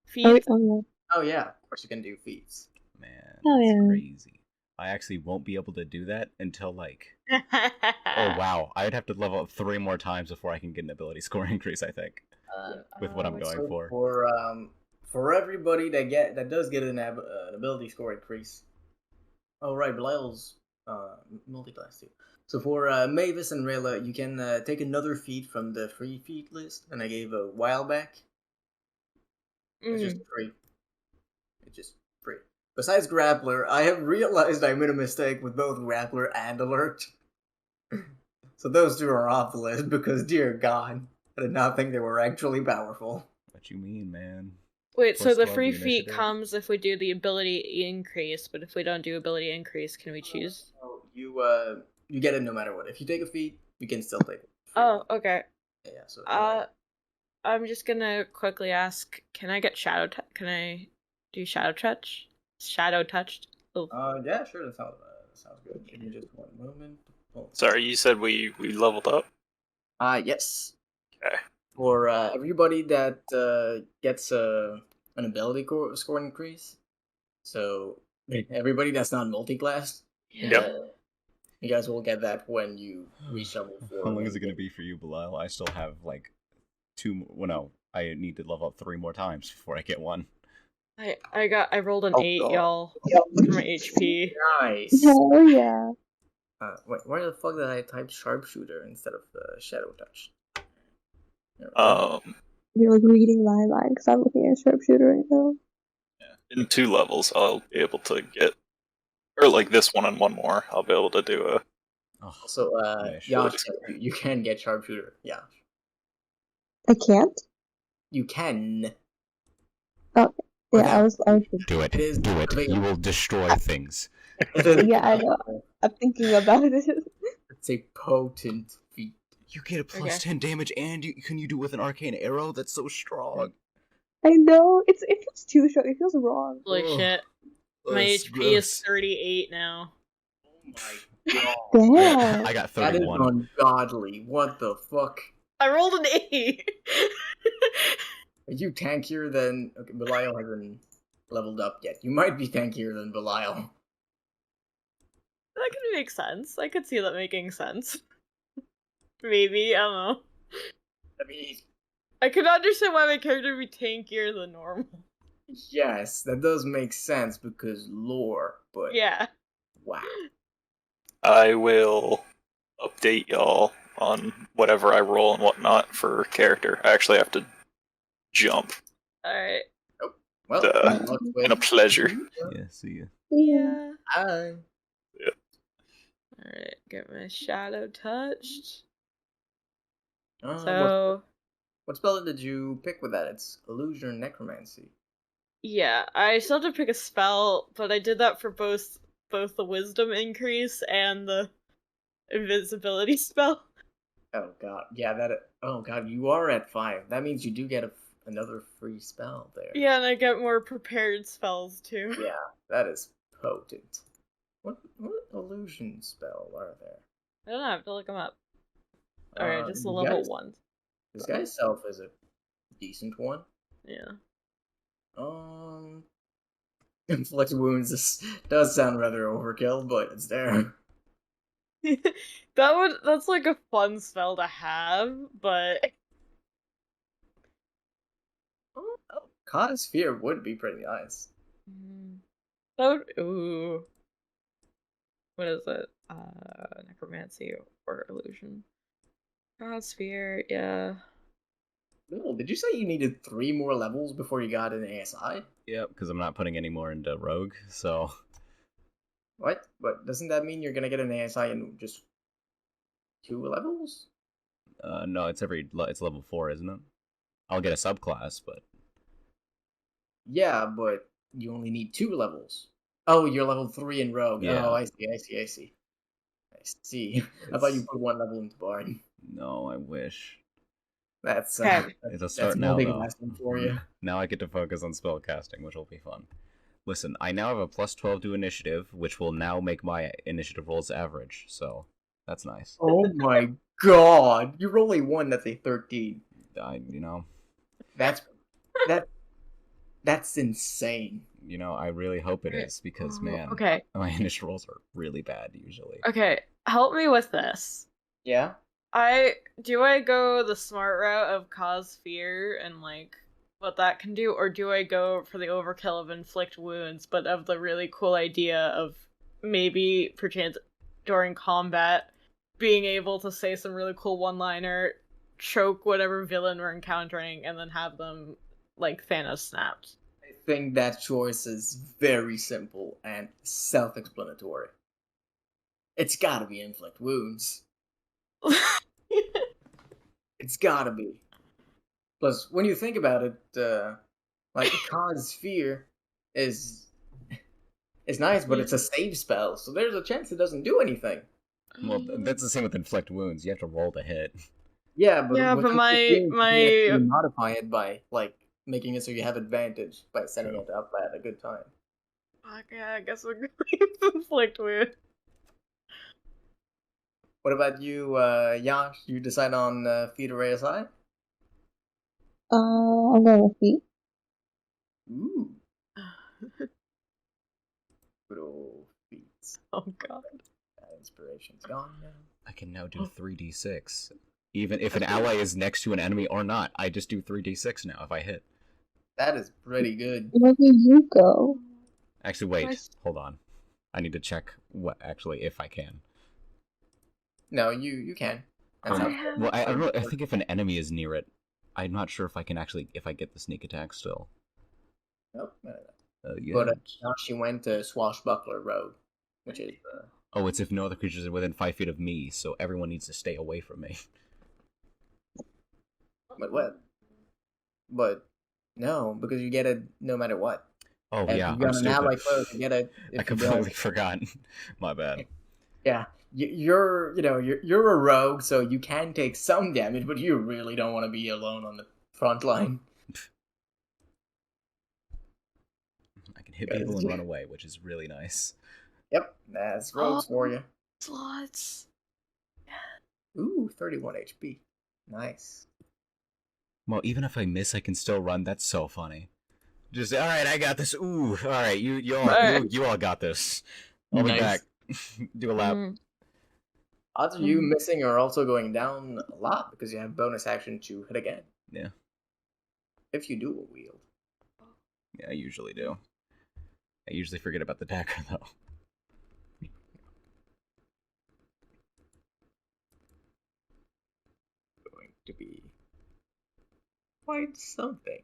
[SPEAKER 1] Feats?
[SPEAKER 4] Oh yeah, of course you can do feats.
[SPEAKER 3] Man,
[SPEAKER 2] Oh,
[SPEAKER 3] that's
[SPEAKER 2] yeah.
[SPEAKER 3] crazy. I actually won't be able to do that until like... Oh wow, I'd have to level up 3 more times before I can get an ability score increase, I think. With what I'm going for.
[SPEAKER 4] For everybody that does get an ability score increase. Oh right, Belial's multi-class too. So for Mavis and Rayla, you can take another feat from the free feat list, and I gave a while back. It's just free. It's just free. Besides Grappler, I have realized I made a mistake with both Grappler and Alert. So those 2 are off the list because, dear God, I did not think they were actually powerful.
[SPEAKER 3] What you mean, man?
[SPEAKER 1] Wait, so
[SPEAKER 3] Plus
[SPEAKER 1] the
[SPEAKER 3] 12
[SPEAKER 1] free
[SPEAKER 3] the
[SPEAKER 1] feat
[SPEAKER 3] initiative.
[SPEAKER 1] comes if we do the ability increase, but if we don't do ability increase, can we choose?
[SPEAKER 4] So you get it no matter what. If you take a feat, you can still take it.
[SPEAKER 1] Oh, okay.
[SPEAKER 4] Yeah, so
[SPEAKER 1] I'm just gonna quickly ask, can I get can I do shadow touch? Shadow touched? Oh.
[SPEAKER 4] yeah, sure, that sounds good. Give me just one moment. Oh.
[SPEAKER 5] Sorry, you said we leveled up?
[SPEAKER 4] Yes.
[SPEAKER 5] Okay.
[SPEAKER 4] For everybody that gets an ability score increase, so everybody that's not multi-class,
[SPEAKER 5] Yep.
[SPEAKER 4] you guys will get that when you reach level 4.
[SPEAKER 3] How long is it going to be for you, Belial? I still have like 2 more. Well, no, I need to level up 3 more times before I get one.
[SPEAKER 1] I rolled an 8,
[SPEAKER 4] God.
[SPEAKER 1] y'all, for my HP.
[SPEAKER 4] Nice.
[SPEAKER 2] Oh, yeah.
[SPEAKER 4] Wait, where the fuck did I type sharpshooter instead of shadow touch?
[SPEAKER 2] You're like reading my mind because I'm looking at sharpshooter right now.
[SPEAKER 5] in 2 levels, I'll be able to get, or like this one and one more, I'll be able to do a.
[SPEAKER 4] So,
[SPEAKER 3] Nice.
[SPEAKER 4] Yash, you can get sharpshooter. Yeah,
[SPEAKER 2] I can't?
[SPEAKER 4] you can.
[SPEAKER 2] Oh, yeah, I was
[SPEAKER 3] Do it.
[SPEAKER 4] It is
[SPEAKER 3] Do it.
[SPEAKER 4] available.
[SPEAKER 3] You will destroy things.
[SPEAKER 2] Yeah, I know. I'm thinking about it.
[SPEAKER 4] It's a potent feat.
[SPEAKER 3] You get a plus
[SPEAKER 1] Okay.
[SPEAKER 3] 10 damage, and can you do it with an arcane arrow? That's so strong.
[SPEAKER 2] I know. It feels too strong. It feels wrong.
[SPEAKER 1] Holy
[SPEAKER 3] Ugh.
[SPEAKER 1] shit. My
[SPEAKER 3] That's
[SPEAKER 1] HP is
[SPEAKER 3] gross.
[SPEAKER 1] 38 now.
[SPEAKER 4] Oh my god.
[SPEAKER 2] Damn.
[SPEAKER 3] I got
[SPEAKER 4] That is
[SPEAKER 3] 31.
[SPEAKER 4] ungodly. What the fuck?
[SPEAKER 1] I rolled an 8!
[SPEAKER 4] Are you tankier than... Okay, Belial hasn't leveled up yet. You might be tankier than Belial.
[SPEAKER 1] That could make sense. I could see that making sense. Maybe, I don't know.
[SPEAKER 4] I mean,
[SPEAKER 1] I could understand why my character would be tankier than normal.
[SPEAKER 4] Yes, that does make sense because lore, but
[SPEAKER 1] Yeah.
[SPEAKER 4] wow.
[SPEAKER 5] I will update y'all on whatever I roll and whatnot for character. I actually have to jump.
[SPEAKER 1] Alright.
[SPEAKER 4] Well,
[SPEAKER 5] Duh.
[SPEAKER 4] good luck
[SPEAKER 5] Been a
[SPEAKER 4] with-
[SPEAKER 5] pleasure.
[SPEAKER 3] Yeah, see ya.
[SPEAKER 1] Yeah.
[SPEAKER 4] Bye.
[SPEAKER 1] Alright, get my shadow touched.
[SPEAKER 4] What
[SPEAKER 1] So,
[SPEAKER 4] spell did you pick with that? It's illusion or necromancy.
[SPEAKER 1] yeah, I still have to pick a spell, but I did that for both the wisdom increase and the invisibility spell.
[SPEAKER 4] Oh god, yeah, oh god, you are at 5. That means you do get another free spell there.
[SPEAKER 1] Yeah, and I get more prepared spells too.
[SPEAKER 4] Yeah, that is potent. What illusion spell are there?
[SPEAKER 1] I don't know, I have to look them up. Alright, just the
[SPEAKER 4] you
[SPEAKER 1] level
[SPEAKER 4] guys-
[SPEAKER 1] ones.
[SPEAKER 4] This guy's self is a decent one.
[SPEAKER 1] Yeah.
[SPEAKER 4] Inflict wounds does sound rather overkill, but it's there.
[SPEAKER 1] That's like a fun spell to have, but
[SPEAKER 4] Cause Fear would be pretty nice.
[SPEAKER 1] ooh. What is it? Necromancy or illusion. Sphere, yeah.
[SPEAKER 4] No, did you say you needed 3 more levels before you got an ASI?
[SPEAKER 3] Yep, because I'm not putting any more into Rogue, so...
[SPEAKER 4] What? But doesn't that mean you're gonna get an ASI in just 2 levels?
[SPEAKER 3] No, it's level 4, isn't it? I'll get a subclass, but...
[SPEAKER 4] Yeah, but you only need 2 levels. Oh, you're level 3 in Rogue.
[SPEAKER 3] Yeah.
[SPEAKER 4] Oh, I see. I thought you put 1 level into Bard.
[SPEAKER 3] No, I wish.
[SPEAKER 4] That's
[SPEAKER 1] Okay.
[SPEAKER 3] It'll start now,
[SPEAKER 4] multi
[SPEAKER 3] though.
[SPEAKER 4] casting for you.
[SPEAKER 3] Now I get to focus on spell casting, which will be fun. Listen, I now have a plus 12 to initiative, which will now make my initiative rolls average, so that's nice.
[SPEAKER 4] Oh my god! You roll a 1, that's a 13. That's insane.
[SPEAKER 3] I really hope it is, because, man,
[SPEAKER 1] Okay.
[SPEAKER 3] my initial rolls are really bad, usually.
[SPEAKER 1] Okay, help me with this.
[SPEAKER 4] Yeah?
[SPEAKER 1] Do I go the smart route of cause fear and like what that can do, or do I go for the overkill of inflict wounds, but of the really cool idea of maybe perchance during combat being able to say some really cool one-liner, choke whatever villain we're encountering, and then have them like Thanos snapped?
[SPEAKER 4] I think that choice is very simple and self-explanatory. It's gotta be inflict wounds. It's gotta be. Plus, when you think about it, like cause fear is nice, but it's a save spell, so there's a chance it doesn't do anything.
[SPEAKER 3] Well, that's the same with inflict wounds. You have to roll to hit.
[SPEAKER 4] Yeah, but
[SPEAKER 1] Yeah,
[SPEAKER 4] with
[SPEAKER 1] but
[SPEAKER 4] inflict wounds,
[SPEAKER 1] my-
[SPEAKER 4] you actually modify it by like making it so you have advantage by setting it up at a good time.
[SPEAKER 1] Fuck yeah, I guess we're going with inflict wound.
[SPEAKER 4] What about you, Yash? You decide on feet or ASI?
[SPEAKER 2] I'm going with feet.
[SPEAKER 4] Ooh. Good old feet.
[SPEAKER 1] Oh god.
[SPEAKER 4] That inspiration's gone now.
[SPEAKER 3] I can now do 3d6. Even if an ally is next to an enemy or not, I just do 3d6 now if I hit.
[SPEAKER 4] That is pretty good.
[SPEAKER 2] Where do you go?
[SPEAKER 3] Actually, wait.
[SPEAKER 1] Nice.
[SPEAKER 3] Hold on. I need to check if I can.
[SPEAKER 4] No, you can. That's how.
[SPEAKER 3] Well, I don't know. I think if an enemy is near it, I'm not sure if I can if I get the sneak attack still.
[SPEAKER 4] Nope.
[SPEAKER 3] Yeah.
[SPEAKER 4] But now she went to Swashbuckler Road, which is
[SPEAKER 3] Oh, it's if no other creatures are within 5 feet of me, so everyone needs to stay away from me.
[SPEAKER 4] but what? But no, because you get it no matter what.
[SPEAKER 3] Oh
[SPEAKER 4] And
[SPEAKER 3] yeah,
[SPEAKER 4] if you got
[SPEAKER 3] I'm
[SPEAKER 4] an ally
[SPEAKER 3] stupid.
[SPEAKER 4] close, you get it.
[SPEAKER 3] I completely forgot. My bad.
[SPEAKER 4] Yeah, you're a rogue, so you can take some damage, but you really don't want to be alone on the front line.
[SPEAKER 3] I can hit people and run away, which is really nice.
[SPEAKER 4] Yep, that's rogues for you.
[SPEAKER 1] Slots.
[SPEAKER 4] Ooh, 31 HP. Nice.
[SPEAKER 3] Well, even if I miss, I can still run. That's so funny. Just all right, I got this. Ooh, all right, you all got this. I'll be
[SPEAKER 4] Nice.
[SPEAKER 3] back. Do a lap.
[SPEAKER 4] Odds of you missing are also going down a lot because you have bonus action to hit again.
[SPEAKER 3] Yeah.
[SPEAKER 4] If you do wield.
[SPEAKER 3] Yeah, I usually do. I usually forget about the dagger, though.
[SPEAKER 4] Going to be quite something.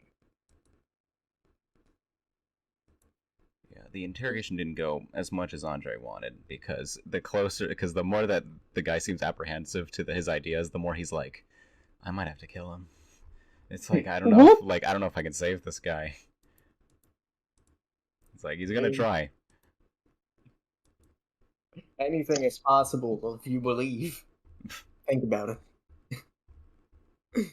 [SPEAKER 3] Yeah, the interrogation didn't go as much as Andre wanted, because the more that the guy seems apprehensive to his ideas, the more he's like, I might have to kill him. It's like, I don't know, I don't know if I can save this guy. It's like, he's gonna try.
[SPEAKER 4] Anything is possible if you believe. Think about it.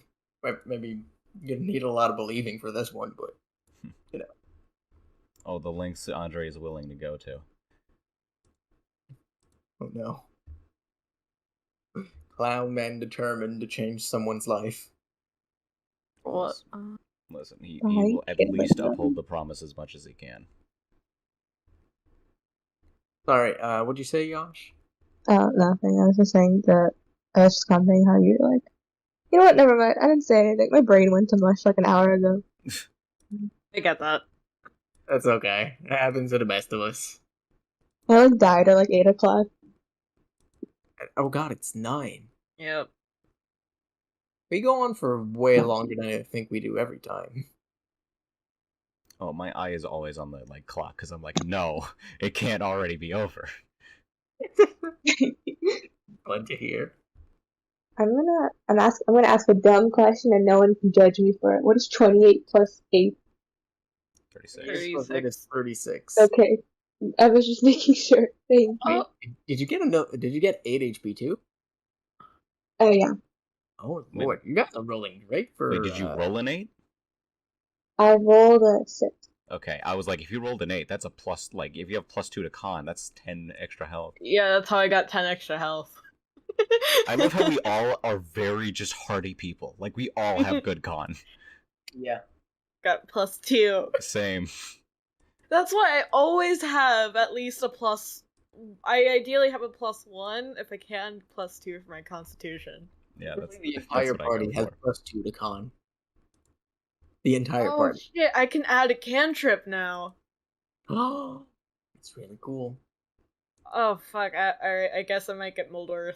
[SPEAKER 4] Maybe you need a lot of believing for this one, but you know.
[SPEAKER 3] Oh, the lengths Andre is willing to go to.
[SPEAKER 4] Oh no. Clown man determined to change someone's life.
[SPEAKER 1] What?
[SPEAKER 3] Listen, he will at least uphold the promise as much as he can.
[SPEAKER 4] Sorry, what'd you say, Yosh?
[SPEAKER 6] Nothing. I was just saying that I was just commenting how you like. You know what? Never mind. I didn't say anything. My brain went to mush like an hour ago.
[SPEAKER 1] I get that.
[SPEAKER 4] That's okay. It happens to the best of us.
[SPEAKER 6] I like died at like 8 o'clock.
[SPEAKER 4] Oh god, it's 9.
[SPEAKER 1] Yep.
[SPEAKER 4] We go on for way longer than I think we do every time.
[SPEAKER 3] Oh, my eye is always on the clock, because I'm like, no, it can't already be over.
[SPEAKER 4] Glad to hear.
[SPEAKER 2] I'm gonna ask a dumb question and no one can judge me for it. What is 28 plus 8?
[SPEAKER 3] 36.
[SPEAKER 1] 36.
[SPEAKER 4] It is 36.
[SPEAKER 2] Okay. I was just making sure. Thank you.
[SPEAKER 1] Oh,
[SPEAKER 4] Did you get 8 HP too?
[SPEAKER 2] Oh yeah.
[SPEAKER 4] Oh lord, you guys are rolling great for.
[SPEAKER 3] Wait, did you roll an 8?
[SPEAKER 2] I rolled a 6.
[SPEAKER 3] Okay, I was like, if you rolled an 8, that's a plus, if you have +2 to con, that's 10 extra health.
[SPEAKER 1] yeah, that's how I got 10 extra health.
[SPEAKER 3] I love how we all are very just hardy people. Like, we all have good con.
[SPEAKER 4] Yeah.
[SPEAKER 1] Got +2.
[SPEAKER 3] Same.
[SPEAKER 1] That's why I always have at least a plus. I ideally have a +1 if I can, +2 for my constitution.
[SPEAKER 3] Yeah, that's
[SPEAKER 4] the
[SPEAKER 3] that's
[SPEAKER 4] entire
[SPEAKER 3] what I
[SPEAKER 4] party
[SPEAKER 3] go
[SPEAKER 4] has
[SPEAKER 3] for.
[SPEAKER 4] +2 to con. The entire
[SPEAKER 1] Oh
[SPEAKER 4] party.
[SPEAKER 1] shit! I can add a cantrip now.
[SPEAKER 4] Oh, it's really cool.
[SPEAKER 1] Oh fuck! Alright, I guess I might get Moldorf.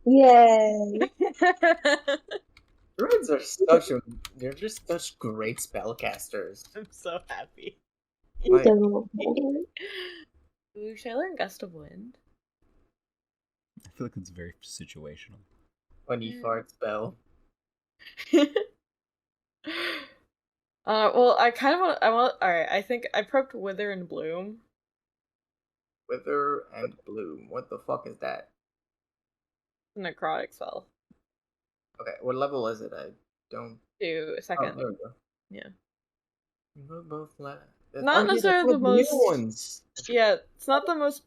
[SPEAKER 2] Yay!
[SPEAKER 4] Druids are they're just such great spellcasters.
[SPEAKER 1] I'm so happy.
[SPEAKER 4] Like,
[SPEAKER 1] Ooh, should I learn Gust of Wind?
[SPEAKER 3] I feel like it's very situational.
[SPEAKER 4] when you fart spell.
[SPEAKER 1] Well, I kind of want. Alright, I think I prepped Wither and Bloom.
[SPEAKER 4] Wither and Bloom. What the fuck is that?
[SPEAKER 1] Necrotic spell.
[SPEAKER 4] Okay, what level is it? I don't.
[SPEAKER 1] Do a
[SPEAKER 4] Oh,
[SPEAKER 1] second.
[SPEAKER 4] there we go.
[SPEAKER 1] Yeah.
[SPEAKER 4] We're both
[SPEAKER 1] Not necessarily the most-
[SPEAKER 4] new ones.
[SPEAKER 1] Yeah, it's not the most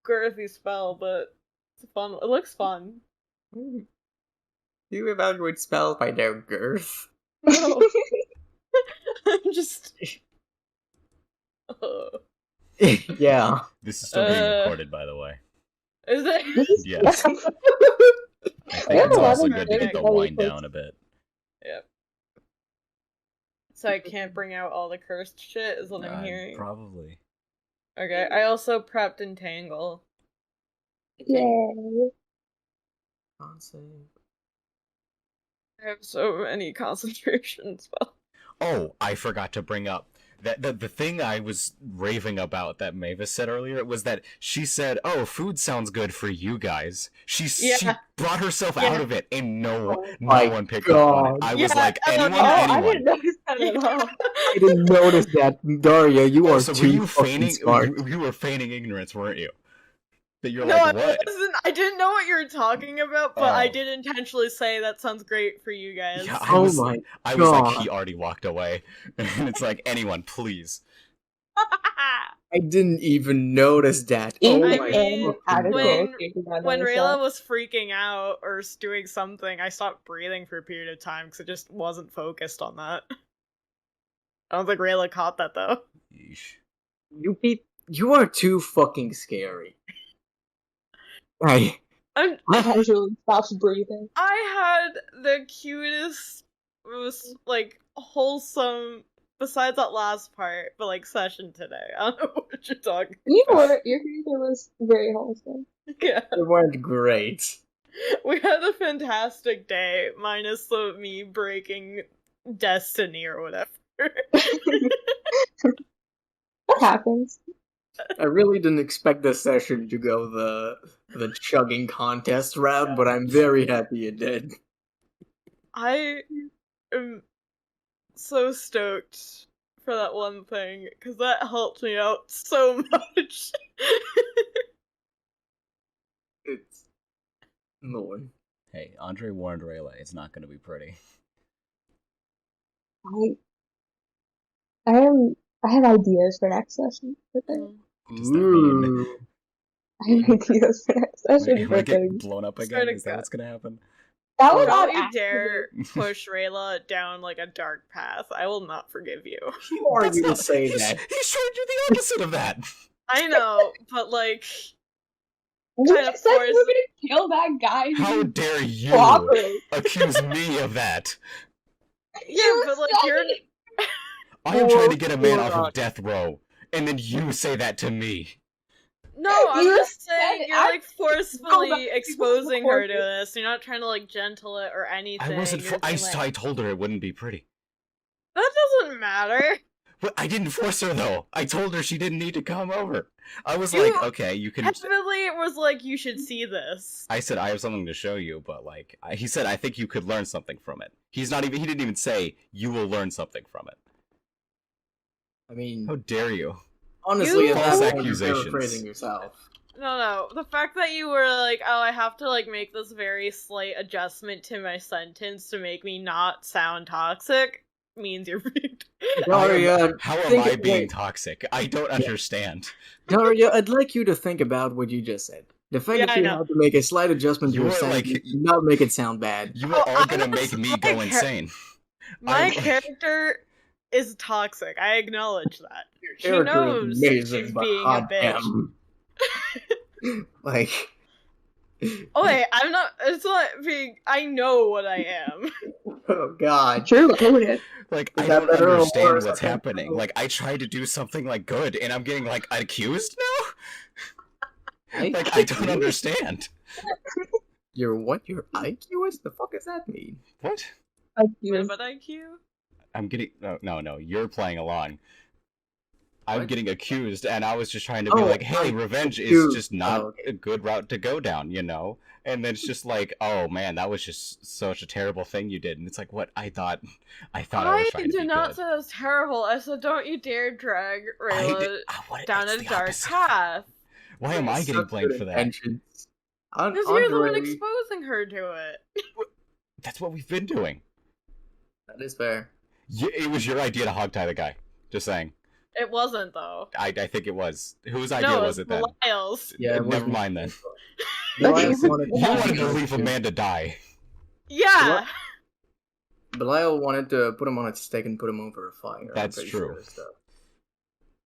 [SPEAKER 1] girthy spell, but it's fun. It looks fun.
[SPEAKER 4] Do you evaluate spells by their girth?
[SPEAKER 1] No. I'm just.
[SPEAKER 4] Yeah.
[SPEAKER 3] This is still being recorded, by the way.
[SPEAKER 1] Is it?
[SPEAKER 3] Yes. I think
[SPEAKER 2] Yeah,
[SPEAKER 3] it's also
[SPEAKER 1] well,
[SPEAKER 3] good to get the
[SPEAKER 2] that's
[SPEAKER 3] wind
[SPEAKER 2] very
[SPEAKER 3] down a bit.
[SPEAKER 1] Yep. So I can't bring out all the cursed shit, is what I'm hearing.
[SPEAKER 3] Probably.
[SPEAKER 1] Okay, I also prepped Entangle.
[SPEAKER 2] Yay!
[SPEAKER 4] Can't save.
[SPEAKER 1] I have so many concentration spells.
[SPEAKER 3] Oh, I forgot to bring up that the thing I was raving about that Mavis said earlier was that she said, "Oh, food sounds good for you guys." She brought herself out of it, and no one picked up on it. I was like, anyone?
[SPEAKER 2] I didn't notice that at all.
[SPEAKER 4] I didn't notice that, Daria. You are
[SPEAKER 3] So
[SPEAKER 4] too
[SPEAKER 3] were you
[SPEAKER 4] fucking
[SPEAKER 3] feigning?
[SPEAKER 4] smart.
[SPEAKER 3] You were feigning ignorance, weren't you? That you're
[SPEAKER 1] No,
[SPEAKER 3] like,
[SPEAKER 1] I
[SPEAKER 3] what?
[SPEAKER 1] wasn't. I didn't know what you were talking about, but I
[SPEAKER 3] Oh.
[SPEAKER 1] did intentionally say that sounds great for you guys.
[SPEAKER 3] Yeah,
[SPEAKER 4] Oh my
[SPEAKER 3] I was like,
[SPEAKER 4] God.
[SPEAKER 3] he already walked away, and it's like, anyone, please.
[SPEAKER 4] I didn't even notice that.
[SPEAKER 2] In
[SPEAKER 4] Oh
[SPEAKER 1] I
[SPEAKER 4] my
[SPEAKER 1] mean,
[SPEAKER 4] fucking
[SPEAKER 1] when-
[SPEAKER 4] God.
[SPEAKER 1] When Rayla was freaking out or doing something, I stopped breathing for a period of time because I just wasn't focused on that. I don't think Rayla caught that though.
[SPEAKER 3] Yeesh.
[SPEAKER 4] You are too fucking scary. Right.
[SPEAKER 1] I'm,
[SPEAKER 2] Casually stops breathing.
[SPEAKER 1] I had the cutest most like wholesome besides that last part, but like session today. I don't know what you're talking about.
[SPEAKER 6] Your character was very wholesome.
[SPEAKER 1] Yeah.
[SPEAKER 4] They weren't great.
[SPEAKER 1] We had a fantastic day, minus the me breaking destiny or whatever.
[SPEAKER 6] What happens?
[SPEAKER 4] I really didn't expect this session to go the chugging contest route, but I'm very happy it did.
[SPEAKER 1] I am so stoked for that one thing, because that helped me out so much.
[SPEAKER 4] It's Lord.
[SPEAKER 3] Hey, Andre warned Rayla it's not going to be pretty.
[SPEAKER 6] I have ideas for next session.
[SPEAKER 3] What does that mean?
[SPEAKER 6] I have ideas for next session.
[SPEAKER 3] Am I get blown up again? Is that what's going to happen?
[SPEAKER 6] That was
[SPEAKER 1] Don't
[SPEAKER 6] not
[SPEAKER 1] you
[SPEAKER 6] accurate.
[SPEAKER 1] dare push Rayla down like a dark path. I will not forgive you.
[SPEAKER 4] Who are you to say
[SPEAKER 3] he's,
[SPEAKER 4] that?
[SPEAKER 3] He's trying to do the opposite of that.
[SPEAKER 1] I know, but like,
[SPEAKER 6] We
[SPEAKER 1] kind of
[SPEAKER 6] just said we
[SPEAKER 1] forced-
[SPEAKER 6] were gonna kill that guy.
[SPEAKER 3] How dare you
[SPEAKER 6] Cooperate.
[SPEAKER 3] accuse me of that?
[SPEAKER 1] yeah, but like you're.
[SPEAKER 3] I am trying to get a man
[SPEAKER 4] Hold
[SPEAKER 3] off
[SPEAKER 4] on.
[SPEAKER 3] of death row, and then you say that to me.
[SPEAKER 1] No, I'm
[SPEAKER 6] You
[SPEAKER 1] just
[SPEAKER 6] said
[SPEAKER 1] saying
[SPEAKER 6] it.
[SPEAKER 1] you're
[SPEAKER 6] I-
[SPEAKER 1] like
[SPEAKER 6] Go back
[SPEAKER 1] forcefully
[SPEAKER 6] to
[SPEAKER 1] exposing
[SPEAKER 6] the
[SPEAKER 1] her to
[SPEAKER 6] horses.
[SPEAKER 1] this. You're not trying to like gentle it or anything.
[SPEAKER 3] I wasn't.
[SPEAKER 1] You're just
[SPEAKER 3] I
[SPEAKER 1] like,
[SPEAKER 3] told her it wouldn't be pretty.
[SPEAKER 1] that doesn't matter.
[SPEAKER 3] But I didn't force her though. I told her she didn't need to come over. I was
[SPEAKER 1] You
[SPEAKER 3] like, okay, you can.
[SPEAKER 1] Heavily, it was like you should see this.
[SPEAKER 3] I said I have something to show you, but like he said, I think you could learn something from it. He's not even. He didn't even say you will learn something from it.
[SPEAKER 4] I mean,
[SPEAKER 3] How dare you?
[SPEAKER 4] honestly,
[SPEAKER 1] You-
[SPEAKER 4] at that
[SPEAKER 3] False
[SPEAKER 4] point, you're
[SPEAKER 3] accusations.
[SPEAKER 4] paraphrasing yourself.
[SPEAKER 1] No. The fact that you were like, oh, I have to like make this very slight adjustment to my sentence to make me not sound toxic means you're rude.
[SPEAKER 4] Daria,
[SPEAKER 3] How am
[SPEAKER 4] think
[SPEAKER 3] I
[SPEAKER 4] it-
[SPEAKER 3] being
[SPEAKER 4] wait.
[SPEAKER 3] toxic? I don't understand.
[SPEAKER 4] Daria, I'd like you to think about what you just said. The fact
[SPEAKER 1] Yeah,
[SPEAKER 4] that
[SPEAKER 1] I
[SPEAKER 4] you
[SPEAKER 1] know.
[SPEAKER 4] have to make a slight adjustment to
[SPEAKER 3] You
[SPEAKER 4] your
[SPEAKER 3] are, like,
[SPEAKER 4] sentence do not make it sound bad.
[SPEAKER 3] You
[SPEAKER 1] Oh,
[SPEAKER 3] are gonna
[SPEAKER 1] I was
[SPEAKER 3] make me
[SPEAKER 1] like-
[SPEAKER 3] go insane.
[SPEAKER 1] My
[SPEAKER 3] I'm-
[SPEAKER 1] character is toxic. I acknowledge that. She
[SPEAKER 4] Character is
[SPEAKER 1] knows
[SPEAKER 4] amazing,
[SPEAKER 1] she's
[SPEAKER 4] but
[SPEAKER 1] being a
[SPEAKER 4] hot
[SPEAKER 1] bitch.
[SPEAKER 4] damn. Like,
[SPEAKER 1] Oh wait, I'm not. It's not being. I know what I am.
[SPEAKER 4] oh god.
[SPEAKER 6] True, own it.
[SPEAKER 3] Like,
[SPEAKER 4] Is
[SPEAKER 3] I
[SPEAKER 4] that
[SPEAKER 3] don't
[SPEAKER 4] better or
[SPEAKER 3] understand
[SPEAKER 4] worse?
[SPEAKER 3] what's
[SPEAKER 4] I don't
[SPEAKER 3] happening.
[SPEAKER 4] know.
[SPEAKER 3] Like, I tried to do something, like, good, and I'm getting, like, accused now? Like, I don't understand.
[SPEAKER 4] Your what? Your IQ? What the fuck does that mean?
[SPEAKER 3] What?
[SPEAKER 1] What about IQ?
[SPEAKER 3] I'm getting... No, you're playing along. I'm
[SPEAKER 4] What?
[SPEAKER 3] getting accused, and I was just trying to be
[SPEAKER 4] Oh,
[SPEAKER 3] like, hey,
[SPEAKER 4] right.
[SPEAKER 3] revenge is
[SPEAKER 4] Accused.
[SPEAKER 3] just not
[SPEAKER 4] Oh, okay.
[SPEAKER 3] a good route to go down, you know? And then it's just like, oh, man, that was just such a terrible thing you did. And it's like, what? I thought I was trying to
[SPEAKER 1] did
[SPEAKER 3] be
[SPEAKER 1] not
[SPEAKER 3] good.
[SPEAKER 1] say that was terrible. I said, don't you dare drag Rayla down
[SPEAKER 3] it's
[SPEAKER 1] a
[SPEAKER 3] the
[SPEAKER 1] dark
[SPEAKER 3] opposite.
[SPEAKER 1] path.
[SPEAKER 3] Why am I getting
[SPEAKER 4] Such
[SPEAKER 3] blamed
[SPEAKER 4] good
[SPEAKER 3] for that?
[SPEAKER 4] intentions.
[SPEAKER 1] Because you're the one
[SPEAKER 4] Andre-
[SPEAKER 1] exposing her to it.
[SPEAKER 3] That's what we've been doing.
[SPEAKER 4] That is fair.
[SPEAKER 3] It was your idea to hogtie the guy. Just saying.
[SPEAKER 1] It wasn't though.
[SPEAKER 3] I think it was. Whose idea
[SPEAKER 1] No,
[SPEAKER 3] was it then?
[SPEAKER 1] Belial's.
[SPEAKER 4] Yeah, it
[SPEAKER 3] Never
[SPEAKER 4] wasn't-
[SPEAKER 3] mind then.
[SPEAKER 4] Belial wanted
[SPEAKER 3] You wanted to leave a man to die.
[SPEAKER 1] Yeah.
[SPEAKER 4] Belial wanted to put him on a stake and put him over a fire. I'm
[SPEAKER 3] That's
[SPEAKER 4] pretty
[SPEAKER 3] true.
[SPEAKER 4] sure, so.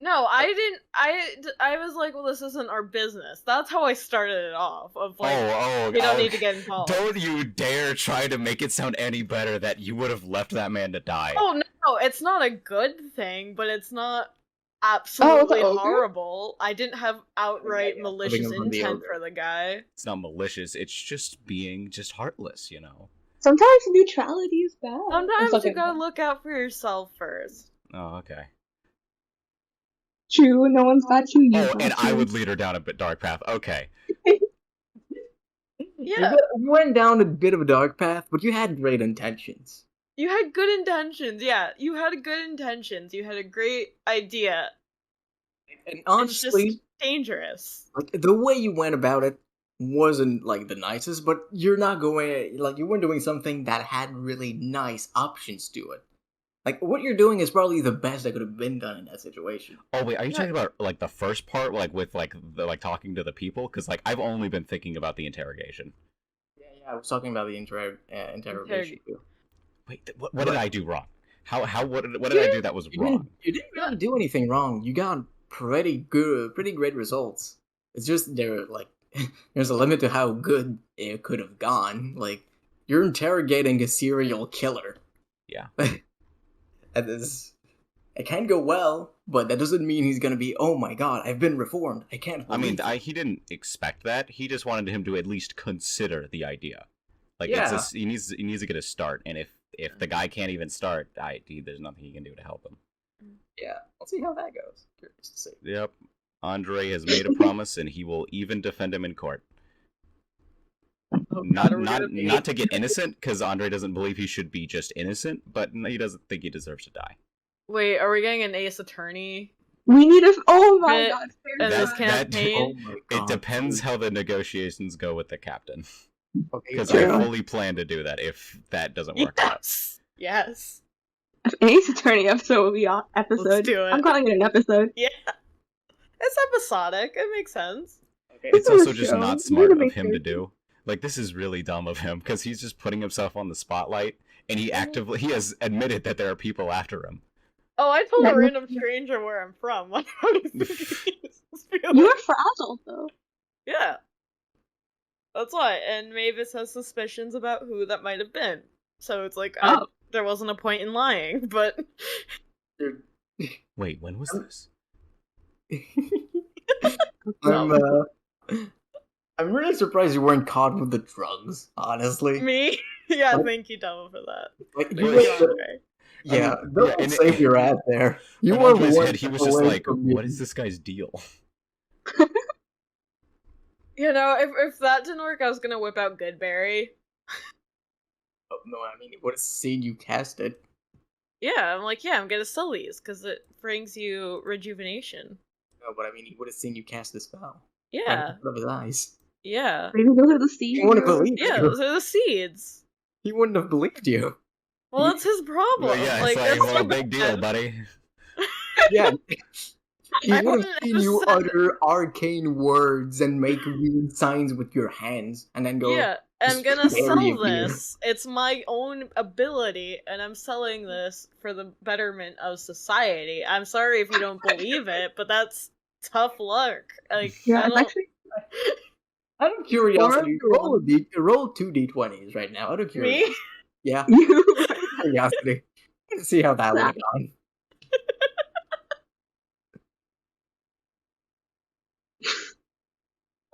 [SPEAKER 1] No, I didn't. I was like, well, this isn't our business. That's how I started it off. Of like, we don't need to get involved.
[SPEAKER 3] Don't you dare try to make it sound any better that you would have left that man to die.
[SPEAKER 1] Oh no, it's not a good thing, but it's not absolutely
[SPEAKER 6] ogre?
[SPEAKER 1] horrible. I didn't have outright
[SPEAKER 4] Yeah,
[SPEAKER 1] malicious
[SPEAKER 4] putting him on the
[SPEAKER 1] intent
[SPEAKER 4] ogre.
[SPEAKER 1] for the guy.
[SPEAKER 3] It's not malicious. It's just being just heartless, you know.
[SPEAKER 6] Sometimes neutrality is bad.
[SPEAKER 1] Sometimes
[SPEAKER 6] It's
[SPEAKER 1] you
[SPEAKER 6] okay.
[SPEAKER 1] gotta look out for yourself first.
[SPEAKER 3] Oh, okay.
[SPEAKER 6] True, no one's got you. You
[SPEAKER 3] Oh,
[SPEAKER 6] got
[SPEAKER 3] and I
[SPEAKER 6] you.
[SPEAKER 3] would lead her down a bit dark path. Okay.
[SPEAKER 1] Yeah,
[SPEAKER 4] You went down a bit of a dark path, but you had great intentions.
[SPEAKER 1] you had good intentions. Yeah, you had good intentions. You had a great idea.
[SPEAKER 4] And
[SPEAKER 1] It's
[SPEAKER 4] honestly,
[SPEAKER 1] just dangerous.
[SPEAKER 4] like the way you went about it wasn't like the nicest, but you're not going like you weren't doing something that had really nice options to it. Like what you're doing is probably the best that could have been done in that situation.
[SPEAKER 3] Oh wait, are you
[SPEAKER 1] Yeah.
[SPEAKER 3] talking about like the first part, like with like the like talking to the people? Because like I've only been thinking about the interrogation.
[SPEAKER 4] Yeah, I was talking about the interrogation too.
[SPEAKER 3] Wait, what did I do wrong? What did I do that was wrong?
[SPEAKER 4] You didn't really do anything wrong. You got pretty great results. It's just there's a limit to how good it could have gone. Like you're interrogating a serial killer.
[SPEAKER 3] Yeah.
[SPEAKER 4] That is, it can go well, but that doesn't mean he's gonna be, oh my god, I've been reformed. I can't
[SPEAKER 3] I mean,
[SPEAKER 4] believe it."
[SPEAKER 3] he didn't expect that. He just wanted him to at least consider the idea. Like,
[SPEAKER 4] Yeah.
[SPEAKER 3] he needs to get a start, and if the guy can't even start, there's nothing he can do to help him.
[SPEAKER 4] Yeah, we'll see how that goes. Curious to see.
[SPEAKER 3] Yep. Andre has made a promise, and he will even defend him in court.
[SPEAKER 4] Oh,
[SPEAKER 3] Not
[SPEAKER 4] God, are we gonna be-
[SPEAKER 3] not to get innocent, because Andre doesn't believe he should be just innocent, but he doesn't think he deserves to die.
[SPEAKER 1] Wait, are we getting an Ace Attorney?
[SPEAKER 6] We need a. Oh my
[SPEAKER 1] Bit-
[SPEAKER 6] god.
[SPEAKER 1] in this
[SPEAKER 3] That-
[SPEAKER 1] campaign?
[SPEAKER 4] Oh my
[SPEAKER 3] It
[SPEAKER 4] God.
[SPEAKER 3] depends how the negotiations go with the captain,
[SPEAKER 4] Okay,
[SPEAKER 3] because
[SPEAKER 4] fair.
[SPEAKER 3] I fully plan to do that if that doesn't work out.
[SPEAKER 1] Yes. Yes.
[SPEAKER 6] An Ace Attorney episode will be on episode.
[SPEAKER 1] Let's do it.
[SPEAKER 6] I'm calling it an episode.
[SPEAKER 1] Yeah. It's episodic. It makes sense.
[SPEAKER 3] It's
[SPEAKER 6] This is
[SPEAKER 3] also
[SPEAKER 6] a
[SPEAKER 3] just
[SPEAKER 6] show.
[SPEAKER 3] not
[SPEAKER 6] We
[SPEAKER 3] smart
[SPEAKER 6] need
[SPEAKER 3] of
[SPEAKER 6] to make
[SPEAKER 3] him to
[SPEAKER 6] sure-
[SPEAKER 3] do. Like, this is really dumb of him, because he's just putting himself on the spotlight, and he has admitted that there are people after him.
[SPEAKER 1] Oh, I told
[SPEAKER 6] That
[SPEAKER 1] a
[SPEAKER 6] was-
[SPEAKER 1] random stranger where I'm from. What are you thinking?
[SPEAKER 6] You were frazzled though.
[SPEAKER 1] Yeah. That's why. And Mavis has suspicions about who that might have been. So it's like,
[SPEAKER 6] Oh.
[SPEAKER 1] there wasn't a point in lying, but.
[SPEAKER 4] Dude,
[SPEAKER 3] Wait, when was this?
[SPEAKER 4] I'm really surprised you weren't caught with the drugs, honestly.
[SPEAKER 1] Me? Yeah,
[SPEAKER 4] What?
[SPEAKER 1] thank you, Devil, for that.
[SPEAKER 4] Like,
[SPEAKER 1] Thank
[SPEAKER 4] you
[SPEAKER 1] you,
[SPEAKER 3] Wait,
[SPEAKER 4] were,
[SPEAKER 1] Andre.
[SPEAKER 4] yeah,
[SPEAKER 3] I mean,
[SPEAKER 4] don't
[SPEAKER 3] yeah, and-
[SPEAKER 4] save your ass there. You
[SPEAKER 3] In
[SPEAKER 4] were
[SPEAKER 3] Andre's
[SPEAKER 4] one
[SPEAKER 3] head, he was just
[SPEAKER 4] away
[SPEAKER 3] like,
[SPEAKER 4] from me.
[SPEAKER 3] what is this guy's deal?
[SPEAKER 1] You know, if that didn't work, I was gonna whip out Goodberry.
[SPEAKER 4] Oh, no, I mean, what a scene you casted.
[SPEAKER 1] Yeah, I'm like, yeah, I'm gonna sell these, because it brings you rejuvenation.
[SPEAKER 4] No, but I mean, he would have seen you cast the spell.
[SPEAKER 1] Yeah,
[SPEAKER 4] Right in front of his eyes.
[SPEAKER 1] yeah.
[SPEAKER 6] Maybe those are the seeds.
[SPEAKER 4] He wouldn't have believed
[SPEAKER 1] Yeah,
[SPEAKER 4] you.
[SPEAKER 1] those are the seeds.
[SPEAKER 4] He wouldn't have believed you.
[SPEAKER 1] Well, that's his problem.
[SPEAKER 3] Well, yeah,
[SPEAKER 1] like,
[SPEAKER 3] it's like,
[SPEAKER 1] that's
[SPEAKER 3] well,
[SPEAKER 1] not
[SPEAKER 3] big deal,
[SPEAKER 1] bad.
[SPEAKER 3] buddy.
[SPEAKER 4] Yeah. He
[SPEAKER 1] I
[SPEAKER 4] would
[SPEAKER 1] wouldn't
[SPEAKER 4] have seen
[SPEAKER 1] have
[SPEAKER 4] you
[SPEAKER 1] said
[SPEAKER 4] utter arcane words and make weird signs with your hands, and then go,
[SPEAKER 1] Yeah, I'm
[SPEAKER 4] "Just
[SPEAKER 1] gonna
[SPEAKER 4] bury
[SPEAKER 1] sell
[SPEAKER 4] you here."
[SPEAKER 1] this. It's my own ability, and I'm selling this for the betterment of society. I'm sorry if you don't believe it, but that's tough luck. Like,
[SPEAKER 6] Yeah,
[SPEAKER 1] I
[SPEAKER 6] it's
[SPEAKER 1] don't...
[SPEAKER 6] actually.
[SPEAKER 4] out of curiosity,
[SPEAKER 6] Or-
[SPEAKER 4] roll 2 d20s right now, out of curiosity.
[SPEAKER 1] Me?
[SPEAKER 4] Yeah,
[SPEAKER 6] You.
[SPEAKER 4] curiosity. Let's see how that would have gone.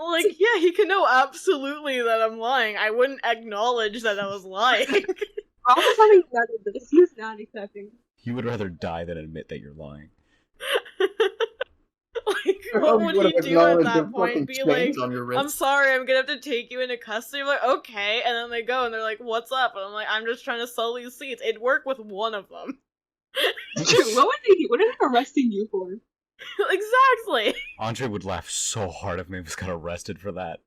[SPEAKER 1] Like, yeah, he can know absolutely that I'm lying. I wouldn't acknowledge that I was lying.
[SPEAKER 6] Almost having none of this. He's not accepting.
[SPEAKER 3] You would rather die than admit that you're lying.
[SPEAKER 1] Like,
[SPEAKER 4] I
[SPEAKER 1] what
[SPEAKER 4] hope
[SPEAKER 1] would
[SPEAKER 4] you
[SPEAKER 1] he
[SPEAKER 4] would've
[SPEAKER 1] do at
[SPEAKER 4] acknowledged
[SPEAKER 1] that
[SPEAKER 4] the
[SPEAKER 1] point?
[SPEAKER 4] fucking
[SPEAKER 1] Be like,
[SPEAKER 4] chains on your wrist.
[SPEAKER 1] I'm sorry, I'm gonna have to take you into custody. I'm like, okay. And then they go and they're like, what's up? And I'm like, I'm just trying to sell these seeds. It'd work with one of them.
[SPEAKER 6] Dude, what would they do? What are they arresting you for?
[SPEAKER 1] Exactly.
[SPEAKER 3] Andre would laugh so hard if Mavis got arrested for that.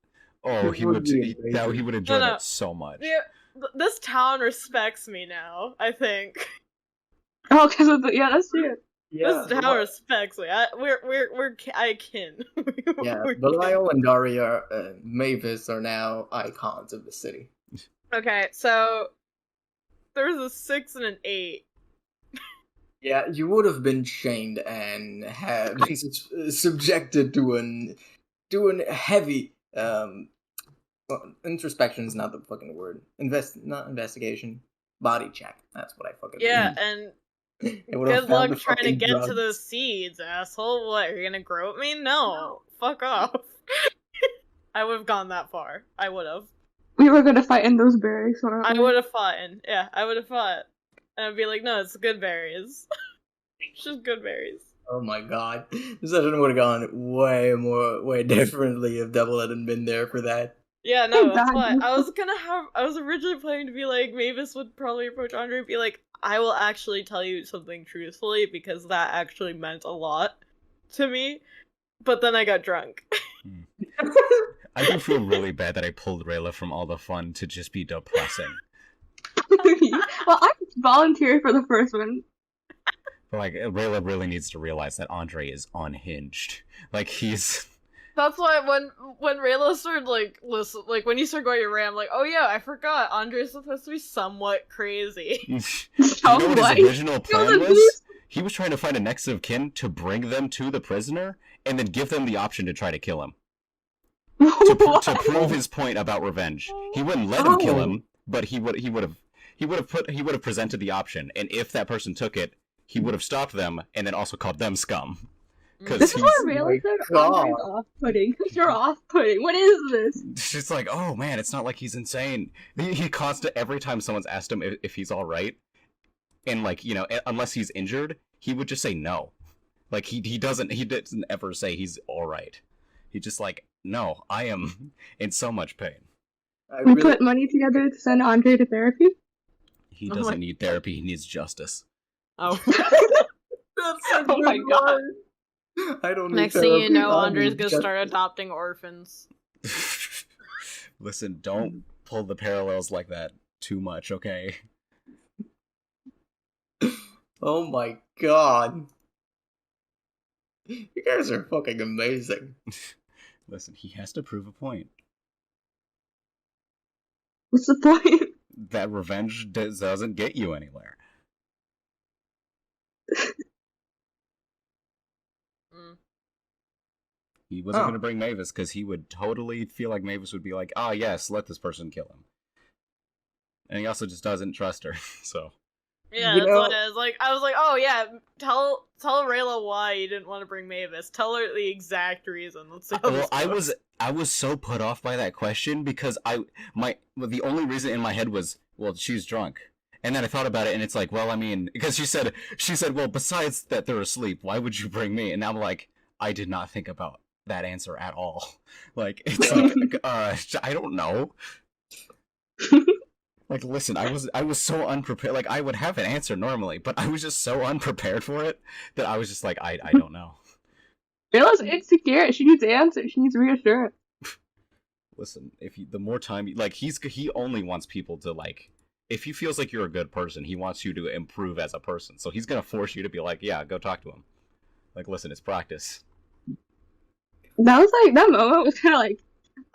[SPEAKER 3] Oh,
[SPEAKER 4] It
[SPEAKER 3] he
[SPEAKER 4] would
[SPEAKER 3] would.
[SPEAKER 4] be
[SPEAKER 3] He would enjoy
[SPEAKER 1] No, no.
[SPEAKER 3] that so much.
[SPEAKER 1] Yeah, this town respects me now, I think.
[SPEAKER 6] Oh, because of the. Yeah, that's true.
[SPEAKER 4] Yeah,
[SPEAKER 1] This town respects me. We're kin.
[SPEAKER 4] yeah,
[SPEAKER 1] We're kin.
[SPEAKER 4] Belial and Daria Mavis are now icons of the city.
[SPEAKER 1] Okay, so there's a 6 and an 8.
[SPEAKER 4] Yeah, you would have been chained and have been subjected to an heavy well, introspection is not the fucking word. Not investigation. Body check. That's what I fucking
[SPEAKER 1] Yeah,
[SPEAKER 4] mean.
[SPEAKER 1] and
[SPEAKER 4] It would have
[SPEAKER 1] good
[SPEAKER 4] found
[SPEAKER 1] luck
[SPEAKER 4] the
[SPEAKER 1] trying to
[SPEAKER 4] fucking
[SPEAKER 1] get to
[SPEAKER 4] drugs.
[SPEAKER 1] those seeds, asshole. What, you're gonna grow at me? No. Fuck off. I would have gone that far. I would have.
[SPEAKER 6] We were gonna fight in those berries.
[SPEAKER 1] I would have fought. Yeah, I would have fought. And I'd be like, no, it's good berries. It's just good berries.
[SPEAKER 4] Oh my god. The session would have gone way differently if Devil hadn't been there for that.
[SPEAKER 1] Yeah, no, that's
[SPEAKER 6] bad.
[SPEAKER 1] why. I was originally planning to be like, Mavis would probably approach Andre and be like, I will actually tell you something truthfully because that actually meant a lot to me. But then I got drunk.
[SPEAKER 3] I do feel really bad that I pulled Rayla from all the fun to just be depressing.
[SPEAKER 6] Well, I volunteered for the first one.
[SPEAKER 3] But like, Rayla really needs to realize that Andre is unhinged. Like, he's.
[SPEAKER 1] That's why when Rayla started when you started going your Ram, I'm like, oh yeah, I forgot Andre's supposed to be somewhat crazy.
[SPEAKER 3] You know what
[SPEAKER 6] What?
[SPEAKER 3] his original plan
[SPEAKER 6] the
[SPEAKER 3] was? He was trying to find a next of kin to bring them to the prisoner, and then give them the option to try to kill him. To
[SPEAKER 6] What?
[SPEAKER 3] prove his point about revenge. He wouldn't let him kill him, but he would he would have presented the option, and if that person took it, he would have stopped them and then also called them scum. Because
[SPEAKER 6] This is
[SPEAKER 3] he's
[SPEAKER 6] what Rayla said. Andre's off-putting. You're off-putting. What is this?
[SPEAKER 3] just like, oh man, it's not like he's insane. He constant every time someone's asked him if he's all right, and like unless he's injured, he would just say no. Like he doesn't ever say he's all right. He just like, no, I am in so much pain.
[SPEAKER 6] We put money together to send Andre to therapy.
[SPEAKER 3] He doesn't need therapy. He needs justice.
[SPEAKER 1] Oh.
[SPEAKER 6] Oh my god.
[SPEAKER 4] I don't.
[SPEAKER 1] Next thing you know, Andre's gonna start adopting orphans.
[SPEAKER 3] Listen, don't pull the parallels like that too much, okay?
[SPEAKER 4] Oh my god. You guys are fucking amazing.
[SPEAKER 3] Listen, he has to prove a point.
[SPEAKER 6] What's the point?
[SPEAKER 3] That revenge doesn't get you anywhere. He wasn't going to bring Mavis because he would totally feel like Mavis would be like, "Ah, yes, let this person kill him." And he also just doesn't trust her, so.
[SPEAKER 1] Yeah, that's what it is. Like, I was like, oh yeah, tell Rayla why you didn't want to bring Mavis. Tell her the exact reason. Let's see how this goes.
[SPEAKER 3] I was so put off by that question because the only reason in my head was, well, she's drunk. And then I thought about it, and it's like, well, I mean, because she said, well, besides that they're asleep, why would you bring me? And I'm like, I did not think about that answer at all. Like, it's like, I don't know. Like, listen, I was so unprepared. Like, I would have an answer normally, but I was just so unprepared for it that I was just like, I don't know.
[SPEAKER 6] Rayla's insecure. She needs answers. She needs reassurance.
[SPEAKER 3] Listen, the more time, like, he only wants people to, like, if he feels like you're a good person, he wants you to improve as a person. So he's gonna force you to be like, yeah, go talk to him. Like, listen, it's practice.
[SPEAKER 6] That moment was kind of like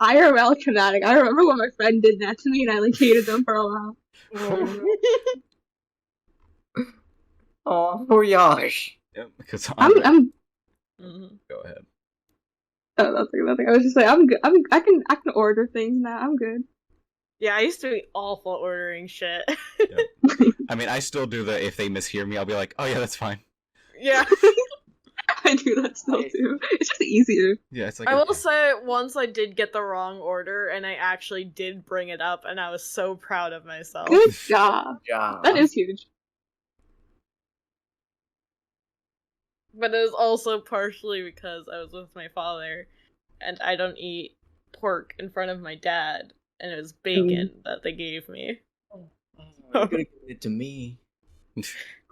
[SPEAKER 6] IRL traumatic. I remember when my friend did that to me, and I like hated them for a while.
[SPEAKER 4] Oh, poor Yash.
[SPEAKER 3] Yeah, because
[SPEAKER 6] I'm.
[SPEAKER 3] Go ahead.
[SPEAKER 6] Oh, nothing. I was just like, I'm good. I can order things now. I'm good.
[SPEAKER 1] Yeah, I used to be awful at ordering shit.
[SPEAKER 3] Yeah. I mean, I still do if they mishear me, I'll be like, oh yeah, that's fine.
[SPEAKER 1] Yeah.
[SPEAKER 6] I do that still too. It's just easier.
[SPEAKER 3] Yeah, it's like
[SPEAKER 1] I will say, once I did get the wrong order, and I actually did bring it up, and I was so proud of myself.
[SPEAKER 6] Good job.
[SPEAKER 4] Yeah.
[SPEAKER 6] That is huge.
[SPEAKER 1] But it was also partially because I was with my father, and I don't eat pork in front of my dad, and it was bacon that they gave me.
[SPEAKER 4] You could have given it to me.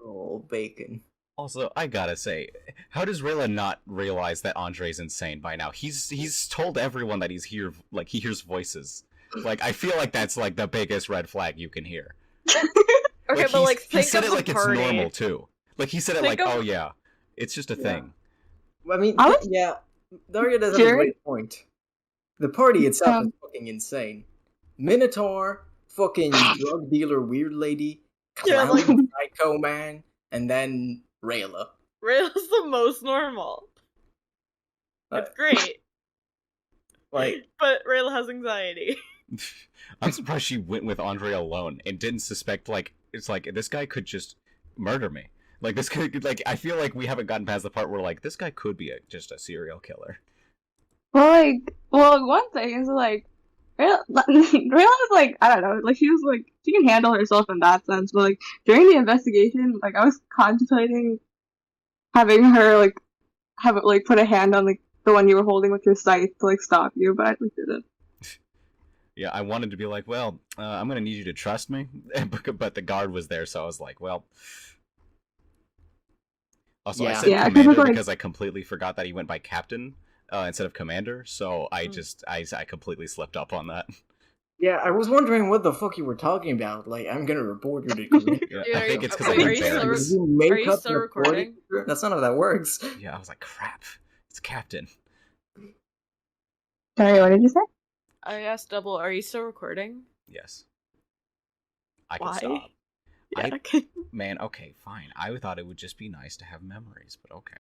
[SPEAKER 4] Oh, bacon.
[SPEAKER 3] Also, I gotta say, how does Rayla not realize that Andre's insane by now? He's told everyone that he hears voices. Like, I feel like that's like the biggest red flag you can hear.
[SPEAKER 1] Okay, but like,
[SPEAKER 3] he
[SPEAKER 1] think
[SPEAKER 3] said
[SPEAKER 1] of
[SPEAKER 3] it
[SPEAKER 1] the
[SPEAKER 3] like
[SPEAKER 1] party.
[SPEAKER 3] it's normal too. Like he said it
[SPEAKER 1] Think
[SPEAKER 3] like,
[SPEAKER 1] of-
[SPEAKER 3] oh yeah, it's just a thing.
[SPEAKER 4] I mean,
[SPEAKER 6] was-
[SPEAKER 4] yeah, Daria does have a great point. The party itself is fucking insane. Minotaur, fucking drug dealer, weird lady,
[SPEAKER 1] Yeah,
[SPEAKER 4] clown,
[SPEAKER 1] like-
[SPEAKER 4] psycho man, and then Rayla.
[SPEAKER 1] Rayla's the most normal. It's great,
[SPEAKER 4] Like,
[SPEAKER 1] but Rayla has anxiety.
[SPEAKER 3] I'm surprised she went with Andre alone and didn't suspect, like, it's like, this guy could just murder me. Like, this could, like, I feel like we haven't gotten past the part where, like, this guy could be just a serial killer.
[SPEAKER 6] Well, one thing is like, Rayla's like, I don't know, like she was like, she can handle herself in that sense, but like during the investigation, like I was contemplating having her like put a hand on like the one you were holding with your scythe to like stop you, but I like didn't.
[SPEAKER 3] Yeah, I wanted to be like, well, I'm gonna need you to trust me, but the guard was there, so I was like, well. Also, I said commander because I completely forgot that he went by captain instead of commander, so I completely slipped up on that.
[SPEAKER 4] yeah, I was wondering what the fuck you were talking about. Like, I'm gonna report you to commander.
[SPEAKER 3] Yeah, I think it's because
[SPEAKER 1] Wait,
[SPEAKER 3] I
[SPEAKER 1] are you still
[SPEAKER 3] embarrassed.
[SPEAKER 4] You make
[SPEAKER 1] Are you
[SPEAKER 4] up
[SPEAKER 1] still
[SPEAKER 4] your
[SPEAKER 1] recording?
[SPEAKER 4] party? That's not how that works.
[SPEAKER 3] Yeah, I was like, crap, it's captain.
[SPEAKER 6] Sorry, what did you say?
[SPEAKER 1] I asked Double, are you still recording?
[SPEAKER 3] Yes. I can
[SPEAKER 1] Why?
[SPEAKER 3] stop.
[SPEAKER 1] Yeah,
[SPEAKER 3] I-
[SPEAKER 1] okay.
[SPEAKER 3] Man, okay, fine. I thought it would just be nice to have memories, but okay.